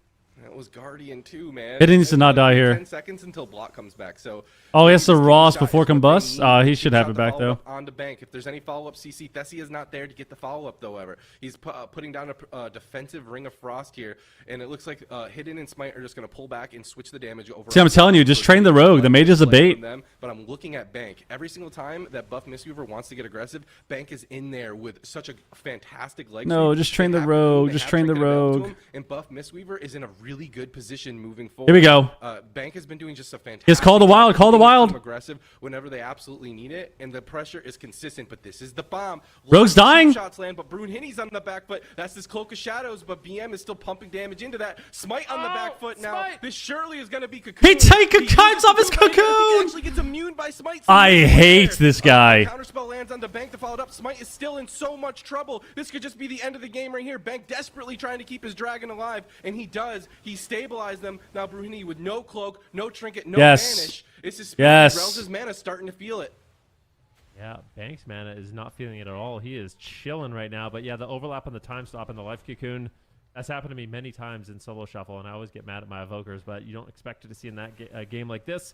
That was Guardian too, man. It needs to not die here. 10 seconds until block comes back. So Oh, he has to just take Ross the shot, before is what they combust. need. He should Takes have out it the back though. follow-up On the bank. If there's any follow-up CC, Tessie is not there to get the follow-up though ever. He's putting down a defensive Ring of Frost here, and it looks like Hidden and Smite are just going to pull back and switch the damage over. See, I'm telling you, just train the rogue. The mage is a bait. But I'm looking at Bank. Every single time that Buff Mistweaver wants to get aggressive, Bank is in there with such a fantastic leg No, sweep. just train They the have the boom, rogue. they Just have train the Trinket available to rogue. him, and Buff Mistweaver is in a really good position moving forward. Here we go. Bank has been doing just a fantastic. Yes, call the wild, job call the keeping his wild. team aggressive whenever they absolutely need it, and the pressure is consistent. But this is the bomb. Rogue's Lots of dying. Shots land, but Brunhini's on the back foot. That's his Cloak of Shadows, but BM is still pumping damage into that. Smite on the back foot now. Smite. This surely is going to be Cocoon. He take uses cocoons off his Cocoon, but I think cocoon. He actually gets immune by Smite. I Smite hate there. this guy. Counterspell lands on the Bank to follow it up. Smite is still in so much trouble. This could just be the end of the game right here. Bank desperately trying to keep his dragon alive, and he does. He stabilized them. Now Brunhini with no cloak, no trinket, no Yes. vanish. It's just Yes. Rel's mana starting to feel it. Yeah, Banks mana is not feeling it at all. He is chilling right now. But yeah, the overlap on the time stop and the life cocoon, that's happened to me many times in solo shuffle, and I always get mad at my evokers, but you don't expect it to see in that game like this.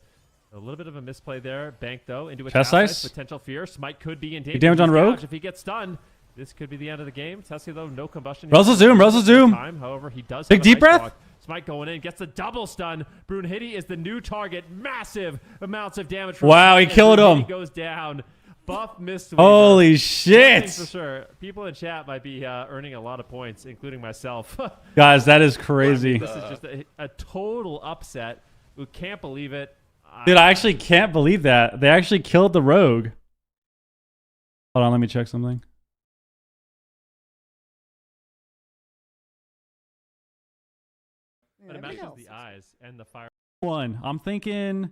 A little bit of a misplay there. Bank, though, into a Chest chastise, ice. potential fear. Smite could be in danger. damage on He's rogue. gouged. If he gets stunned, this could be the end of the game. Tessie, though, no combustion. Russell Zoom, Russell Zoom. Time. However, he does Big have a deep nice breath. block. Smite going in, gets a double stun. Brunhilde is the new target. Massive amounts of damage. From Wow, he Smite, and killed Brunhilde him. Goes down. Buff Mistweaver. Holy One shit. thing for sure, people in chat might be earning a lot of points, including myself. Guys, that is crazy. This is just a total upset. We can't believe it. Dude, I actually can't believe that. They actually killed the rogue. Hold on, let me check something. But it matches the eyes and the fire. I'm thinking.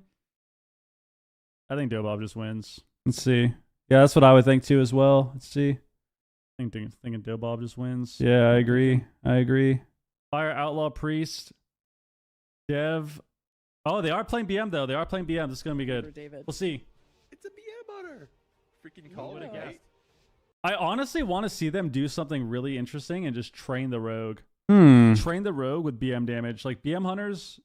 I think Dobob just wins. Let's see. Yeah, that's what I would think too as well. Let's see. Thinking Dobob just wins. Yeah, I agree. Fire Outlaw Priest. Dev. Oh, they are playing BM though. They are playing BM. This is gonna be good. David. We'll see. It's a BM butter. Freaking call it, Yeah. right? I honestly want to see them do something really interesting and just train the rogue. Train the rogue with BM damage. Like BM hunters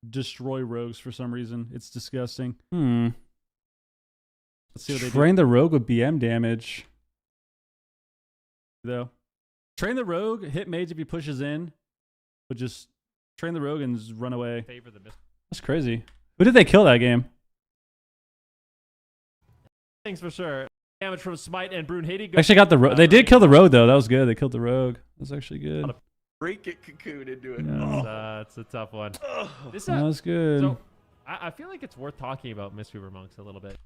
destroy rogues for some reason. It's disgusting. Let's see what they do. Train the rogue with BM damage. Though. Train the rogue, hit mage if he pushes in, but just train the rogue and just run away. Favor the miss. That's crazy. Who did they kill that game? Things for sure. Damage from Smite and Brunhilde. Actually got the rogue. They did kill the rogue though. That was good. They killed the rogue. That's actually good. Break it, Cocoon into it. Yeah. It's a tough one. This, That was good. So, I feel like it's worth talking about Mistweaver Monks a little bit.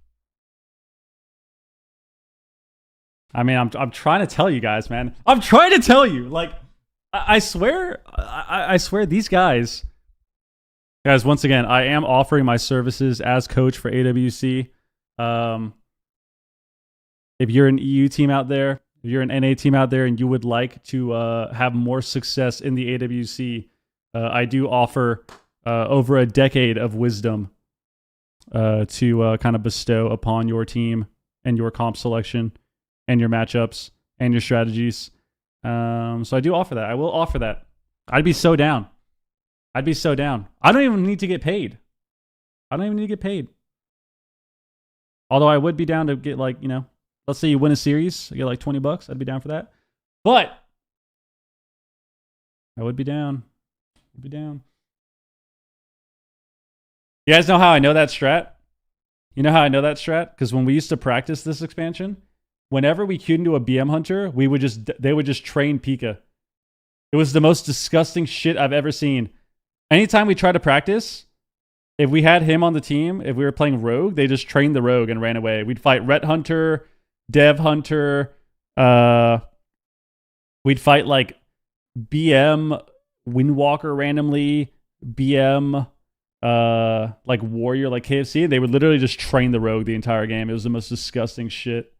I mean, I'm trying to tell you guys, man. I'm trying to tell you. Like, I swear, I swear these guys. Guys, once again, I am offering my services as coach for AWC. If you're an EU team out there, if you're an NA team out there and you would like to have more success in the AWC, I do offer over a decade of wisdom to kind of bestow upon your team and your comp selection and your matchups and your strategies. So I do offer that. I will offer that. I'd be so down. I don't even need to get paid. Although I would be down to get like, let's say you win a series, I get like $20. I'd be down for that. But I would be down. You guys know how I know that strat? You know how I know that strat? Because when we used to practice this expansion, whenever we queued into a BM hunter, they would just train Pika. It was the most disgusting shit I've ever seen. Anytime we tried to practice, if we had him on the team, if we were playing Rogue, they just trained the Rogue and ran away. We'd fight Ret Hunter, Dev Hunter, we'd fight like BM Windwalker randomly, BM like Warrior, like KFC. They would literally just train the Rogue the entire game. It was the most disgusting shit.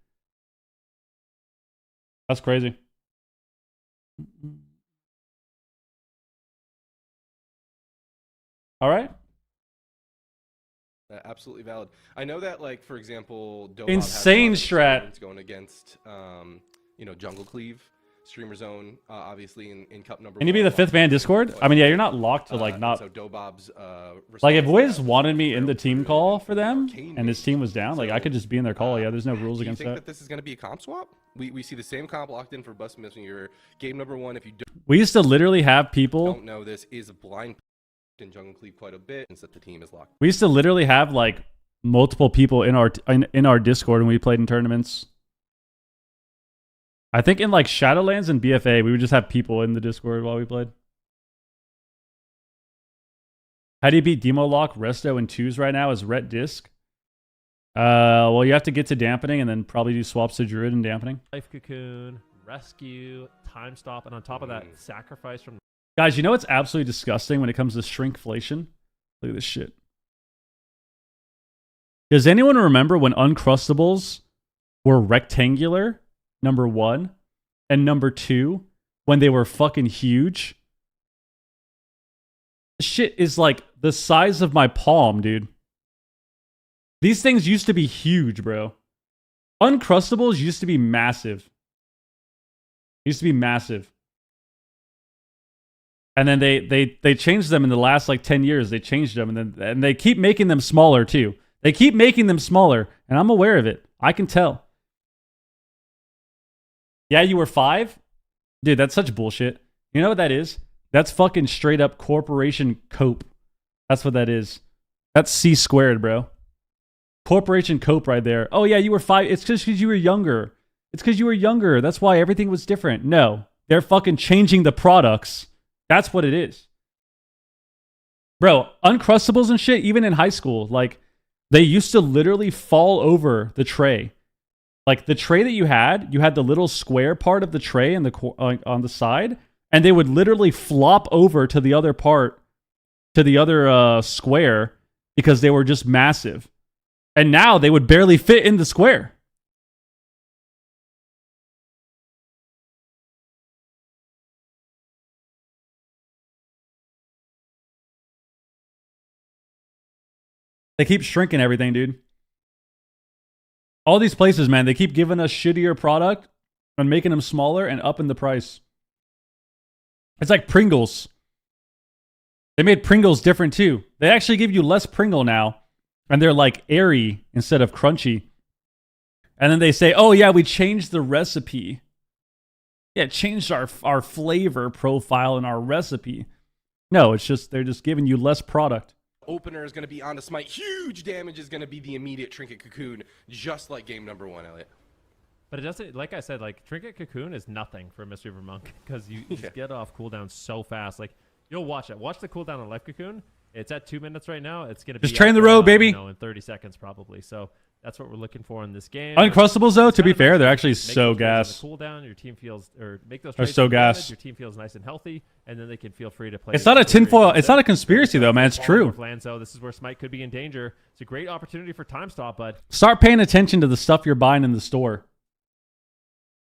That's crazy. All right. Absolutely valid. I know that, like, for example, Dobob Insane has a lot of strat. experience going against, Jungle Cleave, Streamer Zone, obviously in Cup number. Can you be one, the fifth man Discord? I mean, yeah, you're not locked to like not. So Dobob's Like if response to Wiz that was wanted me in the incredible team good call for them, arcane and his based. team was down, like I could just be in their call. Yeah, there's no rules Do you against think that. that this is going to be a comp swap? We see the same comp locked in for Bust Missing Your game number one. If you We used to literally have people. don't know, this is a blind in Jungle Cleave quite a bit, and that the team is locked. We used to literally have like multiple people in our Discord when we played in tournaments. I think in like Shadowlands and BFA, we would just have people in the Discord while we played. How do you beat Demo Lock, Resto, and 2s right now as Ret Disc? Well, you have to get to dampening and then probably do swaps to Druid and dampening. Life Cocoon, Rescue, Time Stop, and on top of that, Sacrifice from... Guys, you know what's absolutely disgusting when it comes to shrinkflation? Look at this shit. Does anyone remember when Uncrustables were rectangular, number 1, and number 2, when they were fucking huge? This shit is like the size of my palm, dude. These things used to be huge, bro. Uncrustables used to be massive. Used to be massive. And then they changed them in the last like 10 years. They changed them and they keep making them smaller too. They keep making them smaller, and I'm aware of it. I can tell. Yeah, you were 5? Dude, that's such bullshit. You know what that is? That's fucking straight up corporation cope. That's what that is. That's C squared, bro. Corporation cope right there. Oh yeah, you were 5. It's just because you were younger. It's because you were younger. That's why everything was different. No, they're fucking changing the products. That's what it is. Bro, Uncrustables and shit, even in high school, like, they used to literally fall over the tray. Like, the tray that you had the little square part of the tray in on the side, and they would literally flop over to the other part, to the other square, because they were just massive. And now they would barely fit in the square. They keep shrinking everything, dude. All these places, man, they keep giving us shittier product and making them smaller and upping the price. It's like Pringles. They made Pringles different too. They actually give you less Pringle now, and they're like airy instead of crunchy. And then they say, oh yeah, we changed the recipe. Yeah, it changed our flavor profile in our recipe. No, it's just, they're just giving you less product. Opener is going to be on to Smite. Huge damage is going to be the immediate Trinket Cocoon, just like game number 1, Elliot. But it doesn't, like I said, like Trinket Cocoon is nothing for Mystery River Monk because you just get off cooldown so fast. Like, you'll watch it. Watch the cooldown on Life Cocoon. It's at 2 minutes right now. It's going to be just train the road, baby. In 30 seconds probably. So that's what we're looking for in this game. Uncrustables, though, to be fair, they're actually so gas. Cooldown, your team feels, or make those they're so gas. Your team feels nice and healthy, and then they can feel free to play. It's not a tinfoil. It's not a conspiracy, though, man. It's true. So this is where Smite could be in danger. It's a great opportunity for time stop, bud. Start paying attention to the stuff you're buying in the store.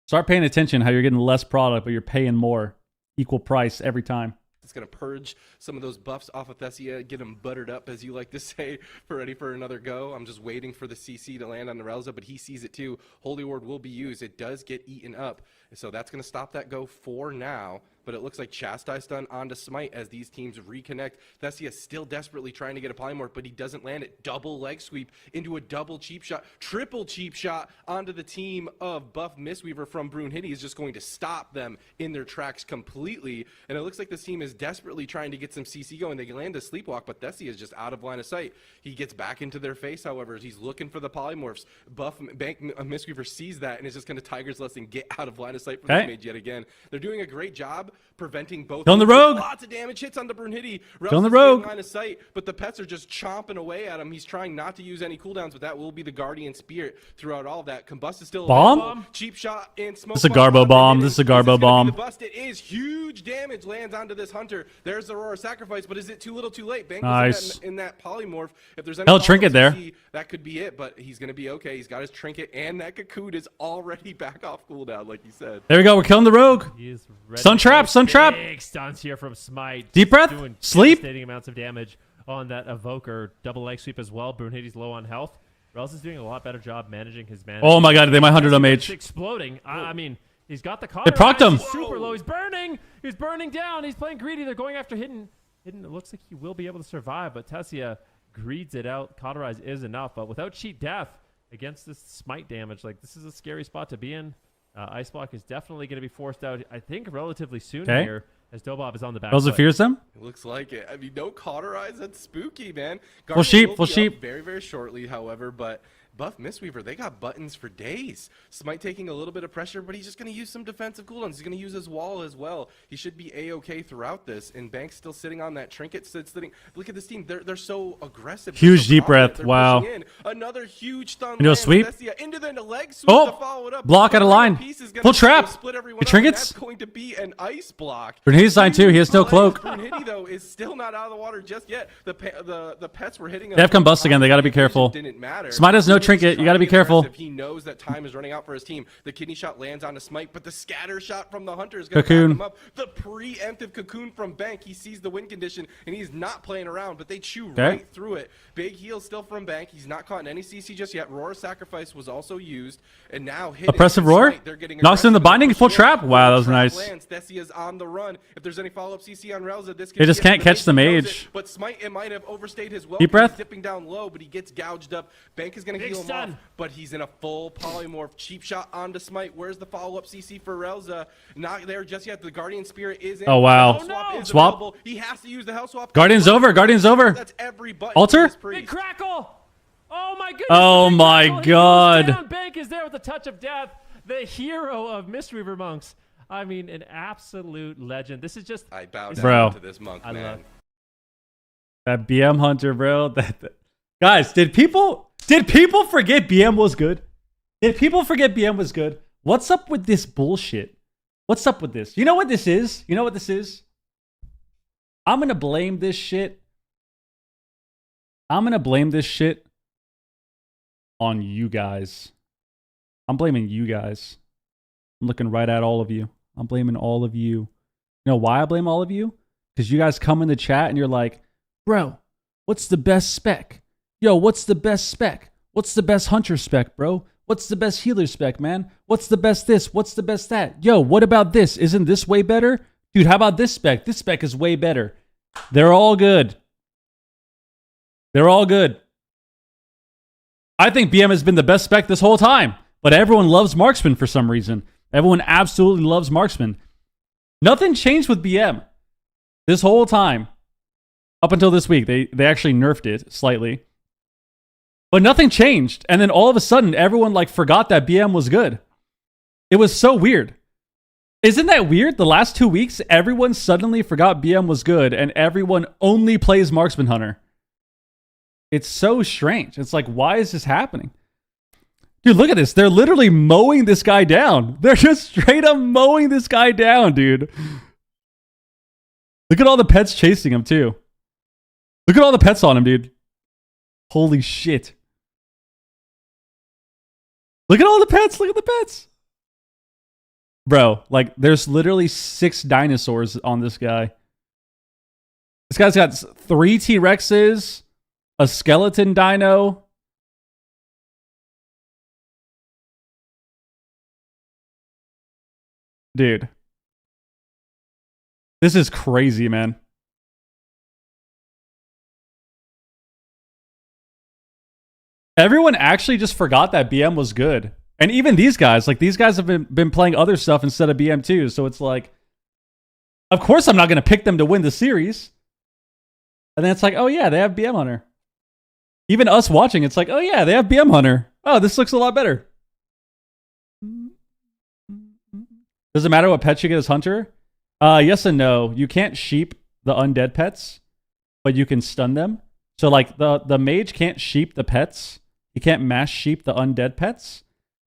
Start paying attention how you're getting less product, but you're paying more. Equal price every time. It's going to purge some of those buffs off of Thessia, get them buttered up, as you like to say, ready for another go. I'm just waiting for the CC to land on the Relza, but he sees it too. Holy Word will be used. It does get eaten up, so that's going to stop that go for now. But it looks like Chastise done onto Smite as these teams reconnect. Thessia still desperately trying to get a polymorph, but he doesn't land it. Double leg sweep into a double cheap shot. Triple cheap shot onto the team of Buff Mistweaver from Brunhilde is just going to stop them in their tracks completely. And it looks like this team is desperately trying to get some CC going. They can land a sleepwalk, but Thessia is just out of line of sight. He gets back into their face, however, as he's looking for the polymorphs. Buff Mistweaver sees that and is just going to Tiger's Lesson get out of line of sight for this mage yet again. They're doing a great job preventing both. Killing the rogue. Lots of damage hits on the Brunhilde. Killing the rogue. Line of sight, but the pets are just chomping away at him. He's trying not to use any cooldowns, but that will be the Guardian Spirit throughout all of that. Combust is still bomb. Cheap shot and smoke. This is a Garbo bomb. This is a Garbo bomb. The bust. It is huge damage lands onto this hunter. There's the Aurora Sacrifice, but is it too little, too late? Bank nice. in that polymorph. If there's any trinket there, that could be it. But he's gonna be okay. He's got his trinket, and that cocoon is already back off cooldown, like you said. There we go. We're killing the rogue. He is Sun trap. Sun trap. Big stuns here from Smite. Deep breath. Doing Sleep. devastating amounts of damage. on that Evoker double leg sweep as well. Brunhilde's low on health. Rel's is doing a lot better job managing his mana. Oh my god, they might 100 on mage. Exploding. I mean, he's got the They cauter. procced him. He's super low. He's burning. He's burning down. He's playing greedy. They're going after Hidden. Hidden, it looks like he will be able to survive, but Tessia greeds it out. Cauterize is enough, but without cheat death against this smite damage, like this is a scary spot to be in. Ice Block is definitely going to be forced out, I think, relatively soon here, as Dobob is on the back. Relza fears them? It looks like it. I mean, no cauterize. That's spooky, man. Full sheep, full sheep. Very, very shortly, however, but Buff Mistweaver, they got buttons for days. Smite taking a little bit of pressure, but he's just going to use some defensive cooldowns. He's going to use his wall as well. He should be A-okay throughout this, and Bank's still sitting on that trinket. Sitting. Look at this team. They're so aggressive. Huge so deep breath. They're Wow. pushing in. Another huge stun. Into a sweep. Into the leg sweep to Oh, follow it up. block out of line. Full trap. Split everyone He up, and trinkets. that's going to be an ice block. Brunhilde's signed too. He has no cloak. Brunhilde, though, is still not out of the water just yet. The pets were hitting him. They have combust again. They got to be careful. Didn't matter. Smite has no trinket. You got to be careful. He knows that time is running out for his team. The kidney shot lands on a Smite, but the scatter shot from the Hunter is going to back Cocoon. him up. The preemptive cocoon from Bank. He sees the win condition, and he's not playing around, but they chew right through it. Big heal still from Bank. He's not caught in any CC just yet. Roar Sacrifice was also used, and now Hidden. Oppressive Roar? They're getting Knocks in the aggressive. binding. Full trap. Wow, that was Trap nice. lands. Thessia's on the run. If there's any follow-up CC on Relza, this They just can't catch the he knows mage. it, but Smite, it might have overstayed his welcome. Deep breath. He's dipping down low, but he gets gouged up. Bank is going to Big heal him stun. off, but he's in a full polymorph. Cheap shot onto Smite. Where's the follow-up CC for Relza? Not there just yet. The Guardian Spirit is in. Oh, wow. The Hell swap is Swap. available. He has to use the Hell swap. Guardian's over. Guardian's over. That's every button. Altar? for this Big priest. crackle! Oh my goodness! Oh the big my crackle. He God. goes down. Bank is there with the touch of death. The hero of Mistweaver monks. I mean, an absolute legend. This is just. I bow Bro. down to this monk, I man. love- That BM Hunter, bro. Guys, did people forget BM was good? Did people forget BM was good? What's up with this bullshit? What's up with this? You know what this is? You know what this is? I'm gonna blame this shit. I'm gonna blame this shit on you guys. I'm blaming you guys. I'm looking right at all of you. I'm blaming all of you. You know why I blame all of you? Because you guys come in the chat and you're like, bro, what's the best spec? Yo, what's the best spec? What's the best hunter spec, bro? What's the best healer spec, man? What's the best this? What's the best that? Yo, what about this? Isn't this way better? Dude, how about this spec? This spec is way better. They're all good. They're all good. I think BM has been the best spec this whole time, but everyone loves Marksman for some reason. Everyone absolutely loves Marksman. Nothing changed with BM this whole time. Up until this week, they actually nerfed it slightly. But nothing changed. And then all of a sudden, everyone like forgot that BM was good. It was so weird. Isn't that weird? The last 2 weeks, everyone suddenly forgot BM was good and everyone only plays Marksman Hunter. It's so strange. It's like, why is this happening? Dude, look at this. They're literally mowing this guy down. They're just straight up mowing this guy down, dude. Look at all the pets chasing him, too. Look at all the pets on him, dude. Holy shit. Look at all the pets. Look at the pets. Bro, like, there's literally 6 dinosaurs on this guy. This guy's got 3 T-Rexes, a skeleton dino. Dude. This is crazy, man. Everyone actually just forgot that BM was good. And even these guys, like these guys have been playing other stuff instead of BM too. So it's like, of course I'm not going to pick them to win the series. And then it's like, oh yeah, they have BM Hunter. Even us watching, it's like, oh yeah, they have BM Hunter. Oh, this looks a lot better. Does it matter what pet you get as Hunter? Yes and no. You can't sheep the undead pets, but you can stun them. So like the mage can't sheep the pets. You can't mass sheep the undead pets.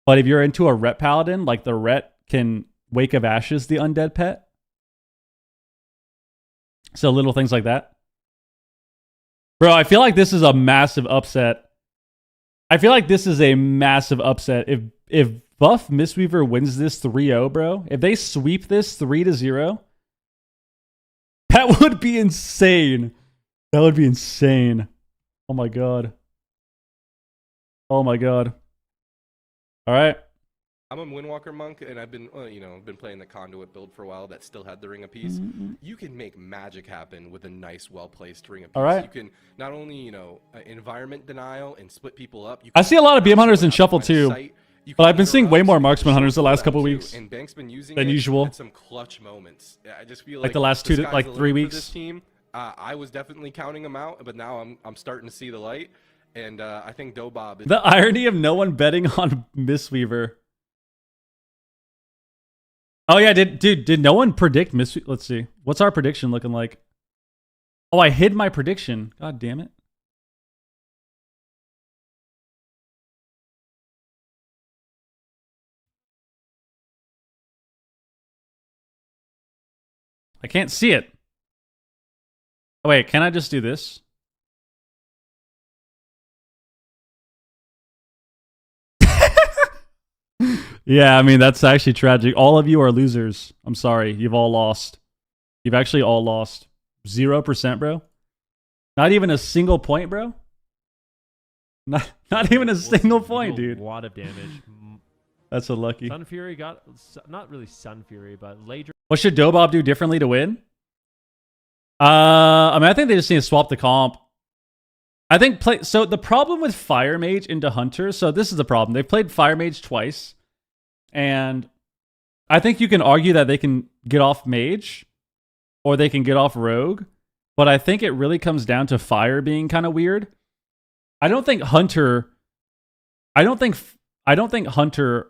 But if you're into a Ret Paladin, like the Ret can Wake of Ashes the undead pet. So little things like that. Bro, I feel like this is a massive upset. I feel like this is a massive upset. If Buff Mistweaver wins this 3-0, bro, if they sweep this 3-0, that would be insane. That would be insane. Oh my god. Oh my god. All right. I'm a Windwalker monk, and I've been, been playing the conduit build for a while that still had the Ring of Peace. You can make magic happen with a nice, well-placed Ring of Peace. All right. You can not only, environment denial and split people up. You I can see a lot of BM hunters in shuffle line of too, sight. You but can I've been seeing way more marksman hunters the last couple too, weeks and Bank's been using than it usual. at some clutch moments. I just feel Like the last the 2 to sky's like the 3 limit for weeks. this team. I was definitely counting them out, but now I'm starting to see the light, and I think Dobob is The irony of no one betting on Mistweaver. Oh yeah, did no one predict Mistweaver? Let's see. What's our prediction looking like? Oh, I hid my prediction. God damn it. I can't see it. Oh wait, can I just do this? Yeah, I mean, that's actually tragic. All of you are losers. I'm sorry. You've all lost. You've actually all lost. 0%, bro. Not even a single point, bro. Not even a single point, dude. A lot of damage. That's unlucky. Sun Fury got, not really Sun Fury, but Ladra. What should Dobob do differently to win? I mean, I think they just need to swap the comp. I think so the problem with Fire Mage into Hunter, so this is the problem. They've played Fire Mage twice, and I think you can argue that they can get off Mage, or they can get off Rogue, but I think it really comes down to Fire being kind of weird. I don't think Hunter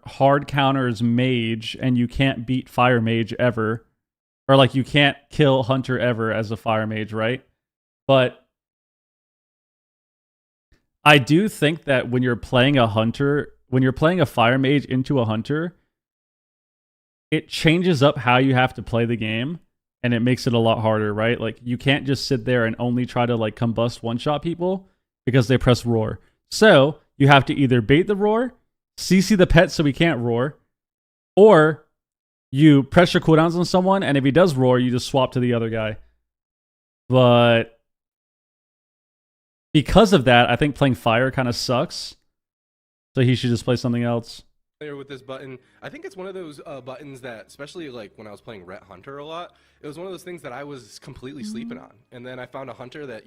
hard counters Mage, and you can't beat Fire Mage ever. Or like you can't kill Hunter ever as a Fire Mage, right? But I do think that when you're playing a Hunter, when you're playing a Fire Mage into a Hunter, it changes up how you have to play the game, and it makes it a lot harder, right? Like you can't just sit there and only try to like combust one-shot people because they press roar. So you have to either bait the roar, CC the pet so he can't roar, or you pressure cooldowns on someone, and if he does roar, you just swap to the other guy. But because of that, I think playing Fire kind of sucks. So he should just play something else. With this button, I think it's one of those buttons that, especially like when I was playing Ret Hunter a lot, it was one of those things that I was completely sleeping on. And then I found a Hunter that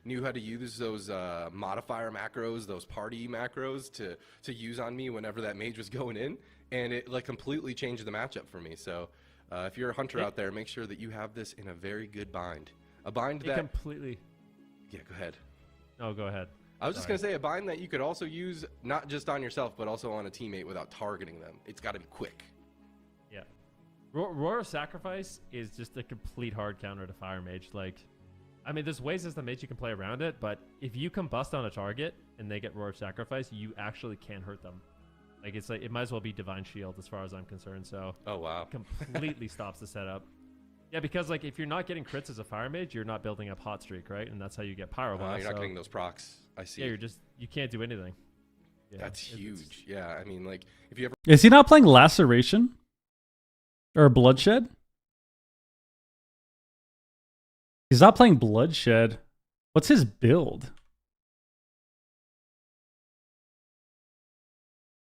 knew how to use those modifier macros, those party macros to use on me whenever that mage was going in, and it like completely changed the matchup for me. So if you're a Hunter out there, make sure that you have this in a very good bind, a bind that completely. Yeah, go ahead. No, go ahead. I was just going to say a bind that you could also use not just on yourself, but also on a teammate without targeting them. It's got to be quick. Yeah. Roar of Sacrifice is just a complete hard counter to Fire Mage. Like, I mean, there's ways as the mage you can play around it, but if you combust on a target and they get Roar of Sacrifice, you actually can't hurt them. Like, it's like, it might as well be Divine Shield as far as I'm concerned, so. Oh, wow. Completely stops the setup. Yeah, because like if you're not getting crits as a Fire Mage, you're not building up Hot Streak, right? And that's how you get Pyro Blast. You're not getting those procs. I see. Yeah, you can't do anything. Yeah, that's huge. Yeah, I mean, like if you ever Is he not playing Laceration or Bloodshed? He's not playing Bloodshed. What's his build?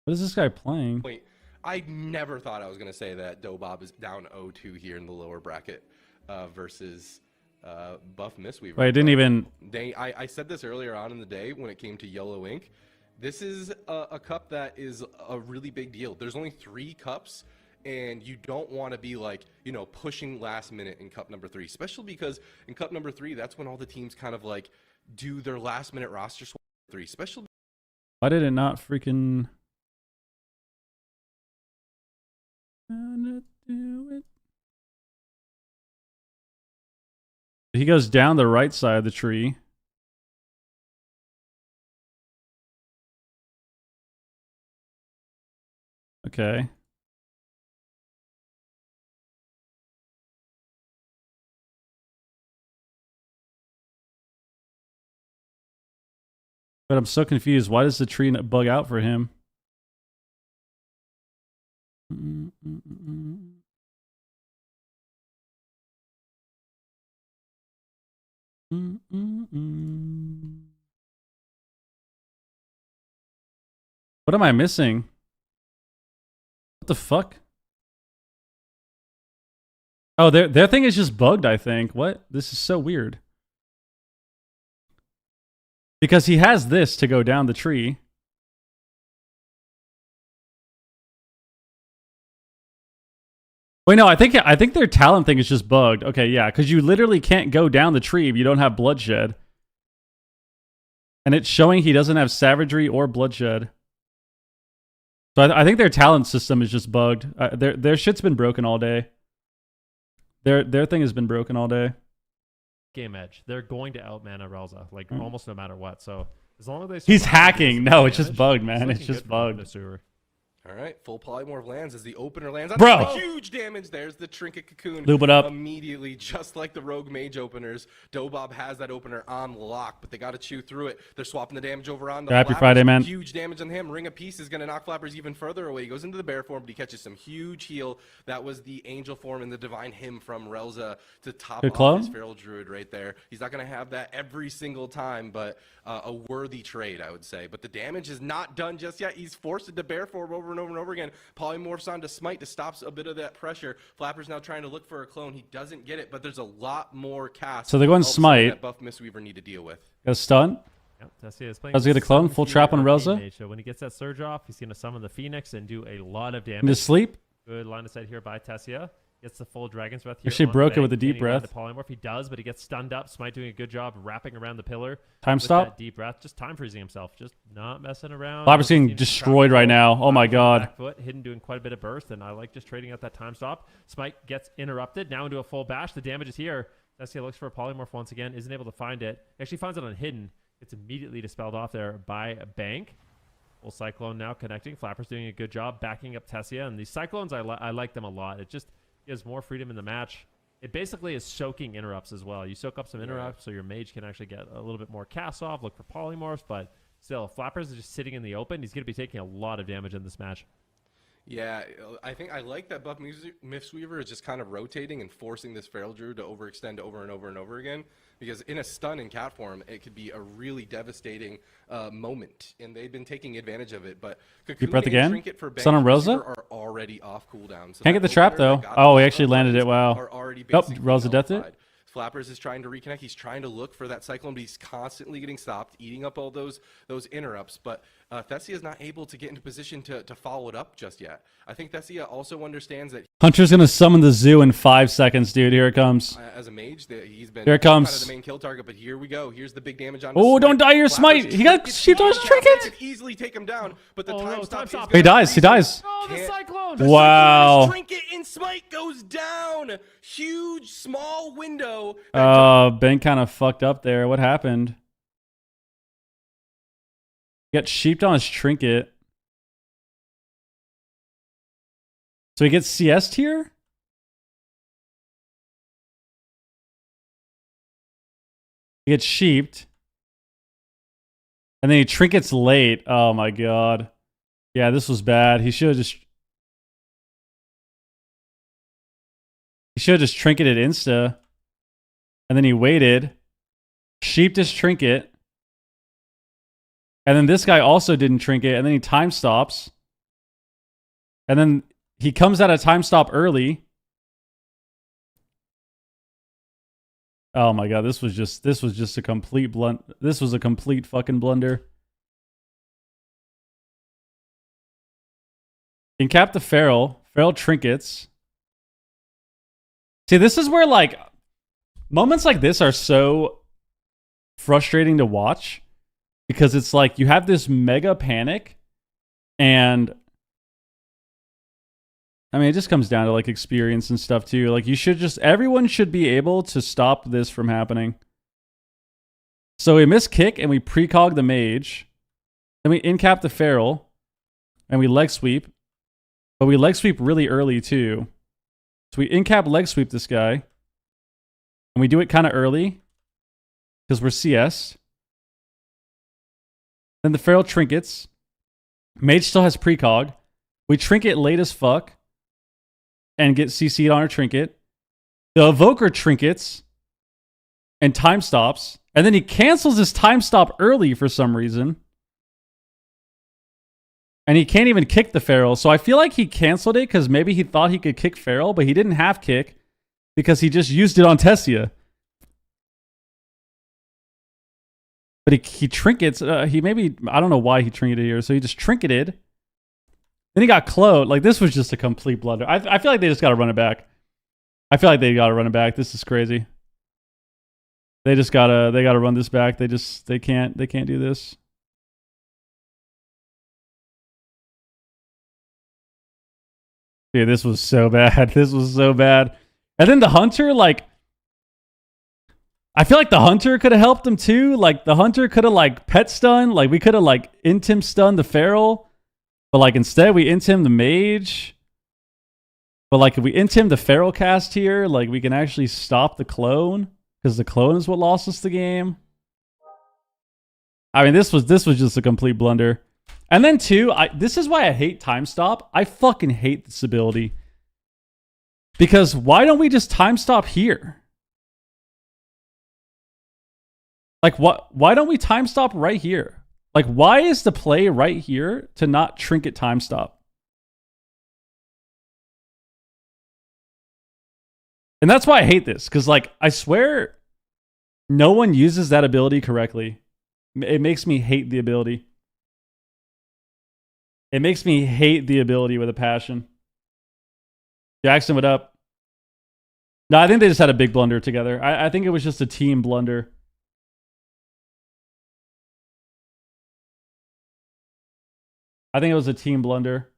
What is this guy playing? Wait, I never thought I was going to say that Dobob is down 0-2 here in the lower bracket versus Buff Mistweaver. Wait, I didn't even... I said this earlier on in the day when it came to Yolo Inc. This is a cup that is a really big deal. There's only 3 cups, and you don't want to be like, pushing last minute in cup number 3, especially because in cup number 3, that's when all the teams kind of like do their last minute roster swap 3, especially. Why did it not freaking... He goes down the right side of the tree. Okay. But I'm so confused. Why does the tree not bug out for him? Mm-mm-mm-mm. What am I missing? What the fuck? Oh, their thing is just bugged, I think. What? This is so weird. Because he has this to go down the tree. Wait, no, I think their talent thing is just bugged. Okay, yeah, because you literally can't go down the tree if you don't have bloodshed. And it's showing he doesn't have savagery or bloodshed. So I think their talent system is just bugged. Their shit's been broken all day. Their thing has been broken all day. Game edge. They're going to outmana Relza, like almost no matter what. So as long as they he's hacking. No, it's just bugged, man. It's just bugged. All right, full polymorph lands as the opener lands on Bro. huge damage. There's the trinket cocoon. Loop it up. Immediately, just like the rogue mage openers. Dobob has that opener on lock, but they got to chew through it. They're swapping the damage over on the Happy Flappers. Friday, man. Huge damage on him. Ring of Peace is going to knock Flappers even further away. He goes into the bear form, but he catches some huge heal. That was the angel form and the divine hymn from Relza to top Good off clone. his feral druid right there. He's not going to have that every single time, but a worthy trade, I would say. But the damage is not done just yet. He's forced into bear form over and over and over again. Polymorphs onto Smite to stop a bit of that pressure. Flapper's now trying to look for a clone. He doesn't get it, but there's a lot more cast. So they're going Smite. That buff Mistweaver need to deal with. Got a stun. Yep, Tessia is playing. How's he gonna clone? Full trap on Relza. So when he gets that surge off, he's going to summon the Phoenix and do a lot of damage. Into sleep. Good line of sight here by Tessia. Gets the full Dragon's Breath here. Actually on broke it Bank. with a deep Can he land breath. the polymorph? He does, but he gets stunned up. Smite doing a good job wrapping around the pillar. Time with stop. That deep breath. Just time freezing himself. Just not messing around. Flapper's getting Seems destroyed trapped right full. now. Oh my god. Back foot, Hidden doing quite a bit of burst, and I like just trading out that time stop. Smite gets interrupted. Now into a full bash. The damage is here. Tessia looks for a polymorph once again. Isn't able to find it. Actually finds it on Hidden. It's immediately dispelled off there by Bank. Full Cyclone now connecting. Flapper's doing a good job backing up Tessia. And these Cyclones, I like them a lot. It just gives more freedom in the match. It basically is soaking interrupts as well. You soak up some interrupts so your mage can actually get a little bit more cast off, look for polymorphs, but still, Flappers is just sitting in the open. He's going to be taking a lot of damage in this match. Yeah, I think I like that buff Mistweaver is just kind of rotating and forcing this Feral Druid to overextend over and over and over again. Because in a stun in cat form, it could be a really devastating moment, and they've been taking advantage of it. But Deep breath again. Trinket for Stun on Relza. are already off cooldown. So Can't get the trap though. Oh, he actually landed it. Wow. Nope, Relza death it. Flappers is trying to reconnect. He's trying to look for that Cyclone, but he's constantly getting stopped, eating up all those interrupts. But Thessia is not able to get into position to follow it up just yet. I think Thessia also understands that Hunter's gonna summon the zoo in 5 seconds, dude. Here it comes. As a mage, he's been Here it comes. kind of the main kill target. But here we go. Here's the big damage on. Oh, don't die your Smite. He got sheeped on his trinket. Could easily take him down, but the time stop. He dies. He dies. Oh, the Cyclone! Wow. Trinket in Smite goes down. Huge small window. Ben kind of fucked up there. What happened? He got sheeped on his trinket. So he gets CS tier? He gets sheeped. And then he trinkets late. Oh my god. Yeah, this was bad. He should have just trinketed insta. And then he waited. Sheeped his trinket. And then this guy also didn't trinket. And then he time stops. And then he comes out of time stop early. Oh my god, this was just a complete this was a complete fucking blunder. Incap the Feral trinkets. See, this is where like moments like this are so frustrating to watch because it's like you have this mega panic and I mean, it just comes down to like experience and stuff too. Like everyone should be able to stop this from happening. So we miss kick and we precog the mage. Then we incap the Feral and we leg sweep. But we leg sweep really early too. So we incap leg sweep this guy. And we do it kind of early because we're CS. Then the Feral trinkets. Mage still has precog. We trinket late as fuck. And get CC'd on our trinket. The Evoker trinkets. and time stops, and then he cancels his time stop early for some reason. And he can't even kick the Feral. So I feel like he canceled it because maybe he thought he could kick Feral, but he didn't have kick because he just used it on Tessia. But he trinkets. He maybe, I don't know why he trinketed here. So he just trinketed. Then he got cloaked. Like, this was just a complete blunder. I feel like they just got to run it back. I feel like they got to run it back. This is crazy. They gotta run this back. They can't do this. Yeah, this was so bad. This was so bad. And then the Hunter, like, I feel like the Hunter could have helped him too. Like, the Hunter could have, like, pet stun. Like, we could have, like, int-him stun the Feral. But, like, instead we int-him the Mage. But, like, if we int-him the Feral cast here, like, we can actually stop the clone. Because the clone is what lost us the game. I mean, this was just a complete blunder. And then, too, this is why I hate time stop. I fucking hate this ability. Because why don't we just time stop here? Like, why don't we time stop right here? Like, why is the play right here to not trinket time stop? And that's why I hate this. Because, like, I swear no one uses that ability correctly. It makes me hate the ability. It makes me hate the ability with a passion. Jackson, what up? No, I think they just had a big blunder together. I think it was just a team blunder. I think it was a team blunder.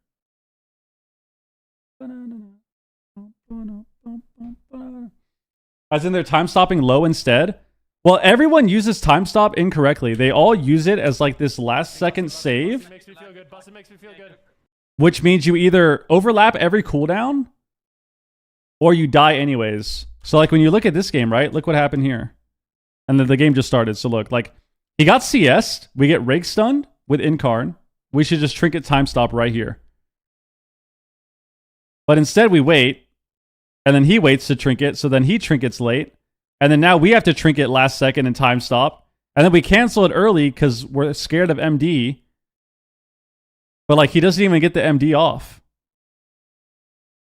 As in they're time stopping low instead. Well, everyone uses time stop incorrectly. They all use it as like this last second save. Makes me feel good. Bustin' makes me feel good. Which means you either overlap every cooldown or you die anyways. So like when you look at this game, right? Look what happened here. And then the game just started. So look, like he got CS'd. We get rake stunned with Incarn. We should just trinket time stop right here. But instead we wait. And then he waits to trinket. So then he trinkets late. And then now we have to trinket last second and time stop. And then we cancel it early because we're scared of MD. But like he doesn't even get the MD off.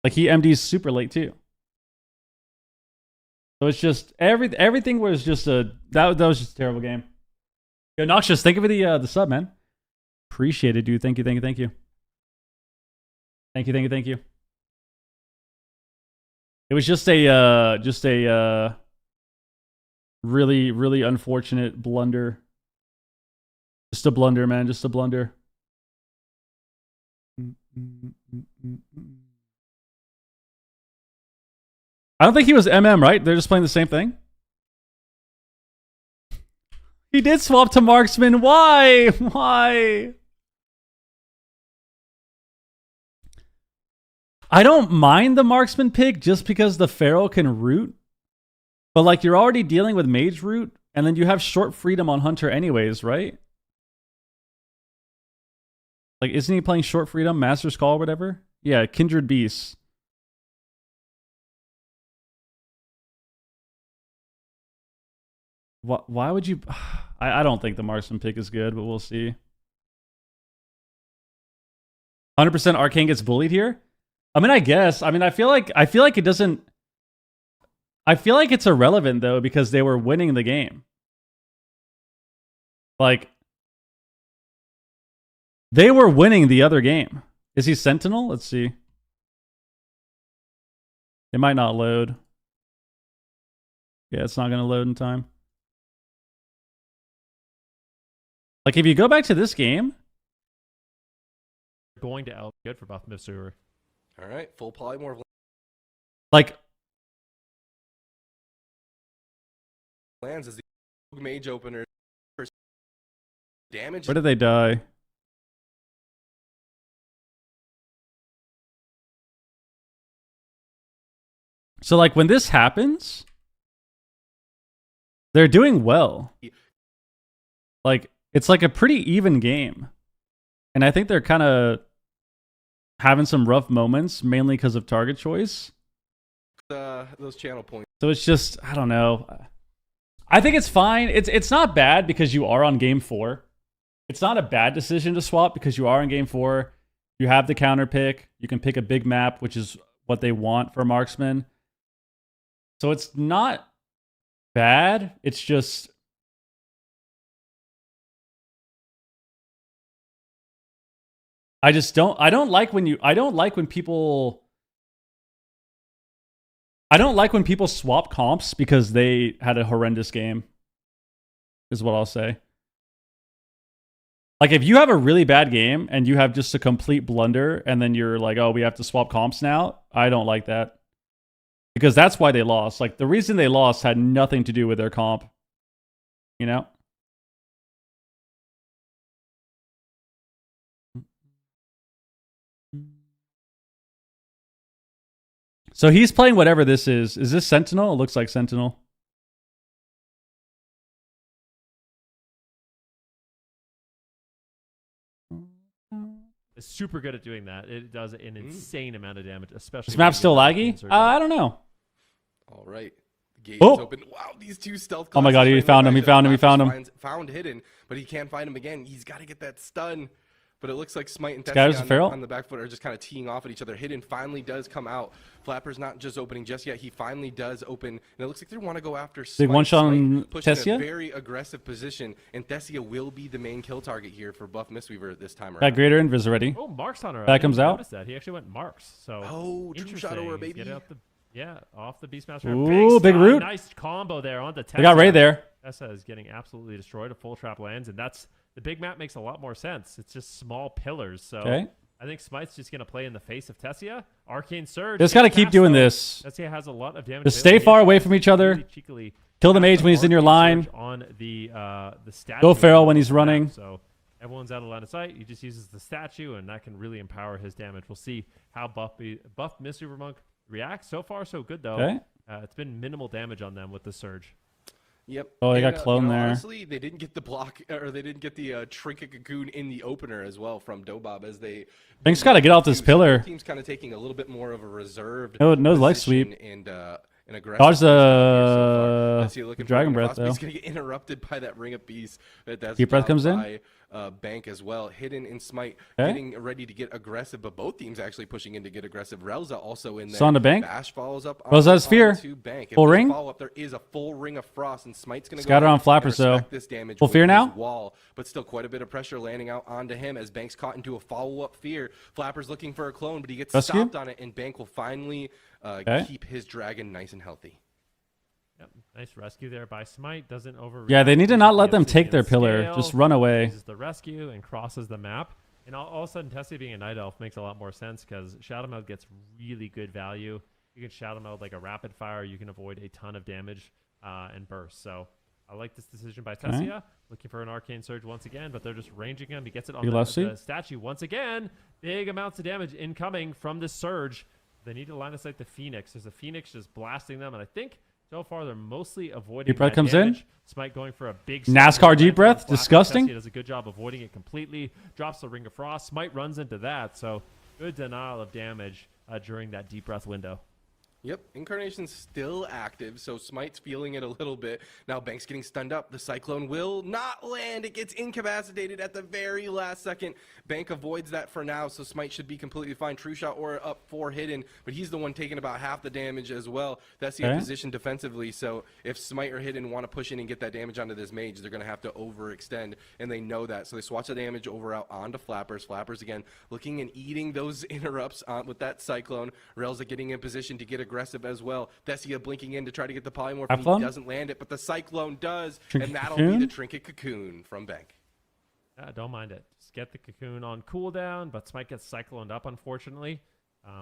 Like he MD's super late too. So it's just everything was just that was just a terrible game. Yo, Noxious, thank you for the sub, man. Appreciate it, dude. Thank you. Thank you. It was just a really, really unfortunate blunder. Just a blunder, man. Just a blunder. I don't think he was MM, right? They're just playing the same thing. He did swap to Marksman. Why? Why? I don't mind the Marksman pick just because the Feral can root. But like you're already dealing with Mage root, and then you have short freedom on Hunter anyways, right? Like, isn't he playing short freedom, Master's Call, or whatever? Yeah, Kindred Beasts. Why would you? I don't think the Marksman pick is good, but we'll see. 100% Arcane gets bullied here. I mean, I guess. I mean, I feel like it doesn't. I feel like it's irrelevant though because they were winning the game. Like they were winning the other game. Is he Sentinel? Let's see. It might not load. Yeah, it's not going to load in time. Like if you go back to this game, Going to out good for buff Mitsuru. All right, full polymorph like lands as the mage opener. Damage. where did they die? So like when this happens, they're doing well. Like it's like a pretty even game. And I think they're kind of having some rough moments, mainly because of target choice. Those channel points. So it's just, I don't know. I think it's fine. It's not bad because you are on game 4. It's not a bad decision to swap because you are in game 4. You have the counter pick. You can pick a big map, which is what they want for marksman. So it's not bad. It's just I don't like when people swap comps because they had a horrendous game. Is what I'll say. Like, if you have a really bad game and you have just a complete blunder and then you're like, oh, we have to swap comps now, I don't like that. Because that's why they lost. Like, the reason they lost had nothing to do with their comp. You know? So he's playing whatever this is. Is this Sentinel? It looks like Sentinel. It's super good at doing that. It does an insane amount of damage, especially. This map's still laggy? I don't know. All right. The gate Oh! is open. Wow, these two stealth Oh my god, he classes found him. right He now. found him. He found him. Found hidden, but he can't find him again. He's got to get that stun. But it looks like Smite and Scatters the Tessie Feral? on the back foot are just kind of teeing off at each other. Hidden finally does come out. Flapper's not just opening just yet. He finally does open. And it looks like they want to go after Smite. Big one shot on Smite pushing Tessia? a very aggressive position. And Tessia will be the main kill target here for Buff Mistweaver this time around. That greater invis already. Oh, Marks on her. That comes out. That. He actually went Marks. So Oh, true shot over, baby. Get up off the Beastmaster. Ooh, big root. Nice combo there on the Tessa. They got Ray there. Tessa is getting absolutely destroyed. A full trap lands, and that's the big map makes a lot more sense. It's just small pillars. So Okay. I think Smite's just going to play in the face of Tessia. Arcane Surge. Just got to keep doing this. Tessia has a lot of damage. Just stay far away from each other. Really cheekily Kill the mage when he's in your Arcane line. Surge on the statue. Go feral when he's running. So everyone's out of line of sight. He just uses the statue, and that can really empower his damage. We'll see how Buff Mistweaver Monk reacts. So far, so good, though. Okay. It's been minimal damage on them with the Surge. Yep. Oh, they And, got clone there. Honestly, they didn't get the block, or they didn't get the trinket cocoon in the opener as well from Dobob as they. Pink's got to get off this pillar. Team's kind of taking a little bit more of a reserved. No leg position sweep. And an aggressive. Dodge so the let's see, looking for Dragon Ring of Breath, Frost, but though. He's gonna get interrupted by that Ring of Peace. That's Deep Breath down comes in. by, Bank as well. Hidden in Smite, Okay. getting ready to get aggressive, but both teams actually pushing in to get aggressive. Relza also in there. So on the Bank. Bash follows up. Relza has Sphere. To Bank. If Full there's a ring? follow-up, there is a full Ring of Frost, and Smite's going to Scatter go on Flapper, so this damage full with Fear his now? Wall, but still quite a bit of pressure landing out onto him as Bank's caught into a follow-up Fear. Flapper's looking for a clone, but he gets Rescue? stopped on it, and Bank will finally keep his dragon nice and healthy. Yep. Nice rescue there by Smite. Doesn't overreact. Yeah, they need to not let them Gets take their in pillar. scale, Just run away. Uses the rescue and crosses the map. And all of a sudden, Tessie being a Night Elf makes a lot more sense because Shadow Meld gets really good value. You can Shadow Meld like a rapid fire. You can avoid a ton of damage and burst. So I like this decision by Tessia. Looking for an Arcane Surge once again, but they're just ranging him. He gets it on the statue once again. Big amounts of damage incoming from this Surge. They need to line of sight the Phoenix. There's a Phoenix just blasting them, and I think so far they're mostly avoiding Deep breath that comes damage. in. Smite going for a big NASCAR deep breath. Flapper. Disgusting. Tessia does a good job avoiding it completely. Drops the Ring of Frost. Smite runs into that, so good denial of damage during that deep breath window. Yep, Incarnation's still active, so Smite's feeling it a little bit. Now Bank's getting stunned up. The Cyclone will not land. It gets incapacitated at the very last second. Bank avoids that for now, so Smite should be completely fine. True Shot or up 4 Hidden, but he's the one taking about half the damage as well. That's the position defensively, so if Smite or Hidden want to push in and get that damage onto this mage, they're going to have to overextend, and they know that. So they swatch the damage over out onto Flappers. Flappers, again, looking and eating those interrupts with that Cyclone. Relza getting in position to get aggressive as well. Tessia blinking in to try to get the polymorph, and he doesn't land it, but the Cyclone does, and that'll be the Trinket Cocoon from Bank. Don't mind it. Just get the Cocoon on cooldown, but Smite gets cycloned up, unfortunately.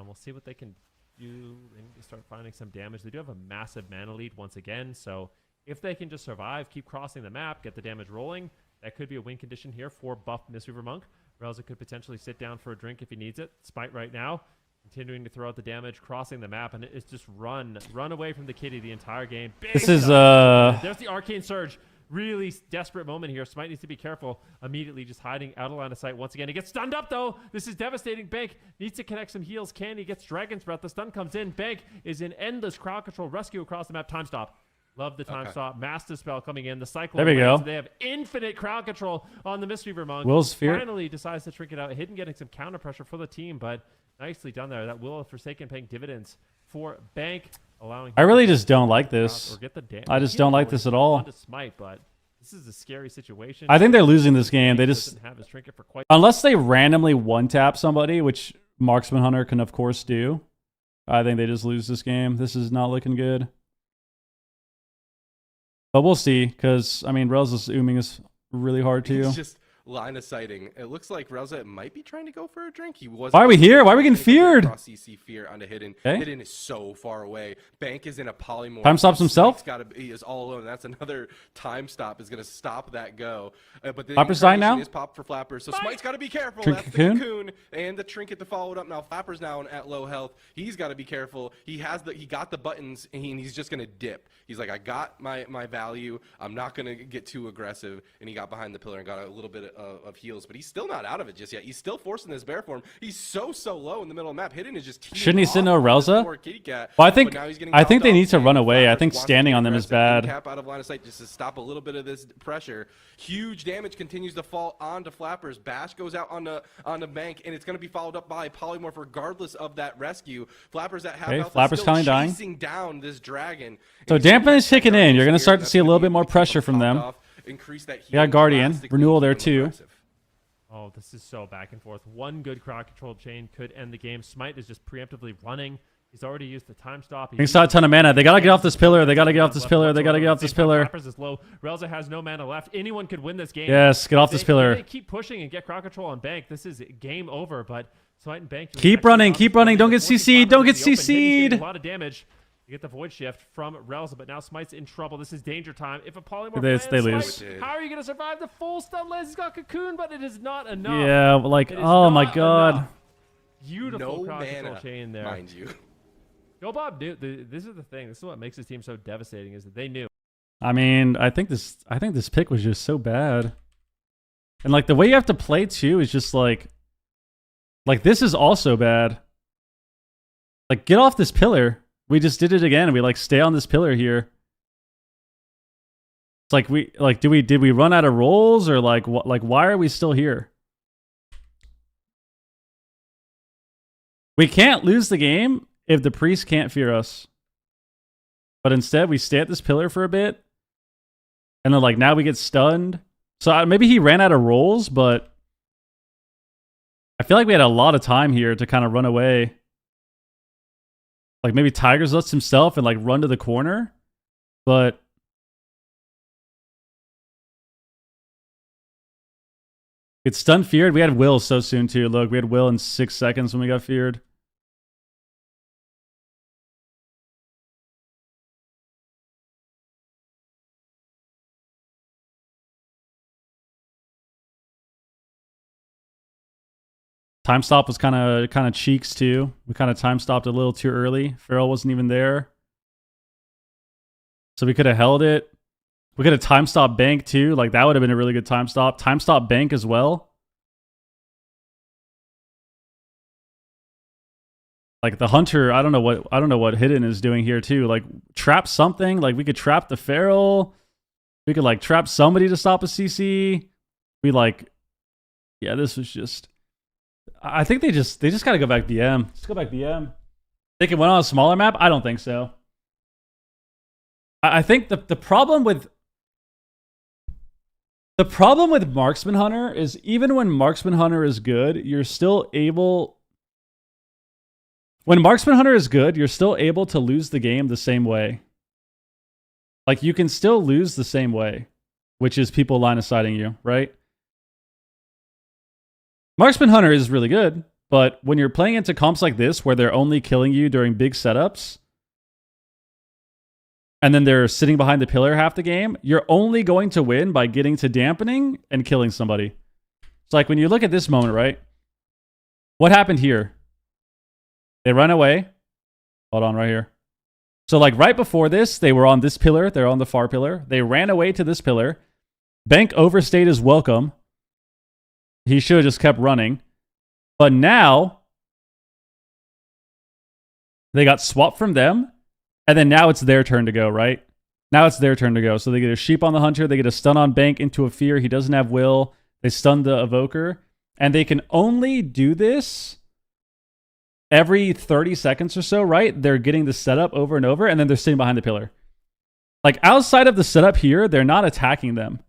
We'll see what they can do. They need to start finding some damage. They do have a massive mana lead once again, so if they can just survive, keep crossing the map, get the damage rolling, that could be a win condition here for Buff Mistweaver Monk. Relza could potentially sit down for a drink if he needs it. Smite right now, continuing to throw out the damage, crossing the map, and it's just run away from the kitty the entire game. Big This is there's the Arcane Surge. Really desperate moment here. Smite needs to be careful. Immediately just hiding out of line of sight once again. He gets stunned up though. This is devastating. Bank needs to connect some heals. Can he gets Dragon's Breath? The stun comes in. Bank is in endless crowd control. Rescue across the map. Time stop. Love the time stop. Master spell coming in. The cycle. There we go. They have infinite crowd control on the Mistweaver Monk. Will's fear. Finally decides to trinket out. Hidden getting some counter pressure for the team, but nicely done there. That Will of Forsaken paying dividends for Bank, allowing. I really just don't like this. Or get the I just don't like this at all. To smite, but this is a scary situation. I think they're losing this game. They just doesn't have his trinket for quite. Unless they randomly one-tap somebody, which Marksman Hunter can of course do. I think they just lose this game. This is not looking good. But we'll see, because, I mean, Rel's ooming is really hard too. He's just line of sighting. It looks like Relza might be trying to go for a drink. He was. Why are we here? Why are we getting feared? CC fear onto Hidden. Okay. Hidden is so far away. Bank is in a polymorph. Time stops himself? He is all alone. That's another time stop. Is going to stop that go. But the Flapper's dying now? is popped for Flapper. So Smite's got to be careful. Trinket That's cocoon? the cocoon and the trinket to follow it up. Now Flapper's now at low health. He's got to be careful. He got the buttons and he's just going to dip. He's like, I got my value. I'm not going to get too aggressive. And he got behind the pillar and got a little bit of heals. But he's still not out of it just yet. He's still forcing this bear form. He's so low in the middle of the map. Hidden is just Shouldn't he sit no off Relza? poor Kitty Cat, Well, I but now he's getting think they knocked need off, to and run away. I Flappers think wants to standing be on them is aggressive. bad. Cap out of line of sight just to stop a little bit of this pressure. Huge damage continues to fall onto Flappers. Bash goes out on the Bank, and it's going to be followed up by Polymorph regardless of that rescue. Flappers at half health Flappers is still kinda dying. chasing down this dragon. So And he's Dampen is kicking in. You're going to here, start to that's see a gonna little be bit more pressure from them. off, increase that You got healing Guardian. drastically, Renewal there keep them too. aggressive. Oh, this is so back and forth. One good crowd control chain could end the game. Smite is just preemptively running. He's already used the time stop. He's got a ton of mana. They got to get off this pillar. They got to get off this pillar. They got to get off this pillar. Flappers is low. Relza has no mana left. Anyone could win this game. Yes, get off this pillar. They keep pushing and get crowd control on Bank. This is game over, but Smite and Bank. Keep running. Keep running. Don't get CC'd. Don't get CC'd. A lot of damage. You get the Void Shift from Relza, but now Smite's in trouble. This is danger time. If a Polymorph They lands, lose. Smite, how are you going to survive the full stun lance? He's got Cocoon, but it is not enough. Yeah, like, It is oh my not god. enough. Beautiful No crowd control mana, chain there. mind you. Dobob knew. This is the thing. This is what makes this team so devastating. Is that they knew. I mean, I think this pick was just so bad. And like the way you have to play too is just like this is also bad. Like, get off this pillar. We just did it again. We like stay on this pillar here. It's like did we run out of rolls, or like what? Like, why are we still here? We can't lose the game if the priest can't fear us. But instead, we stay at this pillar for a bit. And then, like, now we get stunned. So maybe he ran out of rolls, but I feel like we had a lot of time here to kind of run away. Like, maybe Tigers lets himself and, like, run to the corner. But it's stun feared. We had Will so soon, too. Look, we had Will in 6 seconds when we got feared. Time stop was kind of cheeks too. We kind of time stopped a little too early. Farrell wasn't even there, so we could have held it. We could have time stop Bank too. Like, that would have been a really good time stop. Time stop Bank as well. Like the Hunter, I don't know what Hidden is doing here too. Like, trap something. Like, we could trap the Feral. We could like trap somebody to stop a CC. This was just. I think they just got to go back BM. Just go back BM. They can win on a smaller map? I don't think so. I think the problem with Marksman Hunter is, even when Marksman Hunter is good, you're still able. When Marksman Hunter is good, you're still able to lose the game the same way. Like, you can still lose the same way, which is people line of sighting you, right? Marksman Hunter is really good, but when you're playing into comps like this, where they're only killing you during big setups, and then they're sitting behind the pillar half the game, you're only going to win by getting to dampening and killing somebody. It's like, when you look at this moment, right? What happened here? They run away. Hold on, right here. So, like, right before this, they were on this pillar. They're on the far pillar. They ran away to this pillar. Bank overstayed his welcome. He should have just kept running. But now, they got swapped from them. And then now it's their turn to go, right? Now it's their turn to go. So they get a sheep on the hunter. They get a stun on Bank into a fear. He doesn't have will. They stun the evoker. And they can only do this every 30 seconds or so, right? They're getting the setup over and over, and then they're sitting behind the pillar. Like, outside of the setup here, they're not attacking them.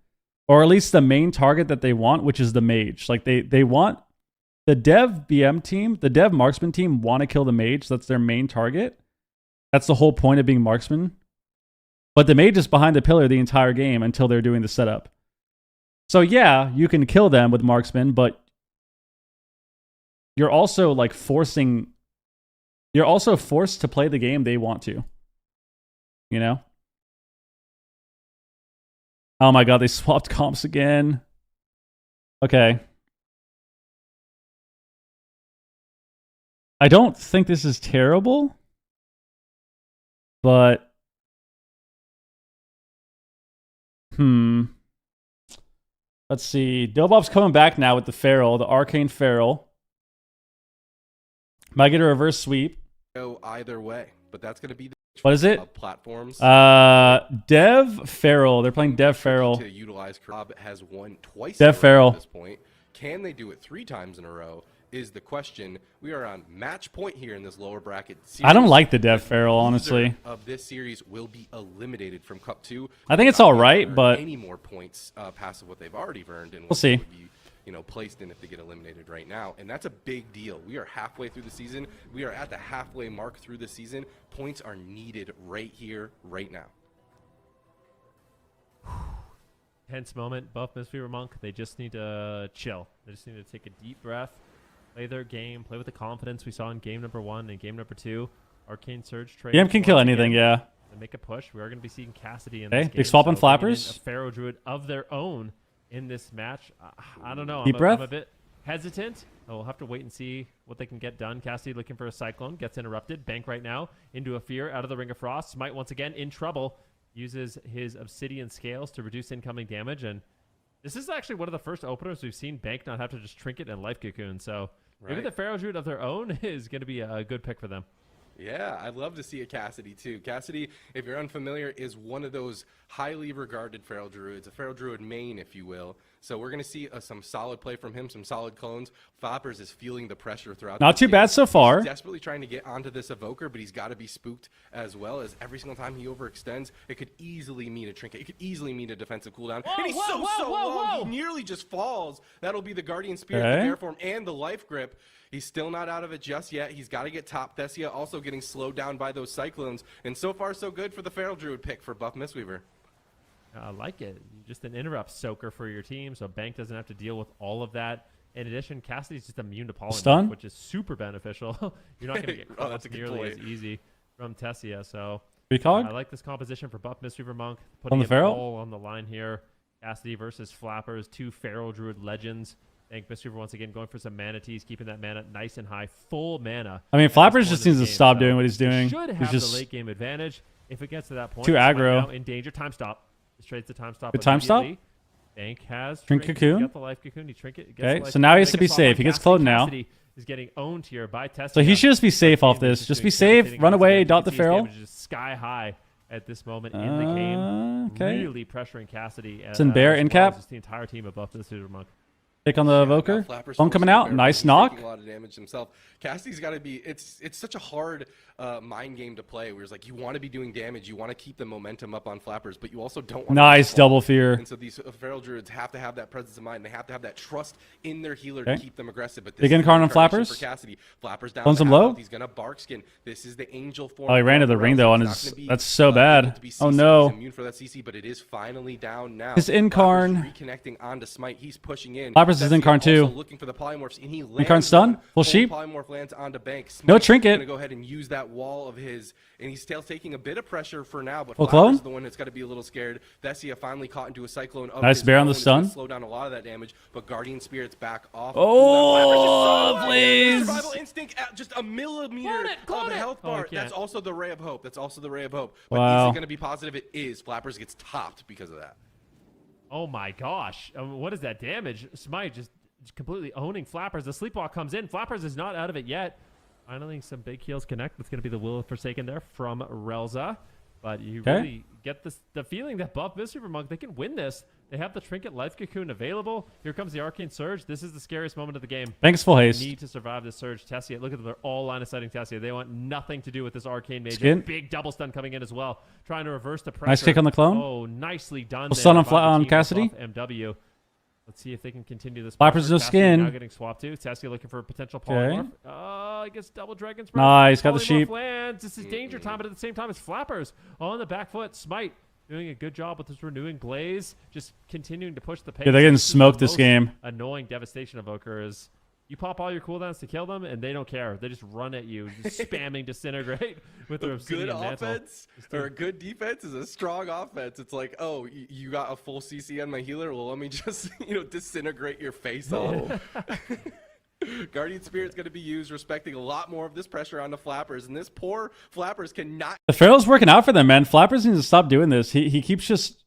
Or at least the main target that they want, which is the mage. Like, they want... The dev BM team, the dev marksman team want to kill the mage. That's their main target. That's the whole point of being marksman. But the mage is behind the pillar the entire game until they're doing the setup. So yeah, you can kill them with marksman, but you're also like forcing... You're also forced to play the game they want to. You know? Oh my god, they swapped comps again. Okay. I don't think this is terrible, but let's see. Dobob's coming back now with the Feral, the Arcane Feral. Might get a reverse sweep. Go either way, but that's going to be the What is it? Platforms. Dev Feral. They're playing Dev Feral. To utilize Rob has won twice Dev in a row Feral. at this point. Can they do it 3 times in a row? Is the question. We are on match point here in this lower bracket series. I don't like the Dev Feral, honestly. Of this series will be eliminated from Cup 2. I think it's all right, but any more points past what they've already earned, and we'll see. Would be, placed in if they get eliminated right now, and that's a big deal. We are halfway through the season. We are at the halfway mark through the season. Points are needed right here, right now. Tense moment. Buff Mistweaver Monk. They just need to chill. They just need to take a deep breath. Play their game, play with the confidence we saw in game number 1 and game number 2. Arcane Surge trade. BM can kill anything, yeah. And make a push. We are going to be seeing Cassidy in this game. Big swap on so Flappers. A Pharaoh Druid of their own in this match. I don't know. Deep breath. I'm a bit hesitant. We'll have to wait and see what they can get done. Cassidy looking for a Cyclone. Gets interrupted. Bank right now into a Fear out of the Ring of Frost. Smite once again in trouble. Uses his Obsidian Scales to reduce incoming damage. And this is actually one of the first openers we've seen Bank not have to just Trinket and Life Cocoon. So... Maybe the Pharaoh Druid of their own is going to be a good pick for them. Yeah, I'd love to see a Cassidy too. Cassidy, if you're unfamiliar, is one of those highly regarded Feral Druids, a Feral Druid main, if you will. So we're going to see some solid play from him, some solid clones. Flappers is feeling the pressure throughout. Not too bad so far. He's desperately trying to get onto this Evoker, but he's got to be spooked as well, as every single time he overextends, it could easily mean a Trinket. It could easily mean a defensive cooldown. Whoa, and he's so low, he nearly just falls. That'll be the Guardian Spirit, the Bear Form, and the Life Grip. He's still not out of it just yet. He's got to get top. Thessia also getting slowed down by those Cyclones. And so far, so good for the Feral Druid pick for Buff Mistweaver. I like it. Just an interrupt soaker for your team, so Bank doesn't have to deal with all of that. In addition, Cassidy's just immune to pollen, which is super beneficial. You're not going to get caught nearly as easy from Tessia. So I like this composition for Buff Mistweaver Monk. Putting it all on the line here. Cassidy versus Flappers, 2 Feral Druid legends. Bank Mistweaver once again going for some manatees, keeping that mana nice and high, full mana. I mean, Flappers just needs to stop doing what he's doing. Should have the late game advantage if it gets to that point. Too aggro. Now in danger. Time stop. Just trades the time stop. Good time stop. Bank has Trinket Cocoon. Cocoon. Got the Life Cocoon. He Trinket. Okay, so now he has to be safe. He gets cloned now. Cassidy is getting owned here by Tessia. So he should just be safe off this. Just be safe. Run away. Dot the Feral. Just sky high at this moment in the game. Okay. Really pressuring Cassidy. It's in Bear in cap. Just the entire team above this Super Monk. Pick on the Evoker. Bone coming out. Nice knock. A lot of damage himself. Cassidy's got to be. It's such a hard mind game to play. Where it's like you want to be doing damage, you want to keep the momentum up on Flappers, but you also don't want nice double fear. And so these Feral Druids have to have that presence of mind. They have to have that trust in their healer to keep them aggressive. But this big is incarn on Flappers. For Cassidy. Flappers down. Bones him low. He's gonna Barkskin. This is the Angel form. Oh, he ran to the ring though on his. That's so bad. Oh no. He's immune for that CC, but it is finally down now. His incarn. Reconnecting onto Smite. He's pushing in. Flappers is incarn too. Looking for the polymorphs, and he lands incarn stun. Full sheep. Polymorph lands onto Bank. No Trinket. Gonna go ahead and use that wall of his, and he's still taking a bit of pressure for now. But full Flappers clone. Is the one that's got to be a little scared. Thessia finally caught into a Cyclone. Of nice Bear on the stun. Slow down a lot of that damage, but Guardian Spirit's back off. Oh, please! Survival instinct at just a millimeter of the health bar. That's also the Ray of Hope. That's also the Ray of Hope. But is it going to be positive? It is. Flappers gets topped because of that. Oh my gosh! What is that damage? Smite just completely owning Flappers. The Sleepwalk comes in. Flappers is not out of it yet. Finally, some big heals connect. That's going to be the Will of Forsaken there from Relza. But you really get the feeling that Buff Mystery Monk, they can win this. They have the Trinket Life Cocoon available. Here comes the Arcane Surge. This is the scariest moment of the game. Thanks, full haste. They need to survive this Surge. Tessia, look at them. They're all line of sighting Tessia. They want nothing to do with this Arcane Mage. Skin. Big double stun coming in as well. Trying to reverse the pressure. Nice kick on the clone. Oh, nicely done. Full stun there on, by the on team of Cassidy. Buff MW. Let's see if they can continue this. Flappers pressure. no Cassidy skin. Now getting swapped to. Tessia looking for a potential Okay. polymorph. I guess double dragon spread. Nice, got the Polymorph sheep. lands. This is danger time, but at the same time, it's Flappers on the back foot. Smite doing a good job with this renewing blaze, just continuing to push the pace. Dude, they're getting This is the smoked this most game. Annoying Devastation Evoker is you pop all your cooldowns to kill them, and they don't care. They just run at you, just spamming Disintegrate with their A good Obsidian Mantle. offense or a good defense is a strong offense. It's like, oh, you got a full CC on my healer. Well, let me just disintegrate your face off. Guardian Spirit's going to be used, respecting a lot more of this pressure on the Flappers, and this poor Flappers cannot. The Pharaoh's working out for them, man. Flappers needs to stop doing this. He keeps just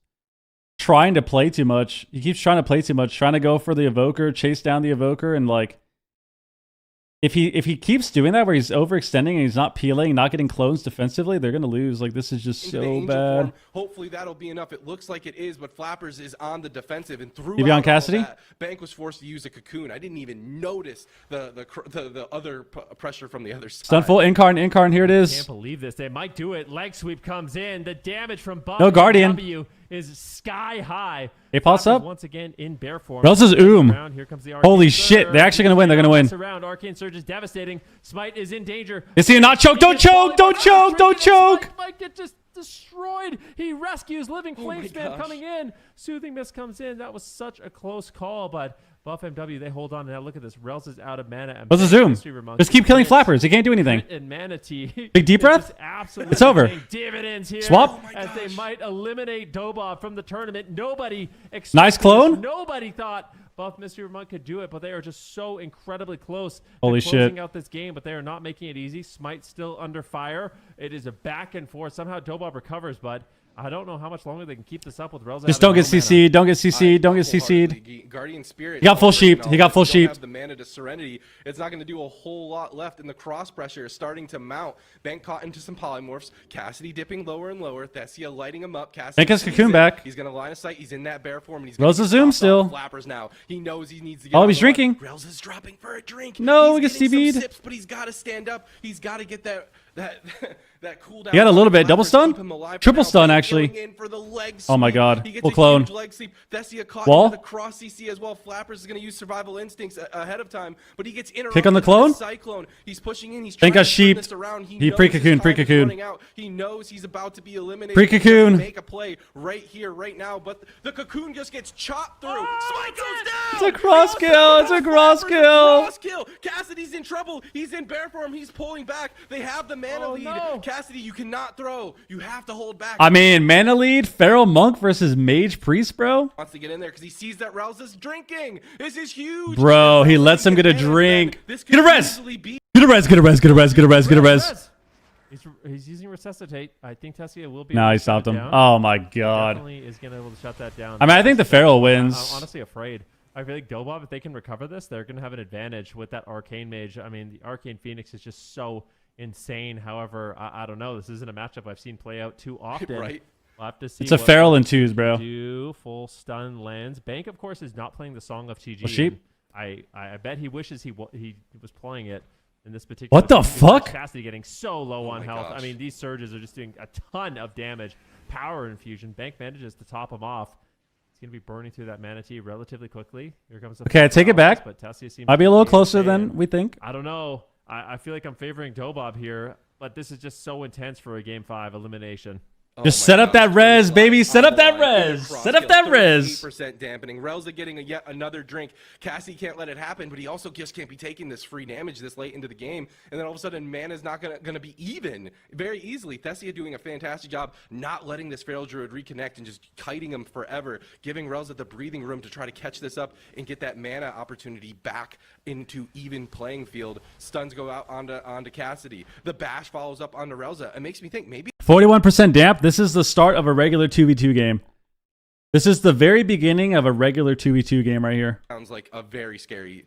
trying to play too much. He keeps trying to play too much, trying to go for the Evoker, chase down the Evoker, and like if he keeps doing that where he's overextending and he's not peeling, not getting clones defensively, they're gonna lose. Like this is just into the so Angel bad. form. Hopefully that'll be enough. It looks like it is, but Flappers is on the defensive, and through You be on Cassidy? Bank was forced to use a cocoon. I didn't even notice the other pressure from the other side. Stunful, Incarn, here it Can't is. believe this. They might do it. Leg sweep comes in. The damage from Buff No Guardian. W is sky high. Hey, pulse Flappers up. once again in bear form. Rels is Here comes the Arcane Holy shit, they're Surge. actually gonna win. They're gonna win. Around. Arcane Surge is devastating. Smite is in danger. Is he not choke? Don't choke! Don't choke! Don't choke! Smite might get just destroyed. He rescues Living Flame my Spam gosh. coming in. Soothing Mist comes in. That was such a close call, but Buff MW, they hold on. Now look at this. Rels is out of mana. And What's the zoom? Mystery Monk Just keep killing is Flappers. He can't do anything. and Manatee. Big deep is breath? just absolutely It's over. paying dividends here. Swap? Oh my as they gosh. might eliminate Dobob from the tournament. Nobody expected Nice clone. this. Nobody thought Buff Mystery Monk could do it, but they are just so incredibly close. Holy to closing shit. out this game, but they are not making it easy. Smite still under fire. It is a back and forth. Somehow Dobob recovers, but I don't know how much longer they can keep this up with Rels. Just don't get CC'd. Don't get CC'd. Don't get CC'd. Wholeheartedly. Guardian Spirit. He got full sheeped. He got full Don't sheeped. have the mana to Serenity. It's not going to do a whole lot left, and the cross pressure is starting to mount. Bank caught into some polymorphs. Cassidy dipping lower and lower. Thessia lighting him up. Cassidy Bank has sees cocoon it. back. He's going to line of sight. He's in that bear form, and he's Rels going is zoom still. Flappers now. He knows he needs to get. Oh, out he's of the line. drinking. Rels is dropping for a drink. No, He's we get getting some CB'd. sips, but he's got to stand up. He's got to get that cooldown. He got a little bit. Double Flappers stun? keep him alive for Triple now. stun, Bank actually. going in for the leg Oh my sweep. God. He gets We'll a clone. huge leg sweep. Thessia caught Wall? into the cross CC as well. Flappers is going to use survival instincts ahead of time, but he gets interrupted. Pick on the by clone? Cyclone. He's pushing in. He's Think trying I to turn sheeped. this around. He knows pre-cocoon, his time is pre-cocoon. running out. He knows he's about to be eliminated. Pre-cocoon. He can make a play right here, right now, but the cocoon just gets chopped through. Smite goes down. It's a cross He also kill. It's a has cross Flappers, kill. cross kill. Cassidy's in trouble. He's in bear form. He's pulling back. They have the mana Oh, lead. no. Cassidy, you cannot throw. You have to hold back. I mean, mana lead, Feral Monk versus Mage Priest, bro. Wants to get in there because he sees that Rouse is drinking. This is huge. Bro, he Rouse lets him get a mana spend. drink. This Get a could res. easily be Get a res, get a res, get a res, get a res, get a res. He's using Resuscitate. I think Tessia will be. No, able he to shut stopped it him. down. Oh my He god. definitely is going to be able to shut that down. I mean, I think the Feral wins. I'm honestly afraid. I feel like Dobob, if they can recover this, they're going to have an advantage with that Arcane Mage. I mean, the Arcane Phoenix is just so insane. However, I don't know. This isn't a matchup I've seen play out too often. right. We'll have to see. It's a what Feral they in twos, bro. do. Full stun lands. Bank, of course, is not playing the Song of TG. A sheep? and I bet he wishes he was playing it in this particular. What the game. fuck? Cassidy getting so low on my health. I gosh. mean, these surges are just doing a ton of damage. Power infusion. Bank manages to top him off. He's going to be burning through that Manatee relatively quickly. Here comes the Okay, I take it back. But Tessia seems Might be a to little closer insane. than we think. I don't know. I feel like I'm favoring Dobob here, but this is just so intense for a Game 5 elimination. Just Oh set my up that gosh, res, on baby. the Set up that line. res. Cross Set up kill, that res. 38% dampening. Relza getting yet another drink. Cassie can't let it happen, but he also just can't be taking this free damage this late into the game. And then all of a sudden, mana's not gonna be even very easily. Thessia doing a fantastic job not letting this Feral Druid reconnect and just kiting him forever, giving Relza the breathing room to try to catch this up and get that mana opportunity back into even playing field. Stuns go out onto Cassidy. The bash follows up onto Relza. It makes me think maybe 41% damp. This is the start of a regular 2v2 game. This is the very beginning of a regular 2v2 game right here. sounds like a very scary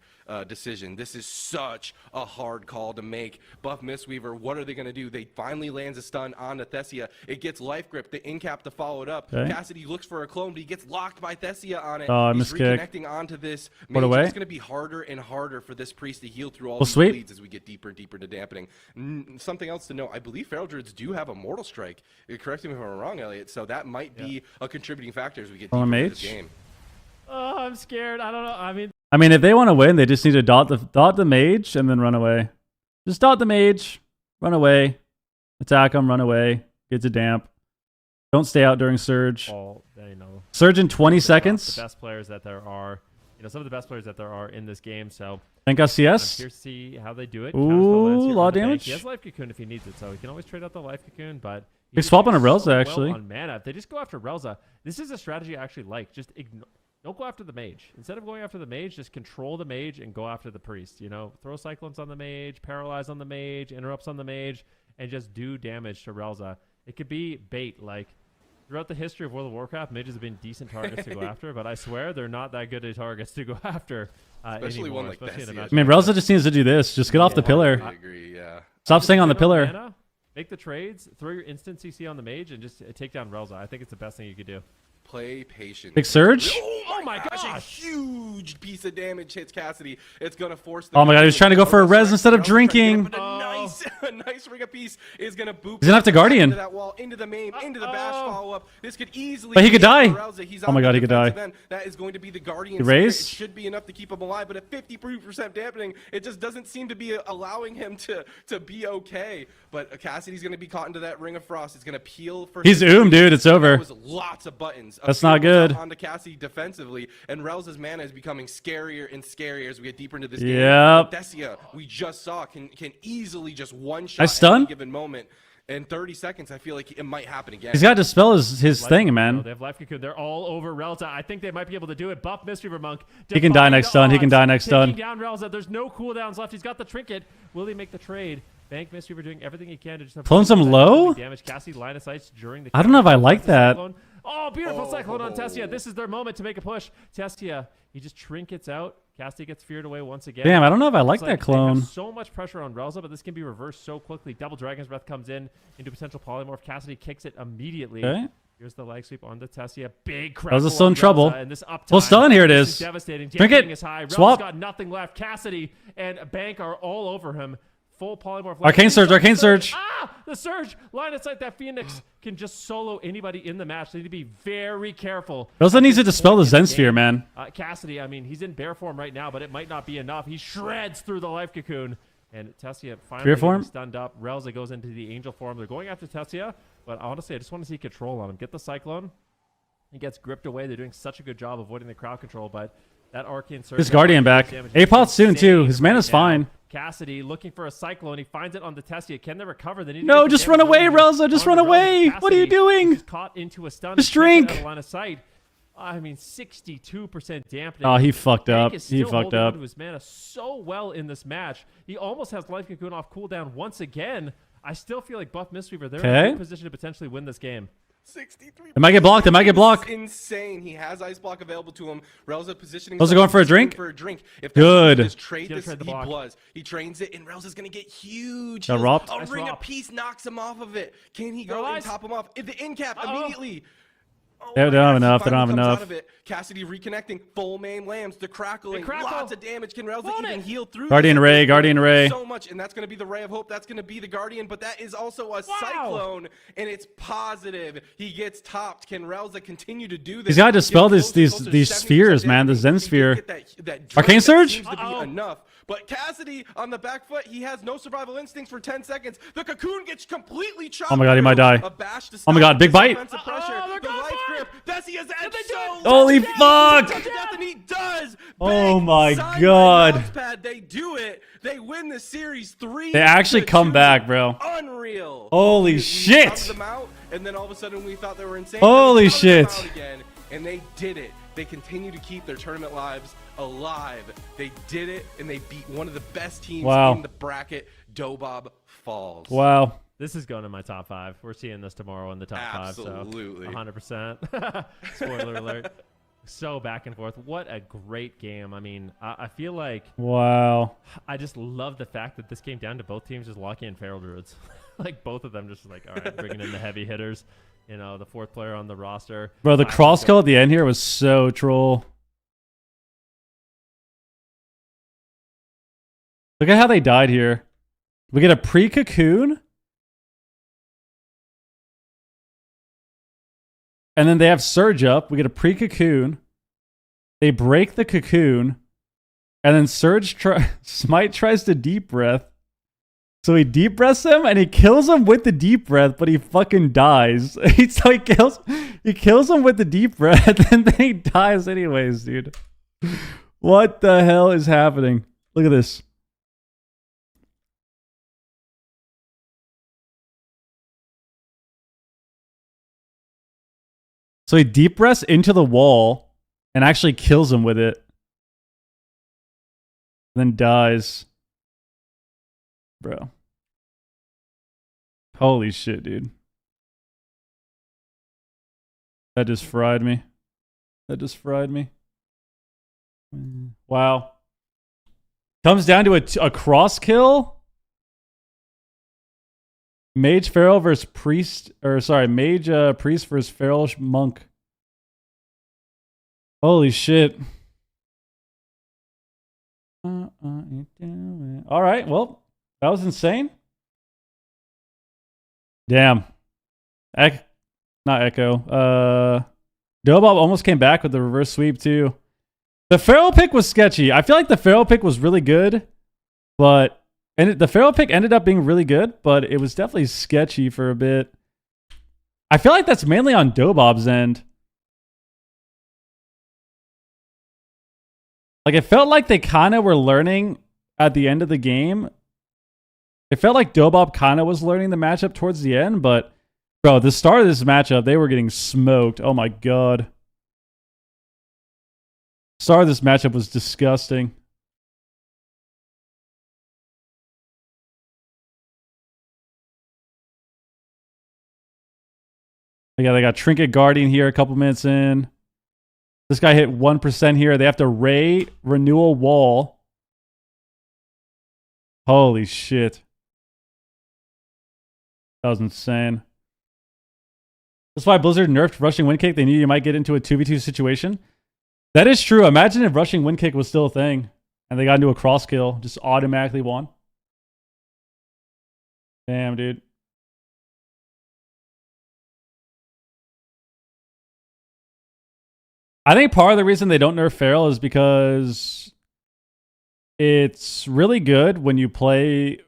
decision. This is such a hard call to make. Buff Mistweaver, what are they going to do? They finally lands a stun on Thessia. It gets life grip, the in-cap to follow it up. Okay. Cassidy looks for a clone, but he gets locked by Thessia on it. Oh, He's miskick. reconnecting onto this. Put away. It's going to be harder and harder for this priest to heal through all Well, these sweet. bleeds as we get deeper and deeper into dampening. Something else to know, I believe Feral Druids do have a Mortal Strike. Correct me if I'm wrong, Elliot. So that might be a contributing factor as we get deeper into this game. Oh, I'm scared. I don't know. I mean, if they want to win, they just need to dot the mage and then run away. Just dot the mage, run away, attack them, run away, get to damp. Don't stay out during surge. all, you know, Surge in 20 the seconds. best players that there are, some of the best players that there are in this game. So Thank I'm CS. curious to see how they do it. Ooh, lot of damage. He has life cocoon if he needs it, so he can always trade out the life cocoon. But Big swap on a Relza, so well actually. on mana. If they just go after Relza, this is a strategy I actually like. Just don't go after the mage. Instead of going after the mage, just control the mage and go after the priest. Throw cyclones on the mage, paralyze on the mage, interrupts on the mage, and just do damage to Relza. It could be bait. Like throughout the history of World of Warcraft, mages have been decent targets to go after, but I swear they're not that good at targets to go after. Especially anymore, one like especially in a Thessia. match I mean, Relza just needs to do this. Just get off the pillar. I agree, yeah. Stop staying on the Get pillar. mana, make the trades, throw your instant CC on the mage, and just take down Relza. I think it's the best thing you could do. Play patient. Big surge. Oh my gosh, a huge piece of damage hits Cassidy. It's going to force the Oh my god, he was trying to go for a res instead of drinking. A nice ring of peace is going to boop. He's gonna have to Guardian. Into that wall, into the main, into the bash follow up. This could easily. But he could die. He's Oh my on god, the he could die. defensive end. That is going to be the Guardian. He raised? It should be enough to keep him alive, but at 50% dampening, it just doesn't seem to be allowing him to be okay. But Cassidy's going to be caught into that ring of frost. It's going to peel for. He's dude. It's over. That was lots of buttons. That's not good. Onto Cassidy defensively, and Relza's mana is becoming scarier and scarier as we get deeper into this game. Yep. Thessia, we just saw, can easily just one shot I stun? at any given moment. In 30 seconds, I feel like it might happen again. He's got to dispel his thing, man. They have life cocoon. They're all over Relza. I think they might be able to do it. Buff Mistweaver Monk. He can die next stun. He can die next stun. Taking down Relza. There's no cooldowns left. He's got the trinket. Will he make the trade? Bank Mistweaver doing everything he can to just Clone some low? damage. Cassidy line of sights during the. I don't know if I like that. Cyclone. Oh, beautiful cyclone on Tessia. This is their moment to make a push. Tessia, he just trinkets out. Cassidy gets feared away once again. Damn, I don't know if I like It's that they clone. have so much pressure on Relza, but this can be reversed so quickly. Double Dragon's Breath comes in into potential polymorph. Cassidy kicks it immediately. Okay. Here's the leg sweep on the Tessia. Big crack. Relza's still in trouble. And this uptime. Well, stun, here it This is. devastating. Drink Damping it. is high. Relza's Swap. got nothing left. Cassidy and Bank are all over him. Full polymorph. Arcane Surge, Arcane Surge. Ah! The Surge! Line of sight. That Phoenix can just solo anybody in the match. They need to be very careful. Relza needs to dispel the Point in Zen Sphere, game. man. Cassidy, I mean, he's in bear form right now, but it might not be enough. He shreds through the life cocoon. And Tessia finally Fear form? getting stunned up. Relza goes into the angel form. They're going after Tessia, but honestly, I just want to see control on him. Get the Cyclone. He gets gripped away. They're doing such a good job avoiding the crowd control, but that Arcane Surge... His Guardian back. Apoth soon, too. His mana's fine. Cassidy looking for a Cyclone. He finds it on the Tessia. Can they recover? They need to No, get the just run damage away, over Relza. Just on run Relza. away. What are you Cassidy doing? is caught into a stun. Just He can't get drink. out of line of sight. I mean, 62% dampening. Oh, he fucked Bank up. is He still fucked holding up. onto his mana so well in this match. He almost has life cocoon off cooldown once again. I still feel like Buff Mistweaver, they're in a Okay. good position to potentially win this game. 63. It might get blocked. It might get blocked. Insane. He has ice block available to him. Relza positioning. Relza going for a drink? For a drink. If Good. Just trade He's this, gonna trade the he block. bloods. He trains it, and Relza's gonna get huge. Got heals. robbed. A Nice ring rob. of peace knocks him off of it. Can he go Realize? and top him off? The in cap immediately. Oh They my don't have gosh, enough. he They don't have finally comes enough. out of it. Cassidy reconnecting. Full main lambs. The crackling. They crackle. Lots of damage. Can Relza Won even it. heal through? Guardian this? Ray, Guardian Ray. So much, and that's going to be the ray of hope. That's going to be the Guardian, but that is also a cyclone, and it's positive. He gets topped. Can Relza continue to do this? He's got to dispel Get these closer, closer, these 70% spheres, man. The damage. Zen He can Sphere. get that Arcane drag that Surge? seems to be enough. But Cassidy on the back foot, he has no survival instincts for 10 seconds. The cocoon gets completely chopped. Oh my God, he might die. A bash to Oh my stop God, big this bite. offensive pressure. they're The going life for grip. it. Thessia's edge they do so it. Holy low. fuck. Touch of death, and he does. Oh Bang. my Side by God. mousepad, they do it. They win the series 3. They actually come back, bro. Unreal. Holy We shit. subbed them out, and then all of a sudden we thought they were insane. Holy Then we subbed them shit. out again, and they did it. They continue to keep their tournament lives alive. They did it, and they beat one of the best teams Wow. in the bracket. Dobob falls. Wow. This is going in my top 5. We're seeing this tomorrow in the top Absolutely. 5. So 100%. Spoiler alert. so back and forth. What a great game. I mean, I feel like Wow. I just love the fact that this came down to both teams just locking in Feral Druids. Like both of them just like, all right, bringing in the heavy hitters. You know, the fourth player on the roster. Bro, the cross kill at the end here was so troll. Look at how they died here. We get a pre-cocoon. And then they have Surge up. We get a pre-cocoon. They break the cocoon. And then Smite tries to deep breath. So he deep breaths him and he kills him with the deep breath, but he fucking dies. He kills him with the deep breath and then he dies anyways, dude. What the hell is happening? Look at this. So he deep breaths into the wall and actually kills him with it. And then dies. Bro. Holy shit, dude. That just fried me. That just fried me. Wow. Comes down to a cross kill. Mage Feral versus Priest. Or sorry, Mage Priest versus Feral Monk. Holy shit. Alright, well, that was insane. Damn. Not Echo. Dobob almost came back with the reverse sweep too. The Feral pick was sketchy. I feel like the Feral pick was really good, but the Feral pick ended up being really good, but it was definitely sketchy for a bit. I feel like that's mainly on Dobob's end. Like, it felt like they kind of were learning at the end of the game. It felt like Dobob kind of was learning the matchup towards the end, but bro, the start of this matchup, they were getting smoked. Oh my god. Start of this matchup was disgusting. Yeah, they got Trinket Guardian here a couple minutes in. This guy hit 1% here. They have to Ray Renewal Wall. Holy shit. That was insane. That's why Blizzard nerfed Rushing Wind Kick. They knew you might get into a 2v2 situation. That is true. Imagine if Rushing Wind Kick was still a thing and they got into a cross kill, just automatically won. Damn, dude. I think part of the reason they don't nerf Feral is because it's really good when you play.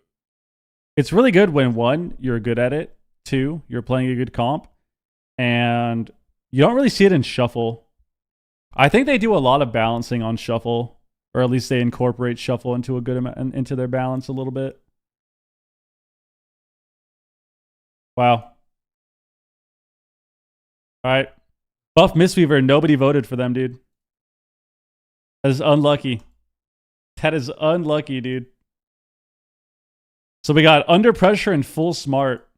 It's really good when 1, you're good at it. 2, you're playing a good comp. And you don't really see it in Shuffle. I think they do a lot of balancing on Shuffle. Or at least they incorporate Shuffle into a good amount, into their balance a little bit. Wow. Alright. Buff Mistweaver, nobody voted for them, dude. That is unlucky. That is unlucky, dude. So we got Under Pressure and Full Smart.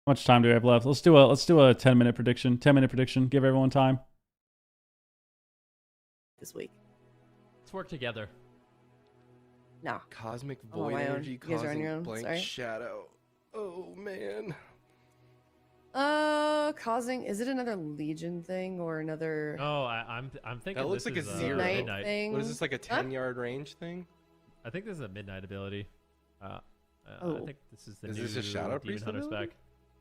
How much time do we have left? Let's do a 10-minute prediction. 10-minute prediction. Give everyone time. This week. Let's work together. No. Cosmic I'm on Void my own. Energy You guys are on your causing own? blank Sorry. shadow. Oh man. Causing, is it another Legion thing or another No, I'm thinking That looks this like a is, zero. Midnight. thing? What is this, like a Huh? 10-yard range thing? I think this is a Midnight ability. I Oh. think this is the Is new this a Shadow Demon Priest Hunter ability? spec.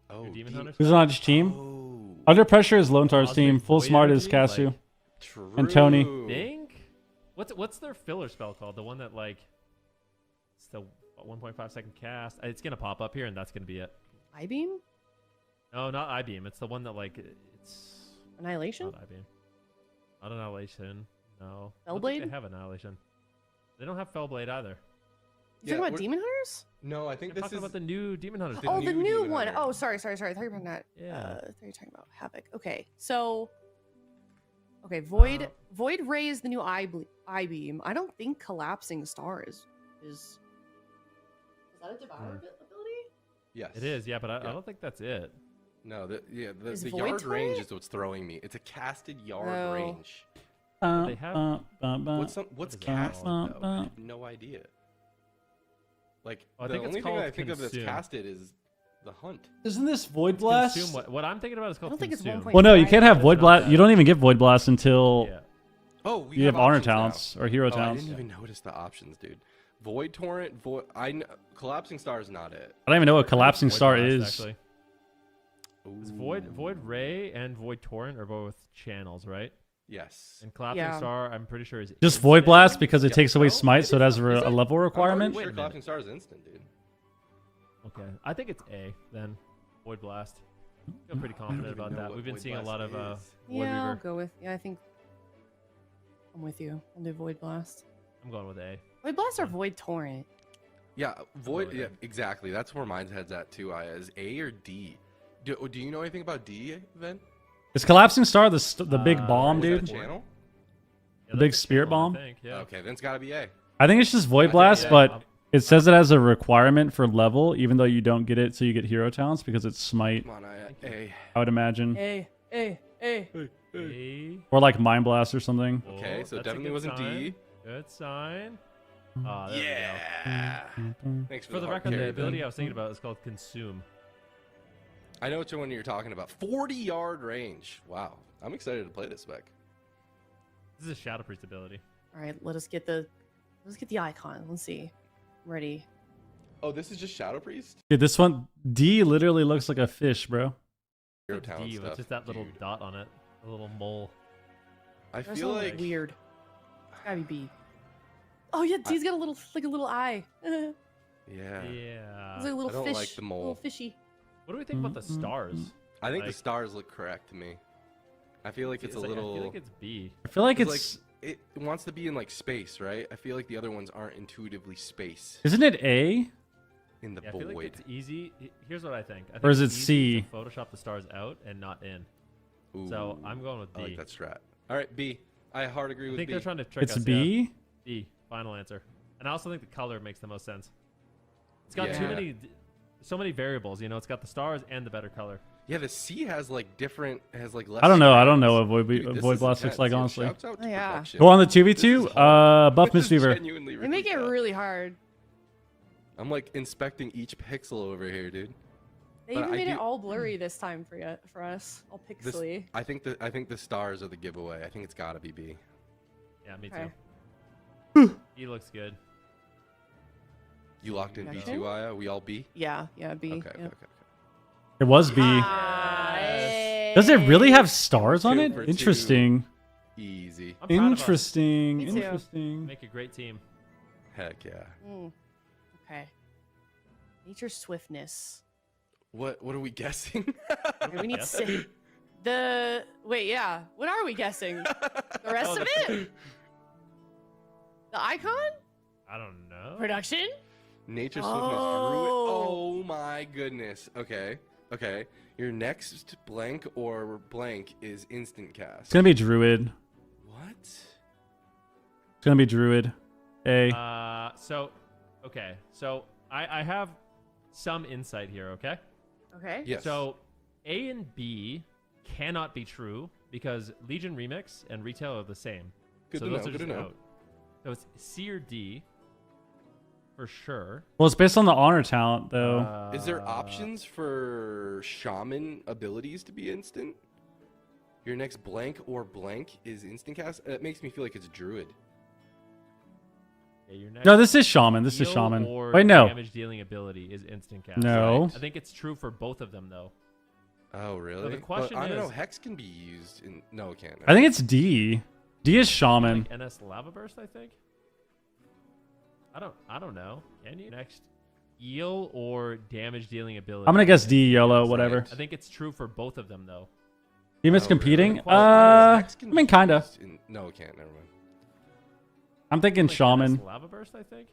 Oh, New Demon deep- Hunter Who's spec. on each team? Oh. Under Pressure is Lone Tar's team. Cosmic Full Void Smart is Energy, Kasu. like- True. And Tony. Think? What's their filler spell called? The one that like it's the 1.5 second cast. It's gonna pop up here, and that's gonna be it. I-Beam? No, not I-Beam. It's the one that like it's Annihilation? not I-Beam. Not Annihilation. No. I don't think Fellblade? They have Annihilation. They don't have Fellblade either. You Yeah, talking about we're- Demon Hunters? No, I think They're this talking is about the new Demon Hunter. The Oh, the new new Demon one. Hunter. Oh, sorry. I thought you were talking about that. Yeah. I thought you were talking about Havoc. Okay, so Okay, Void Ray is the new eye beam. I don't think Collapsing Star is that a Devour ability? Yes. It is, yeah, but I don't think that's it. No, the Is Void yard range Torrent? is what's throwing me. It's a casted yard Oh. range. They have- What's is it casted called? though? I have no idea. Like Oh, I the think it's only thing called I think of that's consume. casted is the hunt. Isn't this Void Blast? Consume, what I'm thinking about is called don't think it's consume. 1.5. Well, no, you can't have It's Void not Blast. that. You don't even get Void Blast until Yeah. Oh, we you have honor options now. talents or hero Oh, I talents. didn't even notice the options, dude. Void Torrent, Collapsing Star is not it. I don't even know what Collapsing Void Star Blast, is. Actually. It's Void Ray and Void Torrent are both channels, right? Yes. And Collapsing Yeah. Star, I'm pretty sure is Just instant. Void Blast because it Yeah. takes away No, Smite, so it has a Is it? level I'm requirement. pretty Wait a sure minute. Collapsing Star is instant, dude. Okay, I think it's A then. Void Blast. I feel pretty I don't confident even about know that. what We've been Void seeing a lot of Blast is. Void Yeah, I'll Reaver. go with. Yeah, I think I'm with you. I'll do Void Blast. I'm going with A. Void Blast or Void Torrent? Yeah, Void. Void. Yeah, exactly. That's where mine's head's at too. Is A or D? Do you know anything about D, Ben? Is Collapsing Star the big bomb, Is that a dude? channel? Yeah, The big that's a spirit channel, I bomb? think, yeah. Okay, then it's got to be A. I think it's just Void I think Blast, yeah. but it says it as a requirement for level, even though you don't get it, so you get hero talents because it's Smite. Come on, A. I would imagine, A. A. or like Mind Blast or something. Okay, Oh, so that's a definitely good wasn't sign. D. Good sign. Ah, there we go. Yeah. Thanks For the hard record, the carry, ability Ben. I was thinking about is called Consume. I know which one you're talking about. 40-yard range. Wow, I'm excited to play this spec. This is a Shadow Priest ability. All right, let's get the icon. Let's see. I'm ready. Oh, this is just Shadow Priest. Dude, this one D literally looks like a fish, bro. Hero It's talent D stuff. with just that little dude. dot on it, a little mole. I That's feel a little like weird. It's gotta be B. Oh yeah, D's got a little eye. it's Yeah. Yeah. like a little I don't fish. like the Little mole. fishy. What do we think about the stars? I think the Like- stars look correct to me. I feel like it's a like- I little. feel like it's B. I feel like 'cause, it's it wants to be in like space, right? I feel like the other ones aren't intuitively space isn't it A? in the Yeah, I feel like void. it's easy. Here's what I think. I think Or is it's it easy C? to Photoshop the stars out and not in. Ooh, So I'm going with I D. like that strat. All right, B. I hard agree I with think B. they're trying to trick It's us. B. Yeah. B. Final answer. And I also think the color makes the most sense. It's got too Yeah. so many variables. You know, it's got the stars and the better color. Yeah, the C has like less. I don't know. I don't know strands. what Dude, this Void is Blast looks intense, like, yo. honestly. Shouts out to Oh, yeah. production. Go on the This 2v2. is hard. Buff This is Mistweaver. genuinely They make it bad. really hard. I'm like inspecting each pixel over here, dude. They But even I made it do- all blurry this time for us, all This, pixely. I think the stars are the giveaway. I think it's gotta be B. Yeah, me Okay. too. B looks good. You locked in B Production? too, Aya? We all B? Yeah, B. Okay, yeah. okay, okay. It was B. Yes. Does it really have stars on Two it? for two. Interesting. Easy. I'm proud of us. Interesting. Me too. Interesting. Make a great team. Heck yeah. Okay. Nature swiftness. What are we guessing? Okay, we need Yes. six. Wait, yeah. What are we guessing? The rest of it? The icon? I don't know. Production? Nature swiftness druid. Oh. Oh my goodness. Okay. Okay. Your next blank or blank is instant cast. It's gonna be Druid. What? It's gonna be Druid. A. Okay. So I have some insight here, okay? Okay. Yes. So A and B cannot be true because Legion Remix and Retail are the same. Good so to those know, are good to just know. out. So it's C or D for sure. Well, it's based on the honor talent, though. Is there options for shaman abilities to be instant? Your next blank or blank is instant cast? It makes me feel like it's druid. Yeah, your next No, this is Shaman. This is heal Shaman. or Wait, no. damage dealing ability is instant cast. No. I think it's true for both of them though. Oh, really? the question but I don't know. is- Hex can be used in. No, it can't. I think it's D. D is Shaman. Like NS Lava Burst, I think. I don't know. Can you next heal or damage dealing ability? I'm gonna guess D, Yolo, Right. whatever. I think it's true for both of them though. Team is Oh, competing. really? Hex can I mean, be kinda. used in- No, it can't. Never mind. I'm thinking Like Shaman. NS Lava Burst, I think.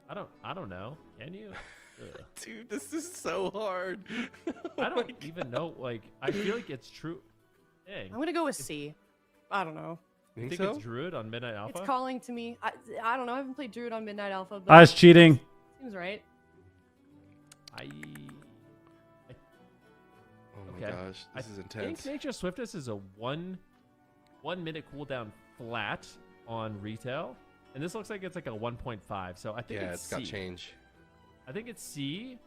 I don't know. Can you? Ugh. Dude, this is so hard. I don't even know. Like, I feel like it's true. Dang. I'm gonna go with C. I don't know. You think so? it's Druid on Midnight Alpha? It's calling to me. I don't know. I haven't played Druid on Midnight Alpha, but I was cheating. seems right. Oh my Okay. gosh, this is I intense. think Nature Swiftness is a 1 minute cooldown flat on retail, and this looks like it's like a 1.5. So I think Yeah, it's it's got C. change. I think it's C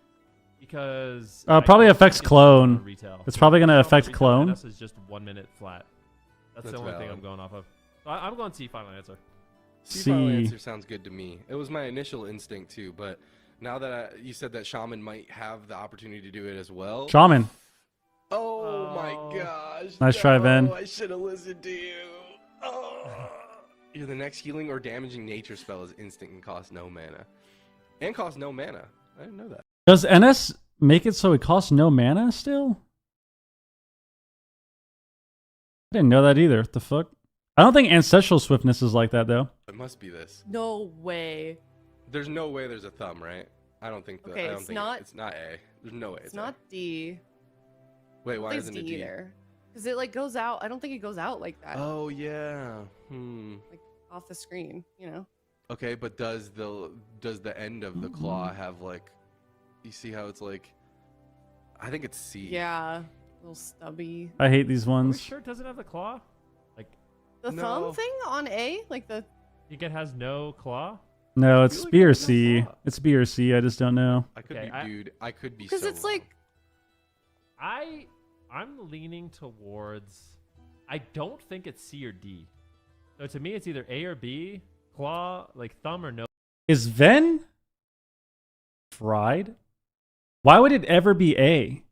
because Probably I don't affects think it's clone. on Retail. It's probably gonna On affect retail, clone. NS is just 1 minute flat. That's the That's only thing valid. I'm going off of. So I'm going C. Final answer. Final C. answer sounds good to me. It was my initial instinct too, but now that you said that Shaman might have the opportunity to do it as well. Shaman. Oh my Oh. gosh. Nice try, Ven. I should have listened to you. Oh. You're the next healing or damaging nature spell is instant and costs no mana. And costs no mana. I didn't know that. Does NS make it so it costs no mana still? I didn't know that either. What the fuck? I don't think Ancestral Swiftness is like that though. It must be this. No way. There's no way there's a thumb, right? I don't think Okay, I don't it's think not- it's not A. There's no way It's A. not D. Wait, I don't why think isn't it's it D D? either. Because it like goes out. I don't think it goes out like that. Oh yeah. Like off the screen, you know. Okay, but does the end of the claw have like, you see how it's like, I think it's C. Yeah. A little stubby. I hate these Are we ones. sure it doesn't have the claw? Like, The No. thumb thing on A, like the. you think it has no claw? No, it's feel like B or it's no C. claw. It's B or C. I just don't know. I could Okay, be, dude. I could be. Because so it's wrong. like. I'm leaning towards. I don't think it's C or D. So to me, it's either A or B. Claw, like thumb or no. Is Ven fried? Why would it ever be A?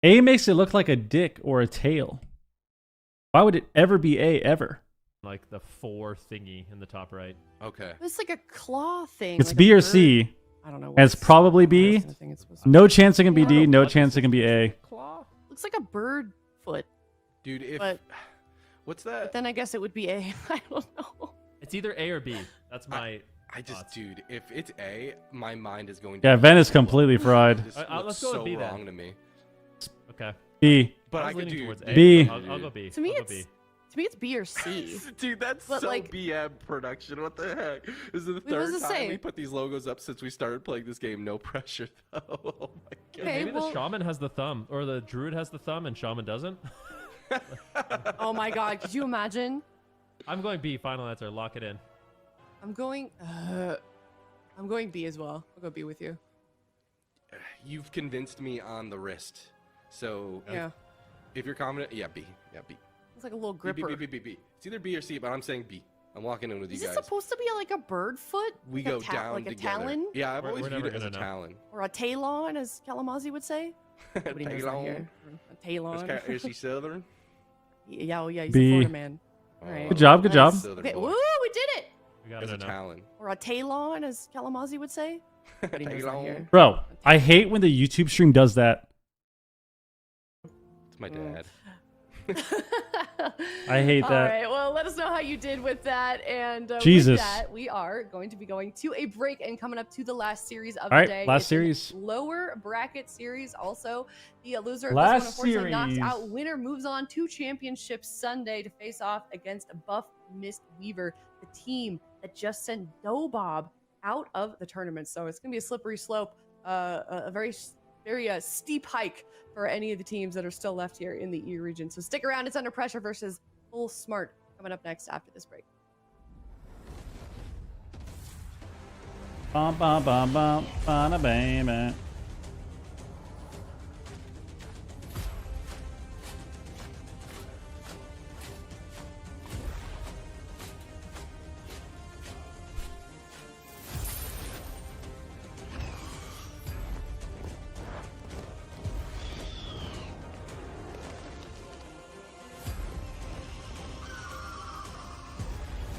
A makes it look like a dick or a tail. Why would it ever be A ever? Like the 4 thingy in the top right. Okay. It's like a claw thing. It's like B a or bird. C. I don't know. And it's what's- probably I don't know B. what kind of thing it's supposed to No chance it can be I don't D. know No what chance this it can be A. Claw? be. Looks like a bird foot, Dude, if but what's that? then I guess it would be A. I don't know. It's either A or B. That's my. I just, thoughts. dude, if it's A, my mind is going to. Yeah, be Ven is blown. completely fried. This Let's looks go with so B then. wrong to me. Okay. B. But I I was could leaning do towards A. B. but I'll go B. To me, I'll go it's B. to me it's B or C. Dude, that's But, so like- BM production. What the heck? This is the was third to time say? we put these logos up since we started playing this game. No pressure, though. Oh my god. Okay, Maybe well- the shaman has the thumb, or the druid has the thumb, and shaman doesn't. Oh my god, could you imagine? I'm going B. Final answer. Lock it in. I'm going B as well. I'll go B with you. You've convinced me on the wrist. So Yeah. if you're confident, yeah, B. Yeah, B. It's like a little B, gripper. B, B, B, B, B. It's either B or C, but I'm saying B. I'm walking in with Is you it guys. supposed to be like a bird foot? We Like a go down like a together. talon? Yeah, I've We're- always we're viewed never it as a gonna know. talon. Or a talon, as Kalamazoo would say? Nobody knows that Talon. here. A talon. Is he southern? Yeah, oh yeah, he's B. a Florida man. Alright. Good job, good job. Southern Okay, boy. woo, we did it! We got As it a now. talon. Or a talon, as Kalamazoo would say. Nobody knows that Talon. here. Bro, I hate when the YouTube stream does that. It's my dad. I hate All that. right, well, let us know how you did with that. And Jesus. with that, we are going to be going to a break and coming up to the last series of All the right, day. last It's an series. Lower bracket series. Also, the loser of Last this one, unfortunately, knocks series. out. Winner moves on to championship Sunday to face off against Buff Mist Weaver, the team that just sent Dobob out of the tournament. So it's going to be a slippery slope, a very steep hike for any of the teams that are still left here in the E region. So stick around. It's Under Pressure versus Full Smart coming up next after this break. Bum, bum, bum, bum, bum, baby.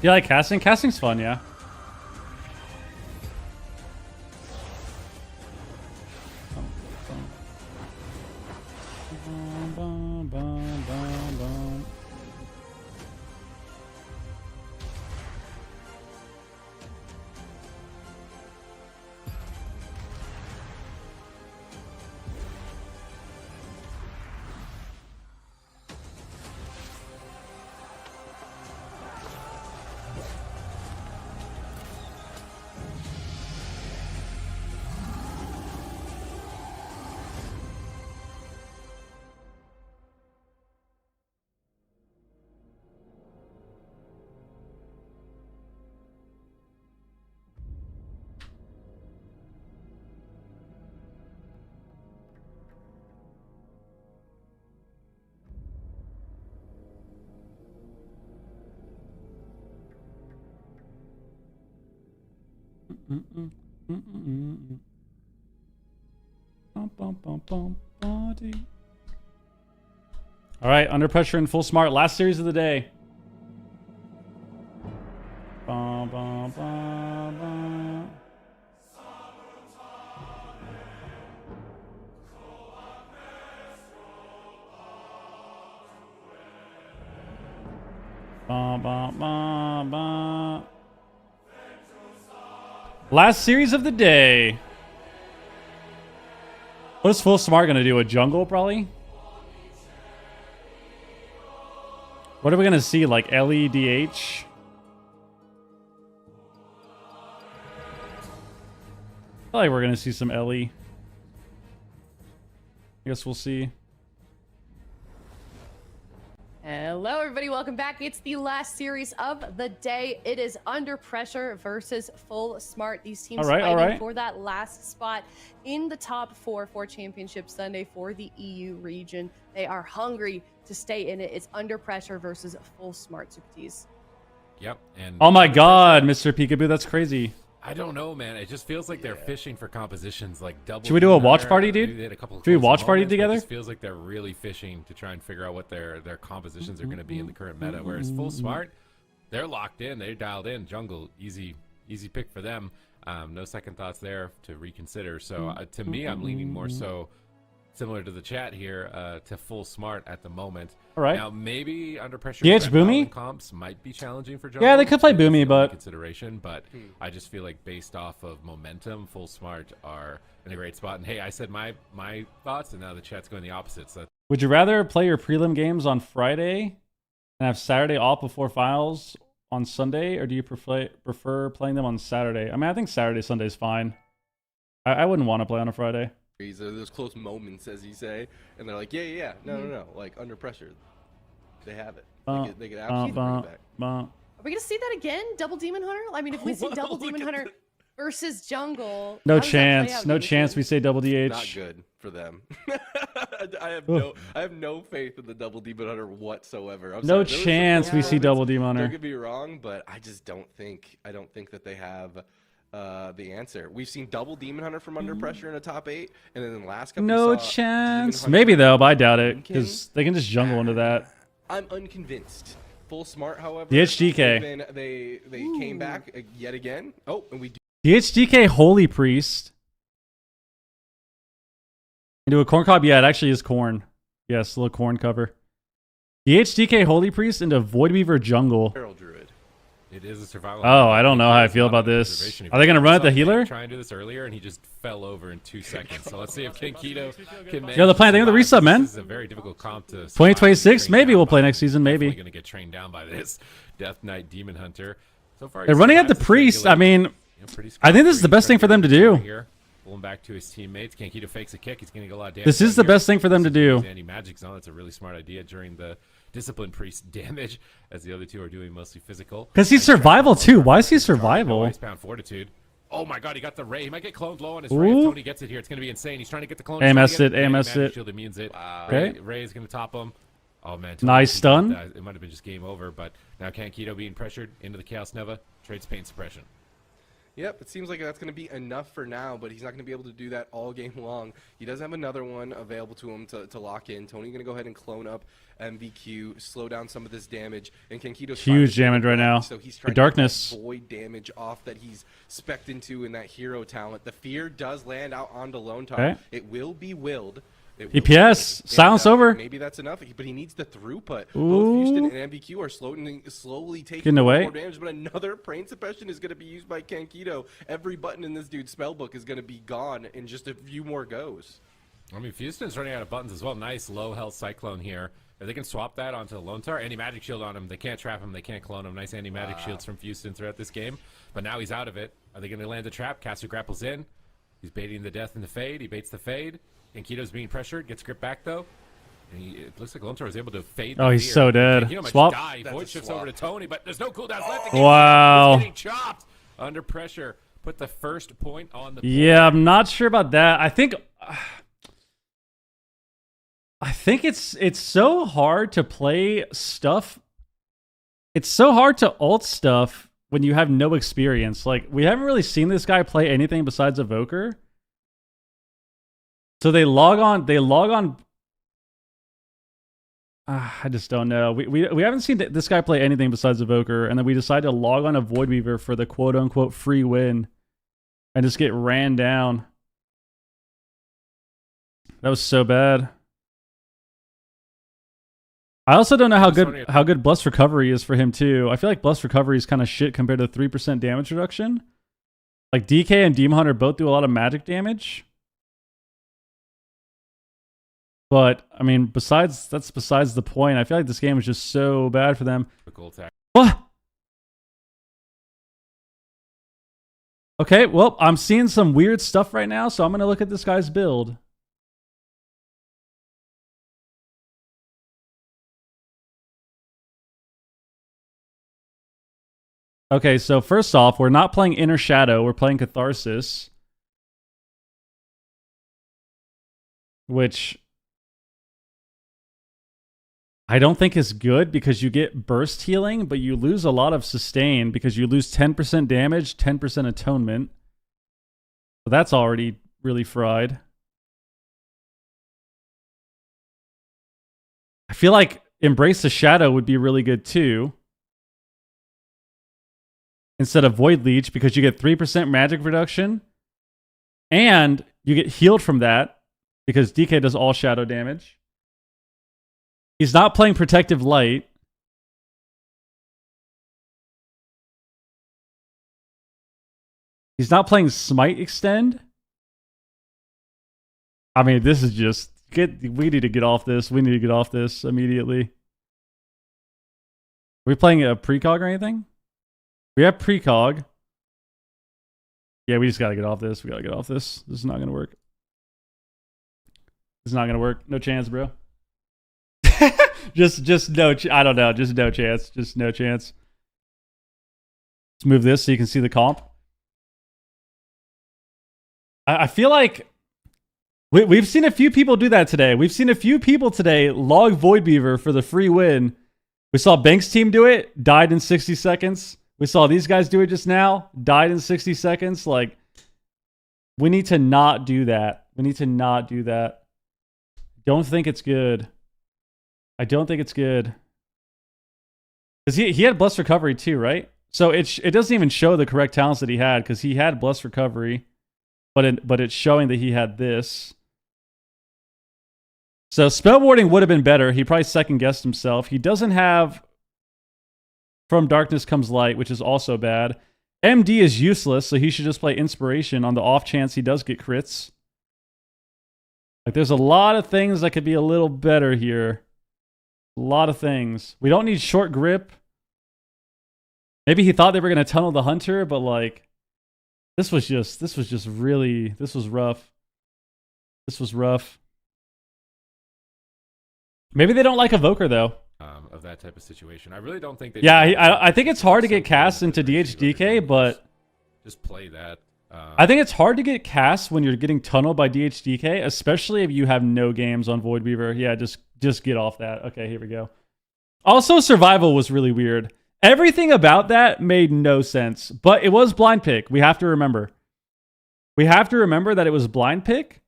You like casting? Casting's fun, yeah. Bum, bum, bum, bum, bum. All right, under pressure and full smart. Last series of the day. Bum, bum, bum, bum. Bum, bum, bum, bum. Last series of the day. What is full smart gonna do? A jungle, probably? What are we gonna see? Like LEDH? I feel like we're gonna see some LE. I guess we'll see. Hello, everybody. Welcome back. It's the last series of the day. It is Under Pressure versus Full Smart. These teams fighting for that last spot in the top four for Championship Sunday for the EU region. They are hungry to stay in it. It's Under Pressure versus Full Smart, Super T's. Yep. And oh my God, Mr. Peekaboo, that's crazy. I don't know, man. It just feels like they're fishing for compositions like double. Should we do a watch party, dude? Should we watch party together? It just feels like they're really fishing to try and figure out what their compositions are going to be in the current meta. Whereas Full Smart, they're locked in. They're dialed in. Jungle, easy pick for them. No second thoughts there to reconsider. So to me, I'm leaning more so similar to the chat here to Full Smart at the moment. All right. Now maybe Under Pressure Boomy comps might be challenging for Jungle. Yeah, they could play Boomy, but consideration. But I just feel like based off of momentum, Full Smart are in a great spot. And hey, I said my thoughts, and now the chat's going the opposite. So would you rather play your prelim games on Friday and have Saturday off before finals on Sunday, or do you prefer playing them on Saturday? I mean, I think Saturday, Sunday is fine. I wouldn't want to play on a Friday. Those close moments, as you say, and they're like, yeah, no, like Under Pressure, they have it. They get absolutely bring it back. Are we gonna see that again? Double Demon Hunter? I mean, if we see Double Demon Hunter versus Jungle, no chance. No chance. We say double DH. Not good for them. I have no faith in the Double Demon Hunter whatsoever. No chance we see Double Demon Hunter. Don't get me wrong, but I just don't think that they have the answer. We've seen Double Demon Hunter from Under Pressure in a top 8, and then in the last couple, no chance. Maybe though, but I doubt it because they can just jungle into that. I'm unconvinced. Full Smart, however, the HDK. They came back yet again. Oh, and we do. The HDK Holy Priest into a corn cob. Yeah, it actually is corn. Yes, a little corn cover. The HDK Holy Priest into Void Weaver Jungle. Feral Druid. It is a survival. Oh, I don't know how I feel about this. Are they going to run at the healer? Try and do this earlier, and he just fell over in 2 seconds. So let's see if Kenkito can make. Yo, they're playing. They got the resub, man. This is a very difficult comp to. 2026, maybe we'll play next season. Maybe. Going to get trained down by this Death Knight Demon Hunter. So far, they're running at the priest. I mean, I think this is the best thing for them to do. Pulling back to his teammates. Kenkito fakes a kick. He's going to get a lot of damage. This is the best thing for them to do. Anti-magic zone. That's a really smart idea during the Discipline Priest damage, as the other two are doing mostly physical. Because he's survival too. Why is he survival? Icebound Fortitude. Oh my God, he got the Ray. He might get cloned low on his Ray. If Tony gets it here, it's going to be insane. He's trying to get the clone. AMS it. AMS it. Shield immunes it. Wow. Okay. Ray is going to top him. Oh man. Nice stun. It might have been just game over, but now Kenkito being pressured into the Chaos Nova. Trades pain suppression. Yep, it seems like that's going to be enough for now, but he's not going to be able to do that all game long. He does have another one available to him to lock in. Tony going to go ahead and clone up MVQ, slow down some of this damage, and Kenkito's huge damage right now. So he's trying darkness. to void damage off that he's spec'd into in that hero talent. The fear does land out onto Lone Top. Okay. It will be willed. EPS, silence over. Maybe that's enough, but he needs the throughput. Ooh. Both Houston and MVQ are slowly taking away more damage, but another Brain Suppression is going to be used by Kenkito. Every button in this dude's spellbook is going to be gone in just a few more goes. I mean, Houston's running out of buttons as well. Nice low health Cyclone here. If they can swap that onto the Lone Star, anti-magic shield on him. They can't trap him. They can't clone him. Nice anti-magic shields from Houston throughout this game. But now he's out of it. Are they going to land a trap? Caster grapples in. He's baiting the death and the fade. He baits the fade. Kenkito's being pressured. Gets grip back, though. And it looks like Lone Star was able to fade. Oh, he's so dead. Swap. Void shifts over to Tony, but there's no cooldowns left. Wow. He's getting chopped under pressure. Put the first point on the board. Yeah, I'm not sure about that. I think it's so hard to play stuff. It's so hard to ult stuff when you have no experience. Like, we haven't really seen this guy play anything besides Evoker. So they log on. I just don't know. We haven't seen this guy play anything besides Evoker, and then we decide to log on a Voidweaver for the quote-unquote free win and just get ran down. That was so bad. I also don't know how good Blessed Recovery is for him too. I feel like Blessed Recovery is kind of shit compared to 3% damage reduction. Like DK and Demon Hunter both do a lot of magic damage. But I mean, that's besides the point. I feel like this game is just so bad for them. What? Okay, well, I'm seeing some weird stuff right now, so I'm gonna look at this guy's build. Okay, so first off, we're not playing Inner Shadow, we're playing Catharsis. Which I don't think is good because you get burst healing, but you lose a lot of sustain because you lose 10% damage, 10% atonement. So that's already really fried. I feel like Embrace the Shadow would be really good too. Instead of Void Leech, because you get 3% magic reduction. And you get healed from that because DK does all shadow damage. He's not playing Protective Light. He's not playing Smite Extend. I mean, this is just... we need to get off this. We need to get off this immediately. Are we playing a precog or anything? We have precog. Yeah, we just gotta get off this. We gotta get off this. This is not gonna work. It's not gonna work. No chance, bro. just no. I don't know. Just no chance. Just no chance. Let's move this so you can see the comp. I feel like we've seen a few people do that today. We've seen a few people today log Voidbeaver for the free win. We saw Banks' team do it, died in 60 seconds. We saw these guys do it just now, died in 60 seconds. Like, we need to not do that. We need to not do that. Don't think it's good. I don't think it's good. Because he had Blessed Recovery too, right? So it doesn't even show the correct talents that he had because he had Blessed Recovery, but it's showing that he had this. So spell warding would have been better. He probably second guessed himself. He doesn't have From Darkness Comes Light, which is also bad. MD is useless, so he should just play Inspiration on the off chance he does get crits. Like, there's a lot of things that could be a little better here. A lot of things. We don't need Short Grip. Maybe he thought they were going to tunnel the Hunter, but like, this was rough. This was rough. Maybe they don't like Evoker though. Of that type of situation, I really don't think they. Yeah, I think it's hard to get cast into DHDK, but just play that. I think it's hard to get cast when you're getting tunneled by DHDK, especially if you have no games on Voidbeaver. Yeah, just get off that. Okay, here we go. Also, survival was really weird. Everything about that made no sense, but it was blind pick. We have to remember. We have to remember that it was blind pick,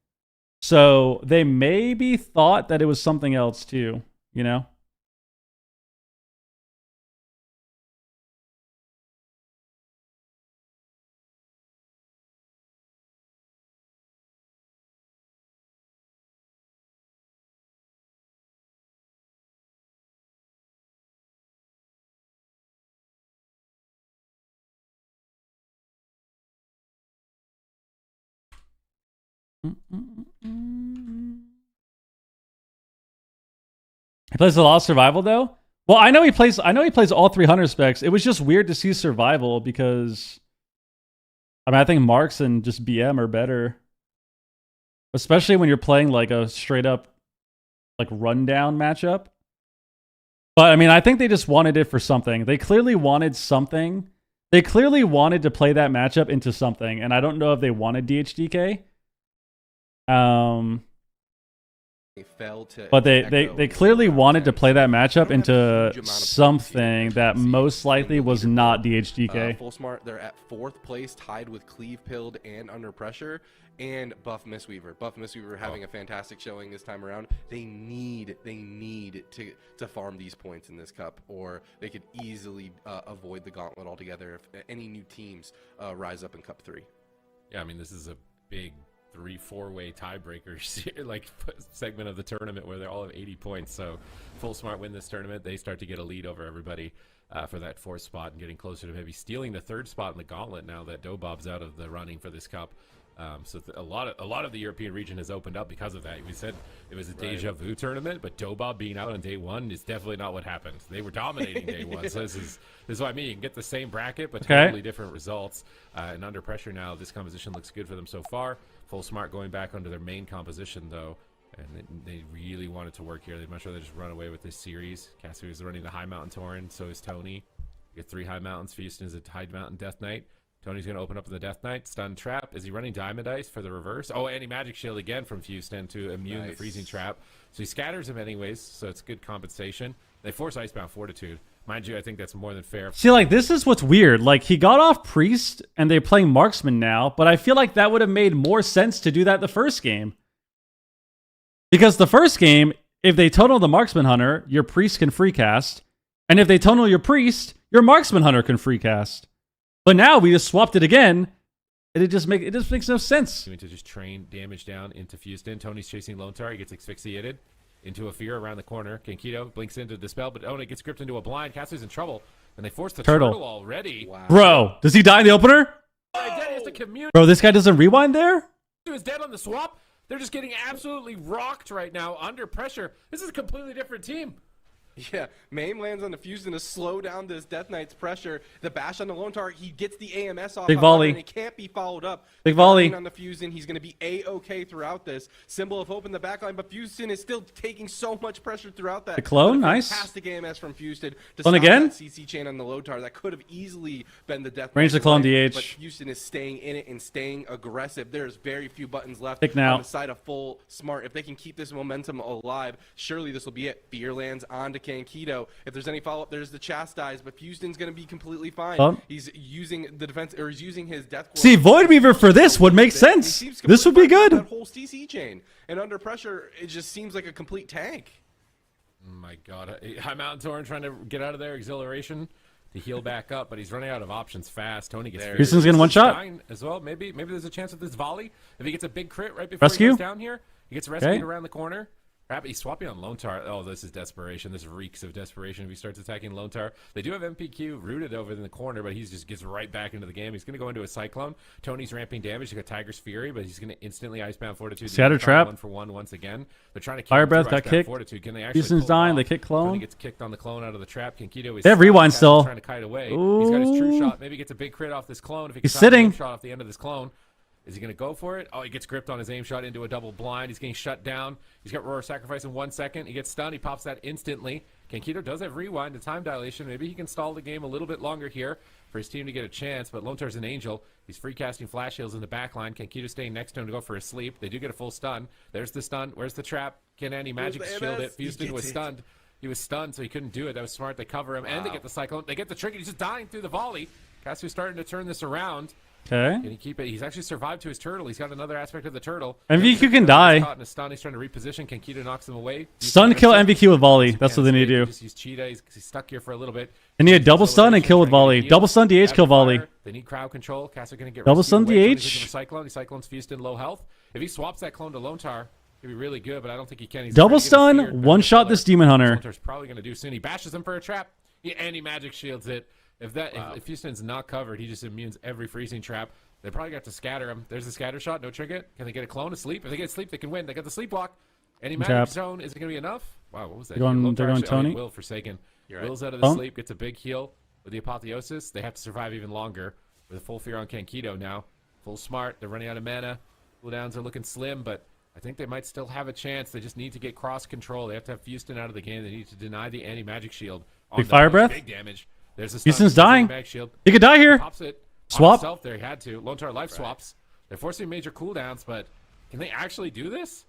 so they maybe thought that it was something else too, you know? He plays a lot of survival though. Well, I know he plays all 300 specs. It was just weird to see survival because I mean, I think Marks and just BM are better. Especially when you're playing like a straight up like rundown matchup. But I mean, I think they just wanted it for something. They clearly wanted something. They clearly wanted to play that matchup into something, and I don't know if they wanted DHDK. They fell to. But they Echo clearly in wanted to round play 10, that so matchup they don't have a huge amount into of points something either. that See, most likely in the was leaderboard, not DHGK. Full Smart, they're at 4th place, tied with Cleave, Pilled, and Under Pressure, and Buff Mistweaver. Buff Mistweaver having a fantastic showing this time around. They need to farm these points in this cup, or they could easily avoid the gauntlet altogether if any new teams rise up in Cup 3. Yeah, I mean, this is a big 3-4-way tiebreaker like segment of the tournament where they all have 80 points. So Full Smart win this tournament, they start to get a lead over everybody for that 4th spot and getting closer to maybe stealing the 3rd spot in the gauntlet now that Dobob's out of the running for this cup. So a lot of the European region has opened up because of that. We said it was a deja vu tournament, but Dobob being out on day 1 is definitely not what happened. They were dominating day 1. So this is what I mean. You can get the same bracket, but totally different results. And under pressure now, this composition looks good for them so far. Full Smart going back under their main composition though, and they really wanted to work here. They'd much rather just run away with this series. Cassie is running the High Mountain Tauren, so is Tony. You get 3 High Mountains. Houston is a High Mountain Death Knight. Tony's going to open up the Death Knight. Stun Trap. Is he running Diamond Ice for the reverse? Oh, Anti-Magic Shield again from Houston to immune the Freezing Trap. So he scatters him anyways, so it's good compensation. They force Icebound Fortitude. Mind you, I think that's more than fair. See, like, this is what's weird. Like, he got off Priest, and they're playing Marksman now, but I feel like that would have made more sense to do that the first game. Because the first game, if they tunnel the Marksman Hunter, your Priest can free cast. And if they tunnel your Priest, your Marksman Hunter can free cast. But now we just swapped it again, and it just makes no sense. To just train damage down into Houston. Tony's chasing Lone Tar. He gets asphyxiated into a fear around the corner. Kankito blinks into Dispel, but it gets gripped into a blind. Cassie's in trouble, and they force the turtle already. Wow. Bro, does he die in the opener? Bro, this guy doesn't rewind there? He was dead on the swap. They're just getting absolutely rocked right now under pressure. This is a completely different team. Yeah, Mame lands on the Fusion to slow down this Death Knight's pressure. The bash on the Lone Tar, he gets the AMS off. Big volley. And it can't be followed up. Big volley. On the Fusion, he's going to be A-okay throughout this. Symbol of Hope in the backline, but Fusion is still taking so much pressure throughout that. The clone, nice. Fantastic AMS from Fusion to Clone stop again? that CC chain on the Lone Tar. That could have easily been the Death Knight. Range the clone life, DH. But Fusion is staying in it and staying aggressive. There's very few buttons left Pick now. on the side of Full Smart. If they can keep this momentum alive, surely this will be it. Fear lands onto Kankito. If there's any follow-up, there's the Chastise, but Houston's going to be completely fine. Oh. He's using the defense, or he's using his Death Core. See, Void Weaver for this would make sense. This would be good. That whole CC chain. And under pressure, it just seems like a complete tank. Oh my God. High Mountain Tauren trying to get out of there. Exhilaration to heal back up, but he's running out of options fast. Tony gets there. Houston's getting one shot. As well. Maybe there's a chance with this volley. If he gets a big crit right before Rescue? he goes down here, he gets rescued Okay. around the corner. He's swapping on Lone Tar. Oh, this is desperation. This reeks of desperation if he starts attacking Lone Tar. They do have MPQ rooted over in the corner, but he just gets right back into the game. He's going to go into a Cyclone. Tony's ramping damage. He's got Tiger's Fury, but he's going to instantly Icebound Fortitude. Scatter Trap. 1-for-1 once again. They're trying to kill Fire him Breath through got Icebound kicked. Fortitude. Can they actually Houston's pull it dying. off? They kick Tony clone. gets kicked on the clone out of the trap. Kankito is They have rewind still. trying to kite away. He's got his true shot. Maybe gets a big crit off this clone. If he He's can find a sitting. shot off the end of this clone. Is he going to go for it? Oh, he gets gripped on his aim shot into a double blind. He's getting shut down. He's got Roar Sacrifice in 1 second. He gets stunned. He pops that instantly. Kankito does have rewind and time dilation. Maybe he can stall the game a little bit longer here for his team to get a chance, but Lone Tar's an angel. He's free casting flash heals in the back line. Kankito staying next to him to go for a sleep. They do get a full stun. There's the stun. Where's the trap? Can any magic shield it? Houston was stunned. He was stunned, so he couldn't do it. That was smart. They cover him, and they get the Cyclone. They get the trigger. He's just dying through the volley. Cassie's starting to turn this around. Okay. Can he keep it? He's actually survived to his turtle. He's got another aspect of the turtle. MVQ can die. He's caught in a stun. He's trying to reposition. Kankito knocks him away. Stun kill MVQ with volley. That's what they need to do. Just use Cheetah. He's stuck here for a little bit. They need a double stun and kill with volley. Double stun DH kill volley. They need crowd control. Cassie going to get Double rescued stun away. DH. Tony's looking for Cyclone. Cyclone's Houston low health. If he swaps that clone to Lone Tar, he'd be really good, but I don't think he can. He's Double afraid to get stun, feared by one the shot killer. this Demon Hunter. Lone Tar's probably going to do soon. He bashes him for a trap. And he magic shields it. If Houston's not covered, he just immunes every freezing trap. They probably got to scatter him. There's the scatter shot. No trinket. Can they get a clone to sleep? If they get sleep, they can win. They got the sleep block. Any magic Tap. zone. Is it going to be enough? Wow, what was that? They're going- Lone they're Tar going actually- Tony? Will Forsaken. Right. Will's out of the Oh. sleep. Gets a big heal with the Apotheosis. They have to survive even longer with a full fear on Kankito now. Full smart. They're running out of mana. Cooldowns are looking slim, but I think they might still have a chance. They just need to get cross control. They have to have Houston out of the game. They need to deny the anti-magic shield. On Big them. fire That's breath? Big damage. There's a stun. Houston's There's a dying. mag shield. He could die here. Pops it. Swap. On himself there. He had to. Lone Tar life swaps. They're forcing major cooldowns, but can they actually do this?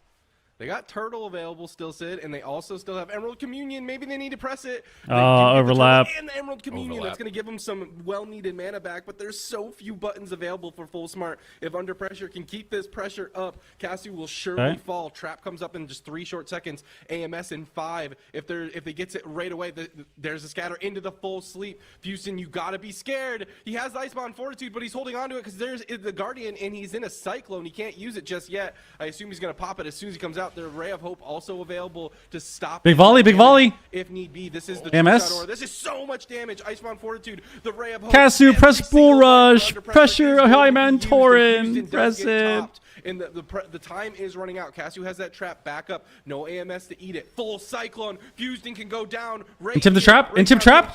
They got Turtle available still, Sid, and they also still have Emerald Communion. Maybe they need to press it. Overlap. And the Emerald Communion. That's going to give them some well-needed mana back, but there's so few buttons available for Full Smart. If Under Pressure can keep this pressure up, Cassie will surely fall. Trap comes up in just 3 short seconds. AMS in 5. If they gets it right away, there's a scatter into the full sleep. Houston, you got to be scared. He has the Icebound Fortitude, but he's holding on to it because there's the Guardian, and he's in a Cyclone. He can't use it just yet. I assume he's going to pop it as soon as he comes out. The Ray of Hope also available to stop. Big volley, big volley. If need be, this is the MS. Shot, this is so much damage. Icebound Fortitude, the Ray of Hope. Casu, press Bull Rush. Pressure, Hyman, Torin. Press it. And the time is running out. Casu has that trap back up. No AMS to eat it. Full Cyclone. Fused can go down. Intim the trap. Intim trap.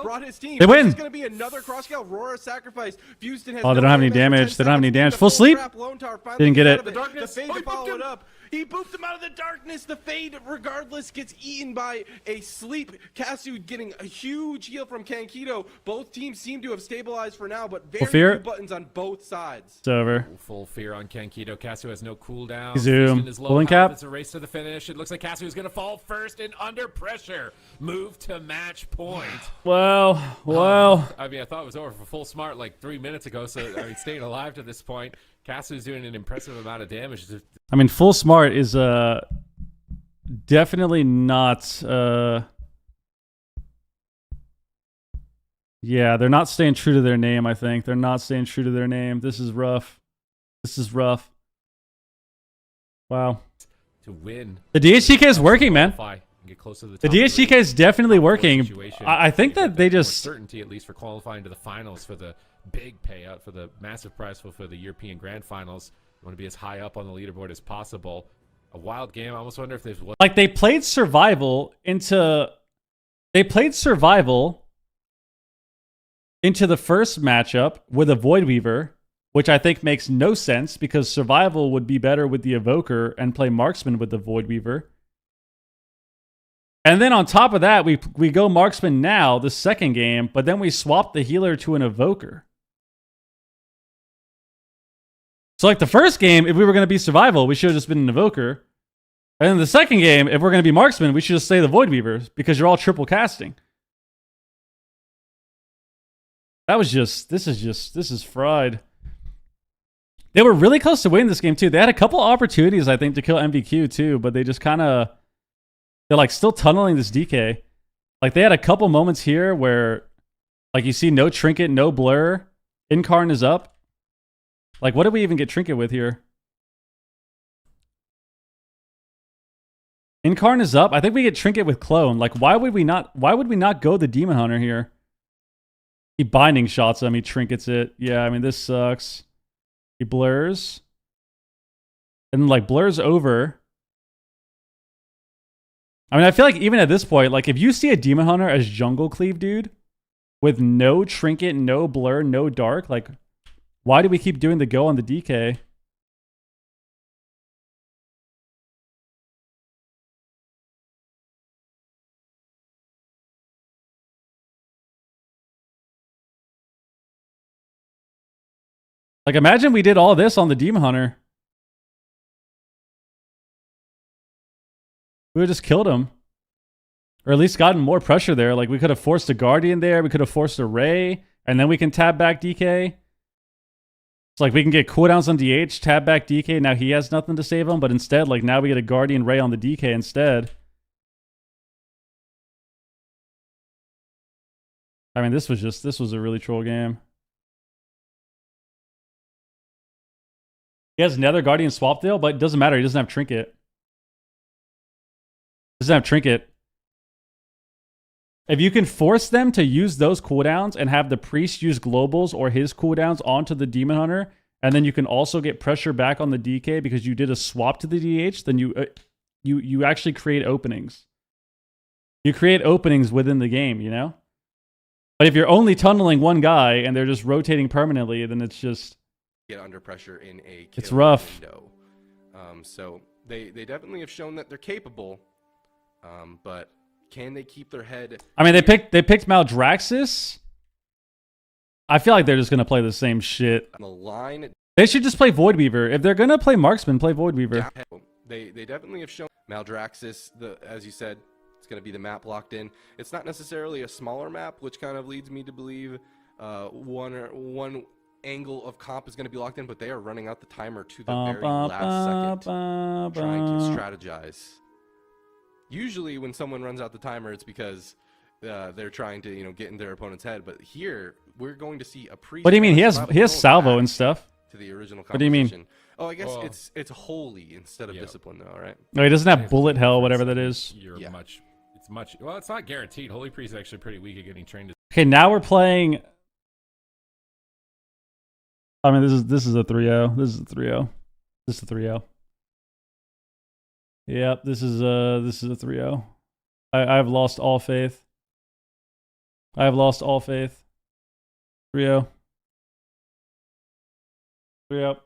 Brought his team. They win. This is going to be another cross kill. Aurora sacrifice. Houston has they don't have any damage. They don't have any damage. Full sleep. Didn't get it. The Fade to follow it up. He booped him out of the darkness. The Fade, regardless, gets eaten by a sleep. Casu getting a huge heal from Kankito. Both teams seem to have stabilized for now, but very few buttons on both sides. It's over. Full fear on Kankito. Casu has no cooldown. Zoom. Pulling cap. It's a race to the finish. It looks like Casu is going to fall first and Under Pressure. Move to match point. Well. I mean, I thought it was over for Full Smart like 3 minutes ago, so I mean, staying alive to this point. Casu's doing an impressive amount of damage. I mean, Full Smart is definitely not. Yeah, they're not staying true to their name. I think they're not staying true to their name. This is rough. Wow. To win, the DHTK is working, man. Get close to the DHTK is definitely working. I think that they just certainty at least for qualifying to the finals for the big payout for the massive prize for the European Grand Finals. You want to be as high up on the leaderboard as possible. A wild game. I almost wonder if there's like they played survival into the first matchup with a Void Weaver, which I think makes no sense because survival would be better with the Evoker and play Marksman with the Void Weaver. And then on top of that, we go Marksman now, the second game, but then we swap the healer to an Evoker. So like the first game, if we were going to be survival, we should have just been an Evoker. And then the second game, if we're going to be Marksman, we should just stay the Void Weavers because you're all triple casting. This is fried. They were really close to winning this game too. They had a couple opportunities, I think, to kill MVQ too, but they just they're like still tunneling this DK. Like they had a couple moments here where like you see no Trinket, no Blur. Incarn is up. Like what did we even get Trinket with here? Incarn is up. I think we get Trinket with Clone. Like why would we not go the Demon Hunter here? He binding shots him, he trinkets it. Yeah, I mean this sucks. He blurs. And like blurs over. I mean, I feel like even at this point, like if you see a Demon Hunter as jungle cleave, dude, with no Trinket, no Blur, no Dark, like why do we keep doing the go on the DK? Like imagine we did all this on the Demon Hunter. We would have just killed him. Or at least gotten more pressure there. Like we could have forced a Guardian there. We could have forced a Ray. And then we can tab back DK. It's like we can get cooldowns on DH, tab back DK. Now he has nothing to save him. But instead, like now we get a Guardian Ray on the DK instead. I mean, this was a really troll game. He has another Guardian swap deal, but it doesn't matter. He doesn't have Trinket. Doesn't have Trinket. If you can force them to use those cooldowns and have the Priest use globals or his cooldowns onto the Demon Hunter, and then you can also get pressure back on the DK because you did a swap to the DH, then you actually create openings. You create openings within the game, you know? But if you're only tunneling one guy and they're just rotating permanently, then it's just... Get under pressure in a kill it's rough. Window. So they definitely have shown that they're capable, but can they keep their head? I mean, they picked Maldraxxus. I feel like they're just gonna play the same shit. On the line, they should just play Void Weaver. If they're gonna play Marksman, play Void Weaver. They definitely have shown Maldraxxus, as you said, it's going to be the map locked in. It's not necessarily a smaller map, which kind of leads me to believe one angle of comp is going to be locked in, but they are running out the timer to the very last second, trying to strategize. Usually when someone runs out the timer, it's because they're trying to, get in their opponent's head. But here, we're going to see a pre. What do you mean? He has salvo and stuff. To the original what do you mean? Oh, I guess it's holy instead of discipline, though, right? No, he doesn't have bullet hell, whatever that is. Well, it's not guaranteed. Holy Priest is actually pretty weak at getting trained. Okay, now we're playing. I mean, this is a 3-0. This is a 3-0. This is a 3-0. Yep, this is a 3-0. I've lost all faith. I have lost all faith. 3-0. 3-0.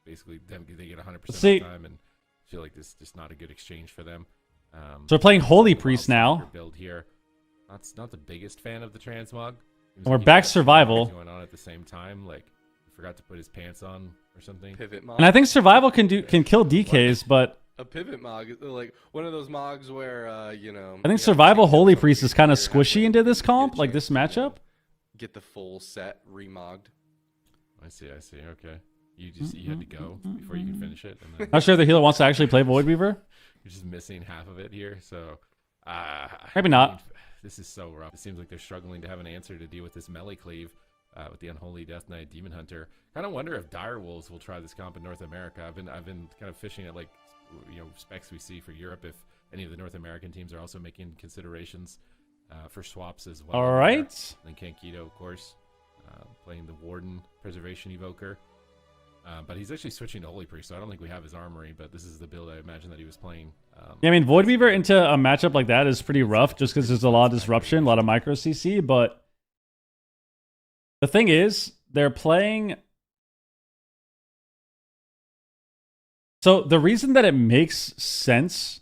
Basically, they get 100% of See, the time, and feel like this is just not a good exchange for them. So we're playing Holy Priest now. Build here. Not the biggest fan of the transmog. And we're back survival. Going on at the same time, like he forgot to put his pants on or something. Pivot mog. And I think survival can kill DKs, but a pivot mog, like one of those mogs where I think survival Holy Priest is kind of squishy into this comp, like this matchup. Get the full set remogged. I see. Okay. You had to go before you could finish it. And then Not sure if the healer wants to actually play Void Weaver. You're just missing half of it here, so maybe not. This is so rough. It seems like they're struggling to have an answer to deal with this melee cleave with the Unholy Death Knight Demon Hunter. Kind of wonder if Dire Wolves will try this comp in North America. I've been kind of fishing at specs we see for Europe, if any of the North American teams are also making considerations for swaps as well. All right. And Kankito, of course, playing the Warden Preservation Evoker. But he's actually switching to Holy Priest, so I don't think we have his armory, but this is the build I imagine that he was playing. Yeah, I mean, Void Weaver into a matchup like that is pretty rough just because there's a lot of disruption, a lot of micro CC, but the thing is, they're playing... So the reason that it makes sense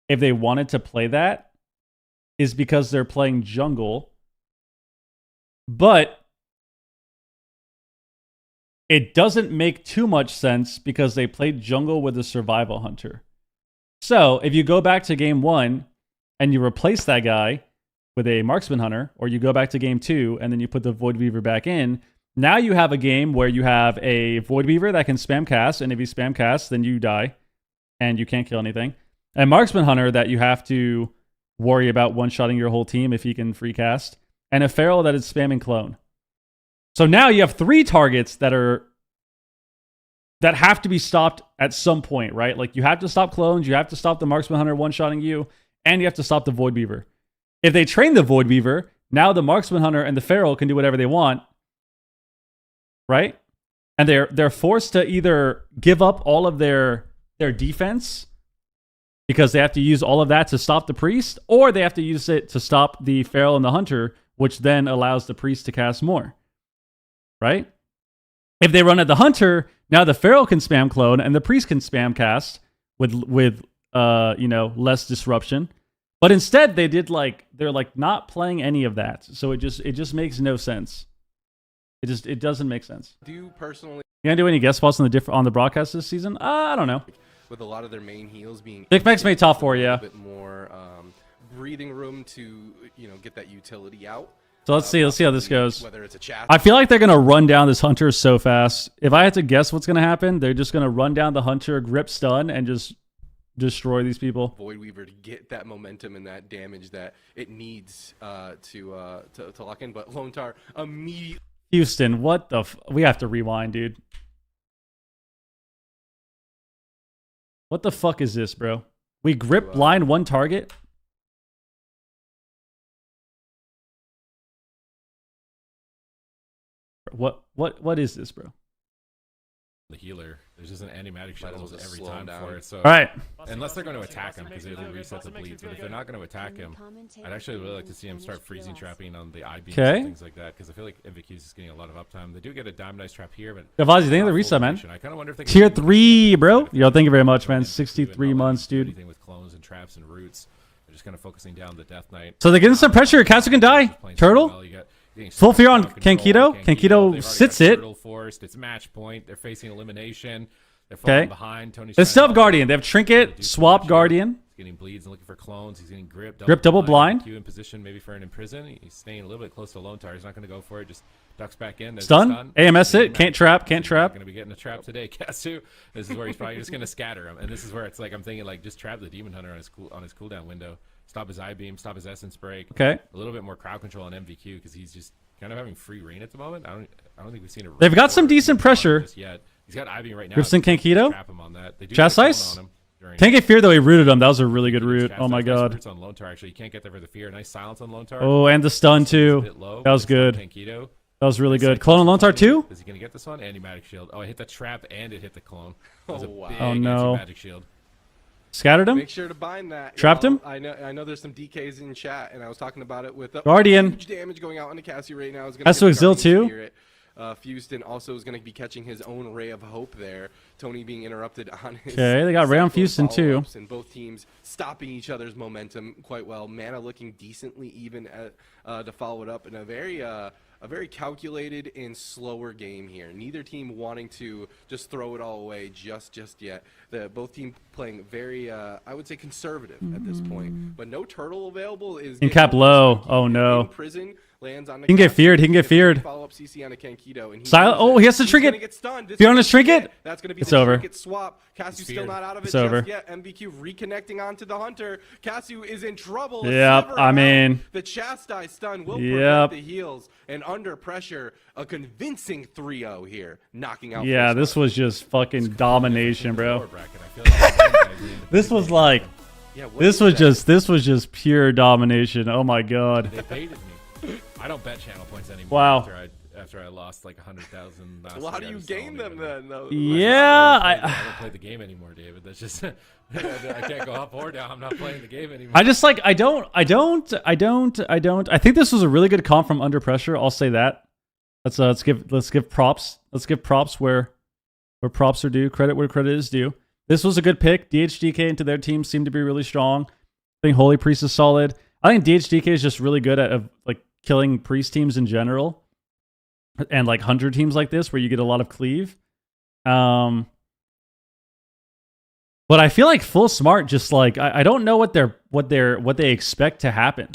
if they wanted to play that is because they're playing jungle, but it doesn't make too much sense because they played jungle with a survival hunter. So if you go back to game 1 and you replace that guy with a marksman hunter, or you go back to game 2 and then you put the Void Weaver back in, now you have a game where you have a Void Weaver that can spam cast, and if you spam cast, then you die and you can't kill anything. A marksman hunter that you have to worry about one-shotting your whole team if he can free cast, and a feral that is spamming clone. So now you have 3 targets that have to be stopped at some point, right? Like you have to stop clones, you have to stop the marksman hunter one-shotting you, and you have to stop the Void Weaver. If they train the Void Weaver, now the marksman hunter and the feral can do whatever they want, right? And they're forced to either give up all of their defense because they have to use all of that to stop the priest, or they have to use it to stop the feral and the hunter, which then allows the priest to cast more, right? If they run at the hunter, now the feral can spam clone and the priest can spam cast with less disruption. But instead they they're not playing any of that. So it just makes no sense. It doesn't make sense. Do you personally? You gonna do any guest spots on the broadcast this season? I don't know. With a lot of their main heals being Big Max made top 4, yeah. A bit more breathing room to get that utility out. So let's see how this goes. Whether it's a chat. I feel like they're gonna run down this hunter so fast. If I had to guess what's gonna happen, they're just gonna run down the hunter, grip stun, and just destroy these people. Void Weaver to get that momentum and that damage that it needs to lock in. But Lone Tar immediately. Houston, what the? We have to rewind, dude. What the fuck is this, bro? We grip blind one target. What is this, bro? The healer. There's just an animatic shuttles every time for it. So, all right. Unless they're going to attack him because it'll reset the bleeds. But if they're not going to attack him, I'd actually really like to see him start freezing trapping on the eye beams and things like that. Because I feel like MVQs is getting a lot of uptime. They do get a Diamond Ice trap here, but Gavazi, thank you for the reset, man. I kind of wonder if they Tier 3, bro. Yo, thank you very much, man. 63 months, dude. Anything with clones and traps and roots. They're just kind of focusing down the Death Knight. So they're getting some pressure. Katsu can die. Turtle. Full fear on Kankito. Kankito sits it. Forced. It's match point. They're facing elimination. They're falling Okay. behind. Tony's They trying still to have help Guardian. him. They have Do Trinket, too swap much here. Guardian. He's getting bleeds and looking for clones. He's getting grip. Grip, double blind. Q in position maybe for an imprison. He's staying a little bit close to Lone Tar. He's not going to go for it. Just ducks back in. There's a Stun. AMS Yeah, it. Can't trap. Can't He's trap. going to be getting a trap today. Kasu. This is where he's probably just going to scatter him. And this is where it's like I'm thinking like just trap the Demon Hunter on his cooldown window. Stop his I-beam. Stop his Essence Break. Okay. A little bit more crowd control on MVQ because he's just kind of having free reign at the moment. I don't think we've seen it. They've got some decent pressure. Just yet. He's got I-beam right now. Grifson Kankito. Trap him on that. They do Chastise? get a clone on him during- Can't get fear though. He rooted him. That was a really good root. Chastise. Oh my Nice god. roots on Lone Tar, actually. You can't get there for the fear. Nice silence on Lone Tar. Oh, and the stun It's a too. bit low, That was but it's good. on Kankito. That was really Nice good. cycle Clone on Lontar too. Is he going to get this one? Anti-magic shield. Oh, it hit the trap and it hit the clone. That was a wow. big Oh, no. anti-magic shield. Scattered him. Make sure to bind that. Trapped y'all. him? I know there's some DKs in chat, and I was talking about it with Guardian. huge damage going out into Cassie right now. Has to exil too. Fuston also is going to be catching his own ray of hope there. Tony being interrupted on his. Okay, they got Ray on cycle of Fuston too. follow-ups, and both teams stopping each other's momentum quite well. Mana looking decently even to follow it up in a very calculated and slower game here. Neither team wanting to just throw it all away just yet. Both teams playing very, I would say, conservative at this point. But no turtle available is In cap low. Oh no. in prison. Lands on the He can get feared. He can get feared. Follow up CC on a Kankito, and Silent. Oh, he has to He's trinket. gonna get stunned. This Fear on is his trinket? it. That's gonna be It's the over. trinket swap. Casu still feared. not out of it It's just over. yet. MVQ reconnecting onto the hunter. Casu is in trouble. Yep, Sever I out. mean- The chastise stun will Yep. prevent the heals, and under pressure, a convincing 3-0 here, knocking out. Yeah, first this one. was just fucking domination, Lower bro. bracket. I feel like the same guys in the This was like, Yeah, what this is was that? this was just pure domination. Oh my god. They baited me. I don't bet channel points anymore. Wow. After I lost like 100,000. last Well, how week, do I you just don't gain even them know. then? Though? Yeah, I I don't play the game anymore, David. That's just I can't go up or down. I'm not playing the game anymore. I just like I don't. I think this was a really good comp from Under Pressure. I'll say that. Let's give props. Let's give props where props are due. Credit where credit is due. This was a good pick. DHDK into their team seemed to be really strong. I think Holy Priest is solid. I think DHDK is just really good at like killing priest teams in general, and like 100 teams like this where you get a lot of cleave. But I feel like Full Smart just like I don't know what they expect to happen.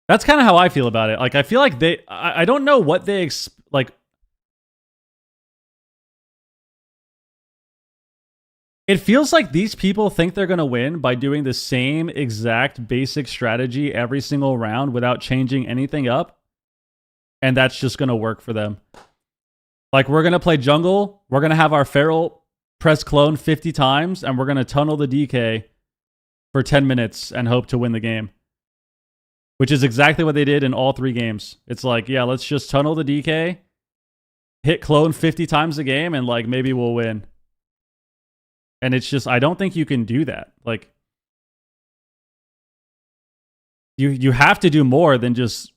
That's kind of how I feel about it. Like I feel like I don't know what they like. It feels like these people think they're going to win by doing the same exact basic strategy every single round without changing anything up. And that's just going to work for them. Like, we're going to play jungle. We're going to have our Feral press clone 50 times, and we're going to tunnel the DK for 10 minutes and hope to win the game. Which is exactly what they did in all 3 games. It's like, yeah, let's just tunnel the DK, hit clone 50 times a game, and like maybe we'll win. And it's just, I don't think you can do that. Like, you have to do more than just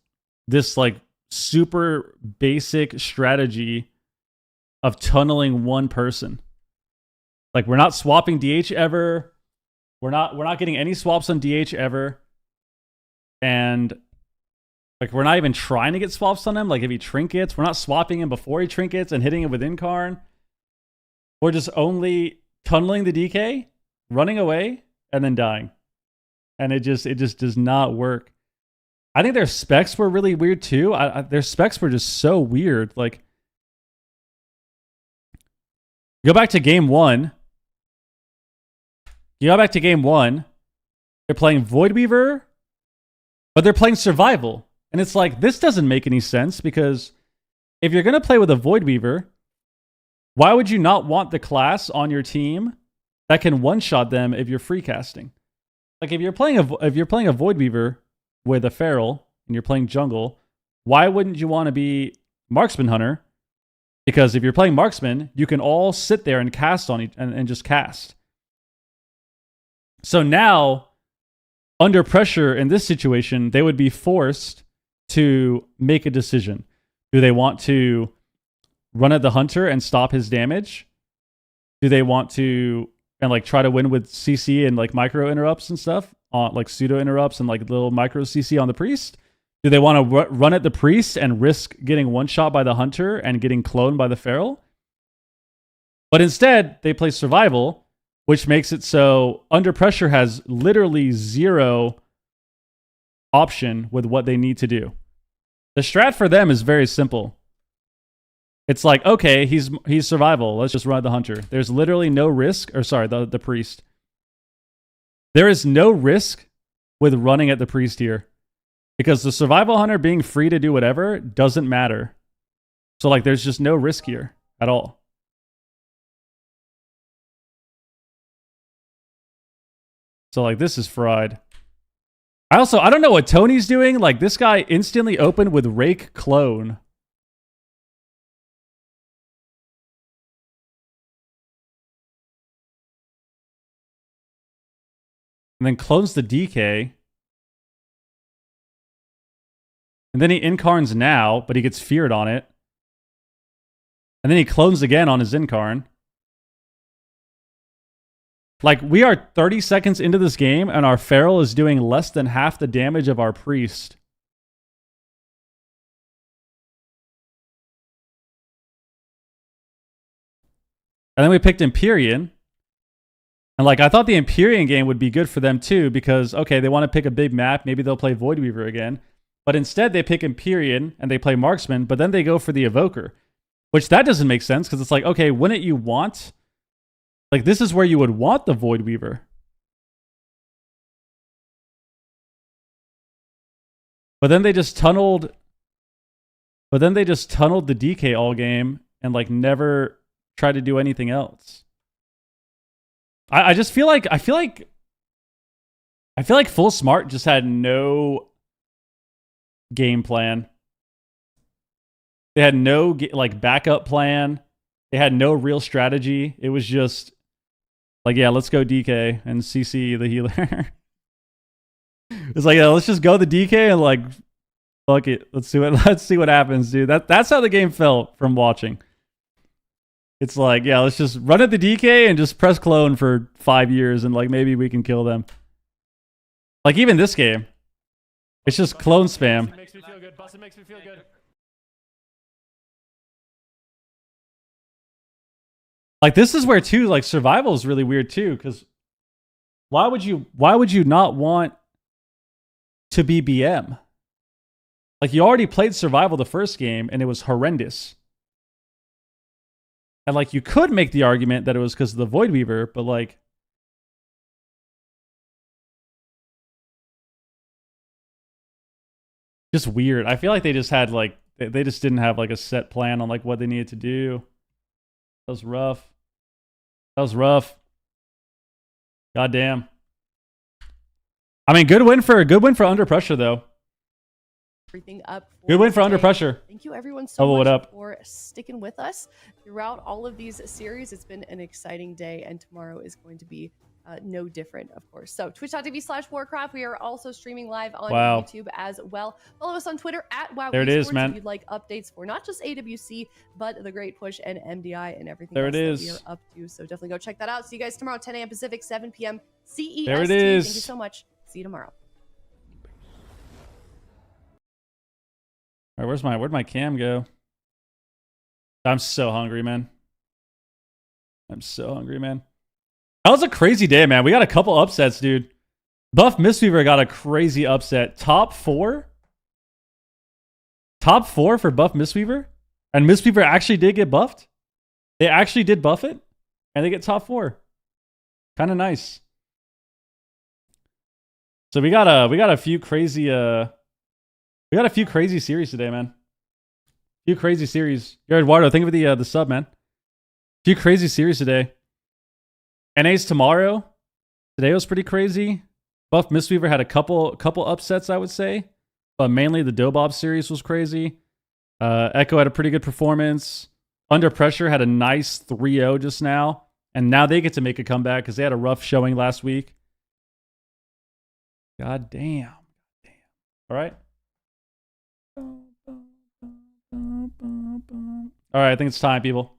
this like super basic strategy of tunneling one person. Like, we're not swapping DH ever. We're not getting any swaps on DH ever. And like, we're not even trying to get swaps on him. Like, if he trinkets, we're not swapping him before he trinkets and hitting him with Incarn. We're just only tunneling the DK, running away, and then dying. And it just does not work. I think their specs were really weird too. Their specs were just so weird. Like, go back to game 1. They're playing Voidweaver, but they're playing Survival. And it's like, this doesn't make any sense, because if you're going to play with a Voidweaver, why would you not want the class on your team that can one-shot them if you're free casting? Like, if you're playing a Voidweaver with a Feral and you're playing jungle, why wouldn't you want to be Marksman Hunter? Because if you're playing Marksman, you can all sit there and cast on each and just cast. So now, under pressure in this situation, they would be forced to make a decision. Do they want to run at the hunter and stop his damage? Do they want to and like try to win with CC and like micro interrupts and stuff, like pseudo interrupts and like little micro CC on the priest? Do they want to run at the priest and risk getting one shot by the hunter and getting cloned by the Feral? But instead, they play survival, which makes it so Under Pressure has literally zero option with what they need to do. The strat for them is very simple. It's like, okay, he's survival. Let's just run the hunter. There's literally no risk, or sorry, the priest. There is no risk with running at the priest here. Because the survival hunter being free to do whatever doesn't matter. So like there's just no risk here at all. So like this is fried. I don't know what Tony's doing. Like this guy instantly opened with Rake Clone. And then clones the DK. And then he incarns now, but he gets feared on it. And then he clones again on his incarn. Like, we are 30 seconds into this game, and our Feral is doing less than half the damage of our Priest. And then we picked Empyrean. And, like, I thought the Empyrean game would be good for them, too, because, okay, they want to pick a big map. Maybe they'll play Voidweaver again. But instead, they pick Empyrean, and they play Marksman, but then they go for the Evoker. Which, that doesn't make sense, because it's like, okay, wouldn't you want... Like, this is where you would want the Voidweaver. But then they just tunneled... the DK all game and, like, never tried to do anything else. I just feel like... I feel like Full Smart just had no game plan. They had no, like, backup plan. They had no real strategy. It was just... like, yeah, let's go DK and CC the healer. It's like, yeah, let's just go the DK and like, fuck it. Let's see what happens, dude. That's how the game felt from watching. It's like, yeah, let's just run at the DK and just press clone for 5 years and like maybe we can kill them. Like even this game, it's just clone spam. Bussin' makes me feel good. Bussin' makes me feel good. Like this is where too, like survival is really weird too, because why would you not want to be BM? Like you already played survival the first game and it was horrendous. And like you could make the argument that it was because of the Voidweaver, but like just weird. I feel like they just had like they just didn't have like a set plan on like what they needed to do. That was rough. That was rough. God damn. I mean, good win for Under Pressure though. Everything up. Good win for today. Under Pressure. Thank you everyone so what much up? for sticking with us throughout all of these series. It's been an exciting day, and tomorrow is going to be no different, of course. So twitch.tv/Warcraft. We are also streaming live on YouTube as well. Follow us on Twitter at WoW. There it is, man. If you'd like updates for not just AWC, but the Great Push and MDI and everything there else it is. that we are up to. So definitely go check that out. See you guys tomorrow, 10 a.m. Pacific, 7 p.m. CEST. There it is. Thank you so much. See you tomorrow. All right, where'd my cam go? I'm so hungry, man. I'm so hungry, man. That was a crazy day, man. We got a couple upsets, dude. Buff Mistweaver got a crazy upset. Top 4? Top 4 for Buff Mistweaver? And Mistweaver actually did get buffed? They actually did buff it? And they get top 4. Kind of nice. So we got a few crazy we got a few crazy series today, man. A few crazy series. Yo, Eduardo, think of the sub, man. A few crazy series today. NA's tomorrow. Today was pretty crazy. Buff Mistweaver had a couple upsets, I would say. But mainly the Dobob series was crazy. Echo had a pretty good performance. Under Pressure had a nice 3-0 just now. And now they get to make a comeback because they had a rough showing last week. God damn. All right. All right, I think it's time, people.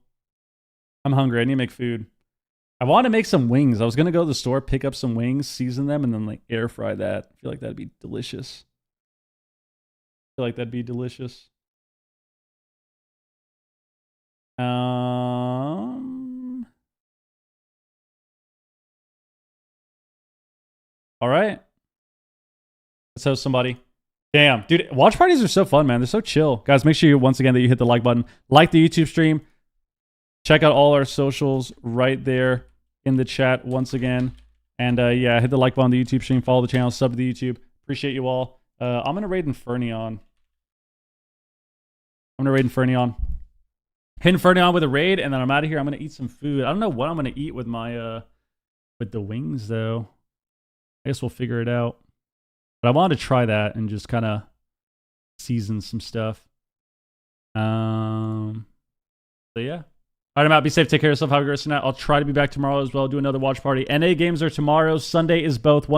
I'm hungry. I need to make food. I want to make some wings. I was going to go to the store, pick up some wings, season them, and then like air fry that. I feel like that'd be delicious. All right. Let's host somebody. Damn, dude, watch parties are so fun, man. They're so chill. Guys, make sure you, once again, that you hit the like button. Like the YouTube stream. Check out all our socials right there in the chat once again. And yeah, hit the like button on the YouTube stream. Follow the channel. Sub to the YouTube. Appreciate you all. I'm going to raid Infernion. Hit Infernion with a raid, and then I'm out of here. I'm going to eat some food. I don't know what I'm going to eat with my with the wings, though. I guess we'll figure it out. But I wanted to try that and just kind of season some stuff. So yeah. All right, I'm out. Be safe. Take care of yourself. Have a great night. I'll try to be back tomorrow as well. Do another watch party. NA games are tomorrow. Sunday is both.